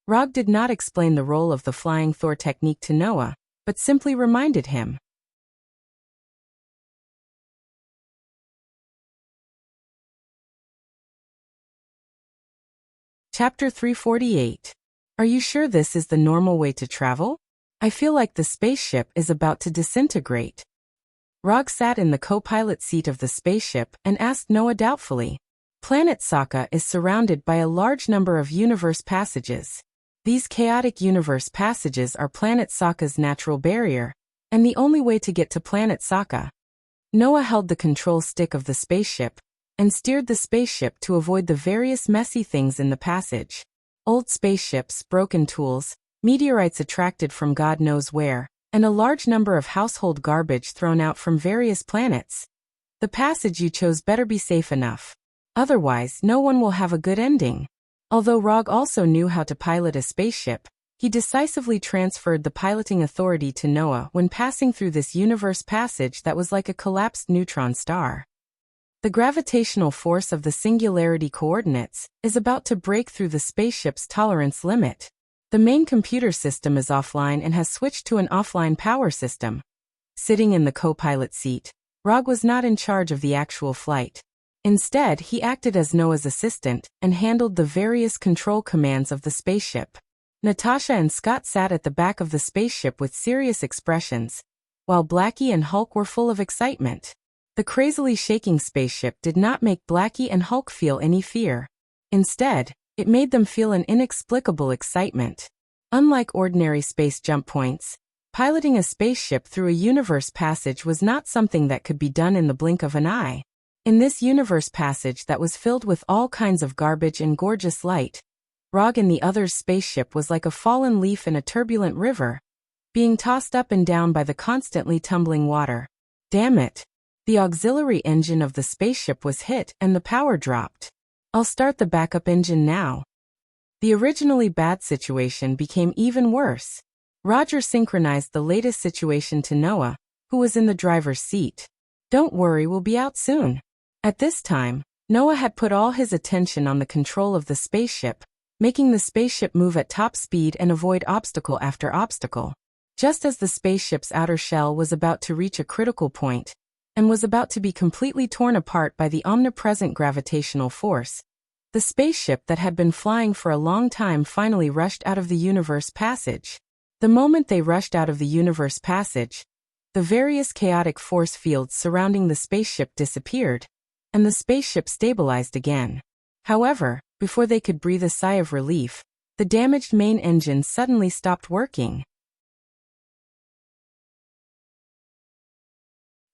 Rog did not explain the role of the flying Thor technique to Noah, but simply reminded him. Chapter 348. Are you sure this is the normal way to travel? I feel like the spaceship is about to disintegrate. Rog sat in the co-pilot seat of the spaceship and asked Noah doubtfully. Planet Sokka is surrounded by a large number of universe passages. These chaotic universe passages are Planet Sokka's natural barrier, and the only way to get to Planet Sokka. Noah held the control stick of the spaceship, and steered the spaceship to avoid the various messy things in the passage. Old spaceships, broken tools, meteorites attracted from God knows where, and a large number of household garbage thrown out from various planets. The passage you chose better be safe enough. Otherwise, no one will have a good ending. Although Rog also knew how to pilot a spaceship, he decisively transferred the piloting authority to Noah when passing through this universe passage that was like a collapsed neutron star. The gravitational force of the singularity coordinates is about to break through the spaceship's tolerance limit. The main computer system is offline and has switched to an offline power system. Sitting in the co-pilot seat, Rog was not in charge of the actual flight. Instead, he acted as Noah's assistant and handled the various control commands of the spaceship. Natasha and Scott sat at the back of the spaceship with serious expressions, while Blackie and Hulk were full of excitement. The crazily shaking spaceship did not make Blackie and Hulk feel any fear. Instead, it made them feel an inexplicable excitement. Unlike ordinary space jump points, piloting a spaceship through a universe passage was not something that could be done in the blink of an eye. In this universe passage that was filled with all kinds of garbage and gorgeous light, Rog and the other's spaceship was like a fallen leaf in a turbulent river, being tossed up and down by the constantly tumbling water. Damn it! The auxiliary engine of the spaceship was hit and the power dropped. I'll start the backup engine now. The originally bad situation became even worse. Roger synchronized the latest situation to Noah, who was in the driver's seat. "Don't worry, we'll be out soon." At this time, Noah had put all his attention on the control of the spaceship, making the spaceship move at top speed and avoid obstacle after obstacle. Just as the spaceship's outer shell was about to reach a critical point, and was about to be completely torn apart by the omnipresent gravitational force, the spaceship that had been flying for a long time finally rushed out of the universe passage. The moment they rushed out of the universe passage, the various chaotic force fields surrounding the spaceship disappeared, and the spaceship stabilized again. However, before they could breathe a sigh of relief, the damaged main engine suddenly stopped working.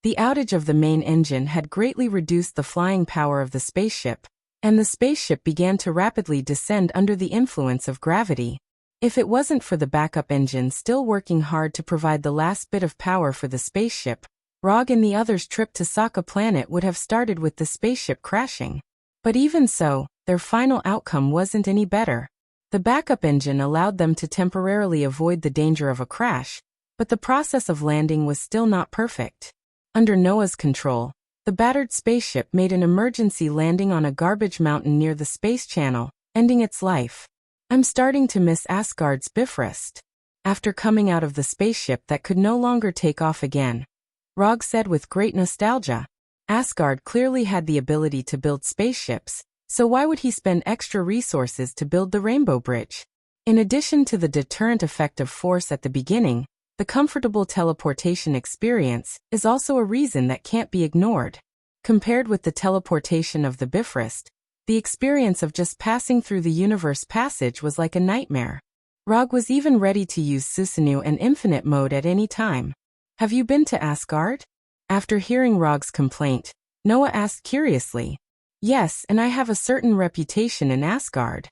The outage of the main engine had greatly reduced the flying power of the spaceship, and the spaceship began to rapidly descend under the influence of gravity. If it wasn't for the backup engine still working hard to provide the last bit of power for the spaceship, Rog and the others' trip to Sokka planet would have started with the spaceship crashing. But even so, their final outcome wasn't any better. The backup engine allowed them to temporarily avoid the danger of a crash, but the process of landing was still not perfect. Under Noah's control, the battered spaceship made an emergency landing on a garbage mountain near the space channel, ending its life. "I'm starting to miss Asgard's Bifrost." After coming out of the spaceship that could no longer take off again, Rog said with great nostalgia. Asgard clearly had the ability to build spaceships, so why would he spend extra resources to build the Rainbow Bridge? In addition to the deterrent effect of force at the beginning, the comfortable teleportation experience is also a reason that can't be ignored. Compared with the teleportation of the Bifrost, the experience of just passing through the universe passage was like a nightmare. Rog was even ready to use Susanoo and Infinite Mode at any time. "Have you been to Asgard?" After hearing Rog's complaint, Noah asked curiously. "Yes, and I have a certain reputation in Asgard."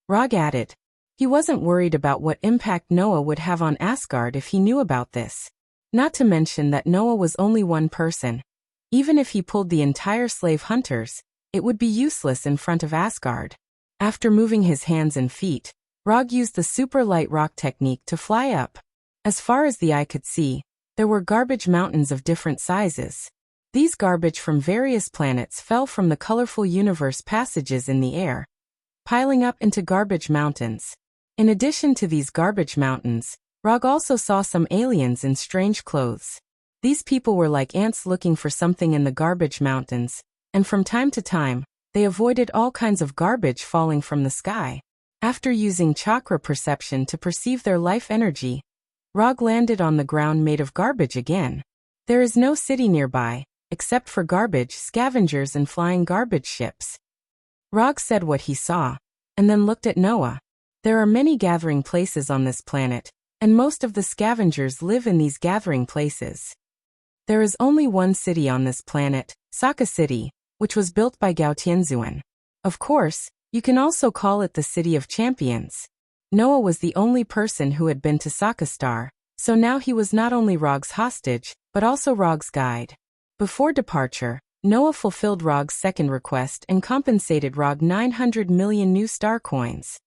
Rog added. He wasn't worried about what impact Noah would have on Asgard if he knew about this. Not to mention that Noah was only one person. Even if he pulled the entire slave hunters, it would be useless in front of Asgard. After moving his hands and feet, Rog used the super light rock technique to fly up. As far as the eye could see, there were garbage mountains of different sizes. These garbage from various planets fell from the colorful universe passages in the air, piling up into garbage mountains. In addition to these garbage mountains, Rog also saw some aliens in strange clothes. These people were like ants looking for something in the garbage mountains, and from time to time, they avoided all kinds of garbage falling from the sky. After using chakra perception to perceive their life energy, Rog landed on the ground made of garbage again. There is no city nearby, except for garbage scavengers and flying garbage ships. Rog said what he saw, and then looked at Noah. There are many gathering places on this planet, and most of the scavengers live in these gathering places. There is only one city on this planet, Sokka City, which was built by Gao Tianzuan. Of course, you can also call it the City of Champions. Noah was the only person who had been to Sokka Star, so now he was not only Rog's hostage, but also Rog's guide. Before departure, Noah fulfilled Rog's second request and compensated Rog 900 million new star coins.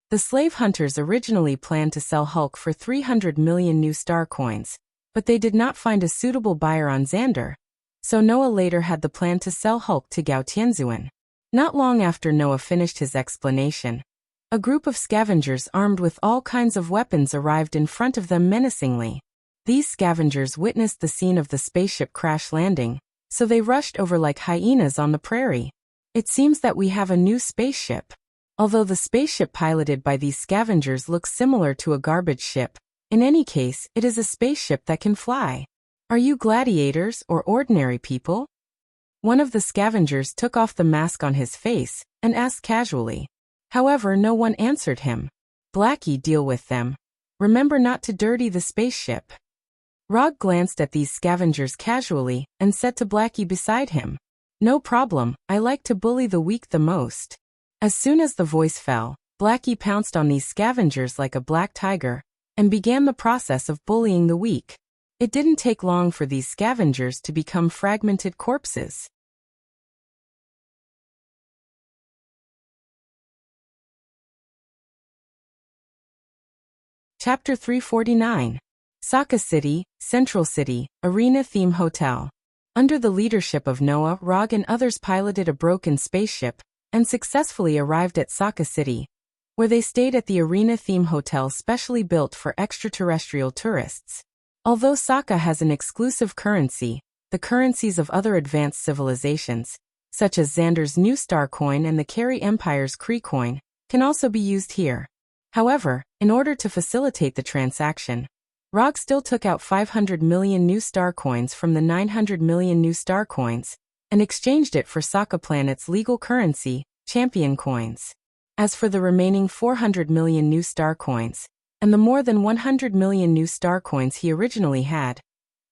The slave hunters originally planned to sell Hulk for 300 million new star coins, but they did not find a suitable buyer on Xander, so Noah later had the plan to sell Hulk to Gao Tianzuan. Not long after Noah finished his explanation, a group of scavengers armed with all kinds of weapons arrived in front of them menacingly. These scavengers witnessed the scene of the spaceship crash landing, so they rushed over like hyenas on the prairie. "It seems that we have a new spaceship." Although the spaceship piloted by these scavengers looks similar to a garbage ship, in any case, it is a spaceship that can fly. "Are you gladiators or ordinary people?" One of the scavengers took off the mask on his face and asked casually. However, no one answered him. "Blackie, deal with them. Remember not to dirty the spaceship." Rog glanced at these scavengers casually and said to Blackie beside him, "No problem, I like to bully the weak the most." As soon as the voice fell, Blackie pounced on these scavengers like a black tiger and began the process of bullying the weak. It didn't take long for these scavengers to become fragmented corpses. Chapter 349. Saka City, Central City, Arena Theme Hotel. Under the leadership of Noah, Rog and others piloted a broken spaceship and successfully arrived at Saka City, where they stayed at the Arena Theme Hotel specially built for extraterrestrial tourists. Although Saka has an exclusive currency, the currencies of other advanced civilizations, such as Xander's New Star coin and the Carey Empire's Kree coin, can also be used here. However, in order to facilitate the transaction, Rog still took out 500 million New Star coins from the 900 million New Star coins and exchanged it for Saka Planet's legal currency, champion coins. As for the remaining 400 million New Star coins, and the more than 100 million New Star coins he originally had,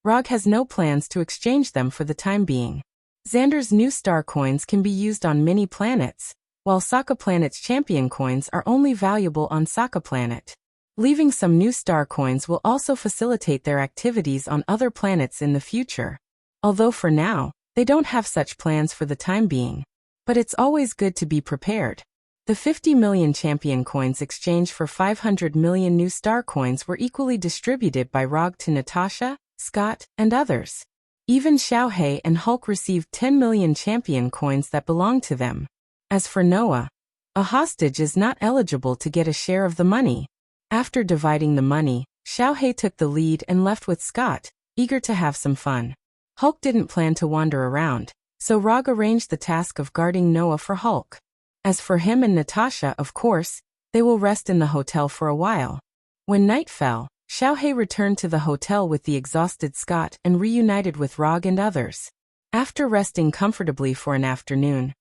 Rog has no plans to exchange them for the time being. Xander's New Star coins can be used on many planets, while Saka Planet's champion coins are only valuable on Saka Planet. Leaving some New Star coins will also facilitate their activities on other planets in the future. Although for now, they don't have such plans for the time being. But it's always good to be prepared. The 50 million champion coins exchanged for 500 million New Star coins were equally distributed by Rog to Natasha, Scott, and others. Even Xiaohei and Hulk received 10 million champion coins that belonged to them. As for Noah, a hostage is not eligible to get a share of the money. After dividing the money, Xiaohei took the lead and left with Scott, eager to have some fun. Hulk didn't plan to wander around, so Rog arranged the task of guarding Noah for Hulk. As for him and Natasha, of course, they will rest in the hotel for a while. When night fell, Xiaohei returned to the hotel with the exhausted Scott and reunited with Rog and others. After resting comfortably for an afternoon,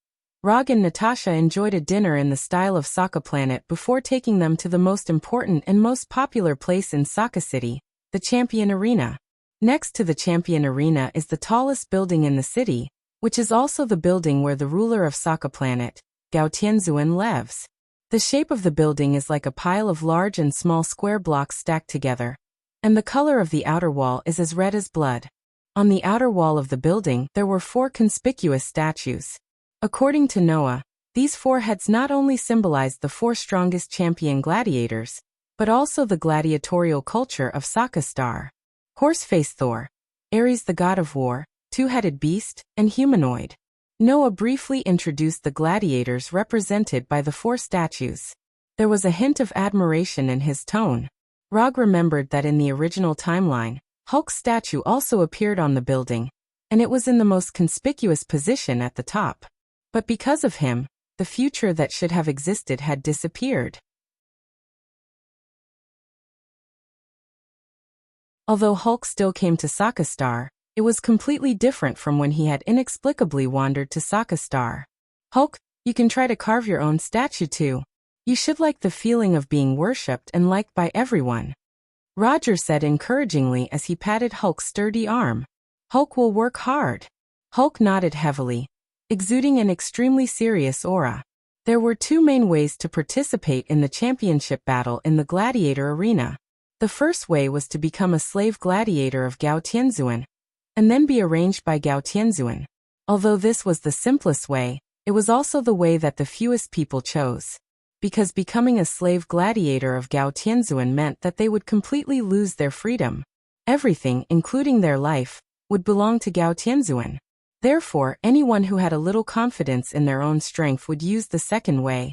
Rog and Natasha enjoyed a dinner in the style of Saka Planet before taking them to the most important and most popular place in Saka City, the Champion Arena. Next to the Champion Arena is the tallest building in the city, which is also the building where the ruler of Saka Planet, Gao Tianzuan, lives. The shape of the building is like a pile of large and small square blocks stacked together, and the color of the outer wall is as red as blood. On the outer wall of the building there were 4 conspicuous statues. According to Noah, these 4 heads not only symbolized the 4 strongest champion gladiators, but also the gladiatorial culture of Saka Star. Horse-faced Thor, Ares the god of war, two-headed beast, and humanoid. Noah briefly introduced the gladiators represented by the 4 statues. There was a hint of admiration in his tone. Rog remembered that in the original timeline, Hulk's statue also appeared on the building, and it was in the most conspicuous position at the top. But because of him, the future that should have existed had disappeared. Although Hulk still came to Saka Star, it was completely different from when he had inexplicably wandered to Saka Star. Hulk, you can try to carve your own statue too. You should like the feeling of being worshipped and liked by everyone. Roger said encouragingly as he patted Hulk's sturdy arm. Hulk will work hard. Hulk nodded heavily, exuding an extremely serious aura. There were 2 main ways to participate in the championship battle in the gladiator arena. The first way was to become a slave gladiator of Gao Tianzuan, and then be arranged by Gao Tianzuan. Although this was the simplest way, it was also the way that the fewest people chose. Because becoming a slave gladiator of Gao Tianzuan meant that they would completely lose their freedom. Everything, including their life, would belong to Gao Tianzuan. Therefore, anyone who had a little confidence in their own strength would use the second way,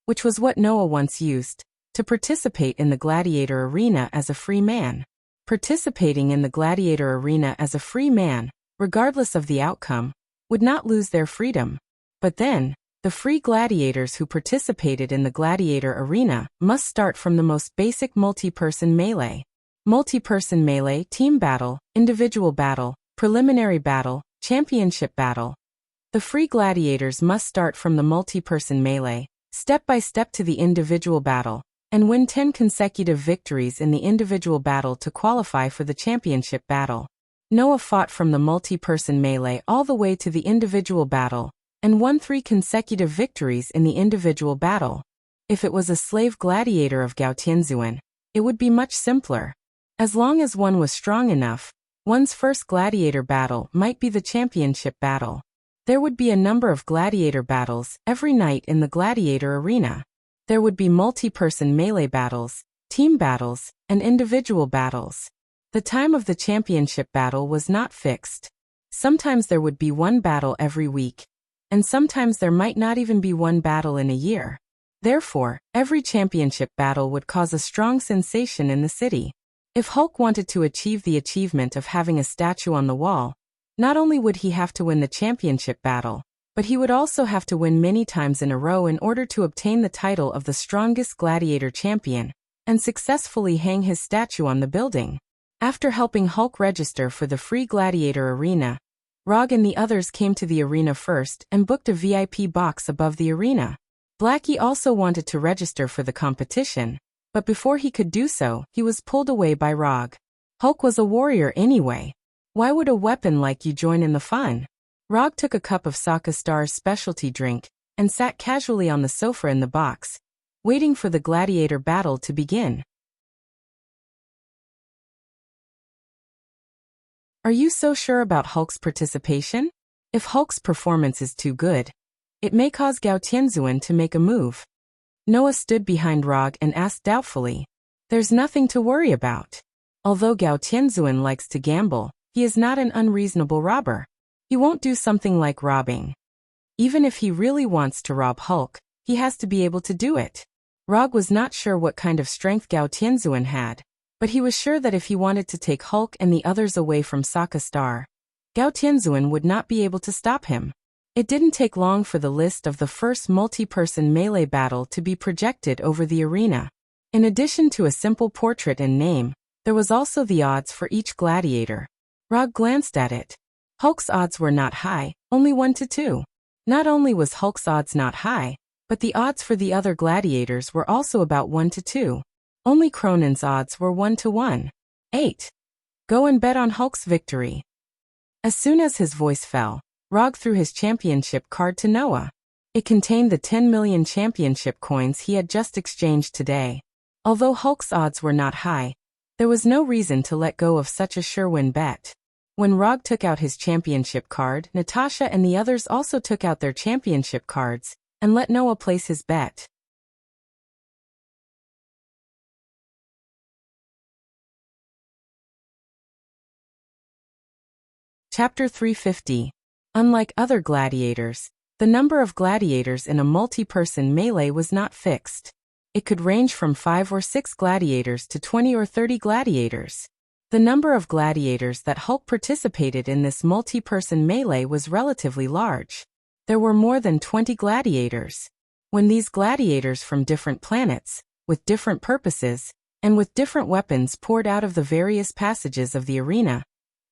which was what Noah once used, to participate in the gladiator arena as a free man. Participating in the gladiator arena as a free man, regardless of the outcome, would not lose their freedom. But then, the free gladiators who participated in the gladiator arena must start from the most basic multi-person melee. Multi-person melee, team battle, individual battle, preliminary battle, championship battle. The free gladiators must start from the multi-person melee, step by step to the individual battle, and win 10 consecutive victories in the individual battle to qualify for the championship battle. Noah fought from the multi-person melee all the way to the individual battle, and won 3 consecutive victories in the individual battle. If it was a slave gladiator of Gao Tianzuan, it would be much simpler. As long as one was strong enough, one's first gladiator battle might be the championship battle. There would be a number of gladiator battles every night in the gladiator arena. There would be multi-person melee battles, team battles, and individual battles. The time of the championship battle was not fixed. Sometimes there would be one battle every week, and sometimes there might not even be one battle in a year. Therefore, every championship battle would cause a strong sensation in the city. If Hulk wanted to achieve the achievement of having a statue on the wall, not only would he have to win the championship battle, but he would also have to win many times in a row in order to obtain the title of the strongest gladiator champion, and successfully hang his statue on the building. After helping Hulk register for the free gladiator arena, Rog and the others came to the arena first and booked a VIP box above the arena. Blackie also wanted to register for the competition, but before he could do so, he was pulled away by Rog. Hulk was a warrior anyway. Why would a weapon like you join in the fun? Rog took a cup of Sokka Star's specialty drink and sat casually on the sofa in the box, waiting for the gladiator battle to begin. Are you so sure about Hulk's participation? If Hulk's performance is too good, it may cause Gao Tianzuan to make a move. Noah stood behind Rog and asked doubtfully. There's nothing to worry about. Although Gao Tianzuan likes to gamble, he is not an unreasonable robber. He won't do something like robbing. Even if he really wants to rob Hulk, he has to be able to do it. Rog was not sure what kind of strength Gao Tianzuan had, but he was sure that if he wanted to take Hulk and the others away from Sokka Star, Gao Tianzuan would not be able to stop him. It didn't take long for the list of the first multi-person melee battle to be projected over the arena. In addition to a simple portrait and name, there was also the odds for each gladiator. Rog glanced at it. Hulk's odds were not high, only 1 to 2. Not only was Hulk's odds not high, but the odds for the other gladiators were also about 1 to 2. Only Cronin's odds were 1 to 1. 8. Go and bet on Hulk's victory. As soon as his voice fell, Rog threw his championship card to Noah. It contained the 10 million championship coins he had just exchanged today. Although Hulk's odds were not high, there was no reason to let go of such a sure-win bet. When Rog took out his championship card, Natasha and the others also took out their championship cards and let Noah place his bet. Chapter 350. Unlike other gladiators, the number of gladiators in a multi-person melee was not fixed. It could range from 5 or 6 gladiators to 20 or 30 gladiators. The number of gladiators that Hulk participated in this multi-person melee was relatively large. There were more than 20 gladiators. When these gladiators from different planets, with different purposes, and with different weapons poured out of the various passages of the arena,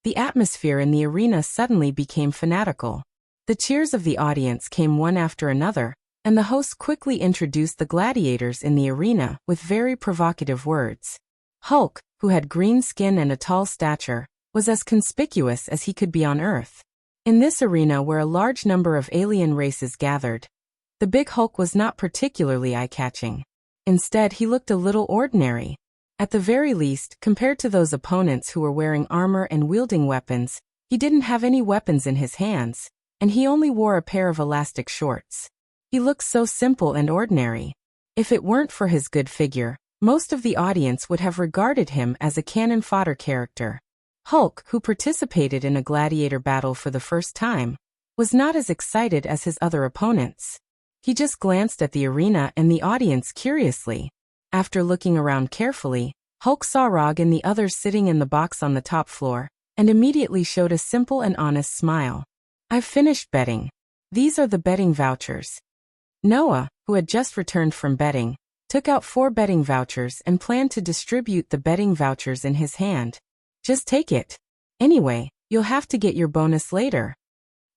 the atmosphere in the arena suddenly became fanatical. The cheers of the audience came one after another, and the host quickly introduced the gladiators in the arena with very provocative words. Hulk, who had green skin and a tall stature, was as conspicuous as he could be on Earth. In this arena where a large number of alien races gathered, the big Hulk was not particularly eye-catching. Instead, he looked a little ordinary. At the very least, compared to those opponents who were wearing armor and wielding weapons, he didn't have any weapons in his hands, and he only wore a pair of elastic shorts. He looked so simple and ordinary. If it weren't for his good figure, most of the audience would have regarded him as a cannon fodder character. Hulk, who participated in a gladiator battle for the first time, was not as excited as his other opponents. He just glanced at the arena and the audience curiously. After looking around carefully, Hulk saw Rog and the others sitting in the box on the top floor, and immediately showed a simple and honest smile. I've finished betting. These are the betting vouchers. Noah, who had just returned from betting, took out 4 betting vouchers and planned to distribute the betting vouchers in his hand. Just take it. Anyway, you'll have to get your bonus later.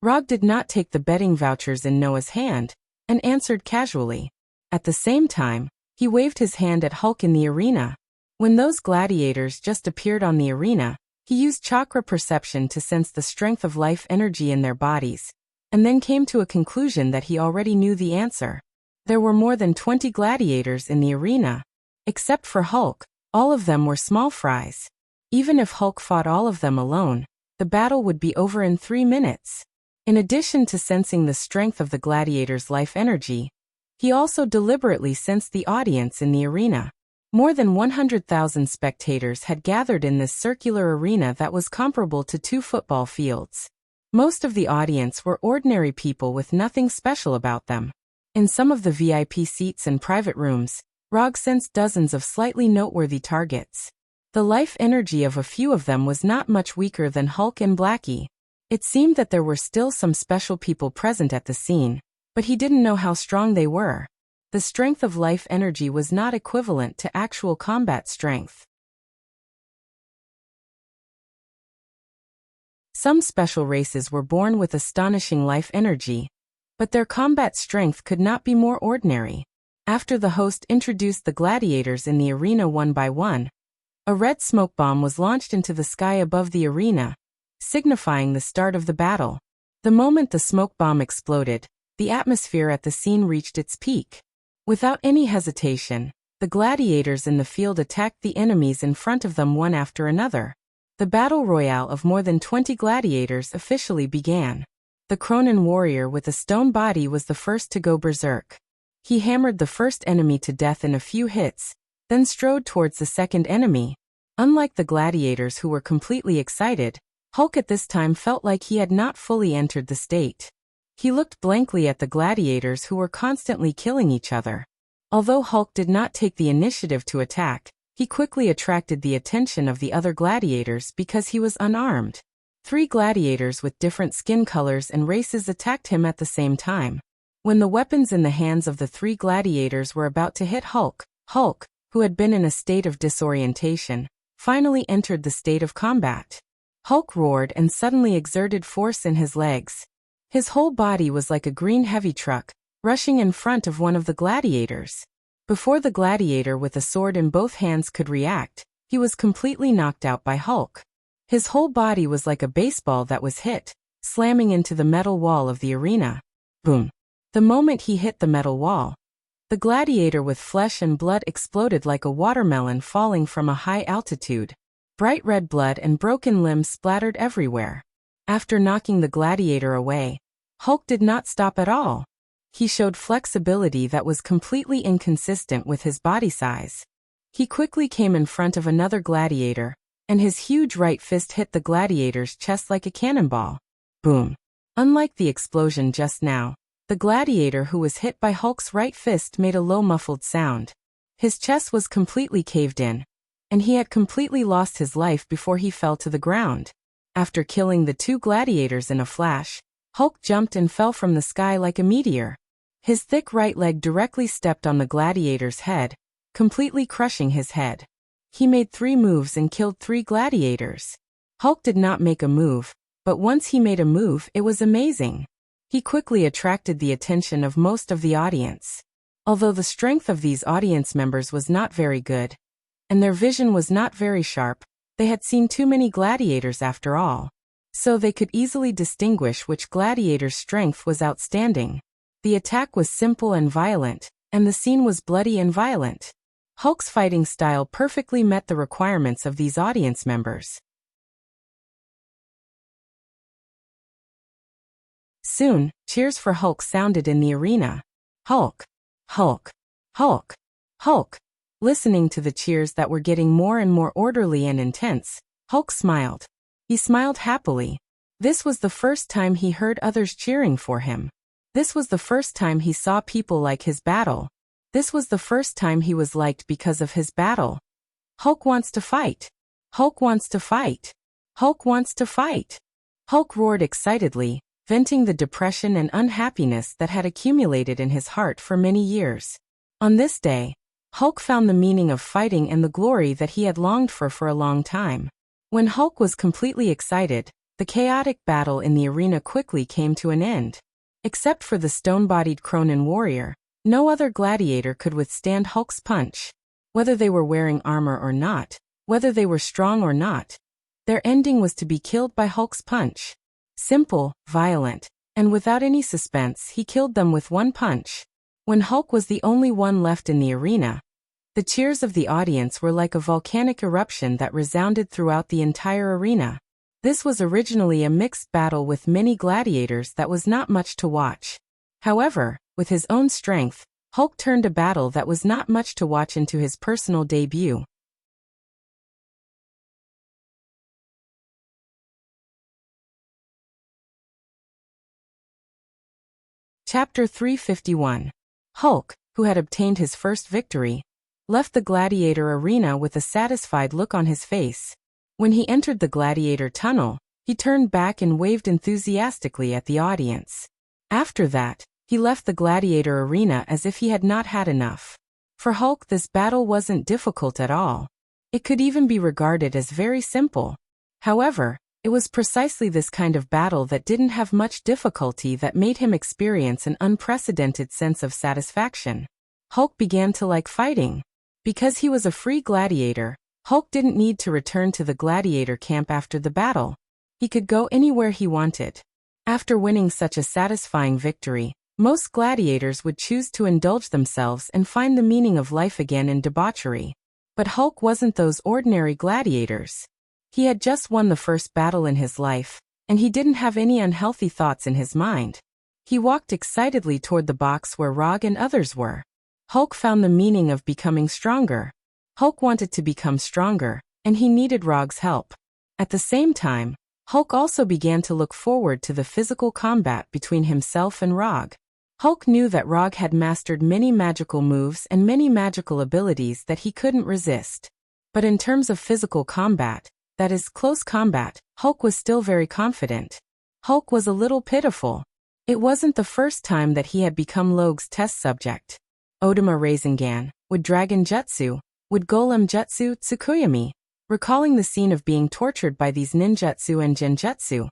Rog did not take the betting vouchers in Noah's hand, and answered casually. At the same time, he waved his hand at Hulk in the arena. When those gladiators just appeared on the arena, he used chakra perception to sense the strength of life energy in their bodies, and then came to a conclusion that he already knew the answer. There were more than 20 gladiators in the arena. Except for Hulk, all of them were small fries. Even if Hulk fought all of them alone, the battle would be over in 3 minutes. In addition to sensing the strength of the gladiators' life energy, he also deliberately sensed the audience in the arena. More than 100,000 spectators had gathered in this circular arena that was comparable to 2 football fields. Most of the audience were ordinary people with nothing special about them. In some of the VIP seats and private rooms, Rog sensed dozens of slightly noteworthy targets. The life energy of a few of them was not much weaker than Hulk and Blackie. It seemed that there were still some special people present at the scene, but he didn't know how strong they were. The strength of life energy was not equivalent to actual combat strength. Some special races were born with astonishing life energy, but their combat strength could not be more ordinary. After the host introduced the gladiators in the arena one by one, a red smoke bomb was launched into the sky above the arena, signifying the start of the battle. The moment the smoke bomb exploded, the atmosphere at the scene reached its peak. Without any hesitation, the gladiators in the field attacked the enemies in front of them one after another. The battle royale of more than 20 gladiators officially began. The Cronin warrior with a stone body was the first to go berserk. He hammered the first enemy to death in a few hits, then strode towards the second enemy. Unlike the gladiators who were completely excited, Hulk at this time felt like he had not fully entered the state. He looked blankly at the gladiators who were constantly killing each other. Although Hulk did not take the initiative to attack, he quickly attracted the attention of the other gladiators because he was unarmed. 3 gladiators with different skin colors and races attacked him at the same time. When the weapons in the hands of the 3 gladiators were about to hit Hulk, who had been in a state of disorientation, finally entered the state of combat. Hulk roared and suddenly exerted force in his legs. His whole body was like a green heavy truck, rushing in front of one of the gladiators. Before the gladiator with a sword in both hands could react, he was completely knocked out by Hulk. His whole body was like a baseball that was hit, slamming into the metal wall of the arena. Boom! The moment he hit the metal wall, the gladiator with flesh and blood exploded like a watermelon falling from a high altitude. Bright red blood and broken limbs splattered everywhere. After knocking the gladiator away, Hulk did not stop at all. He showed flexibility that was completely inconsistent with his body size. He quickly came in front of another gladiator, and his huge right fist hit the gladiator's chest like a cannonball. Boom! Unlike the explosion just now, the gladiator who was hit by Hulk's right fist made a low muffled sound. His chest was completely caved in, and he had completely lost his life before he fell to the ground. After killing the 2 gladiators in a flash, Hulk jumped and fell from the sky like a meteor. His thick right leg directly stepped on the gladiator's head, completely crushing his head. He made 3 moves and killed 3 gladiators. Hulk did not make a move, but once he made a move, it was amazing. He quickly attracted the attention of most of the audience. Although the strength of these audience members was not very good, and their vision was not very sharp, they had seen too many gladiators after all. So they could easily distinguish which gladiator's strength was outstanding. The attack was simple and violent, and the scene was bloody and violent. Hulk's fighting style perfectly met the requirements of these audience members. Soon, cheers for Hulk sounded in the arena. Hulk! Hulk! Hulk! Hulk! Listening to the cheers that were getting more and more orderly and intense, Hulk smiled. He smiled happily. This was the first time he heard others cheering for him. This was the first time he saw people like his battle. This was the first time he was liked because of his battle. Hulk wants to fight. Hulk wants to fight. Hulk wants to fight. Hulk roared excitedly, venting the depression and unhappiness that had accumulated in his heart for many years. On this day, Hulk found the meaning of fighting and the glory that he had longed for a long time. When Hulk was completely excited, the chaotic battle in the arena quickly came to an end. Except for the stone-bodied Cronin warrior, no other gladiator could withstand Hulk's punch. Whether they were wearing armor or not, whether they were strong or not, their ending was to be killed by Hulk's punch. Simple, violent, and without any suspense, he killed them with one punch. When Hulk was the only one left in the arena, the cheers of the audience were like a volcanic eruption that resounded throughout the entire arena. This was originally a mixed battle with many gladiators that was not much to watch. However, with his own strength, Hulk turned a battle that was not much to watch into his personal debut. Chapter 351. Hulk, who had obtained his first victory, left the gladiator arena with a satisfied look on his face. When he entered the gladiator tunnel, he turned back and waved enthusiastically at the audience. After that, he left the gladiator arena as if he had not had enough. For Hulk, this battle wasn't difficult at all. It could even be regarded as very simple. However, it was precisely this kind of battle that didn't have much difficulty that made him experience an unprecedented sense of satisfaction. Hulk began to like fighting. Because he was a free gladiator, Hulk didn't need to return to the gladiator camp after the battle. He could go anywhere he wanted. After winning such a satisfying victory, most gladiators would choose to indulge themselves and find the meaning of life again in debauchery. But Hulk wasn't those ordinary gladiators. He had just won the first battle in his life, and he didn't have any unhealthy thoughts in his mind. He walked excitedly toward the box where Rog and others were. Hulk found the meaning of becoming stronger. Hulk wanted to become stronger, and he needed Rog's help. At the same time, Hulk also began to look forward to the physical combat between himself and Rog. Hulk knew that Rog had mastered many magical moves and many magical abilities that he couldn't resist. But in terms of physical combat, that is, close combat, Hulk was still very confident. Hulk was a little pitiful. It wasn't the first time that he had become Logue's test subject. Odama Rasengan, would Dragon Jutsu, would Golem Jutsu Tsukuyomi, recalling the scene of being tortured by these ninjutsu and genjutsu.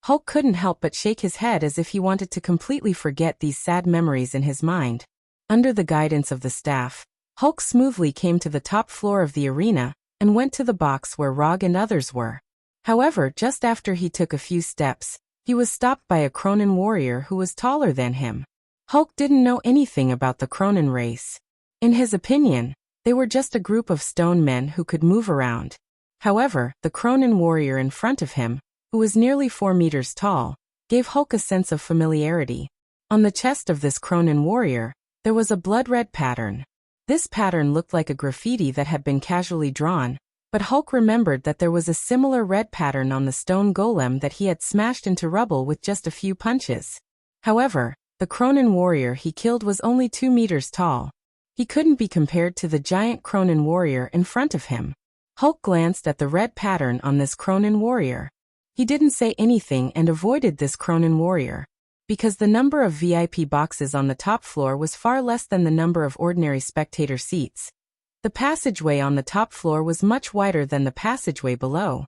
Hulk couldn't help but shake his head as if he wanted to completely forget these sad memories in his mind. Under the guidance of the staff, Hulk smoothly came to the top floor of the arena and went to the box where Rog and others were. However, just after he took a few steps, he was stopped by a Cronin warrior who was taller than him. Hulk didn't know anything about the Cronin race. In his opinion, they were just a group of stone men who could move around. However, the Cronin warrior in front of him, who was nearly 4 meters tall, gave Hulk a sense of familiarity. On the chest of this Cronin warrior, there was a blood-red pattern. This pattern looked like a graffiti that had been casually drawn, but Hulk remembered that there was a similar red pattern on the stone golem that he had smashed into rubble with just a few punches. However, the Cronin warrior he killed was only 2 meters tall. He couldn't be compared to the giant Cronin warrior in front of him. Hulk glanced at the red pattern on this Cronin warrior. He didn't say anything and avoided this Cronin warrior. Because the number of VIP boxes on the top floor was far less than the number of ordinary spectator seats, the passageway on the top floor was much wider than the passageway below.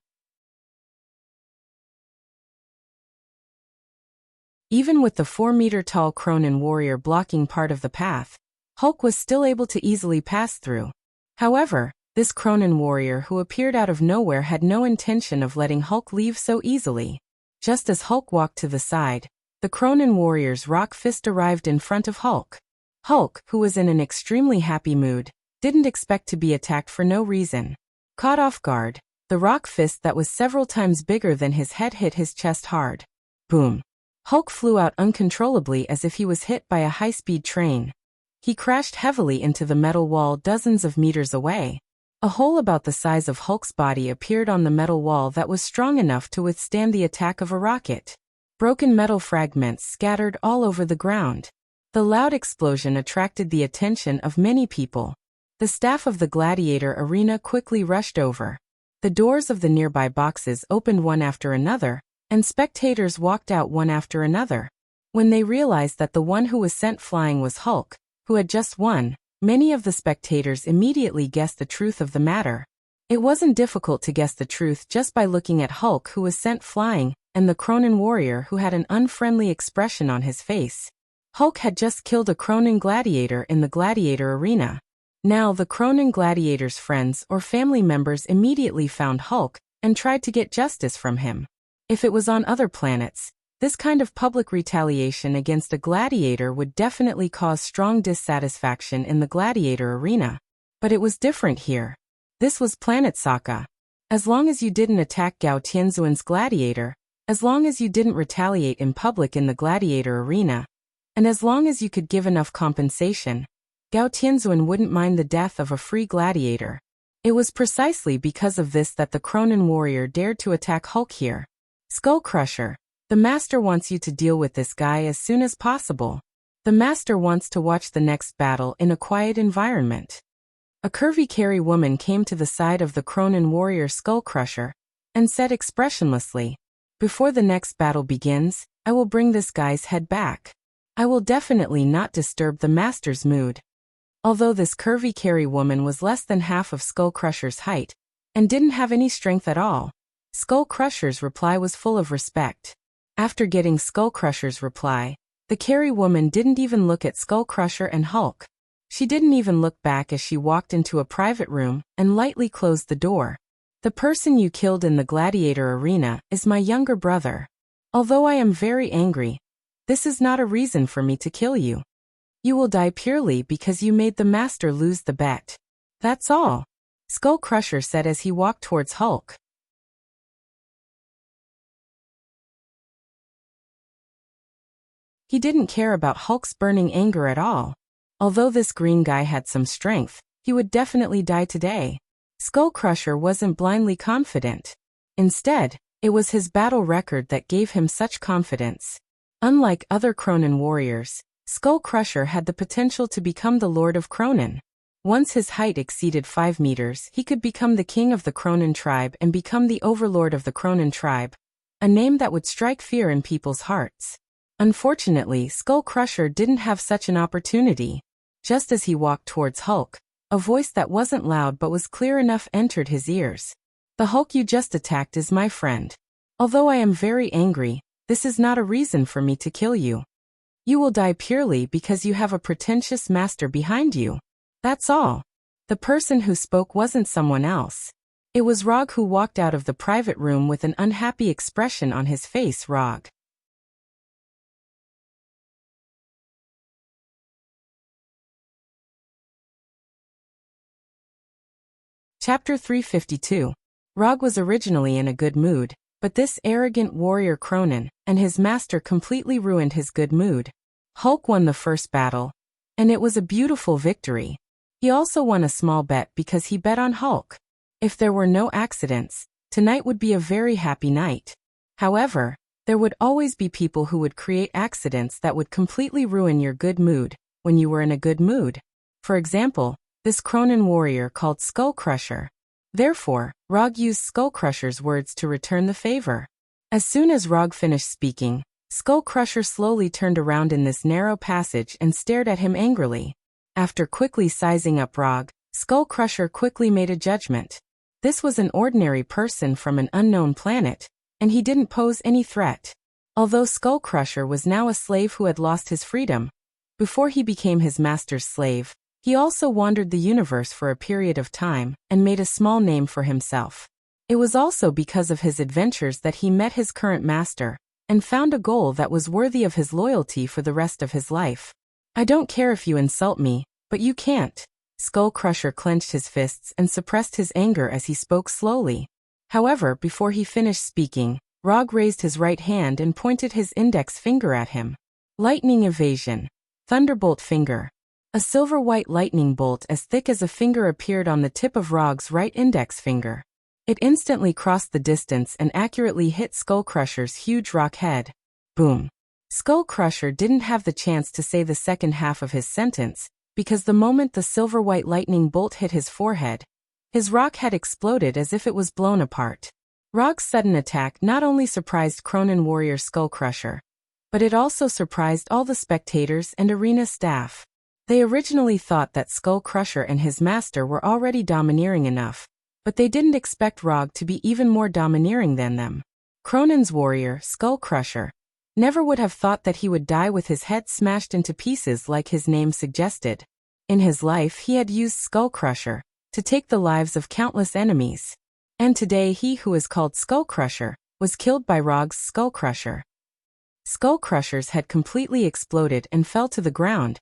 Even with the 4-meter-tall Cronin warrior blocking part of the path, Hulk was still able to easily pass through. However, this Cronin warrior who appeared out of nowhere had no intention of letting Hulk leave so easily. Just as Hulk walked to the side, the Cronin warrior's rock fist arrived in front of Hulk. Hulk, who was in an extremely happy mood, didn't expect to be attacked for no reason. Caught off guard, the rock fist that was several times bigger than his head hit his chest hard. Boom! Hulk flew out uncontrollably as if he was hit by a high-speed train. He crashed heavily into the metal wall dozens of meters away. A hole about the size of Hulk's body appeared on the metal wall that was strong enough to withstand the attack of a rocket. Broken metal fragments scattered all over the ground. The loud explosion attracted the attention of many people. The staff of the gladiator arena quickly rushed over. The doors of the nearby boxes opened one after another, and spectators walked out one after another. When they realized that the one who was sent flying was Hulk, who had just won, many of the spectators immediately guessed the truth of the matter. It wasn't difficult to guess the truth just by looking at Hulk, who was sent flying, and the Cronin warrior who had an unfriendly expression on his face. Hulk had just killed a Cronin gladiator in the gladiator arena. Now the Cronin gladiator's friends or family members immediately found Hulk and tried to get justice from him. If it was on other planets, this kind of public retaliation against a gladiator would definitely cause strong dissatisfaction in the gladiator arena. But it was different here. This was Planet Sokka. As long as you didn't attack Gao Tianzuan's gladiator, as long as you didn't retaliate in public in the gladiator arena, and as long as you could give enough compensation, Gao Tianzuan wouldn't mind the death of a free gladiator. It was precisely because of this that the Cronin warrior dared to attack Hulk here. Skull Crusher. The master wants you to deal with this guy as soon as possible. The master wants to watch the next battle in a quiet environment. A curvy carry woman came to the side of the Cronin warrior Skull Crusher and said expressionlessly, "Before the next battle begins, I will bring this guy's head back. I will definitely not disturb the master's mood." Although this curvy carry woman was less than half of Skull Crusher's height and didn't have any strength at all, Skull Crusher's reply was full of respect. After getting Skull Crusher's reply, the carry woman didn't even look at Skull Crusher and Hulk. She didn't even look back as she walked into a private room and lightly closed the door. "The person you killed in the gladiator arena is my younger brother. Although I am very angry, this is not a reason for me to kill you. You will die purely because you made the master lose the bet. That's all," Skull Crusher said as he walked towards Hulk. He didn't care about Hulk's burning anger at all. Although this green guy had some strength, he would definitely die today. Skull Crusher wasn't blindly confident. Instead, it was his battle record that gave him such confidence. Unlike other Cronin warriors, Skull Crusher had the potential to become the Lord of Cronin. Once his height exceeded 5 meters, he could become the king of the Cronin tribe and become the overlord of the Cronin tribe, a name that would strike fear in people's hearts. Unfortunately, Skull Crusher didn't have such an opportunity. Just as he walked towards Hulk, a voice that wasn't loud but was clear enough entered his ears. "The Hulk you just attacked is my friend. Although I am very angry, this is not a reason for me to kill you. You will die purely because you have a pretentious master behind you. That's all." The person who spoke wasn't someone else. It was Rog, who walked out of the private room with an unhappy expression on his face. Rog. Chapter 352. Rog was originally in a good mood, but this arrogant warrior Cronin and his master completely ruined his good mood. Hulk won the first battle, and it was a beautiful victory. He also won a small bet because he bet on Hulk. If there were no accidents, tonight would be a very happy night. However, there would always be people who would create accidents that would completely ruin your good mood when you were in a good mood. For example, this Cronin warrior called Skull Crusher. Therefore, Rog used Skull Crusher's words to return the favor. As soon as Rog finished speaking, Skull Crusher slowly turned around in this narrow passage and stared at him angrily. After quickly sizing up Rog, Skull Crusher quickly made a judgment. This was an ordinary person from an unknown planet, and he didn't pose any threat. Although Skull Crusher was now a slave who had lost his freedom, before he became his master's slave, he also wandered the universe for a period of time and made a small name for himself. It was also because of his adventures that he met his current master and found a goal that was worthy of his loyalty for the rest of his life. "I don't care if you insult me, but you can't." Skull Crusher clenched his fists and suppressed his anger as he spoke slowly. However, before he finished speaking, Rog raised his right hand and pointed his index finger at him. Lightning evasion. Thunderbolt finger. A silver-white lightning bolt as thick as a finger appeared on the tip of Rog's right index finger. It instantly crossed the distance and accurately hit Skull Crusher's huge rock head. Boom. Skull Crusher didn't have the chance to say the second half of his sentence, because the moment the silver-white lightning bolt hit his forehead, his rock head exploded as if it was blown apart. Rog's sudden attack not only surprised Cronin warrior Skull Crusher, but it also surprised all the spectators and arena staff. They originally thought that Skull Crusher and his master were already domineering enough, but they didn't expect Rog to be even more domineering than them. Cronin's warrior, Skull Crusher, never would have thought that he would die with his head smashed into pieces like his name suggested. In his life he had used Skull Crusher to take the lives of countless enemies. And today he who is called Skull Crusher was killed by Rog's Skull Crusher. Skull Crusher's head completely exploded and fell to the ground,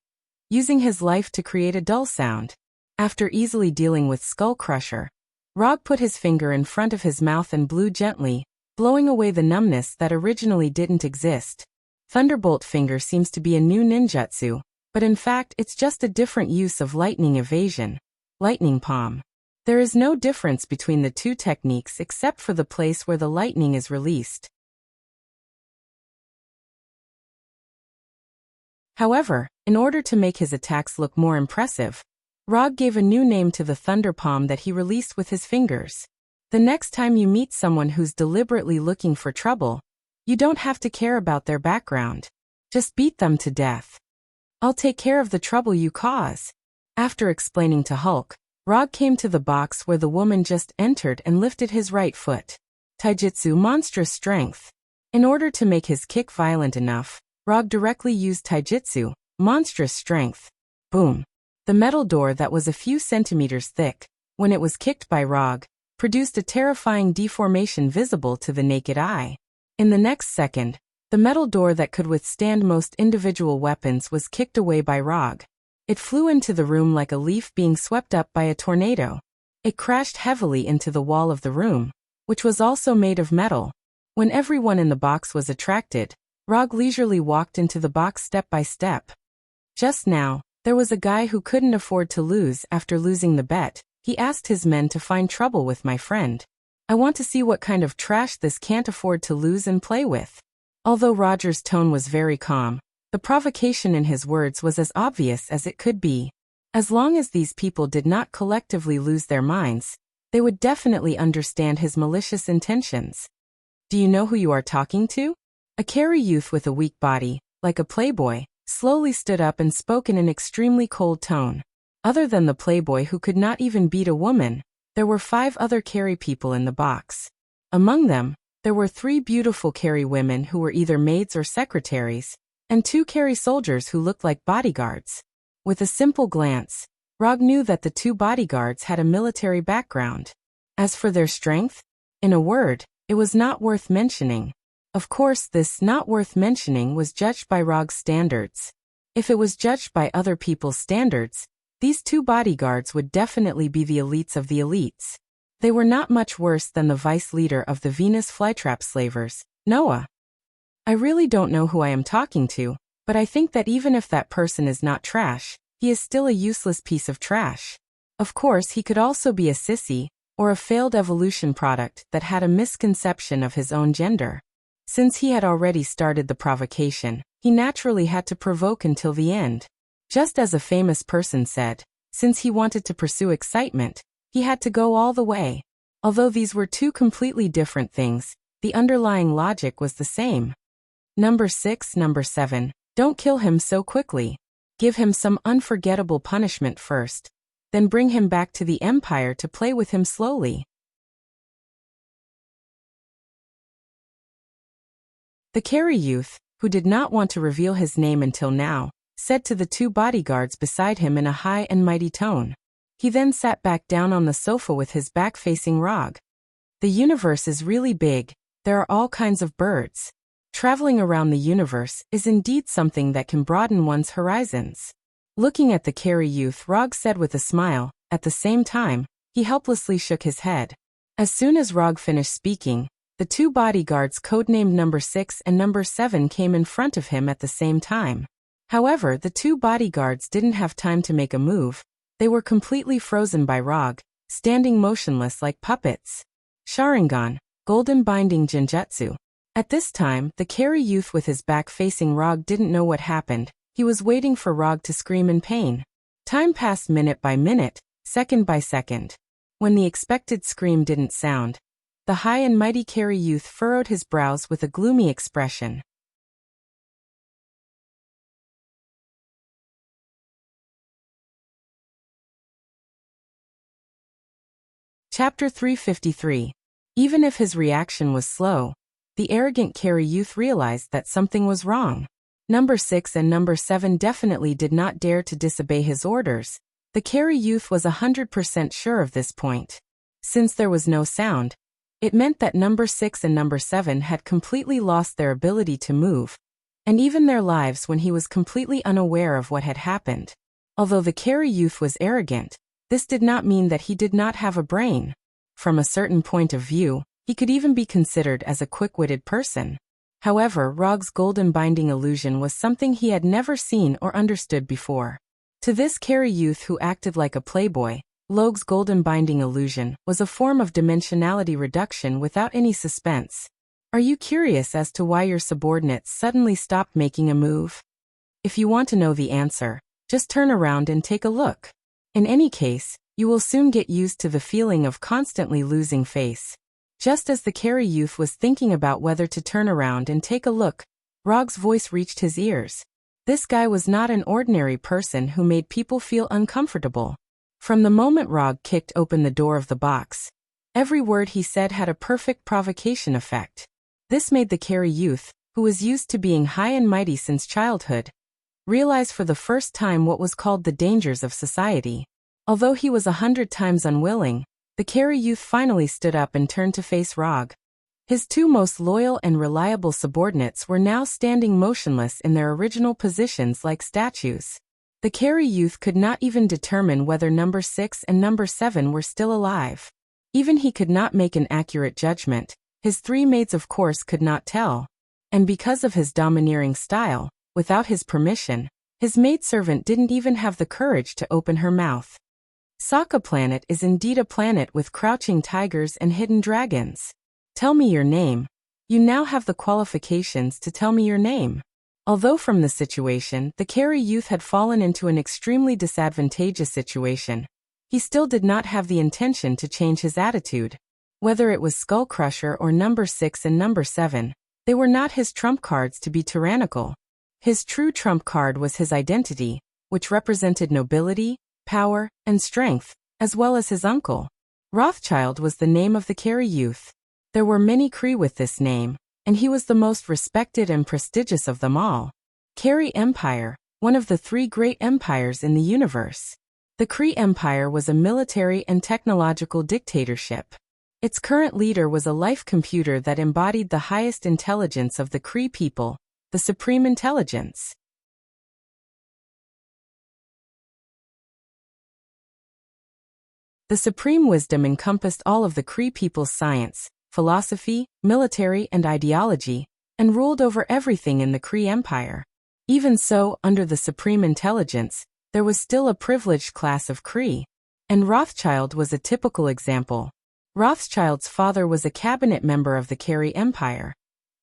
using his life to create a dull sound. After easily dealing with Skull Crusher, Rog put his finger in front of his mouth and blew gently, blowing away the numbness that originally didn't exist. Thunderbolt finger seems to be a new ninjutsu, but in fact it's just a different use of lightning evasion, lightning palm. There is no difference between the two techniques except for the place where the lightning is released. However, in order to make his attacks look more impressive, Rog gave a new name to the thunder palm that he released with his fingers. The next time you meet someone who's deliberately looking for trouble, you don't have to care about their background. Just beat them to death. I'll take care of the trouble you cause. After explaining to Hulk, Rog came to the box where the woman just entered and lifted his right foot. Taijutsu, monstrous strength. In order to make his kick violent enough, Rog directly used Taijutsu, monstrous strength. Boom. The metal door that was a few centimeters thick, when it was kicked by Rog, produced a terrifying deformation visible to the naked eye. In the next second, the metal door that could withstand most individual weapons was kicked away by Rog. It flew into the room like a leaf being swept up by a tornado. It crashed heavily into the wall of the room, which was also made of metal. When everyone in the box was attracted, Rog leisurely walked into the box step by step. Just now, there was a guy who couldn't afford to lose after losing the bet. He asked his men to find trouble with my friend. I want to see what kind of trash this can't afford to lose and play with. Although Roger's tone was very calm, the provocation in his words was as obvious as it could be. As long as these people did not collectively lose their minds, they would definitely understand his malicious intentions. Do you know who you are talking to? A Carry youth with a weak body, like a playboy, slowly stood up and spoke in an extremely cold tone. Other than the playboy who could not even beat a woman, there were 5 other Carry people in the box. Among them, there were 3 beautiful Carry women who were either maids or secretaries, and 2 Carry soldiers who looked like bodyguards. With a simple glance, Rog knew that the 2 bodyguards had a military background. As for their strength, in a word, it was not worth mentioning. Of course, this not worth mentioning was judged by Rog's standards. If it was judged by other people's standards, these 2 bodyguards would definitely be the elites of the elites. They were not much worse than the vice leader of the Venus flytrap slavers, Noah. I really don't know who I am talking to, but I think that even if that person is not trash, he is still a useless piece of trash. Of course, he could also be a sissy, or a failed evolution product that had a misconception of his own gender. Since he had already started the provocation, he naturally had to provoke until the end. Just as a famous person said, since he wanted to pursue excitement, he had to go all the way. Although these were 2 completely different things, the underlying logic was the same. Number 6, Number 7, don't kill him so quickly. Give him some unforgettable punishment first, then bring him back to the Empire to play with him slowly. The Carry youth, who did not want to reveal his name until now, said to the 2 bodyguards beside him in a high and mighty tone. He then sat back down on the sofa with his back facing Rog. The universe is really big, there are all kinds of birds. Traveling around the universe is indeed something that can broaden one's horizons. Looking at the Carry youth, Rog said with a smile. At the same time, he helplessly shook his head. As soon as Rog finished speaking, the 2 bodyguards codenamed Number 6 and Number 7 came in front of him at the same time. However, the 2 bodyguards didn't have time to make a move. They were completely frozen by Rog, standing motionless like puppets. Sharingan, Golden Binding Genjutsu. At this time, the Carry youth with his back facing Rog didn't know what happened. He was waiting for Rog to scream in pain. Time passed minute by minute, second by second. When the expected scream didn't sound, the high and mighty Carry youth furrowed his brows with a gloomy expression. Chapter 353. Even if his reaction was slow, the arrogant Carry youth realized that something was wrong. Number 6 and Number 7 definitely did not dare to disobey his orders. The Carry youth was 100% sure of this point. Since there was no sound, it meant that Number 6 and Number 7 had completely lost their ability to move, and even their lives when he was completely unaware of what had happened. Although the Carry youth was arrogant, this did not mean that he did not have a brain. From a certain point of view, he could even be considered as a quick-witted person. However, Rog's golden binding illusion was something he had never seen or understood before. To this Carrie youth who acted like a playboy, Logue's golden binding illusion was a form of dimensionality reduction without any suspense. Are you curious as to why your subordinates suddenly stopped making a move? If you want to know the answer, just turn around and take a look. In any case, you will soon get used to the feeling of constantly losing face. Just as the Carrie youth was thinking about whether to turn around and take a look, Rog's voice reached his ears. This guy was not an ordinary person who made people feel uncomfortable. From the moment Rog kicked open the door of the box, every word he said had a perfect provocation effect. This made the Carrie youth, who was used to being high and mighty since childhood, realize for the first time what was called the dangers of society. Although he was 100 times unwilling, the Carrie youth finally stood up and turned to face Rog. His two most loyal and reliable subordinates were now standing motionless in their original positions like statues. The Carrie youth could not even determine whether number 6 and number 7 were still alive. Even he could not make an accurate judgment. His three maids of course could not tell. And because of his domineering style, without his permission, his maidservant didn't even have the courage to open her mouth. Sokka Planet is indeed a planet with crouching tigers and hidden dragons. Tell me your name. You now have the qualifications to tell me your name. Although from the situation, the Carrie youth had fallen into an extremely disadvantageous situation, he still did not have the intention to change his attitude. Whether it was Skull Crusher or number 6 and number 7, they were not his trump cards to be tyrannical. His true trump card was his identity, which represented nobility, power, and strength, as well as his uncle. Rothschild was the name of the Carrie youth. There were many Kree with this name, and he was the most respected and prestigious of them all. Carrie Empire, one of the 3 great empires in the universe. The Kree Empire was a military and technological dictatorship. Its current leader was a life computer that embodied the highest intelligence of the Kree people, the Supreme Intelligence. The Supreme Wisdom encompassed all of the Kree people's science, philosophy, military, and ideology, and ruled over everything in the Kree Empire. Even so, under the Supreme Intelligence, there was still a privileged class of Kree. And Rothschild was a typical example. Rothschild's father was a cabinet member of the Carrie Empire.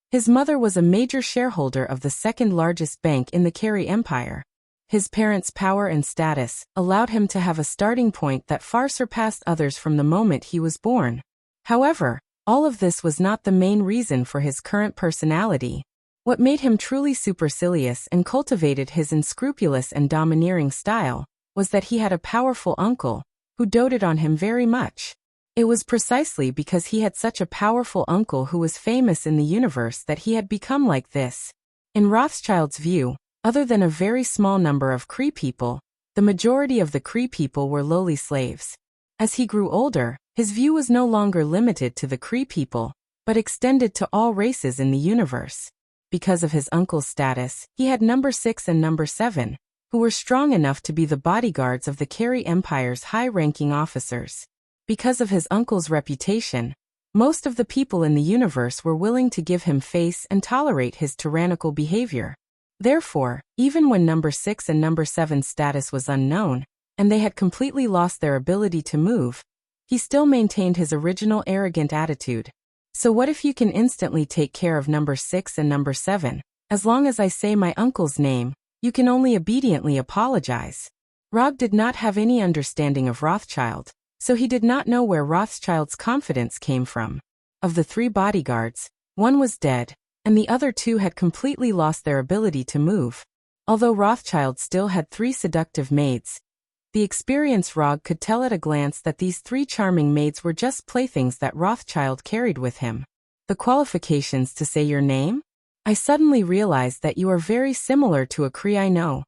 His mother was a major shareholder of the second largest bank in the Carrie Empire. His parents' power and status allowed him to have a starting point that far surpassed others from the moment he was born. However, all of this was not the main reason for his current personality. What made him truly supercilious and cultivated his unscrupulous and domineering style was that he had a powerful uncle who doted on him very much. It was precisely because he had such a powerful uncle who was famous in the universe that he had become like this. In Rothschild's view, other than a very small number of Kree people, the majority of the Kree people were lowly slaves. As he grew older, his view was no longer limited to the Kree people, but extended to all races in the universe. Because of his uncle's status, he had number 6 and number 7, who were strong enough to be the bodyguards of the Carrie Empire's high-ranking officers. Because of his uncle's reputation, most of the people in the universe were willing to give him face and tolerate his tyrannical behavior. Therefore, even when number 6 and number 7's status was unknown, and they had completely lost their ability to move, he still maintained his original arrogant attitude. So what if you can instantly take care of number 6 and number 7? As long as I say my uncle's name, you can only obediently apologize. Rog did not have any understanding of Rothschild, so he did not know where Rothschild's confidence came from. Of the 3 bodyguards, one was dead, and the other 2 had completely lost their ability to move. Although Rothschild still had 3 seductive maids, the experienced Rog could tell at a glance that these 3 charming maids were just playthings that Rothschild carried with him. The qualifications to say your name? I suddenly realized that you are very similar to a Kree I know.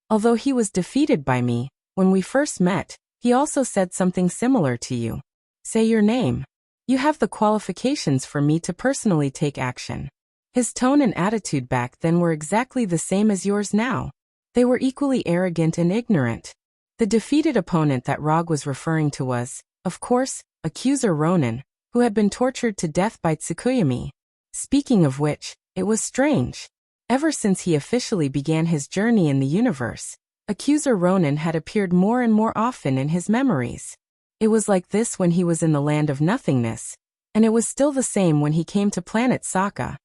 Although he was defeated by me, when we first met, he also said something similar to you. Say your name. You have the qualifications for me to personally take action. His tone and attitude back then were exactly the same as yours now. They were equally arrogant and ignorant. The defeated opponent that Rog was referring to was, of course, accuser Ronan, who had been tortured to death by Tsukuyomi. Speaking of which, It was strange. Ever since he officially began his journey in the universe, Accuser Ronin had appeared more and more often in his memories. It was like this when he was in the land of nothingness, and it was still the same when he came to planet Sokka.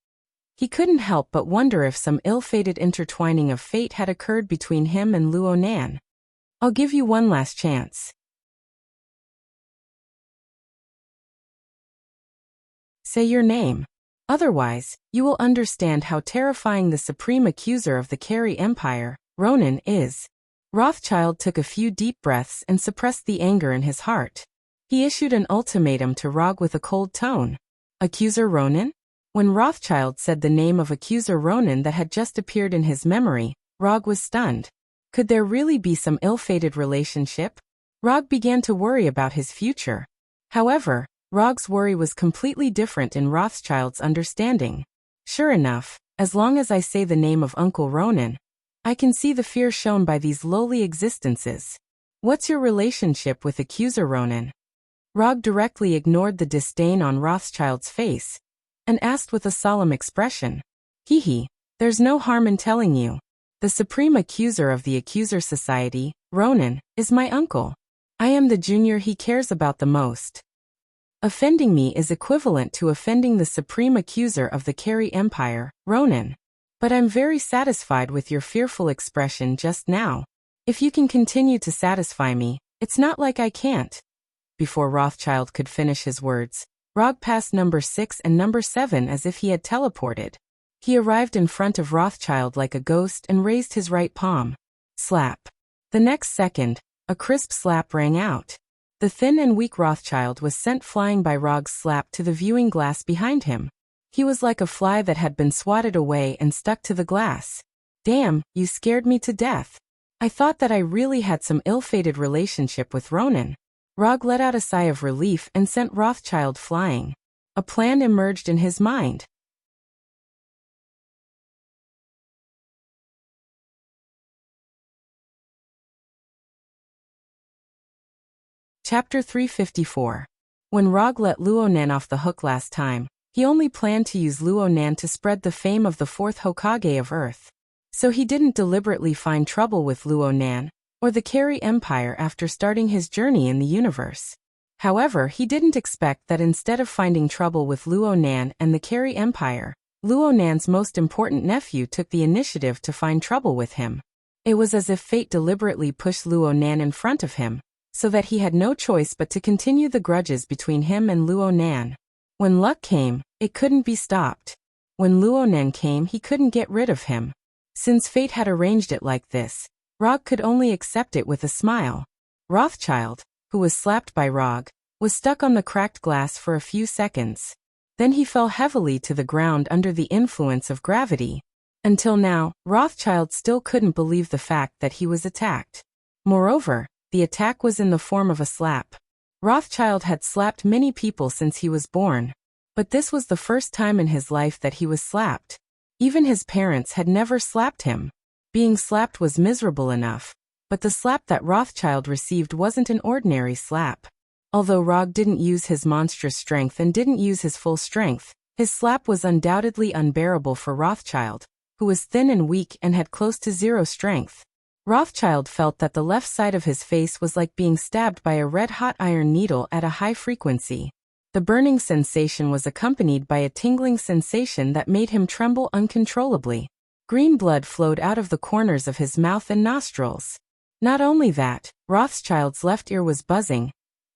He couldn't help but wonder if some ill-fated intertwining of fate had occurred between him and Luo Nan. I'll give you one last chance. Say your name. Otherwise, you will understand how terrifying the supreme accuser of the Carey Empire, Ronin, is. Rothschild took a few deep breaths and suppressed the anger in his heart. He issued an ultimatum to Rog with a cold tone. Accuser Ronin? When Rothschild said the name of Accuser Ronin that had just appeared in his memory, Rog was stunned. Could there really be some ill-fated relationship? Rog began to worry about his future. However, Rog's worry was completely different in Rothschild's understanding. Sure enough, as long as I say the name of Uncle Ronin, I can see the fear shown by these lowly existences. What's your relationship with Accuser Ronin? Rog directly ignored the disdain on Rothschild's face and asked with a solemn expression. Hee, there's no harm in telling you. The supreme accuser of the Accuser Society, Ronin, is my uncle. I am the junior he cares about the most. Offending me is equivalent to offending the supreme accuser of the Carey Empire, Ronin. But I'm very satisfied with your fearful expression just now. If you can continue to satisfy me, it's not like I can't. Before Rothschild could finish his words, Rog passed number 6 and number 7 as if he had teleported. He arrived in front of Rothschild like a ghost and raised his right palm. Slap. The next second, a crisp slap rang out. The thin and weak Rothschild was sent flying by Rog's slap to the viewing glass behind him. He was like a fly that had been swatted away and stuck to the glass. Damn, you scared me to death. I thought that I really had some ill-fated relationship with Ronin. Rog let out a sigh of relief and sent Rothschild flying. A plan emerged in his mind. Chapter 354. When Rog let Luo Nan off the hook last time, he only planned to use Luo Nan to spread the fame of the 4th Hokage of Earth. So he didn't deliberately find trouble with Luo Nan or the Carey Empire after starting his journey in the universe. However, he didn't expect that instead of finding trouble with Luo Nan and the Carey Empire, Luo Nan's most important nephew took the initiative to find trouble with him. It was as if fate deliberately pushed Luo Nan in front of him, so that he had no choice but to continue the grudges between him and Luo Nan. When luck came, it couldn't be stopped. When Luo Nan came, he couldn't get rid of him. Since fate had arranged it like this, Rog could only accept it with a smile. Rothschild, who was slapped by Rog, was stuck on the cracked glass for a few seconds. Then he fell heavily to the ground under the influence of gravity. Until now, Rothschild still couldn't believe the fact that he was attacked. Moreover, the attack was in the form of a slap. Rothschild had slapped many people since he was born, but this was the first time in his life that he was slapped. Even his parents had never slapped him. Being slapped was miserable enough, but the slap that Rothschild received wasn't an ordinary slap. Although Rog didn't use his monstrous strength and didn't use his full strength, his slap was undoubtedly unbearable for Rothschild, who was thin and weak and had close to zero strength. Rothschild felt that the left side of his face was like being stabbed by a red-hot iron needle at a high frequency. The burning sensation was accompanied by a tingling sensation that made him tremble uncontrollably. Green blood flowed out of the corners of his mouth and nostrils. Not only that, Rothschild's left ear was buzzing,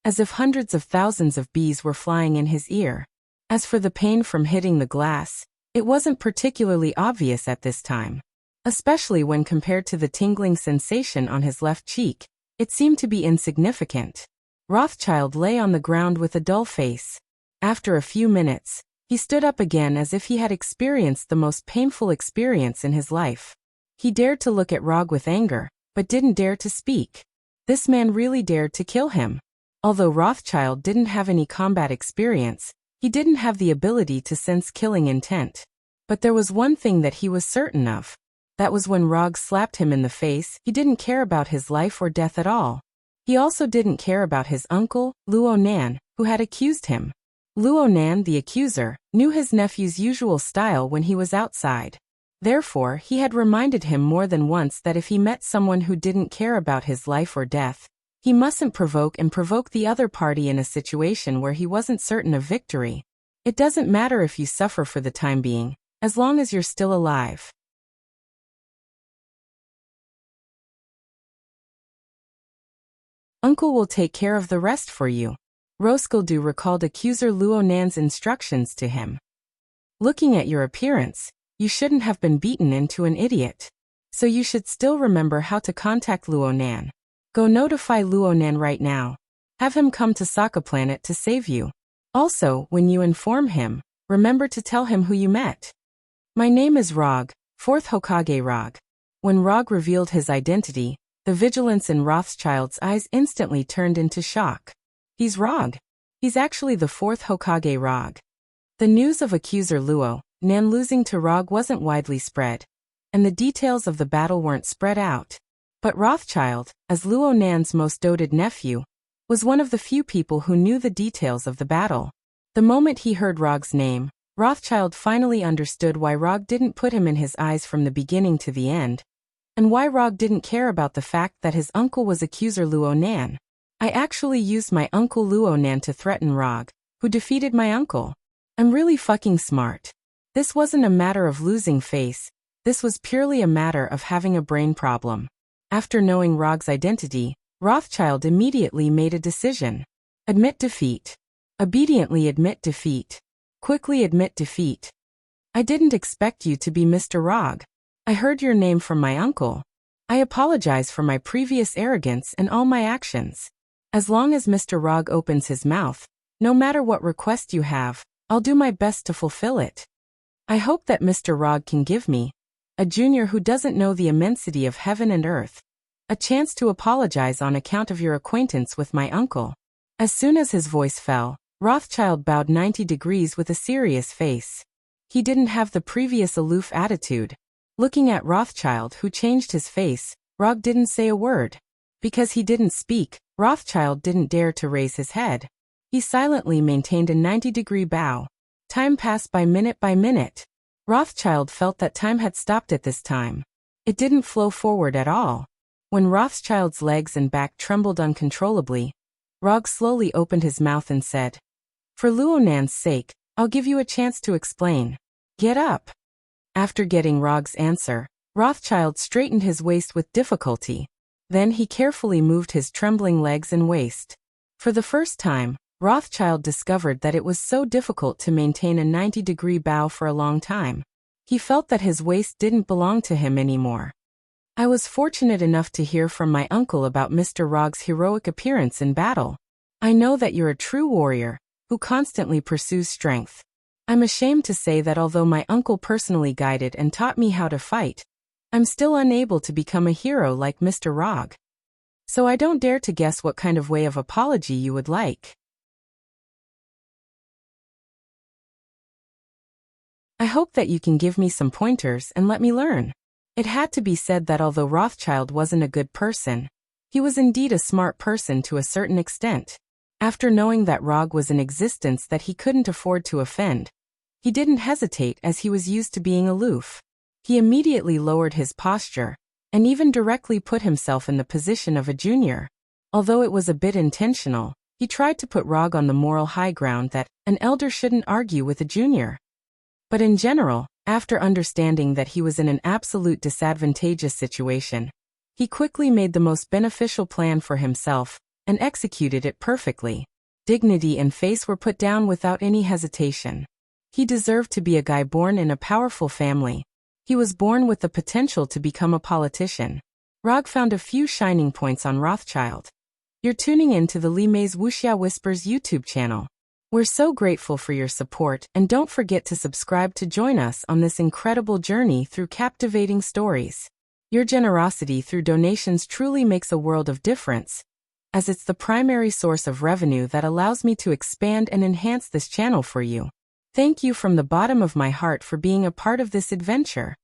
as if hundreds of thousands of bees were flying in his ear. As for the pain from hitting the glass, it wasn't particularly obvious at this time. Especially when compared to the tingling sensation on his left cheek, it seemed to be insignificant. Rothschild lay on the ground with a dull face. After a few minutes, he stood up again as if he had experienced the most painful experience in his life. He dared to look at Rog with anger, but didn't dare to speak. This man really dared to kill him. Although Rothschild didn't have any combat experience, he didn't have the ability to sense killing intent. But there was one thing that he was certain of. That was when Rog slapped him in the face, he didn't care about his life or death at all. He also didn't care about his uncle, Luo Nan, who had accused him. Luo Nan, the accuser, knew his nephew's usual style when he was outside. Therefore, he had reminded him more than once that if he met someone who didn't care about his life or death, he mustn't provoke the other party in a situation where he wasn't certain of victory. It doesn't matter if you suffer for the time being, as long as you're still alive. Uncle will take care of the rest for you. Roskilde recalled accuser Luo Nan's instructions to him. Looking at your appearance, you shouldn't have been beaten into an idiot. So you should still remember how to contact Luo Nan. Go notify Luo Nan right now. Have him come to Sokka Planet to save you. Also, when you inform him, remember to tell him who you met. My name is Rog, 4th Hokage Rog. When Rog revealed his identity, the vigilance in Rothschild's eyes instantly turned into shock. He's Rog. He's actually the 4th Hokage Rog. The news of accuser Luo Nan losing to Rog wasn't widely spread, and the details of the battle weren't spread out. But Rothschild, as Luo Nan's most doted nephew, was one of the few people who knew the details of the battle. The moment he heard Rog's name, Rothschild finally understood why Rog didn't put him in his eyes from the beginning to the end, and why Rog didn't care about the fact that his uncle was accuser Luo Nan. I actually used my uncle Luo Nan to threaten Rog, who defeated my uncle. I'm really fucking smart. This wasn't a matter of losing face, this was purely a matter of having a brain problem. After knowing Rog's identity, Rothschild immediately made a decision. Admit defeat. Obediently admit defeat. Quickly admit defeat. I didn't expect you to be Mr. Rog. I heard your name from my uncle. I apologize for my previous arrogance and all my actions. As long as Mr. Rog opens his mouth, no matter what request you have, I'll do my best to fulfill it. I hope that Mr. Rog can give me, a junior who doesn't know the immensity of heaven and earth, a chance to apologize on account of your acquaintance with my uncle. As soon as his voice fell, Rothschild bowed 90 degrees with a serious face. He didn't have the previous aloof attitude. Looking at Rothschild, who changed his face, Rog didn't say a word. Because he didn't speak, Rothschild didn't dare to raise his head. He silently maintained a 90-degree bow. Time passed by minute. Rothschild felt that time had stopped at this time. It didn't flow forward at all. When Rothschild's legs and back trembled uncontrollably, Rog slowly opened his mouth and said, "For Luo Nan's sake, I'll give you a chance to explain. Get up." After getting Rog's answer, Rothschild straightened his waist with difficulty. Then he carefully moved his trembling legs and waist. For the first time, Rothschild discovered that it was so difficult to maintain a 90-degree bow for a long time. He felt that his waist didn't belong to him anymore. I was fortunate enough to hear from my uncle about Mr. Rog's heroic appearance in battle. I know that you're a true warrior, who constantly pursues strength. I'm ashamed to say that although my uncle personally guided and taught me how to fight, I'm still unable to become a hero like Mr. Rog. So I don't dare to guess what kind of way of apology you would like. I hope that you can give me some pointers and let me learn. It had to be said that although Rothschild wasn't a good person, he was indeed a smart person to a certain extent. After knowing that Rog was in existence that he couldn't afford to offend, he didn't hesitate as he was used to being aloof. He immediately lowered his posture, and even directly put himself in the position of a junior. Although it was a bit intentional, he tried to put Rog on the moral high ground that an elder shouldn't argue with a junior. But in general, after understanding that he was in an absolute disadvantageous situation, he quickly made the most beneficial plan for himself, and executed it perfectly. Dignity and face were put down without any hesitation. He deserved to be a guy born in a powerful family. He was born with the potential to become a politician. Rog found a few shining points on Rothschild. You're tuning in to the Li Mei's Wuxia Whispers YouTube channel. We're so grateful for your support, and don't forget to subscribe to join us on this incredible journey through captivating stories. Your generosity through donations truly makes a world of difference, as it's the primary source of revenue that allows me to expand and enhance this channel for you. Thank you from the bottom of my heart for being a part of this adventure.